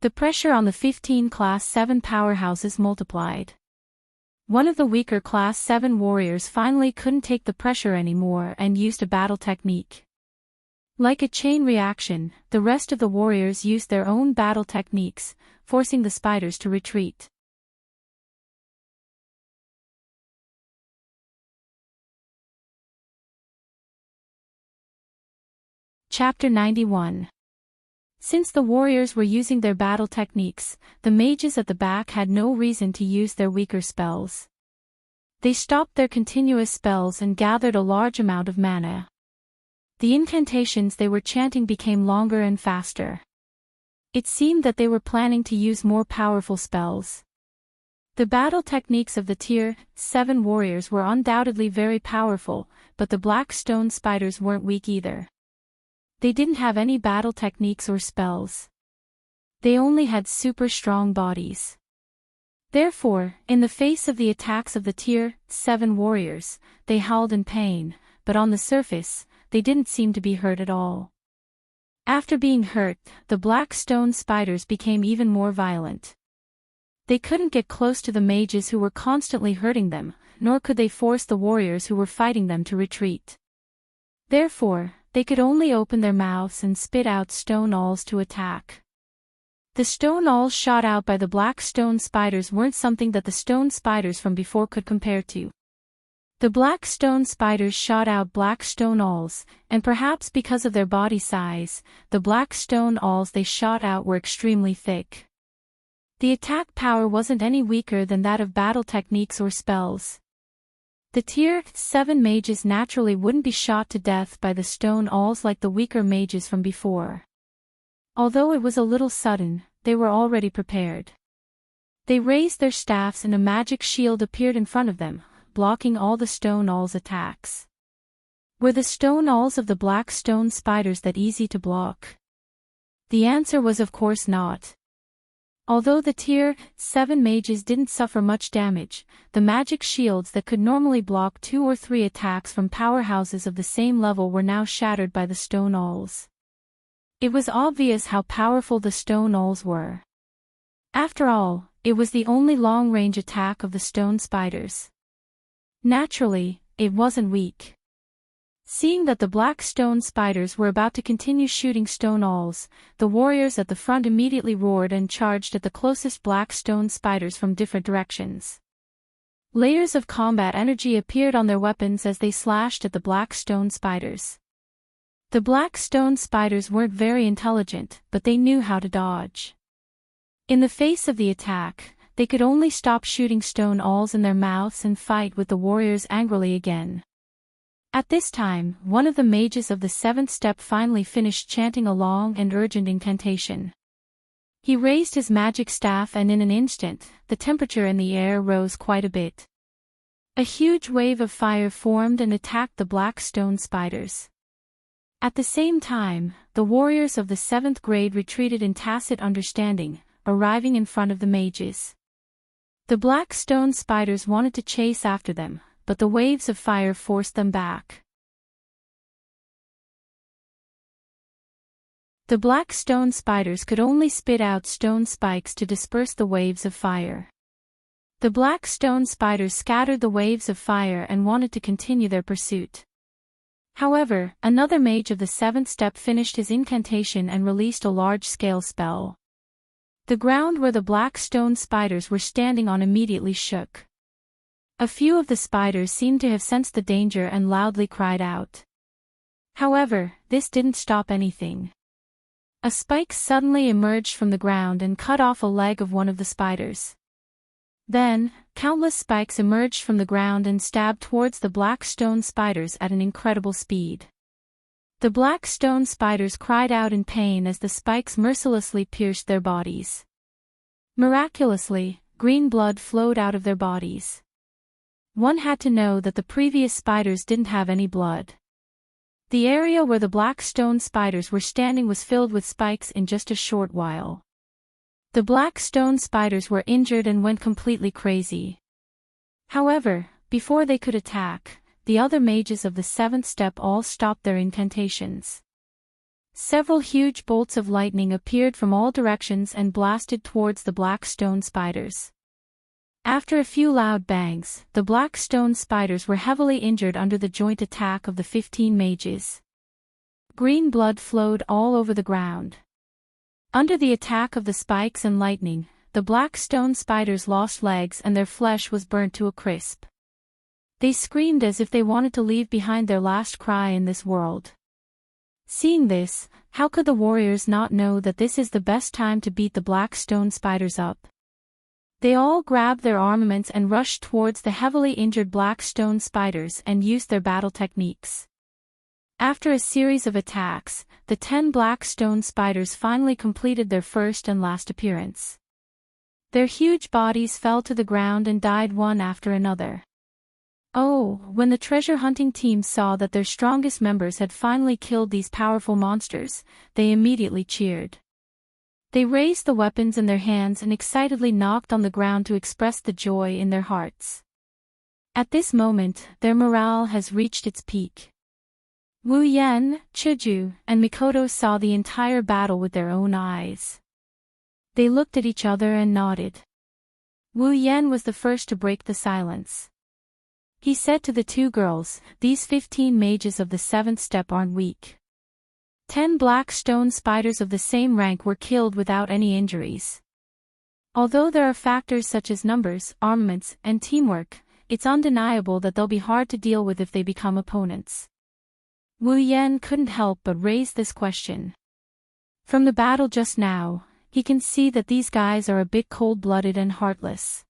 The pressure on the 15 Class 7 powerhouses multiplied. One of the weaker Class 7 warriors finally couldn't take the pressure anymore and used a battle technique. Like a chain reaction, the rest of the warriors used their own battle techniques, forcing the spiders to retreat. Chapter 91. Since the warriors were using their battle techniques, the mages at the back had no reason to use their weaker spells. They stopped their continuous spells and gathered a large amount of mana. The incantations they were chanting became longer and faster. It seemed that they were planning to use more powerful spells. The battle techniques of the Tier 7 warriors were undoubtedly very powerful, but the black stone spiders weren't weak either. They didn't have any battle techniques or spells. They only had super strong bodies. Therefore, in the face of the attacks of the Tier 7 warriors, they howled in pain, but on the surface, they didn't seem to be hurt at all. After being hurt, the black stone spiders became even more violent. They couldn't get close to the mages who were constantly hurting them, nor could they force the warriors who were fighting them to retreat. Therefore, they could only open their mouths and spit out stone alls to attack. The stone alls shot out by the black stone spiders weren't something that the stone spiders from before could compare to. The black stone spiders shot out black stone alls, and perhaps because of their body size, the black stone alls they shot out were extremely thick. The attack power wasn't any weaker than that of battle techniques or spells. The Tier 7 mages naturally wouldn't be shot to death by the stone alls like the weaker mages from before. Although it was a little sudden, they were already prepared. They raised their staffs and a magic shield appeared in front of them, blocking all the stone alls' attacks. Were the stone alls of the black stone spiders that easy to block? The answer was of course not. Although the Tier 7 mages didn't suffer much damage, the magic shields that could normally block 2 or 3 attacks from powerhouses of the same level were now shattered by the stone alls. It was obvious how powerful the stone alls were. After all, It was the only long-range attack of the stone spiders. Naturally, it wasn't weak. Seeing that the black stone spiders were about to continue shooting stone owls, the warriors at the front immediately roared and charged at the closest black stone spiders from different directions. Layers of combat energy appeared on their weapons as they slashed at the black stone spiders. The black stone spiders weren't very intelligent, but they knew how to dodge. In the face of the attack, they could only stop shooting stone owls in their mouths and fight with the warriors angrily again. At this time, one of the mages of the seventh step finally finished chanting a long and urgent incantation. He raised his magic staff and in an instant, the temperature in the air rose quite a bit. A huge wave of fire formed and attacked the black stone spiders. At the same time, the warriors of the seventh grade retreated in tacit understanding, arriving in front of the mages. The black stone spiders wanted to chase after them, but the waves of fire forced them back. The black stone spiders could only spit out stone spikes to disperse the waves of fire. The black stone spiders scattered the waves of fire and wanted to continue their pursuit. However, another mage of the seventh step finished his incantation and released a large-scale spell. The ground where the black stone spiders were standing on immediately shook. A few of the spiders seemed to have sensed the danger and loudly cried out. However, this didn't stop anything. A spike suddenly emerged from the ground and cut off a leg of one of the spiders. Then, countless spikes emerged from the ground and stabbed towards the black stone spiders at an incredible speed. The black stone spiders cried out in pain as the spikes mercilessly pierced their bodies. Miraculously, green blood flowed out of their bodies. One had to know that the previous spiders didn't have any blood. The area where the black stone spiders were standing was filled with spikes in just a short while. The black stone spiders were injured and went completely crazy. However, before they could attack, the other mages of the seventh step all stopped their incantations. Several huge bolts of lightning appeared from all directions and blasted towards the black stone spiders. After a few loud bangs, the black stone spiders were heavily injured under the joint attack of the 15 mages. Green blood flowed all over the ground. Under the attack of the spikes and lightning, the black stone spiders lost legs and their flesh was burnt to a crisp. They screamed as if they wanted to leave behind their last cry in this world. Seeing this, how could the warriors not know that this is the best time to beat the black stone spiders up? They all grabbed their armaments and rushed towards the heavily injured black stone spiders and used their battle techniques. After a series of attacks, the 10 black stone spiders finally completed their first and last appearance. Their huge bodies fell to the ground and died one after another. Oh, when the treasure hunting team saw that their strongest members had finally killed these powerful monsters, they immediately cheered. They raised the weapons in their hands and excitedly knocked on the ground to express the joy in their hearts. At this moment, their morale has reached its peak. Wu Yan, Chuju, and Mikoto saw the entire battle with their own eyes. They looked at each other and nodded. Wu Yan was the first to break the silence. He said to the two girls, "These 15 mages of the seventh step aren't weak. 10 black stone spiders of the same rank were killed without any injuries. Although there are factors such as numbers, armaments, and teamwork, it's undeniable that they'll be hard to deal with if they become opponents." Wu Yan couldn't help but raise this question. From the battle just now, he can see that these guys are a bit cold-blooded and heartless.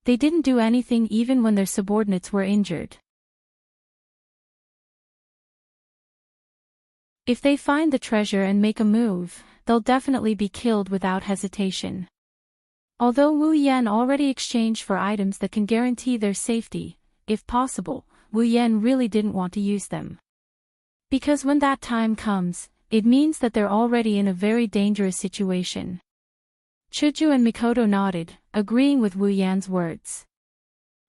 They didn't do anything even when their subordinates were injured. If they find the treasure and make a move, they'll definitely be killed without hesitation. Although Wu Yan already exchanged for items that can guarantee their safety, if possible, Wu Yan really didn't want to use them. Because when that time comes, it means that they're already in a very dangerous situation. Chuju and Mikoto nodded, agreeing with Wu Yan's words.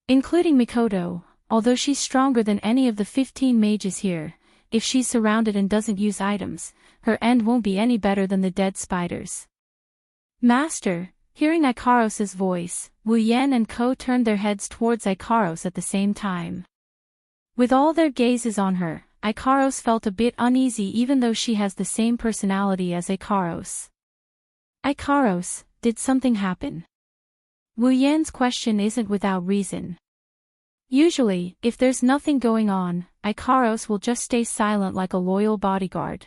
Including Mikoto, although she's stronger than any of the 15 mages here, if she's surrounded and doesn't use items, her end won't be any better than the dead spiders. "Master," Hearing Ikaros's voice, Wu Yan and Ko turned their heads towards Ikaros at the same time. With all their gazes on her, Ikaros felt a bit uneasy even though she has the same personality as Ikaros. Ikaros, did something happen? Wu Yan's question isn't without reason. Usually, if there's nothing going on, Ikaros will just stay silent like a loyal bodyguard.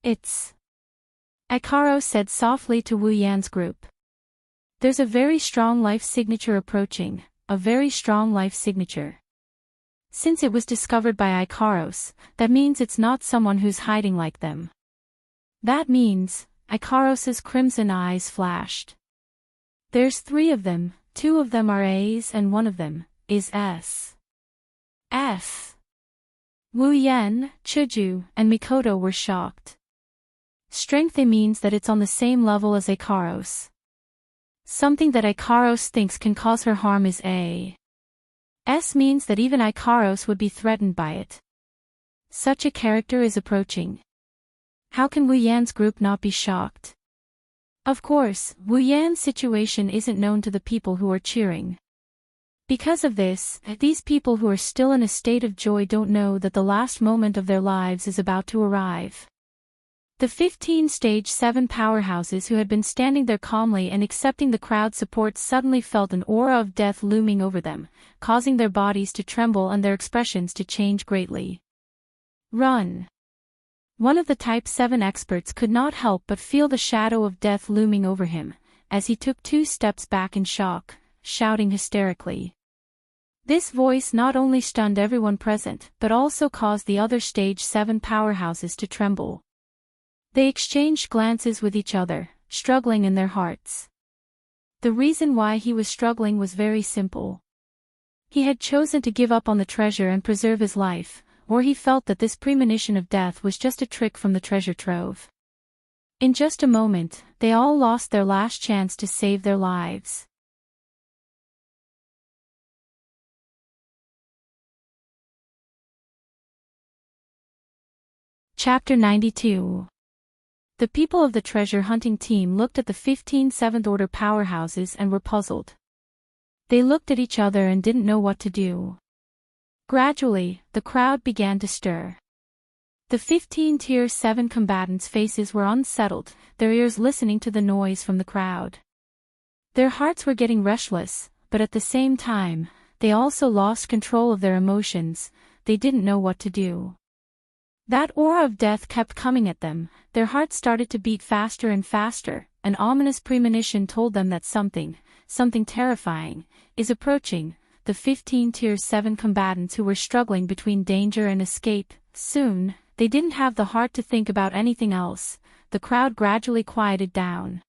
Ikaros said softly to Wu Yan's group. There's a very strong life signature approaching, a very strong life signature. Since it was discovered by Ikaros, that means it's not someone who's hiding like them. That means, Ikaros's crimson eyes flashed. There's 3 of them, 2 of them are A's and 1 of them is S. Wu Yan, Chuju, and Mikoto were shocked. Strength A means that it's on the same level as Ikaros. Something that Ikaros thinks can cause her harm is A. S means that even Ikaros would be threatened by it. Such a character is approaching. How can Wu Yan's group not be shocked? Of course, Wu Yan's situation isn't known to the people who are cheering. Because of this, these people who are still in a state of joy don't know that the last moment of their lives is about to arrive. The 15 Stage 7 powerhouses who had been standing there calmly and accepting the crowd's support suddenly felt an aura of death looming over them, causing their bodies to tremble and their expressions to change greatly. Run! One of the Type 7 experts could not help but feel the shadow of death looming over him, as he took 2 steps back in shock, shouting hysterically. This voice not only stunned everyone present but also caused the other Stage 7 powerhouses to tremble. They exchanged glances with each other, struggling in their hearts. The reason why he was struggling was very simple. He had chosen to give up on the treasure and preserve his life, or he felt that this premonition of death was just a trick from the treasure trove. In just a moment, they all lost their last chance to save their lives. Chapter 92. The people of the treasure hunting team looked at the 15 Seventh Order powerhouses and were puzzled. They looked at each other and didn't know what to do. Gradually, the crowd began to stir. The 15 Tier 7 combatants' faces were unsettled, their ears listening to the noise from the crowd. Their hearts were getting restless, but at the same time, they also lost control of their emotions. They didn't know what to do. That aura of death kept coming at them, their hearts started to beat faster and faster, an ominous premonition told them that something terrifying, is approaching. The 15 Tier 7 combatants who were struggling between danger and escape, soon, they didn't have the heart to think about anything else. The crowd gradually quieted down.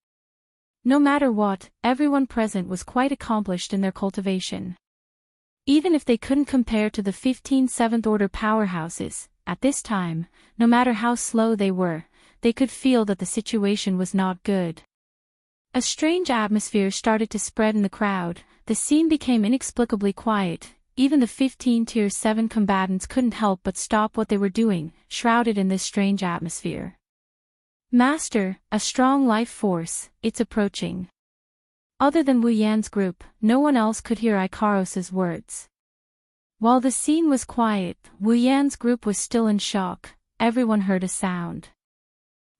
No matter what, everyone present was quite accomplished in their cultivation. Even if they couldn't compare to the 15 Seventh Order powerhouses, at this time, no matter how slow they were, they could feel that the situation was not good. A strange atmosphere started to spread in the crowd, the scene became inexplicably quiet, even the 15 Tier 7 combatants couldn't help but stop what they were doing, shrouded in this strange atmosphere. Master, a strong life force, it's approaching. Other than Wu Yan's group, no one else could hear Ikaros's words. While the scene was quiet, Wu Yan's group was still in shock. Everyone heard a sound.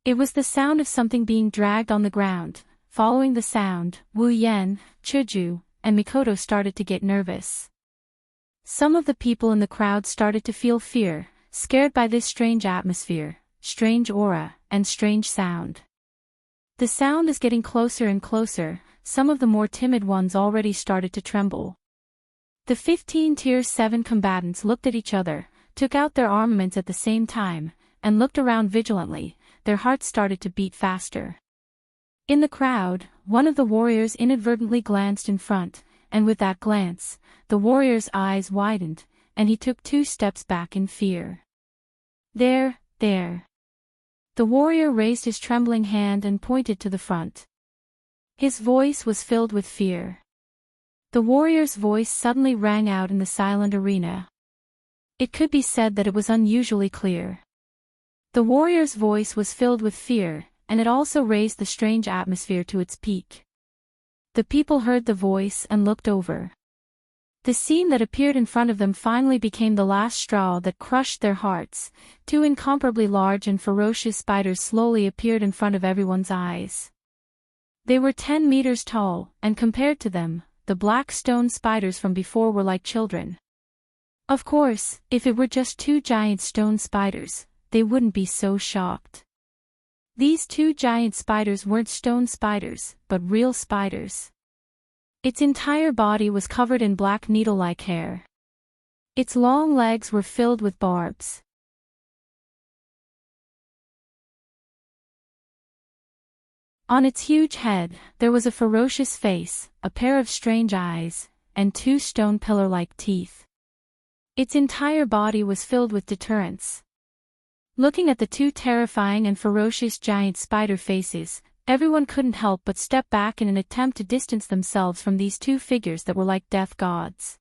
It was the sound of something being dragged on the ground. Following the sound, Wu Yan, Chuju, and Mikoto started to get nervous. Some of the people in the crowd started to feel fear, scared by this strange atmosphere, strange aura, and strange sound. The sound is getting closer and closer. Some of the more timid ones already started to tremble. The 15 Tier 7 combatants looked at each other, took out their armaments at the same time, and looked around vigilantly. Their hearts started to beat faster. In the crowd, one of the warriors inadvertently glanced in front, and with that glance, the warrior's eyes widened, and he took 2 steps back in fear. There. The warrior raised his trembling hand and pointed to the front. His voice was filled with fear. The warrior's voice suddenly rang out in the silent arena. It could be said that it was unusually clear. The warrior's voice was filled with fear, and it also raised the strange atmosphere to its peak. The people heard the voice and looked over. The scene that appeared in front of them finally became the last straw that crushed their hearts. 2 incomparably large and ferocious spiders slowly appeared in front of everyone's eyes. They were 10 meters tall, and compared to them, the black stone spiders from before were like children. Of course, if it were just 2 giant stone spiders, they wouldn't be so shocked. These 2 giant spiders weren't stone spiders, but real spiders. Its entire body was covered in black needle-like hair. Its long legs were filled with barbs. On its huge head, there was a ferocious face, a pair of strange eyes, and 2 stone pillar-like teeth. Its entire body was filled with deterrence. Looking at the 2 terrifying and ferocious giant spider faces, everyone couldn't help but step back in an attempt to distance themselves from these 2 figures that were like death gods.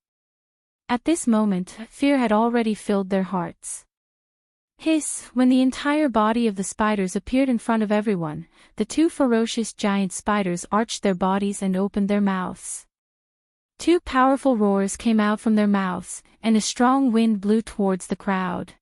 At this moment, fear had already filled their hearts. Hiss! When the entire body of the spiders appeared in front of everyone, the 2 ferocious giant spiders arched their bodies and opened their mouths. 2 powerful roars came out from their mouths, and a strong wind blew towards the crowd.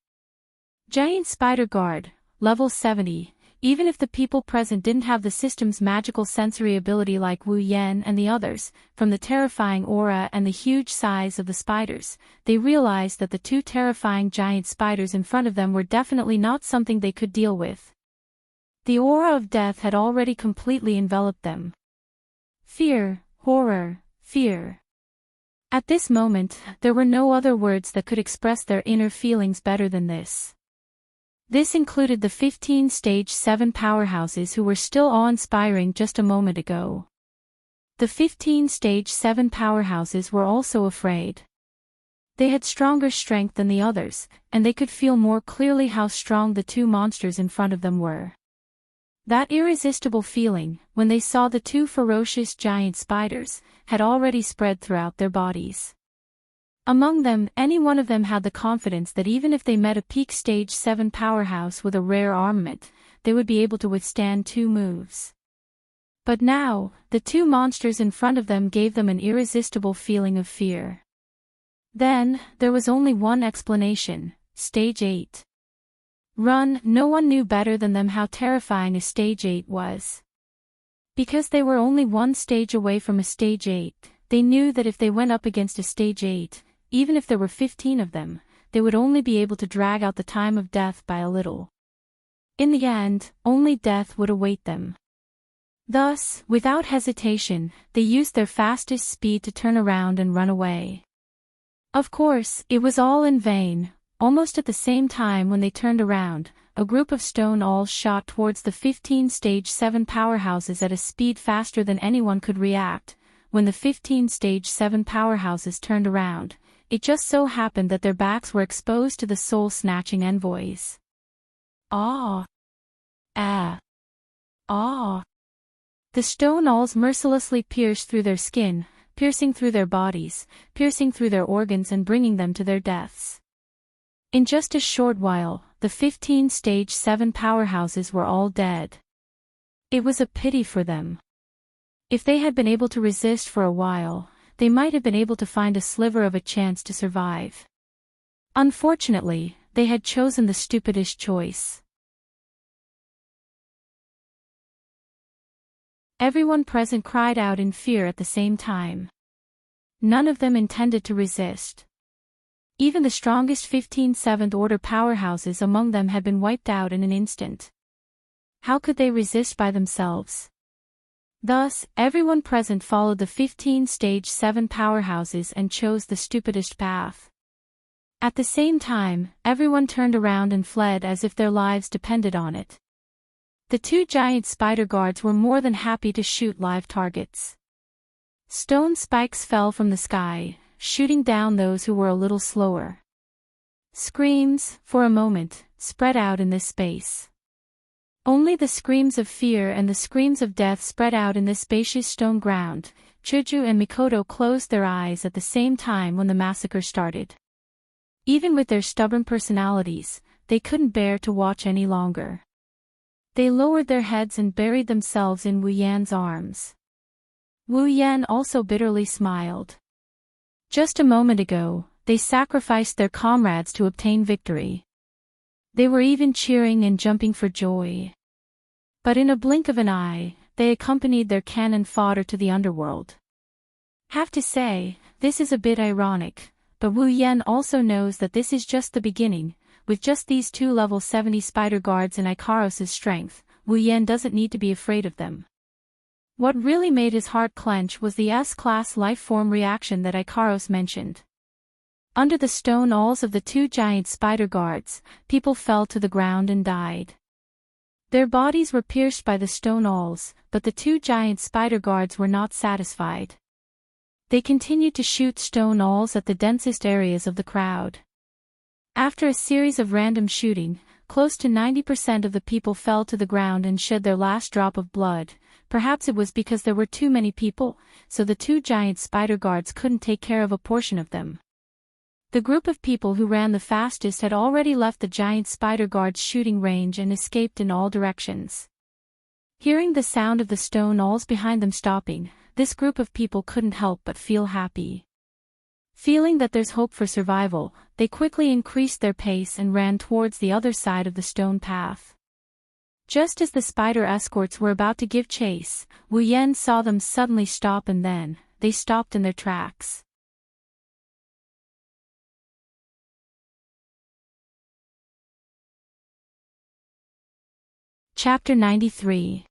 Giant Spider Guard, level 70. Even if the people present didn't have the system's magical sensory ability like Wu Yan and the others, from the terrifying aura and the huge size of the spiders, they realized that the 2 terrifying giant spiders in front of them were definitely not something they could deal with. The aura of death had already completely enveloped them. Fear, horror, fear. At this moment, there were no other words that could express their inner feelings better than this. This included the 15 Stage 7 powerhouses who were still awe-inspiring just a moment ago. The 15 Stage 7 powerhouses were also afraid. They had stronger strength than the others, and they could feel more clearly how strong the 2 monsters in front of them were. That irresistible feeling, when they saw the 2 ferocious giant spiders, had already spread throughout their bodies. Among them, any one of them had the confidence that even if they met a peak Stage 7 powerhouse with a rare armament, they would be able to withstand 2 moves. But now, the 2 monsters in front of them gave them an irresistible feeling of fear. Then, there was only one explanation: Stage 8. Run! No one knew better than them how terrifying a Stage 8 was. Because they were only 1 stage away from a Stage 8, they knew that if they went up against a Stage 8, even if there were 15 of them, they would only be able to drag out the time of death by a little. In the end, only death would await them. Thus, without hesitation, they used their fastest speed to turn around and run away. Of course, it was all in vain. Almost at the same time when they turned around, a group of stone owls shot towards the 15 Stage 7 powerhouses at a speed faster than anyone could react. When the 15 Stage 7 powerhouses turned around, it just so happened that their backs were exposed to the soul-snatching envoys. Ah! Ah! Ah! The stone owls mercilessly pierced through their skin, piercing through their bodies, piercing through their organs and bringing them to their deaths. In just a short while, the 15 Stage 7 powerhouses were all dead. It was a pity for them. If they had been able to resist for a while, they might have been able to find a sliver of a chance to survive. Unfortunately, they had chosen the stupidest choice. Everyone present cried out in fear at the same time. None of them intended to resist. Even the strongest 15 7th Order powerhouses among them had been wiped out in an instant. How could they resist by themselves? Thus, everyone present followed the 15 Stage 7 powerhouses and chose the stupidest path. At the same time, everyone turned around and fled as if their lives depended on it. The 2 giant spider guards were more than happy to shoot live targets. Stone spikes fell from the sky, shooting down those who were a little slower. Screams, for a moment, spread out in this space. Only the screams of fear and the screams of death spread out in this spacious stone ground. Chuju and Mikoto closed their eyes at the same time when the massacre started. Even with their stubborn personalities, they couldn't bear to watch any longer. They lowered their heads and buried themselves in Wu Yan's arms. Wu Yan also bitterly smiled. Just a moment ago, they sacrificed their comrades to obtain victory. They were even cheering and jumping for joy. But in a blink of an eye, they accompanied their cannon fodder to the underworld. Have to say, this is a bit ironic, but Wu Yan also knows that this is just the beginning. With just these 2 level 70 spider guards and Ikaros' strength, Wu Yan doesn't need to be afraid of them. What really made his heart clench was the S-class life-form reaction that Ikaros mentioned. Under the stone awls of the 2 giant spider guards, people fell to the ground and died. Their bodies were pierced by the stone awls, but the 2 giant spider guards were not satisfied. They continued to shoot stone awls at the densest areas of the crowd. After a series of random shooting, close to 90% of the people fell to the ground and shed their last drop of blood. Perhaps it was because there were too many people, so the 2 giant spider guards couldn't take care of a portion of them. The group of people who ran the fastest had already left the giant spider guard's shooting range and escaped in all directions. Hearing the sound of the stone awls behind them stopping, this group of people couldn't help but feel happy. Feeling that there's hope for survival, they quickly increased their pace and ran towards the other side of the stone path. Just as the spider escorts were about to give chase, Wu Yan saw them suddenly stop, and then, they stopped in their tracks. Chapter 93.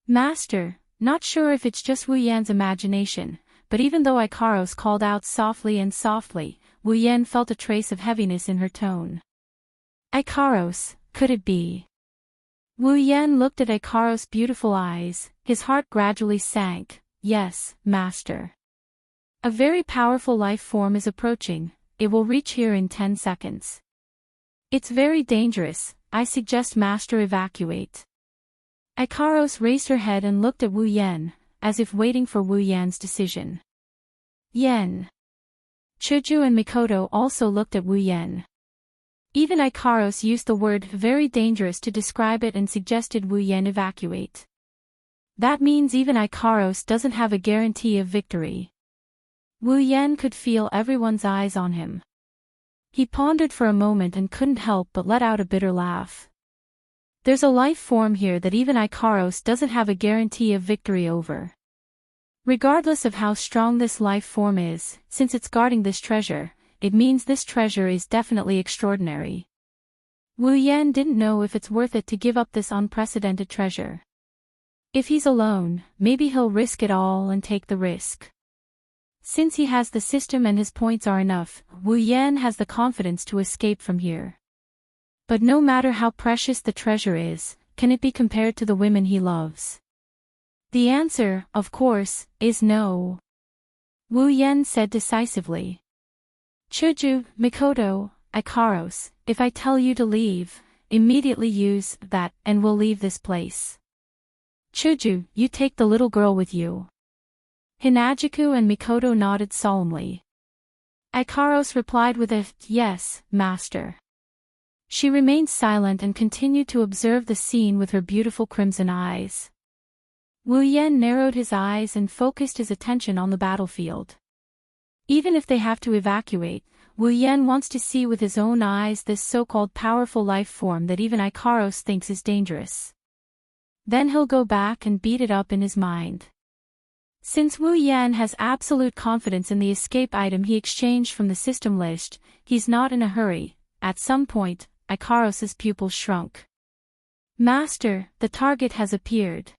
Master, not sure if it's just Wu Yan's imagination, but even though Ikaros called out softly and softly, Wu Yan felt a trace of heaviness in her tone. Ikaros, could it be? Wu Yan looked at Ikaros' beautiful eyes, his heart gradually sank. Yes, Master. A very powerful life form is approaching, it will reach here in 10 seconds. It's very dangerous, I suggest Master evacuate. Ikaros raised her head and looked at Wu Yan, as if waiting for Wu Yan's decision. Yan. Chuju and Mikoto also looked at Wu Yan. Even Ikaros used the word very dangerous to describe it and suggested Wu Yan evacuate. That means even Ikaros doesn't have a guarantee of victory. Wu Yan could feel everyone's eyes on him. He pondered for a moment and couldn't help but let out a bitter laugh. There's a life form here that even Ikaros doesn't have a guarantee of victory over. Regardless of how strong this life form is, since it's guarding this treasure, it means this treasure is definitely extraordinary. Wu Yan didn't know if it's worth it to give up this unprecedented treasure. If he's alone, maybe he'll risk it all and take the risk. Since he has the system and his points are enough, Wu Yan has the confidence to escape from here. But no matter how precious the treasure is, can it be compared to the women he loves? The answer, of course, is no. Wu Yan said decisively. Chuju, Mikoto, Ikaros, if I tell you to leave, immediately use that and we'll leave this place. Chuju, you take the little girl with you. Hinajuku and Mikoto nodded solemnly. Ikaros replied with a yes, master. She remained silent and continued to observe the scene with her beautiful crimson eyes. Wu Yan narrowed his eyes and focused his attention on the battlefield. Even if they have to evacuate, Wu Yan wants to see with his own eyes this so-called powerful life form that even Ikaros thinks is dangerous. Then he'll go back and beat it up in his mind. Since Wu Yan has absolute confidence in the escape item he exchanged from the system list, he's not in a hurry. At some point, Ikaros' pupils shrunk. Master, the target has appeared.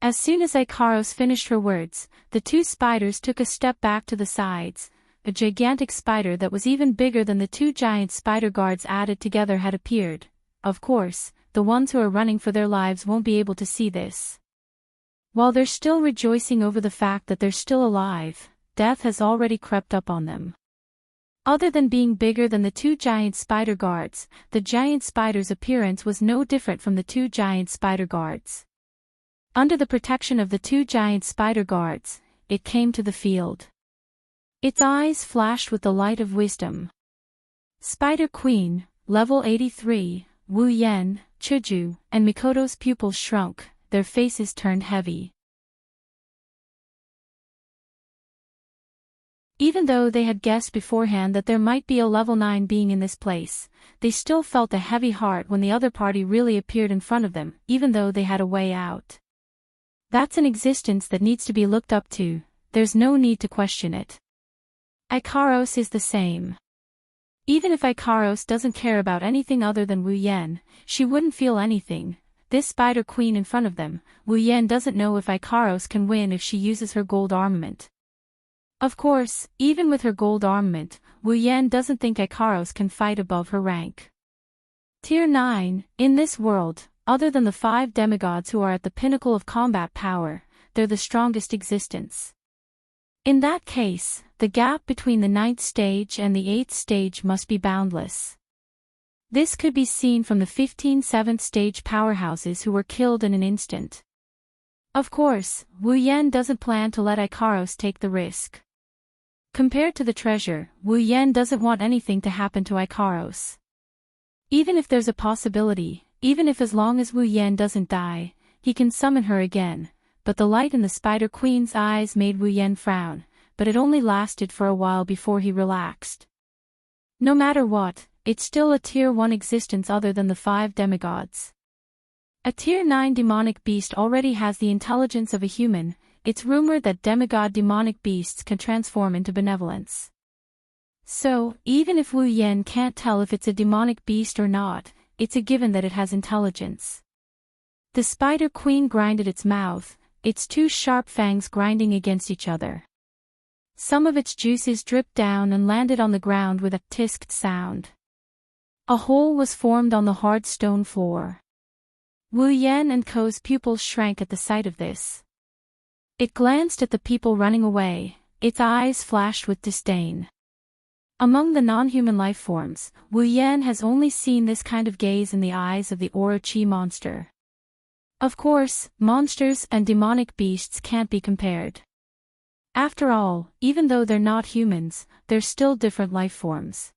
As soon as Ikaros finished her words, the 2 spiders took a step back to the sides. A gigantic spider that was even bigger than the 2 giant spider guards added together had appeared. Of course, the ones who are running for their lives won't be able to see this. While they're still rejoicing over the fact that they're still alive, death has already crept up on them. Other than being bigger than the 2 giant spider guards, the giant spider's appearance was no different from the 2 giant spider guards. Under the protection of the 2 giant spider guards, it came to the field. Its eyes flashed with the light of wisdom. Spider Queen, level 83, Wu Yan, Chuju, and Mikoto's pupils shrunk, their faces turned heavy. Even though they had guessed beforehand that there might be a level 9 being in this place, they still felt a heavy heart when the other party really appeared in front of them, even though they had a way out. That's an existence that needs to be looked up to, there's no need to question it. Ikaros is the same. Even if Ikaros doesn't care about anything other than Wu Yan, she wouldn't feel anything. This Spider Queen in front of them, Wu Yan doesn't know if Ikaros can win if she uses her gold armament. Of course, even with her gold armament, Wu Yan doesn't think Ikaros can fight above her rank. Tier 9, in this world, other than the 5 demigods who are at the pinnacle of combat power, they're the strongest existence. In that case, the gap between the 9th stage and the 8th stage must be boundless. This could be seen from the 15 7th stage powerhouses who were killed in an instant. Of course, Wu Yan doesn't plan to let Ikaros take the risk. Compared to the treasure, Wu Yan doesn't want anything to happen to Ikaros. Even if there's a possibility, even if as long as Wu Yan doesn't die, he can summon her again, but the light in the Spider Queen's eyes made Wu Yan frown, but it only lasted for a while before he relaxed. No matter what, it's still a Tier 1 existence other than the 5 demigods. A Tier 9 demonic beast already has the intelligence of a human. It's rumored that demigod demonic beasts can transform into benevolence. So, even if Wu Yan can't tell if it's a demonic beast or not, it's a given that it has intelligence. The Spider Queen grinded its mouth, its 2 sharp fangs grinding against each other. Some of its juices dripped down and landed on the ground with a tisked sound. A hole was formed on the hard stone floor. Wu Yan and Ko's pupils shrank at the sight of this. It glanced at the people running away, its eyes flashed with disdain. Among the non-human life forms, Wu Yan has only seen this kind of gaze in the eyes of the Orochi monster. Of course, monsters and demonic beasts can't be compared. After all, even though they're not humans, they're still different life forms.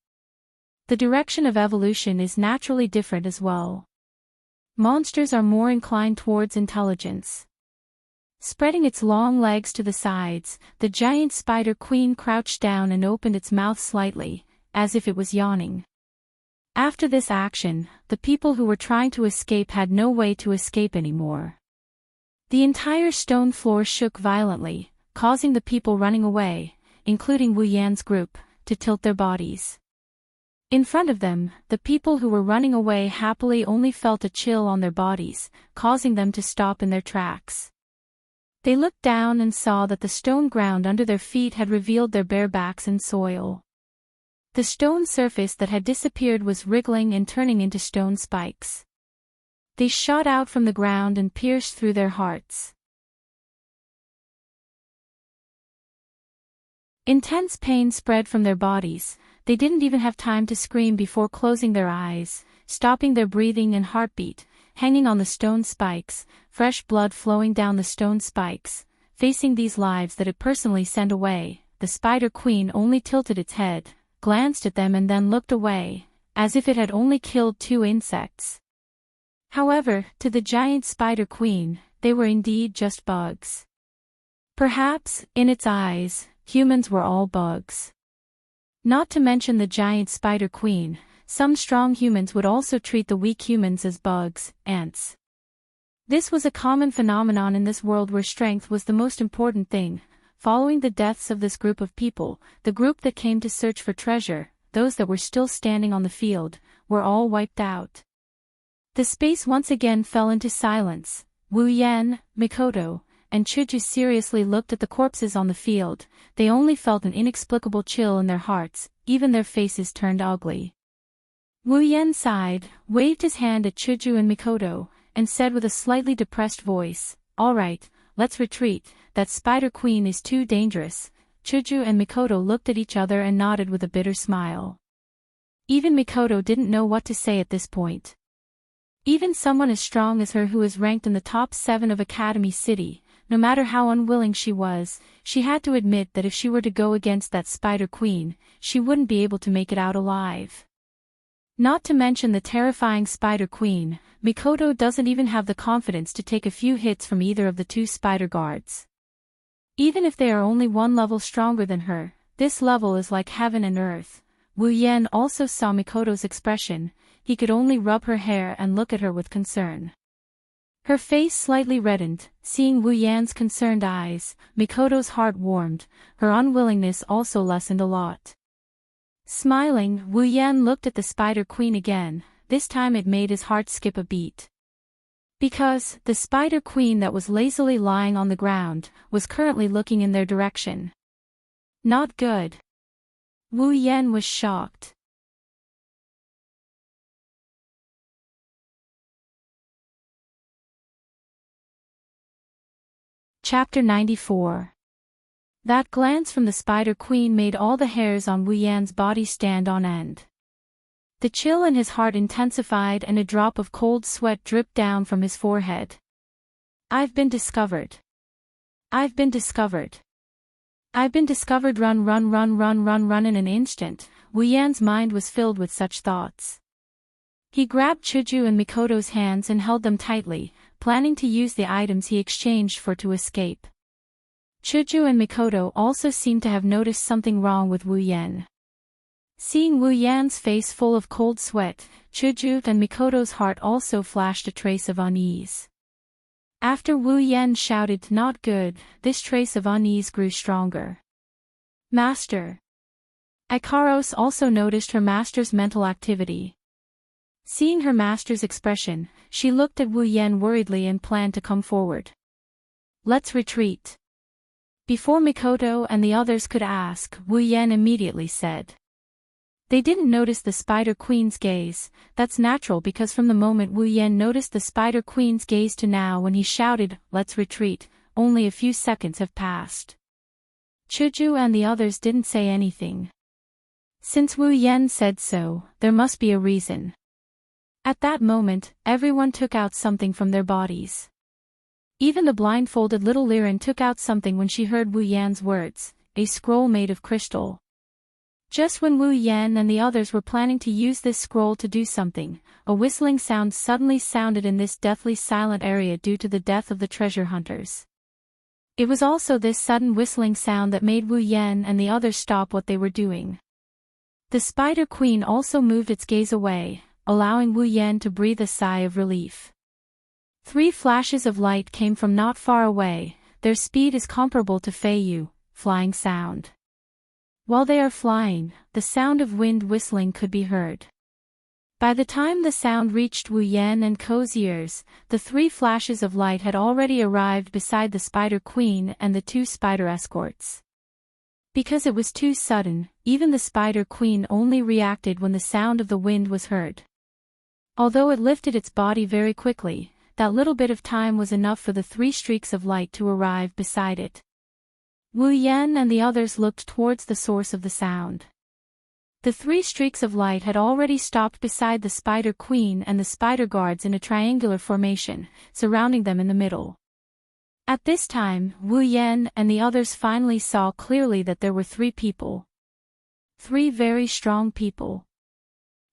The direction of evolution is naturally different as well. Monsters are more inclined towards intelligence. Spreading its long legs to the sides, the giant Spider Queen crouched down and opened its mouth slightly, as if it was yawning. After this action, the people who were trying to escape had no way to escape anymore. The entire stone floor shook violently, causing the people running away, including Wu Yan's group, to tilt their bodies. In front of them, the people who were running away happily only felt a chill on their bodies, causing them to stop in their tracks. They looked down and saw that the stone ground under their feet had revealed their bare backs in soil. The stone surface that had disappeared was wriggling and turning into stone spikes. They shot out from the ground and pierced through their hearts. Intense pain spread from their bodies. They didn't even have time to scream before closing their eyes, stopping their breathing and heartbeat, hanging on the stone spikes, fresh blood flowing down the stone spikes. Facing these lives that it personally sent away, the Spider Queen only tilted its head, glanced at them and then looked away, as if it had only killed 2 insects. However, to the giant Spider Queen, they were indeed just bugs. Perhaps, in its eyes, humans were all bugs. Not to mention the giant Spider Queen, some strong humans would also treat the weak humans as bugs, ants. This was a common phenomenon in this world where strength was the most important thing. Following the deaths of this group of people, the group that came to search for treasure, those that were still standing on the field, were all wiped out. The space once again fell into silence. Wu Yan, Mikoto, and Chuju seriously looked at the corpses on the field. They only felt an inexplicable chill in their hearts, even their faces turned ugly. Wu Yan sighed, waved his hand at Chuju and Mikoto, and said with a slightly depressed voice, "All right, let's retreat, that Spider Queen is too dangerous." Chuju and Mikoto looked at each other and nodded with a bitter smile. Even Mikoto didn't know what to say at this point. Even someone as strong as her who is ranked in the top 7 of Academy City, no matter how unwilling she was, she had to admit that if she were to go against that Spider Queen, she wouldn't be able to make it out alive. Not to mention the terrifying Spider Queen, Mikoto doesn't even have the confidence to take a few hits from either of the 2 spider guards. Even if they are only 1 level stronger than her, This level is like heaven and earth. Wu Yan also saw Mikoto's expression. He could only rub her hair and look at her with concern. Her face slightly reddened. Seeing Wu Yan's concerned eyes, Mikoto's heart warmed. Her unwillingness also lessened a lot. Smiling, Wu Yan looked at the Spider Queen again. This time it made his heart skip a beat. Because the Spider Queen that was lazily lying on the ground was currently looking in their direction. Not good. Wu Yan was shocked. Chapter 94. That glance from the Spider Queen made all the hairs on Wu Yan's body stand on end. The chill in his heart intensified and a drop of cold sweat dripped down from his forehead. I've been discovered. I've been discovered. I've been discovered. Run in an instant. Wu Yan's mind was filled with such thoughts. He grabbed Chuju and Mikoto's hands and held them tightly, planning to use the items he exchanged for to escape. Chuju and Mikoto also seemed to have noticed something wrong with Wu Yan. Seeing Wu Yan's face full of cold sweat, Chuju and Mikoto's heart also flashed a trace of unease. After Wu Yan shouted "Not good," this trace of unease grew stronger. Master. Ikaros also noticed her master's mental activity. Seeing her master's expression, she looked at Wu Yan worriedly and planned to come forward. Let's retreat. Before Mikoto and the others could ask, Wu Yan immediately said. They didn't notice the Spider Queen's gaze. That's natural because from the moment Wu Yan noticed the Spider Queen's gaze to now when he shouted, "Let's retreat," only a few seconds have passed. Chuju and the others didn't say anything. Since Wu Yan said so, there must be a reason. At that moment, everyone took out something from their bodies. Even the blindfolded little Liren took out something when she heard Wu Yan's words, a scroll made of crystal. Just when Wu Yan and the others were planning to use this scroll to do something, a whistling sound suddenly sounded in this deathly silent area due to the death of the treasure hunters. It was also this sudden whistling sound that made Wu Yan and the others stop what they were doing. The Spider Queen also moved its gaze away, allowing Wu Yan to breathe a sigh of relief. 3 flashes of light came from not far away. Their speed is comparable to Feiyu, flying sound. While they are flying, the sound of wind whistling could be heard. By the time the sound reached Wu Yan and Ko's ears, the 3 flashes of light had already arrived beside the Spider Queen and the 2 spider escorts. Because it was too sudden, even the Spider Queen only reacted when the sound of the wind was heard. Although it lifted its body very quickly, that little bit of time was enough for the 3 streaks of light to arrive beside it. Wu Yan and the others looked towards the source of the sound. The 3 streaks of light had already stopped beside the Spider Queen and the spider guards in a triangular formation, surrounding them in the middle. At this time, Wu Yan and the others finally saw clearly that there were 3 people. 3 very strong people.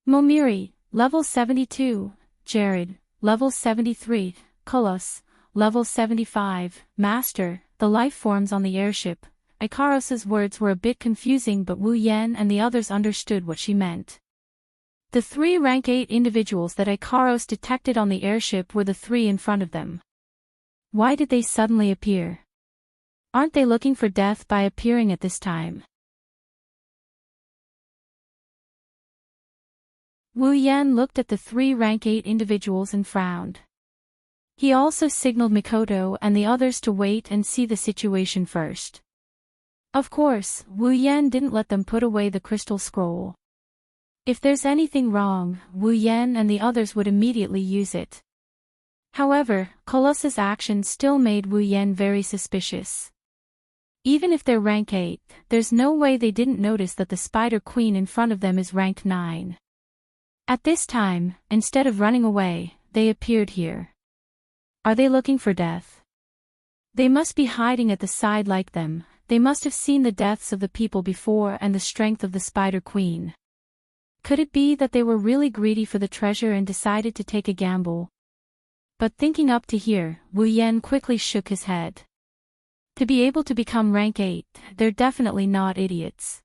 Momiri, level 72, Jared, level 73, Kulos, level 75, Master, the life forms on the airship. Ikaros's words were a bit confusing but Wu Yan and the others understood what she meant. The 3 rank 8 individuals that Ikaros detected on the airship were the 3 in front of them. Why did they suddenly appear? Aren't they looking for death by appearing at this time? Wu Yan looked at the 3 rank 8 individuals and frowned. He also signaled Mikoto and the others to wait and see the situation first. Of course, Wu Yan didn't let them put away the crystal scroll. If there's anything wrong, Wu Yan and the others would immediately use it. However, Kolos's actions still made Wu Yan very suspicious. Even if they're rank 8, there's no way they didn't notice that the Spider Queen in front of them is rank 9. At this time, instead of running away, they appeared here. Are they looking for death? They must be hiding at the side like them. They must have seen the deaths of the people before and the strength of the Spider Queen. Could it be that they were really greedy for the treasure and decided to take a gamble? But thinking up to here, Wu Yan quickly shook his head. To be able to become rank 8, they're definitely not idiots.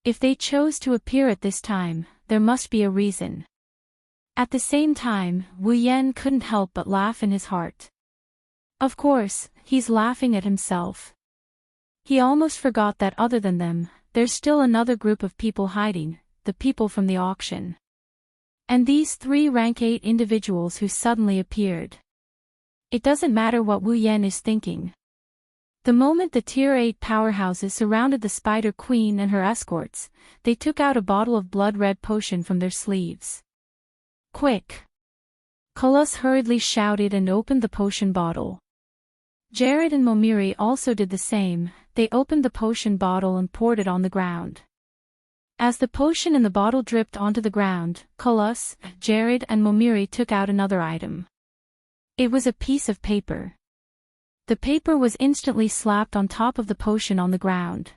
If they chose to appear at this time, there must be a reason. At the same time, Wu Yan couldn't help but laugh in his heart. Of course, he's laughing at himself. He almost forgot that other than them, there's still another group of people hiding, the people from the auction. And these 3 rank 8 individuals who suddenly appeared. It doesn't matter what Wu Yan is thinking. The moment the Tier 8 powerhouses surrounded the Spider Queen and her escorts, they took out a bottle of blood-red potion from their sleeves. Quick! Colossus hurriedly shouted and opened the potion bottle. Jared and Momiri also did the same. They opened the potion bottle and poured it on the ground. As the potion in the bottle dripped onto the ground, Colossus, Jared and Momiri took out another item. It was a piece of paper. The paper was instantly slapped on top of the potion on the ground.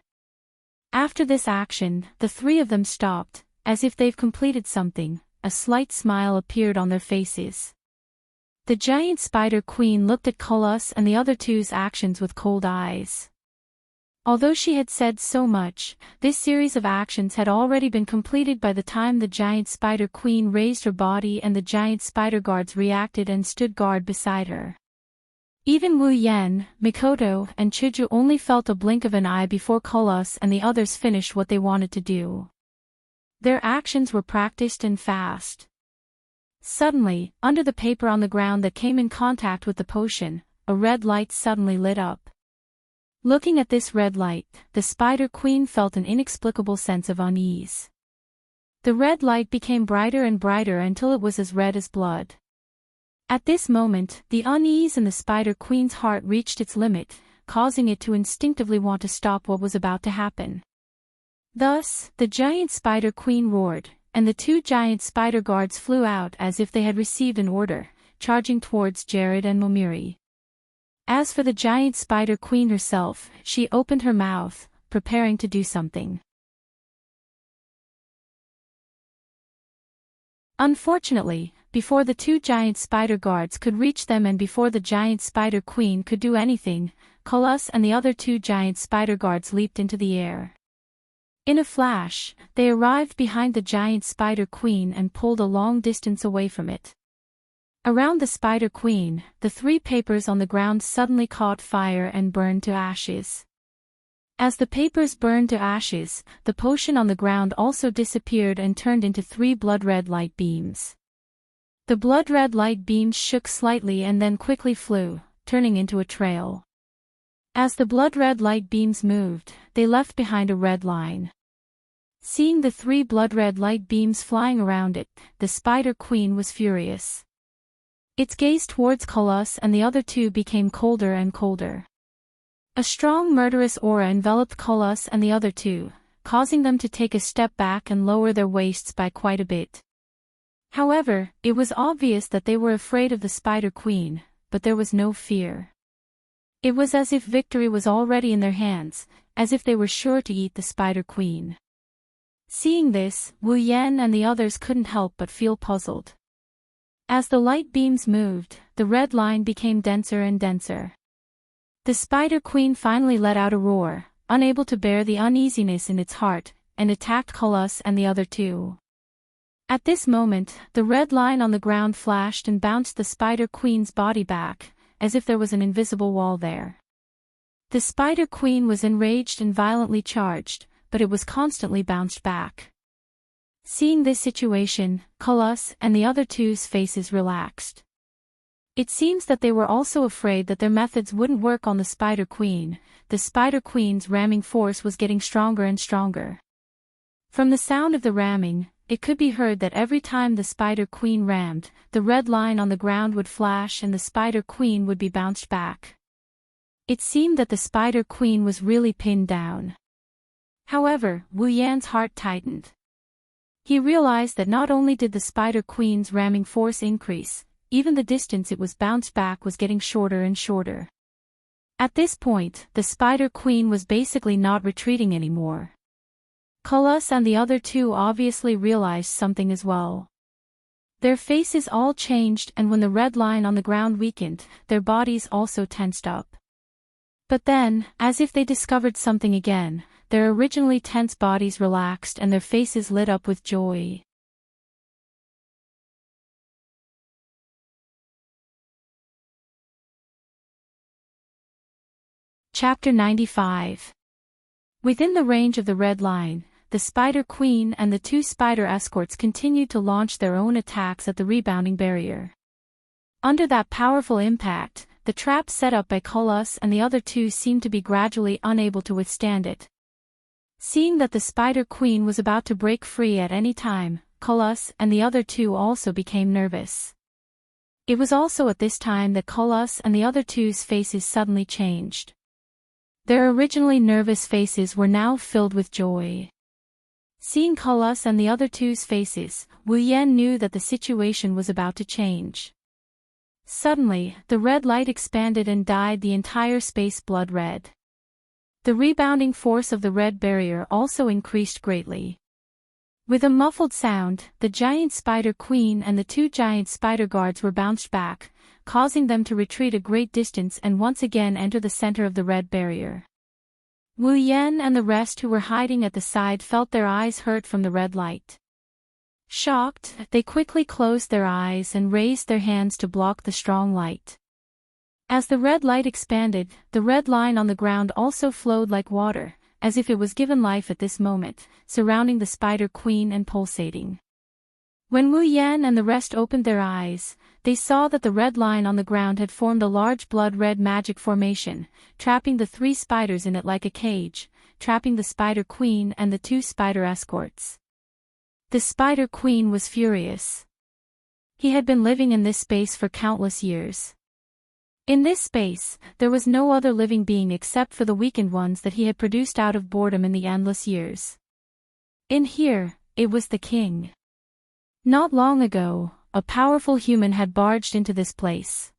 After this action, the 3 of them stopped, as if they've completed something. A slight smile appeared on their faces. The giant Spider Queen looked at Colossus and the other 2's actions with cold eyes. Although she had said so much, this series of actions had already been completed by the time the giant Spider Queen raised her body and the giant spider guards reacted and stood guard beside her. Even Wu Yan, Mikoto, and Chuju only felt a blink of an eye before Colossus and the others finished what they wanted to do. Their actions were practiced and fast. Suddenly, under the paper on the ground that came in contact with the potion, a red light suddenly lit up. Looking at this red light, the Spider Queen felt an inexplicable sense of unease. The red light became brighter and brighter until it was as red as blood. At this moment, the unease in the Spider Queen's heart reached its limit, causing it to instinctively want to stop what was about to happen. Thus, the giant Spider Queen roared, and the 2 giant spider guards flew out as if they had received an order, charging towards Jared and Momiri. As for the giant Spider Queen herself, she opened her mouth, preparing to do something. Unfortunately, before the 2 giant spider guards could reach them and before the giant Spider Queen could do anything, Colossus and the other 2 giant spider guards leaped into the air. In a flash, they arrived behind the giant Spider Queen and pulled a long distance away from it. Around the Spider Queen, the 3 papers on the ground suddenly caught fire and burned to ashes. As the papers burned to ashes, the potion on the ground also disappeared and turned into 3 blood-red light beams. The blood-red light beams shook slightly and then quickly flew, turning into a trail. As the blood-red light beams moved, they left behind a red line. Seeing the 3 blood-red light beams flying around it, the Spider Queen was furious. Its gaze towards Colossus and the other 2 became colder and colder. A strong murderous aura enveloped Colossus and the other 2, causing them to take a step back and lower their waists by quite a bit. However, it was obvious that they were afraid of the Spider Queen, but there was no fear. It was as if victory was already in their hands, as if they were sure to eat the Spider Queen. Seeing this, Wu Yan and the others couldn't help but feel puzzled. As the light beams moved, the red line became denser and denser. The Spider Queen finally let out a roar, unable to bear the uneasiness in its heart, and attacked Colossus and the other 2. At this moment, the red line on the ground flashed and bounced the Spider Queen's body back, as if there was an invisible wall there. The Spider Queen was enraged and violently charged, but it was constantly bounced back. Seeing this situation, Colossus and the other 2's faces relaxed. It seems that they were also afraid that their methods wouldn't work on the Spider Queen. The Spider Queen's ramming force was getting stronger and stronger. From the sound of the ramming, it could be heard that every time the Spider Queen rammed, the red line on the ground would flash and the Spider Queen would be bounced back. It seemed that the Spider Queen was really pinned down. However, Wu Yan's heart tightened. He realized that not only did the Spider Queen's ramming force increase, even the distance it was bounced back was getting shorter and shorter. At this point, the Spider Queen was basically not retreating anymore. Colossus and the other 2 obviously realized something as well. Their faces all changed and when the red line on the ground weakened, their bodies also tensed up. But then, as if they discovered something again, their originally tense bodies relaxed and their faces lit up with joy. Chapter 95. Within the range of the red line, the Spider Queen and the two spider escorts continued to launch their own attacks at the rebounding barrier. Under that powerful impact, the trap set up by Colossus and the other two seemed to be gradually unable to withstand it. Seeing that the Spider Queen was about to break free at any time, Colossus and the other two also became nervous. It was also at this time that Colossus and the other two's faces suddenly changed. Their originally nervous faces were now filled with joy. Seeing Colossus and the other two's faces, Wu Yan knew that the situation was about to change. Suddenly, the red light expanded and dyed the entire space blood red. The rebounding force of the red barrier also increased greatly. With a muffled sound, the giant Spider Queen and the two giant spider guards were bounced back, causing them to retreat a great distance and once again enter the center of the red barrier. Wu Yan and the rest who were hiding at the side felt their eyes hurt from the red light. Shocked, they quickly closed their eyes and raised their hands to block the strong light. As the red light expanded, the red line on the ground also flowed like water, as if it was given life at this moment, surrounding the Spider Queen and pulsating. When Wu Yan and the rest opened their eyes, they saw that the red line on the ground had formed a large blood-red magic formation, trapping the three spiders in it like a cage, trapping the Spider Queen and the two spider escorts. The Spider Queen was furious. He had been living in this space for countless years. In this space, there was no other living being except for the weakened ones that he had produced out of boredom in the endless years. In here, it was the king. Not long ago, a powerful human had barged into this place.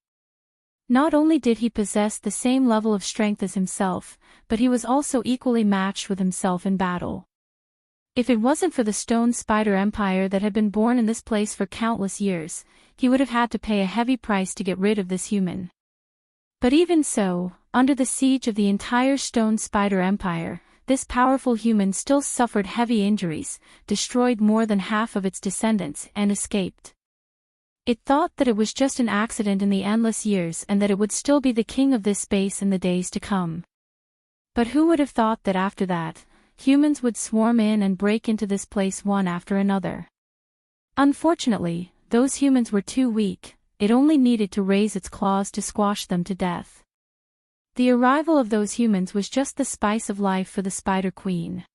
Not only did he possess the same level of strength as himself, but he was also equally matched with himself in battle. If it wasn't for the stone spider empire that had been born in this place for countless years, he would have had to pay a heavy price to get rid of this human. But even so, under the siege of the entire stone spider empire, this powerful human still suffered heavy injuries, destroyed more than half of its descendants, and escaped. It thought that it was just an accident in the endless years and that it would still be the king of this space in the days to come. But who would have thought that after that, humans would swarm in and break into this place one after another? Unfortunately, those humans were too weak. It only needed to raise its claws to squash them to death. The arrival of those humans was just the spice of life for the Spider Queen.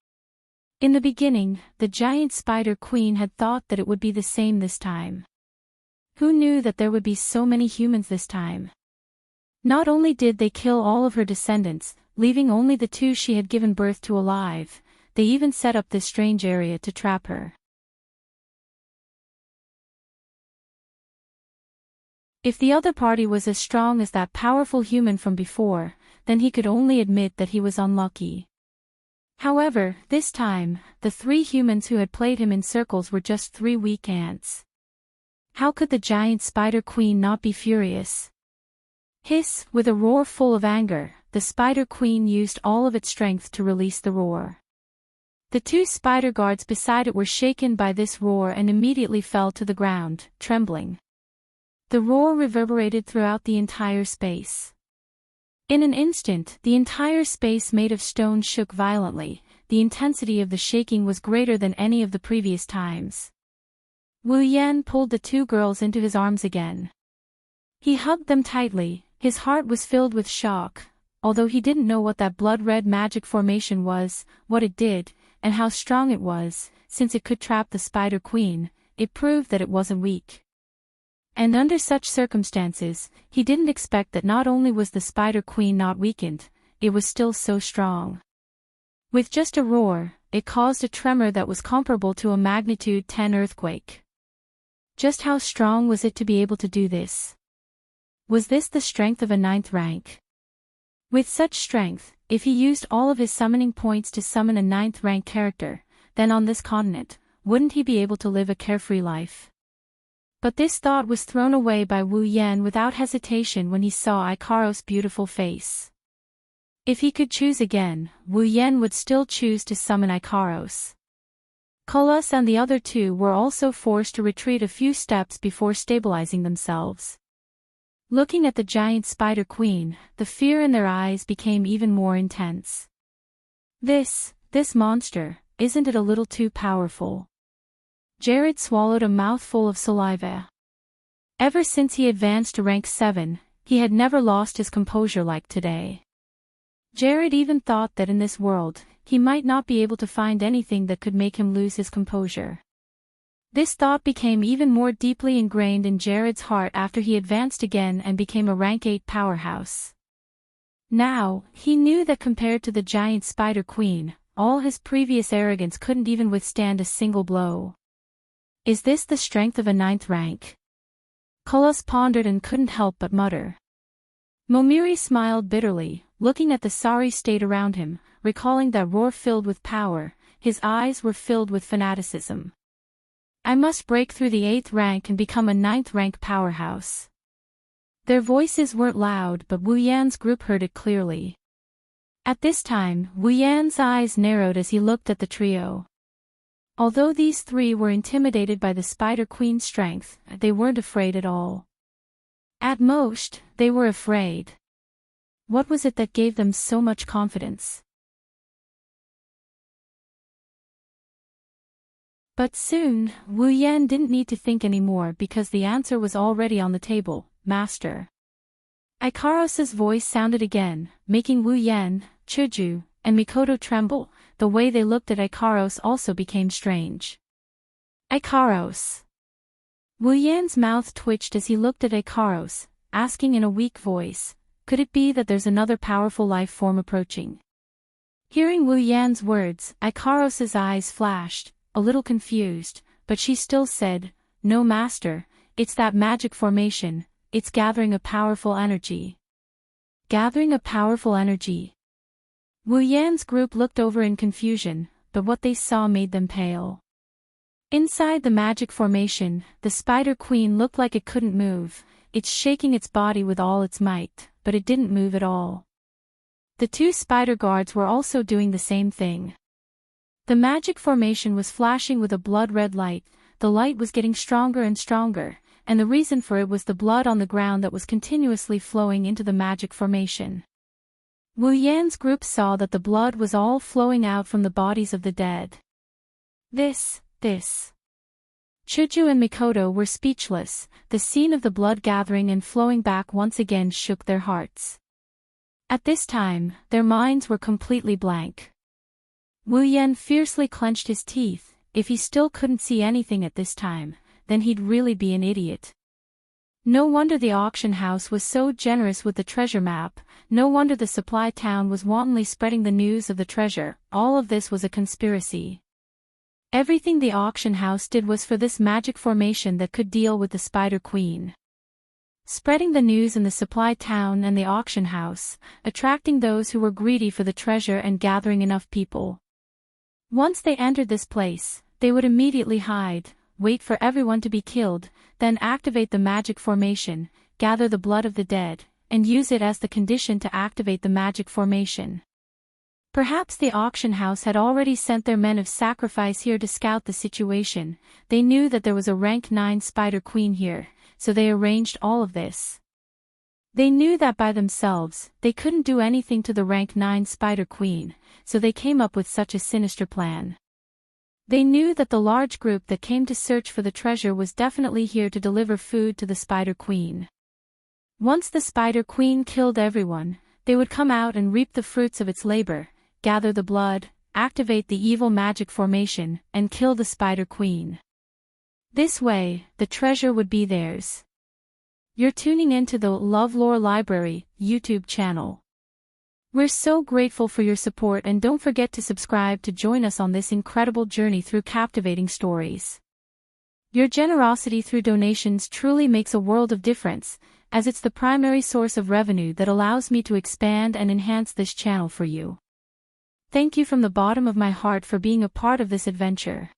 In the beginning, the giant Spider Queen had thought that it would be the same this time. Who knew that there would be so many humans this time? Not only did they kill all of her descendants, leaving only the two she had given birth to alive, they even set up this strange area to trap her. If the other party was as strong as that powerful human from before, then he could only admit that he was unlucky. However, this time, the three humans who had played him in circles were just three weak ants. How could the giant Spider Queen not be furious? Hiss, with a roar full of anger, the Spider Queen used all of its strength to release the roar. The two spider guards beside it were shaken by this roar and immediately fell to the ground, trembling. The roar reverberated throughout the entire space. In an instant, the entire space made of stone shook violently. The intensity of the shaking was greater than any of the previous times. Wu Yan pulled the two girls into his arms again. He hugged them tightly. His heart was filled with shock, although he didn't know what that blood-red magic formation was, what it did, and how strong it was. Since it could trap the Spider Queen, it proved that it wasn't weak. And under such circumstances, he didn't expect that not only was the Spider Queen not weakened, it was still so strong. With just a roar, it caused a tremor that was comparable to a magnitude 10 earthquake. Just how strong was it to be able to do this? Was this the strength of a 9th rank? With such strength, if he used all of his summoning points to summon a 9th rank character, then on this continent, wouldn't he be able to live a carefree life? But this thought was thrown away by Wu Yan without hesitation when he saw Ikaro's beautiful face. If he could choose again, Wu Yan would still choose to summon Icaros. Culus and the other two were also forced to retreat a few steps before stabilizing themselves. Looking at the giant spider queen, the fear in their eyes became even more intense. This monster, isn't it a little too powerful? Jared swallowed a mouthful of saliva. Ever since he advanced to rank 7, he had never lost his composure like today. Jared even thought that in this world, he might not be able to find anything that could make him lose his composure. This thought became even more deeply ingrained in Jared's heart after he advanced again and became a rank 8 powerhouse. Now, he knew that compared to the giant spider queen, all his previous arrogance couldn't even withstand a single blow. Is this the strength of a 9th rank? Culus pondered and couldn't help but mutter. Momiri smiled bitterly, looking at the sorry state around him, recalling that roar filled with power. His eyes were filled with fanaticism. I must break through the 8th rank and become a 9th rank powerhouse. Their voices weren't loud, but Wu Yan's group heard it clearly. At this time, Wu Yan's eyes narrowed as he looked at the trio. Although these three were intimidated by the Spider Queen's strength, they weren't afraid at all. At most, they were afraid. What was it that gave them so much confidence? But soon, Wu Yan didn't need to think anymore because the answer was already on the table, Master. Icaros's voice sounded again, making Wu Yan, Chuju, and Mikoto tremble. The way they looked at Icaros also became strange. Icaros. Wu Yan's mouth twitched as he looked at Icaros, asking in a weak voice, could it be that there's another powerful life form approaching? Hearing Wu Yan's words, Icaros's eyes flashed, a little confused, but she still said, no master, it's that magic formation, it's gathering a powerful energy. Gathering a powerful energy. Wu Yan's group looked over in confusion, but what they saw made them pale. Inside the magic formation, the Spider Queen looked like it couldn't move. It's shaking its body with all its might, but it didn't move at all. The two spider guards were also doing the same thing. The magic formation was flashing with a blood-red light. The light was getting stronger and stronger, and the reason for it was the blood on the ground that was continuously flowing into the magic formation. Wu Yan's group saw that the blood was all flowing out from the bodies of the dead. This. Chuju and Mikoto were speechless. The scene of the blood gathering and flowing back once again shook their hearts. At this time, their minds were completely blank. Wu Yan fiercely clenched his teeth. If he still couldn't see anything at this time, then he'd really be an idiot. No wonder the auction house was so generous with the treasure map, no wonder the supply town was wantonly spreading the news of the treasure. All of this was a conspiracy. Everything the auction house did was for this magic formation that could deal with the Spider Queen. Spreading the news in the supply town and the auction house, attracting those who were greedy for the treasure and gathering enough people. Once they entered this place, they would immediately hide, wait for everyone to be killed, then activate the magic formation, gather the blood of the dead, and use it as the condition to activate the magic formation. Perhaps the auction house had already sent their men of sacrifice here to scout the situation. They knew that there was a rank 9 Spider Queen here, so they arranged all of this. They knew that by themselves, they couldn't do anything to the rank 9 Spider Queen, so they came up with such a sinister plan. They knew that the large group that came to search for the treasure was definitely here to deliver food to the Spider Queen. Once the Spider Queen killed everyone, they would come out and reap the fruits of its labor, gather the blood, activate the evil magic formation, and kill the Spider Queen. This way, the treasure would be theirs. You're tuning into the LoveLore Library YouTube channel. We're so grateful for your support, and don't forget to subscribe to join us on this incredible journey through captivating stories. Your generosity through donations truly makes a world of difference, as it's the primary source of revenue that allows me to expand and enhance this channel for you. Thank you from the bottom of my heart for being a part of this adventure.